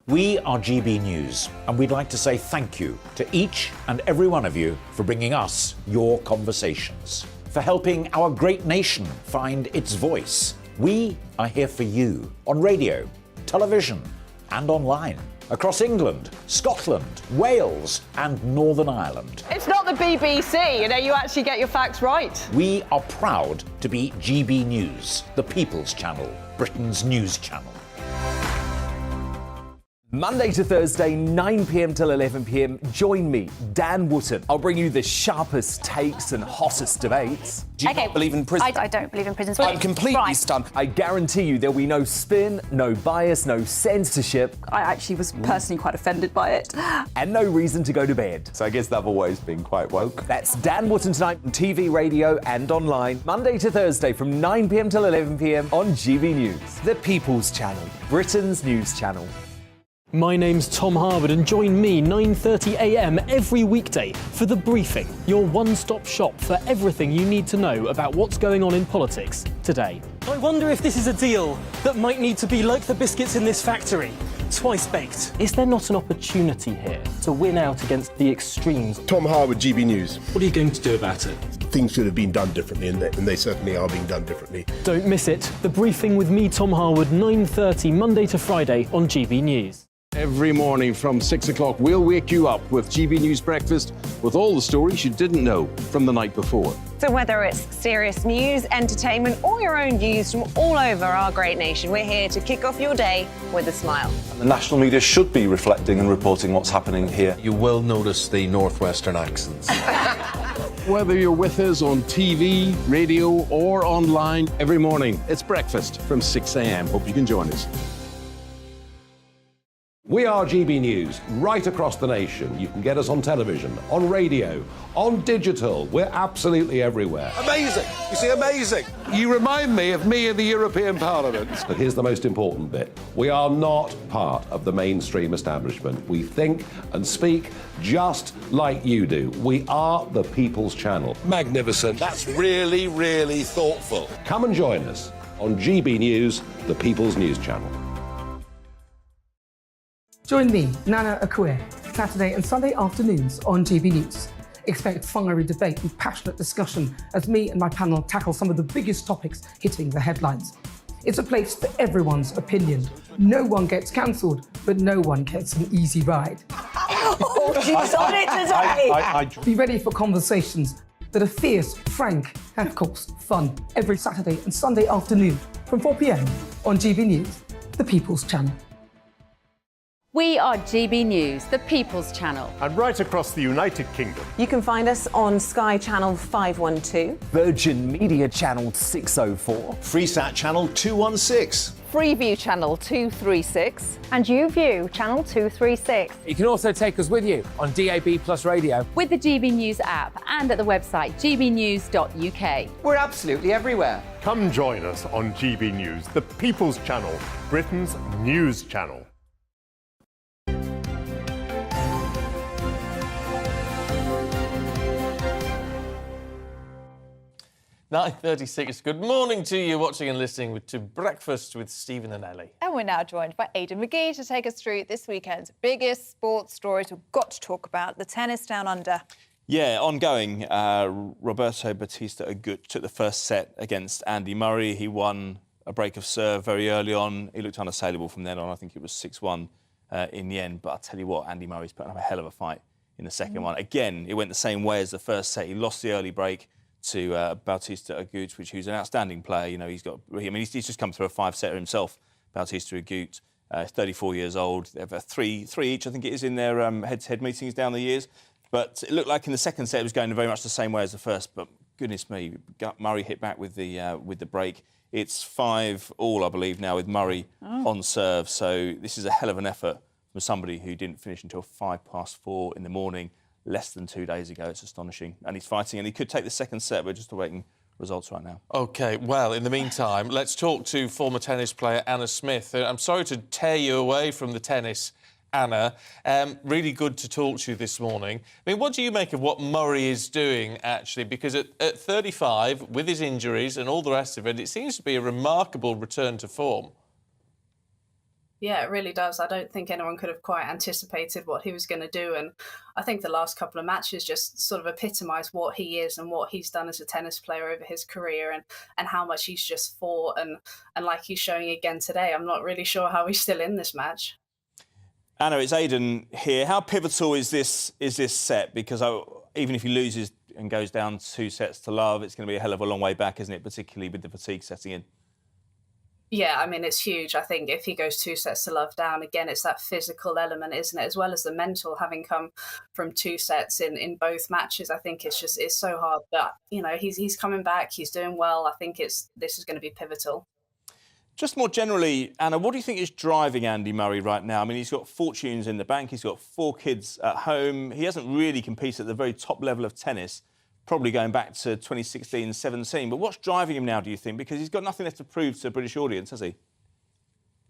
S6: We are GB News, and we'd like to say thank you to each and every one of you for bringing us your conversations, for helping our great nation find its voice. We are here for you on radio, television, and online, across England, Scotland, Wales, and Northern Ireland.
S13: It's not the BBC, you know, you actually get your facts right.
S6: We are proud to be GB News, the People's Channel, Britain's news channel.
S12: Monday to Thursday, 9 p.m. till 11 p.m. Join me, Dan Wootton. I'll bring you the sharpest takes and hottest debates.
S21: Do you not believe in prison? I don't believe in prison.
S12: I'm completely stunned. I guarantee you there'll be no spin, no bias, no censorship.
S13: I actually was personally quite offended by it.
S12: And no reason to go to bed.
S22: So I guess they've always been quite woke.
S12: That's Dan Wootton tonight on TV, radio and online. Monday to Thursday from 9 p.m. till 11 p.m. on GB News. The People's Channel, Britain's news channel.
S20: My name's Tom Harwood and join me 9:30 a.m. every weekday for The Briefing, your one-stop shop for everything you need to know about what's going on in politics today.
S23: I wonder if this is a deal that might need to be like the biscuits in this factory, twice baked.
S20: Is there not an opportunity here to win out against the extremes?
S25: Tom Harwood, GB News.
S20: What are you going to do about it?
S25: Things should have been done differently, and they certainly are being done differently.
S20: Don't miss it. The Briefing with me, Tom Harwood, 9:30 Monday to Friday on GB News.
S10: Every morning from 6 o'clock, we'll wake you up with GB News Breakfast with all the stories you didn't know from the night before.
S5: So whether it's serious news, entertainment, or your own views from all over our great nation, we're here to kick off your day with a smile.
S7: The national media should be reflecting and reporting what's happening here.
S25: You will notice the northwestern accents.
S10: Whether you're with us on TV, radio, or online, every morning, it's breakfast from 6 a.m. Hope you can join us. We are GB News, right across the nation. You can get us on television, on radio, on digital. We're absolutely everywhere.
S25: Amazing! You see, amazing!
S10: You remind me of me in the European Parliament. But here's the most important bit. We are not part of the mainstream establishment. We think and speak just like you do. We are the People's Channel.
S25: Magnificent. That's really, really thoughtful.
S10: Come and join us on GB News, the People's News Channel.
S8: Join me, Nana Akue, Saturday and Sunday afternoons on GB News. Expect fiery debate and passionate discussion as me and my panel tackle some of the biggest topics hitting the headlines. It's a place for everyone's opinion. No one gets cancelled, but no one gets an easy ride.
S5: Oh, she's on it today!
S8: Be ready for conversations that are fierce, frank, and of course, fun. Every Saturday and Sunday afternoon from 4 p.m. on GB News, the People's Channel.
S3: We are GB News, the People's Channel.
S9: And right across the United Kingdom.
S5: You can find us on Sky Channel 512,
S12: Virgin Media Channel 604,
S7: Freesat Channel 216.
S13: Freeview Channel 236.
S21: And YouView Channel 236.
S18: You can also take us with you on DAB Plus Radio.
S3: With the GB News app and at the website gbnews.uk.
S14: We're absolutely everywhere.
S9: Come join us on GB News, the People's Channel, Britain's news channel.
S1: 9:36. Good morning to you watching and listening to Breakfast with Stephen and Ellie.
S2: And we're now joined by Aidan McGee to take us through this weekend's biggest sports stories we've got to talk about, the tennis down under.
S16: Yeah, ongoing. Roberto Bautista Agut took the first set against Andy Murray. He won a break of serve very early on. He looked unassailable from then on. I think it was 6-1 in the end. But I'll tell you what, Andy Murray's putting up a hell of a fight in the second one. Again, it went the same way as the first set. He lost the early break to Bautista Agut, who's an outstanding player. You know, he's just come through a 5-setter himself, Bautista Agut. 34 years old. They have three each, I think it is, in their head-to-head meetings down the years. But it looked like in the second set it was going very much the same way as the first. But goodness me, Murray hit back with the break. It's 5-all, I believe, now with Murray on serve. So this is a hell of an effort from somebody who didn't finish until 4:05 in the morning, less than 2 days ago. It's astonishing. And he's fighting, and he could take the second set. We're just awaiting results right now.
S1: OK, well, in the meantime, let's talk to former tennis player Anna Smith. I'm sorry to tear you away from the tennis, Anna. Really good to talk to you this morning. I mean, what do you make of what Murray is doing, actually? Because at 35, with his injuries and all the rest of it, it seems to be a remarkable return to form.
S19: Yeah, it really does. I don't think anyone could have quite anticipated what he was going to do. And I think the last couple of matches just sort of epitomise what he is and what he's done as a tennis player over his career and how much he's just fought. And like he's showing again today, I'm not really sure how he's still in this match.
S16: Anna, it's Aidan here. How pivotal is this set? Because even if he loses and goes down 2-0, it's going to be a hell of a long way back, isn't it? Particularly with the fatigue setting in.
S19: Yeah, I mean, it's huge. I think if he goes 2-0 down, again, it's that physical element, isn't it? As well as the mental, having come from 2 sets in both matches. I think it's so hard. But, you know, he's coming back. He's doing well. I think this is going to be pivotal.
S16: Just more generally, Anna, what do you think is driving Andy Murray right now? I mean, he's got fortunes in the bank. He's got 4 kids at home. He hasn't really competed at the very top level of tennis, probably going back to 2016-17. But what's driving him now, do you think? Because he's got nothing left to prove to the British audience, has he?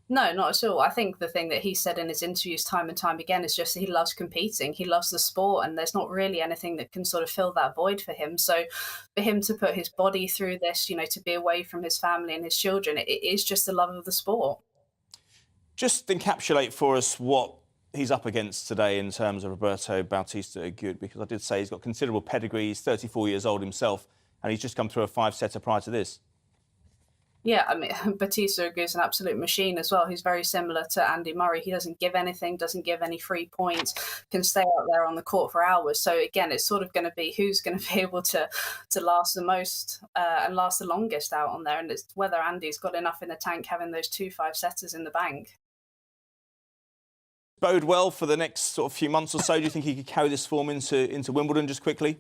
S19: No, not at all. I think the thing that he said in his interviews time and time again is just that he loves competing. He loves the sport, and there's not really anything that can sort of fill that void for him. So for him to put his body through this, you know, to be away from his family and his children, it is just the love of the sport.
S16: Just encapsulate for us what he's up against today in terms of Roberto Bautista Agut, because I did say he's got considerable pedigree. He's 34 years old himself, and he's just come through a 5-setter prior to this.
S19: Yeah, I mean, Batista is an absolute machine as well. He's very similar to Andy Murray. He doesn't give anything, doesn't give any free points, can stay out there on the court for hours. So again, it's sort of going to be who's going to be able to last the most and last the longest out on there. And it's whether Andy's got enough in the tank having those 2 5-setters in the bank.
S16: Bode well for the next sort of few months or so. Do you think he could carry this form into Wimbledon just quickly?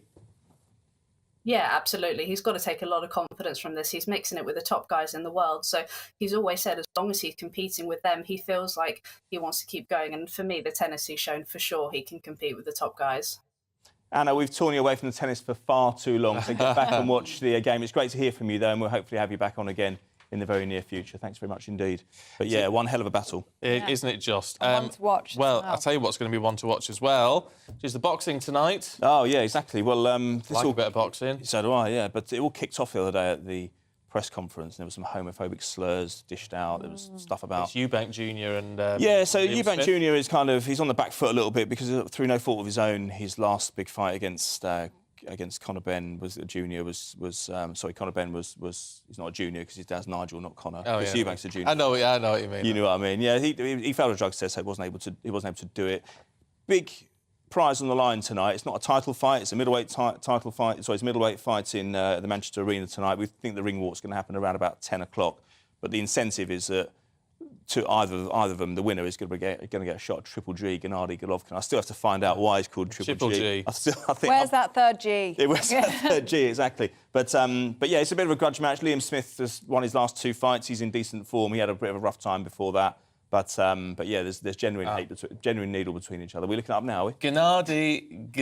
S19: Yeah, absolutely. He's got to take a lot of confidence from this. He's mixing it with the top guys in the world. So he's always said as long as he's competing with them, he feels like he wants to keep going. And for me, the tennis he's shown for sure he can compete with the top guys.
S16: Anna, we've torn you away from the tennis for far too long, so get back and watch the game. It's great to hear from you, though, and we'll hopefully have you back on again in the very near future. Thanks very much indeed. But yeah, one hell of a battle.
S1: Isn't it just?
S2: One to watch.
S1: Well, I'll tell you what's going to be one to watch as well, which is the boxing tonight.
S16: Oh, yeah, exactly. Well, this
S1: like a bit of boxing.
S16: So do I, yeah. But it all kicked off the other day at the press conference, and there were some homophobic slurs dished out. There was stuff about...
S1: It's Eubank Jr. and...
S16: yeah, so
S1: Liam
S16: Eubank
S1: Smith.
S16: Jr. is kind of... He's on the back foot a little bit because through no fault of his own, his last big fight against Conor Benn was a junior. Sorry, Conor Benn was he's not a junior because his dad's Nigel, not Conor.
S1: Oh,
S16: yeah. Eubank's a junior.
S1: I know what you mean.
S16: You know what I mean? Yeah, he failed a drug test, so he wasn't able to do it. Big prize on the line tonight. It's not a title fight. It's a middleweight title fight. Sorry, it's a middleweight fight in the Manchester Arena tonight. We think the ring walk's going to happen around about 10 o'clock. But the incentive is that to either of them, the winner is going to get a shot at Triple G, Gennady Golovkin. I still have to find out why it's called Triple G. I think
S2: Where's that third G?
S16: Where's that third G, exactly. But yeah, it's a bit of a grudge match. Liam Smith has won his last 2 fights. He's in decent form. He had a bit of a rough time before that. But yeah, there's genuine hate, genuine needle between each other. We're looking it up now, are we?
S1: Gennadievich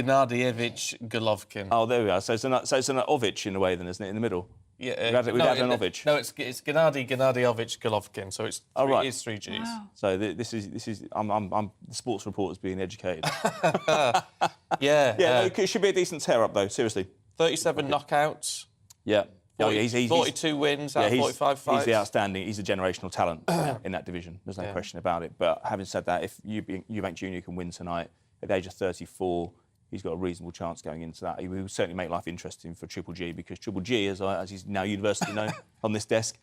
S1: Golovkin.
S16: Oh, there we are. So it's an Ovich in a way, then, isn't it, in the middle?
S1: Yeah,
S16: we've had an Ovich.
S1: No, it's Gennadievich Golovkin. So it's it is 3 Gs.
S2: Wow.
S16: So this is I'm the sports reporter's being educated.
S1: Yeah.
S16: It should be a decent tear up though. Seriously.
S1: 37 knockouts.
S16: Yeah.
S1: 42 wins out of 45 fights.
S16: He's the outstanding. He's a generational talent in that division. There's no question about it. But having said that, if Eubank Jr. can win tonight at the age of 34, he's got a reasonable chance going into that. He will certainly make life interesting for Triple G because Triple G, as he's now universally known on this desk,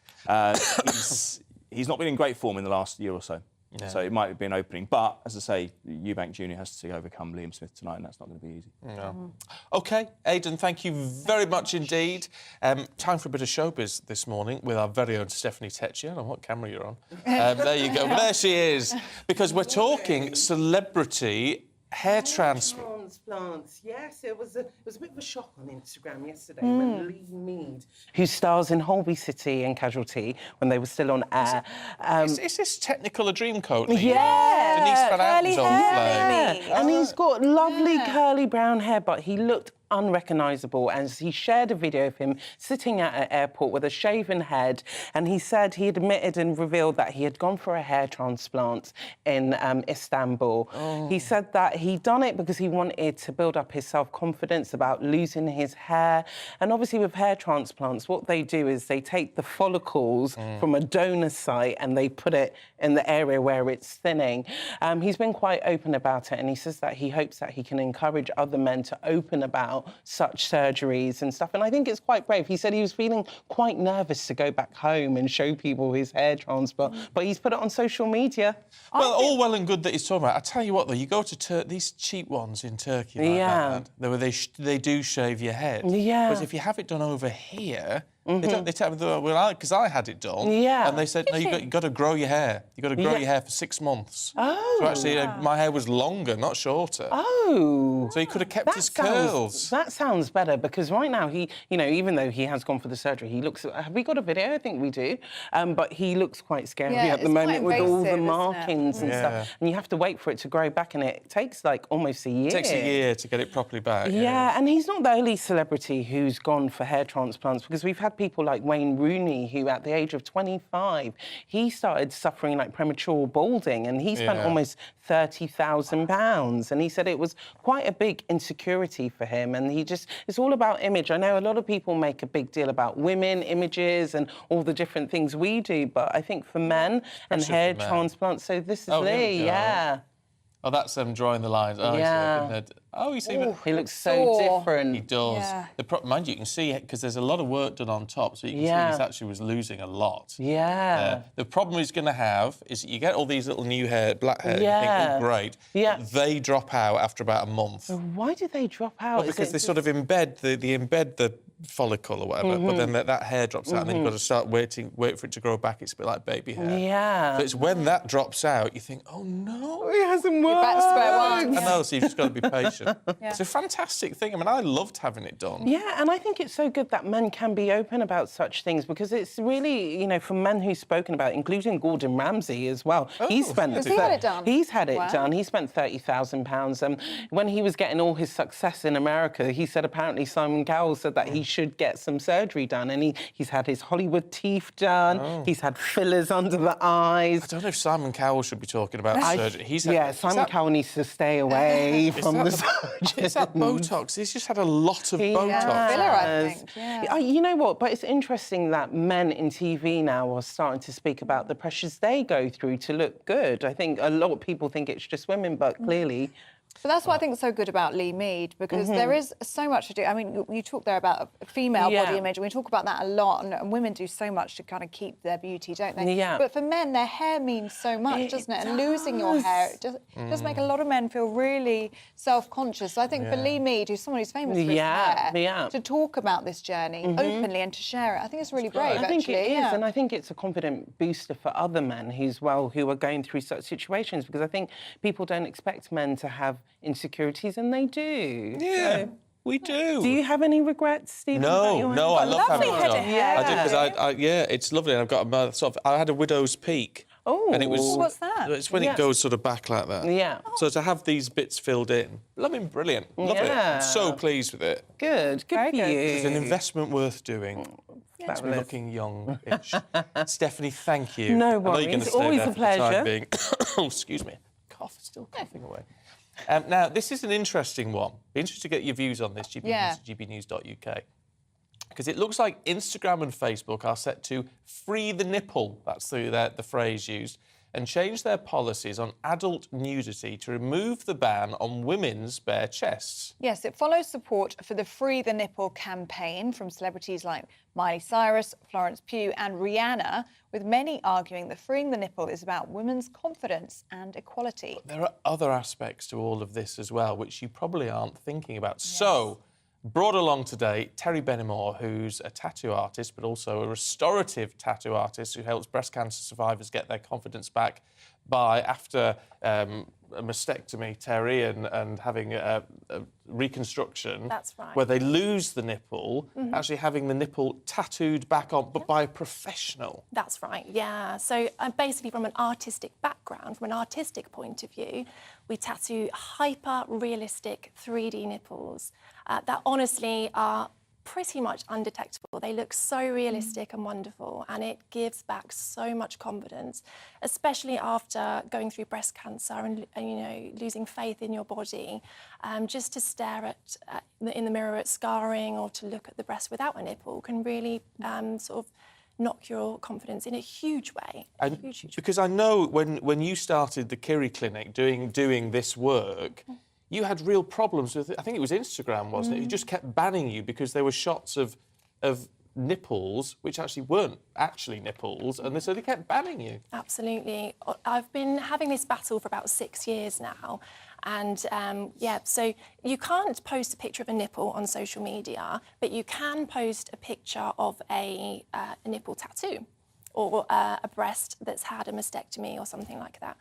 S16: he's not been in great form in the last year or so. Yeah. So it might be an opening. But, as I say, Eubank Jr. has to overcome Liam Smith tonight, and that's not going to be easy.
S1: No. OK, Aidan, thank you very much indeed. Time for a bit of showbiz this morning with our very own Stephanie Tetchy. I don't know what camera you're on. There you go. There she is. Because we're talking celebrity hair transplant.
S4: Transplants, yes. It was a bit of a shock on Instagram yesterday when Lee Mead, who stars in Holby City and Casualty, when they were still on air.
S1: Is this technical a dream coat?
S4: Yeah.
S1: Denise Van Outen's on
S4: Yeah. And he's got lovely curly brown hair, but he looked unrecognisable, and he shared a video of him sitting at an airport with a shaven head, and he said he admitted and revealed that he had gone for a hair transplant in Istanbul. He said that he'd done it because he wanted to build up his self-confidence about losing his hair, and obviously with hair transplants, what they do is they take the follicles from a donor site and they put it in the area where it's thinning. He's been quite open about it, and he says that he hopes that he can encourage other men to open about such surgeries and stuff, and I think it's quite brave. He said he was feeling quite nervous to go back home and show people his hair transplant, but he's put it on social media.
S1: Well, all well and good that he's talking about. I tell you what, though, you go to these cheap ones in Turkey like that, where they do shave your head.
S4: Yeah.
S1: Because if you have it done over here, they tell me, well, because I had it done, and they said, no, you've got to grow your hair. You've got to grow your hair for 6 months.
S4: Oh.
S1: So actually, my hair was longer, not shorter.
S4: Oh.
S1: So he could have kept his curls.
S4: That sounds better, because right now he, even though he has gone for the surgery, he looks... Have we got a video? I think we do. But he looks quite scary at the moment with all the markings and stuff. And you have to wait for it to grow back, and it takes, like, almost a year.
S1: It takes a year to get it properly back.
S4: Yeah, and he's not the only celebrity who's gone for hair transplants, because we've had people like Wayne Rooney, who at the age of 25, he started suffering like premature balding, and he spent almost £30,000. And he said it was quite a big insecurity for him, and it's all about image. I know a lot of people make a big deal about women, images, and all the different things we do, but I think for men and hair transplants, so this is Lee,
S1: Oh, that's them drawing the lines. Oh,
S4: Yeah.
S1: you see that?
S4: He looks so different.
S1: He does.
S2: Yeah.
S1: Mind you, can see it because there's a lot of work done on top, so you can see he's actually was losing a lot.
S4: Yeah.
S1: The problem he's going to have is that you get all these little new hair, black hair, and you think, oh, great.
S4: Yeah.
S1: They drop out after about a month.
S4: Why do they drop out?
S1: Well, because they sort of embed the follicle or whatever, but then that hair drops out, and then you've got to start wait for it to grow back. It's a bit like baby hair.
S4: Yeah.
S1: So it's when that drops out, you think, oh no,
S4: it hasn't worked.
S2: You're back to square one.
S1: I know, so you've just got to be patient. It's a fantastic thing. I mean, I loved having it done.
S4: Yeah, and I think it's so good that men can be open about such things because it's really, you know, for men who've spoken about it, including Gordon Ramsay as well. He's spent.
S2: Has he had it done?
S4: He's had it done. He spent £30,000. When he was getting all his success in America, he said apparently Simon Cowell said that he should get some surgery done, and he's had his Hollywood teeth done. He's had fillers under the eyes.
S1: I don't know if Simon Cowell should be talking about surgery.
S4: Simon Cowell needs to stay away from the surgery.
S1: Is that Botox? He's just had a lot of Botox.
S2: Filler, I think. Yeah.
S4: You know what? But it's interesting that men in TV now are starting to speak about the pressures they go through to look good. I think a lot of people think it's just women, but clearly...
S2: But that's what I think is so good about Lee Mead, because there is so much to do. I mean, you talk there about female body image, and we talk about that a lot, and women do so much to kind of keep their beauty, don't they?
S4: Yeah.
S2: But for men, their hair means so much, doesn't it? And losing your hair does make a lot of men feel really self-conscious. So I think for Lee Mead, who's someone who's famous for his hair, to talk about this journey openly and to share it, I think it's really brave,
S4: I think it is,
S2: yeah.
S4: and I think it's a confident booster for other men who are going through such situations, because I think people don't expect men to have insecurities, and they do.
S1: Yeah, we do.
S4: Do you have any regrets, Stephen?
S1: No, I love having it done.
S2: I
S1: do, because it's lovely, and I've got I had a widow's peak.
S4: Oh,
S1: and it was.
S2: What's that?
S1: It's when it goes sort of back like that.
S4: Yeah.
S1: So to have these bits filled in, I mean, brilliant. Love it. I'm so pleased with it.
S4: Good for you.
S1: It's an investment worth doing. Makes me looking young-ish. Stephanie, thank you.
S4: No
S1: worries. I know you're going to stay
S4: Always
S1: there
S4: a
S1: for the time
S4: pleasure.
S1: being. Oh, excuse me. Still coughing away. Now, this is an interesting one. Be interested to get your views on this, gbnews.uk. Because it looks like Instagram and Facebook are set to free the nipple, that's the phrase used, and change their policies on adult nudity to remove the ban on women's bare chests.
S2: Yes, it follows support for the Free the Nipple campaign from celebrities like Miley Cyrus, Florence Pugh and Rihanna, with many arguing that freeing the nipple is about women's confidence and equality.
S1: But there are other aspects to all of this as well, which you probably aren't thinking about. Yes. So, brought along today, Terry Benamor, who's a tattoo artist, but also a restorative tattoo artist who helps breast cancer survivors get their confidence back by, after a mastectomy, Terry, and having a reconstruction.
S6: That's right.
S1: Where they lose the nipple, actually having the nipple tattooed back on, but by a professional.
S6: That's right, yeah. So basically from an artistic background, from an artistic point of view, we tattoo hyper-realistic 3D nipples that honestly are pretty much undetectable. They look so realistic and wonderful, and it gives back so much confidence, especially after going through breast cancer and you know, losing faith in your body. Just to stare at in the mirror at scarring, or to look at the breast without a nipple, can really sort of knock your confidence in a huge way.
S1: And because I know when you started the Kiri Clinic doing this work, you had real problems with it. I think it was Instagram, wasn't it? It just kept banning you because there were shots of nipples which actually weren't actually nipples, and so they kept banning you.
S6: Absolutely. I've been having this battle for about 6 years now. And yeah, so you can't post a picture of a nipple on social media, but you can post a picture of a nipple tattoo or a breast that's had a mastectomy or something like that.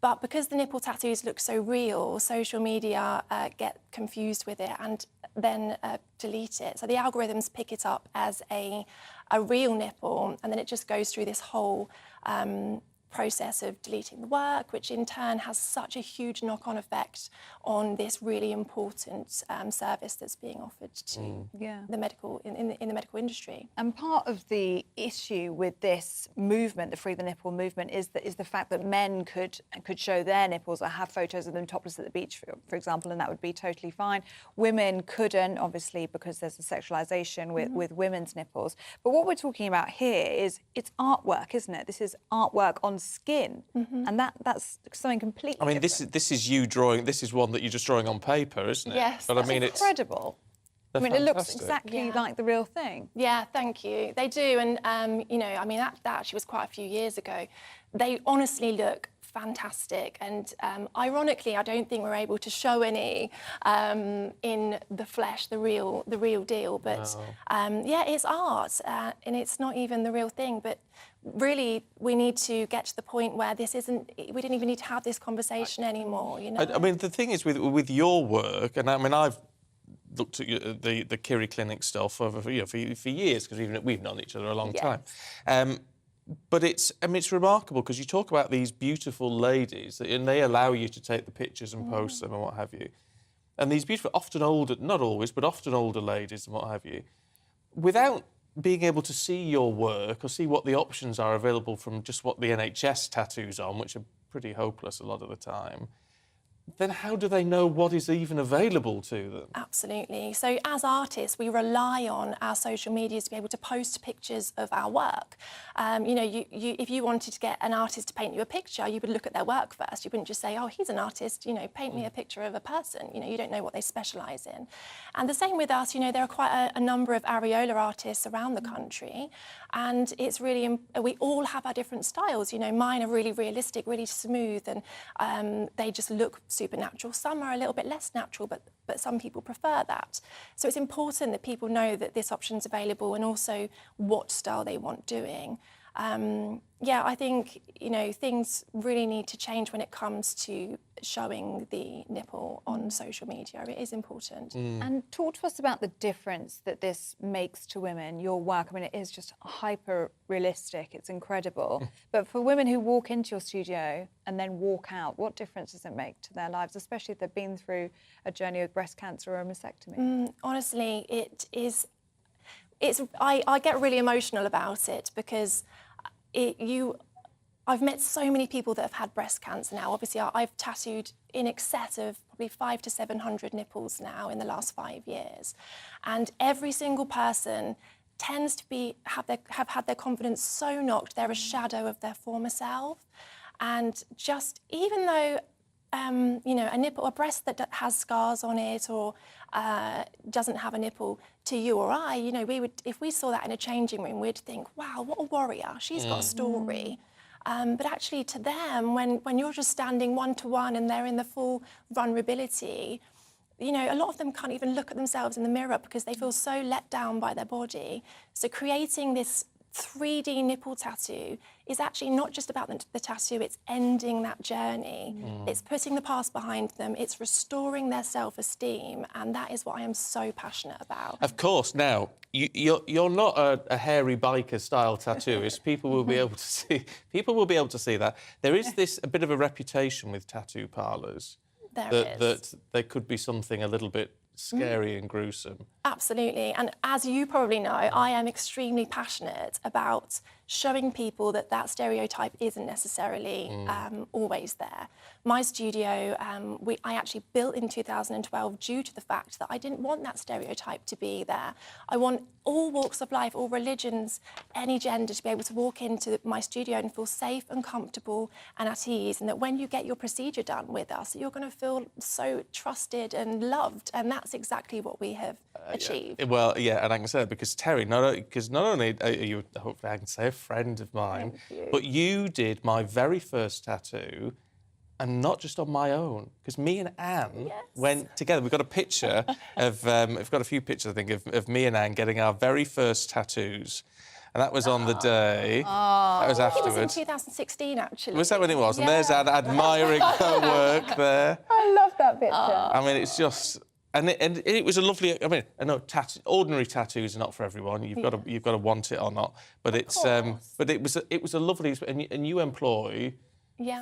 S6: But because the nipple tattoos look so real, social media get confused with it and then delete it. So the algorithms pick it up as a real nipple, and then it just goes through this whole process of deleting the work, which in turn has such a huge knock-on effect on this really important service that's being offered to the medical in the medical industry.
S2: And part of the issue with this movement, the Free the Nipple movement, is the fact that men could show their nipples or have photos of them topless at the beach, for example, and that would be totally fine. Women couldn't, obviously, because there's a sexualisation with women's nipples. But what we're talking about here is it's artwork, isn't it? This is artwork on someone's skin, and that's something completely.
S1: I mean,
S2: different.
S1: this is you drawing. This is one that you're just drawing on paper, isn't it?
S6: Yes,
S1: but I mean,
S2: it's incredible. I mean, it looks exactly like the real thing.
S6: Yeah, thank you. They do, and you know, I mean, that actually was quite a few years ago. They honestly look fantastic, and ironically, I don't think we're able to show any in the flesh, the real deal. But yeah, it's art, and it's not even the real thing. But really, we need to get to the point where this isn't. We don't even need to have this conversation anymore. You know.
S1: I mean, the thing is with your work, and I mean, I've looked at the Kiri Clinic stuff for years, because we've known each other a long time. But it's remarkable, because you talk about these beautiful ladies, and they allow you to take the pictures and post them and what have you. And these beautiful, often older, not always, but often older ladies and what have you, without being able to see your work or see what the options are available from just what the NHS tattoos on, which are pretty hopeless a lot of the time, then how do they know what is even available to them?
S6: Absolutely. So as artists, we rely on our social media to be able to post pictures of our work. You know, if you wanted to get an artist to paint you a picture, you would look at their work first. You wouldn't just say, oh, he's an artist, you know, paint me a picture of a person. You know, you don't know what they specialise in. And the same with us, you know, there are quite a number of areola artists around the country, and it's really, we all have our different styles. You know, mine are really realistic, really smooth, and they just look supernatural. Some are a little bit less natural, but some people prefer that. So it's important that people know that this option's available, and also what style they want doing. Yeah, I think, you know, things really need to change when it comes to showing the nipple on social media. It is important.
S2: And talk to us about the difference that this makes to women, your work. I mean, it is just hyper realistic, it's incredible. But for women who walk into your studio and then walk out, what difference does it make to their lives, especially if they've been through a journey with breast cancer or a mastectomy?
S6: Honestly, it is. I get really emotional about it, because I've met so many people that have had breast cancer now. Obviously, I've tattooed in excess of probably 500 to 700 nipples now in the last 5 years. And every single person tends to have had their confidence so knocked, they're a shadow of their former self. And just, even though, you know, a nipple, a breast that has scars on it, or doesn't have a nipple, to you or I, you know, we would, if we saw that in a changing room, we'd think, wow, what a warrior, she's got a story. But actually to them, when you're just standing one-to-one and they're in the full vulnerability, you know, a lot of them can't even look at themselves in the mirror because they feel so let down by their body. So creating this 3D nipple tattoo is actually not just about the tattoo, it's ending that journey. It's putting the past behind them, it's restoring their self-esteem, and that is what I am so passionate about.
S1: Of course. Now, you're not a hairy biker style tattooist. People will be able to see. People will be able to see that. There is a bit of a reputation with tattoo parlours that there could be something a little bit scary and gruesome.
S6: Absolutely, and as you probably know, I am extremely passionate about showing people that that stereotype isn't necessarily always there. My studio, I actually built in 2012 due to the fact that I didn't want that stereotype to be there. I want all walks of life, all religions, any gender to be able to walk into my studio and feel safe and comfortable and at ease, and that when you get your procedure done with us, you're going to feel so trusted and loved, and that's exactly what we have achieved.
S1: Well, yeah, and I can say that because Terry, not only are you, hopefully I can say, a friend of mine, but you did my very first tattoo, and not just on my own, because me and Anne went together. We've got a picture of, we've got a few pictures, I think, of me and Anne getting our very first tattoos. And that was on the day. That was afterwards.
S6: It was in 2016, actually.
S1: Was that when it was? And there's Anne admiring her work there.
S21: I love that picture.
S1: I mean, it's just... And it was a lovely. I mean, I know ordinary tattoos are not for everyone. You've got to want it or not. But it's but it was a lovely. And you employ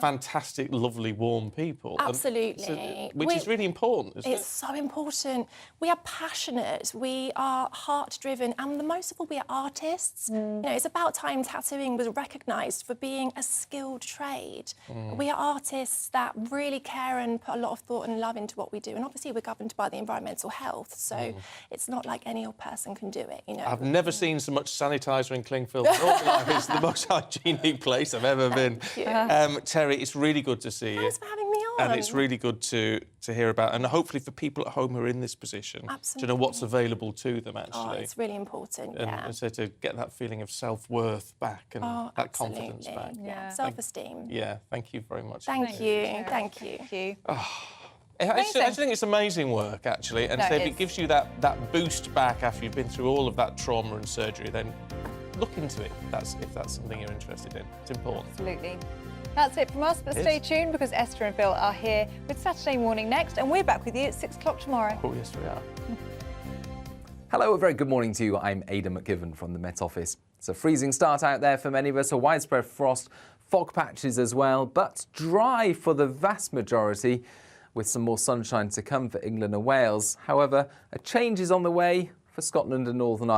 S1: fantastic, lovely, warm people.
S6: Absolutely.
S1: Which is really important, isn't it?
S6: It's so important. We are passionate, we are heart-driven, and the most of all, we are artists. You know, it's about time tattooing was recognised for being a skilled trade. We are artists that really care and put a lot of thought and love into what we do. And obviously, we're governed by the environmental health, so it's not like any old person can do it, you know.
S1: I've never seen so much sanitiser in Clingfield in all my life. It's the most hygienic place I've ever been. Terry, it's really good to see you.
S6: Thanks for having me on.
S1: And it's really good to hear about, and hopefully for people at home who are in this position, to know what's available to them, actually.
S6: Oh, it's really important,
S1: and so to get that feeling of self-worth back and that confidence back.
S6: Yeah, self-esteem.
S1: Yeah, thank you very much.
S6: Thank you. Thank you.
S1: I think it's amazing work, actually, and so if it gives you that boost back after you've been through all of that trauma and surgery, then look into it if that's something you're interested in. It's important.
S2: Absolutely. That's it from us, but stay tuned because Esther and Phil are here with Saturday Morning next, and we're back with you at 6 o'clock tomorrow.
S1: Oh, yes, we are.
S12: Hello, a very good morning to you. I'm Aidan McGivern from the Met Office. It's a freezing start out there for many of us, a widespread frost, fog patches as well, but dry for the vast majority, with some more sunshine to come for England and Wales. However, a change is on the way for Scotland and Northern Ireland.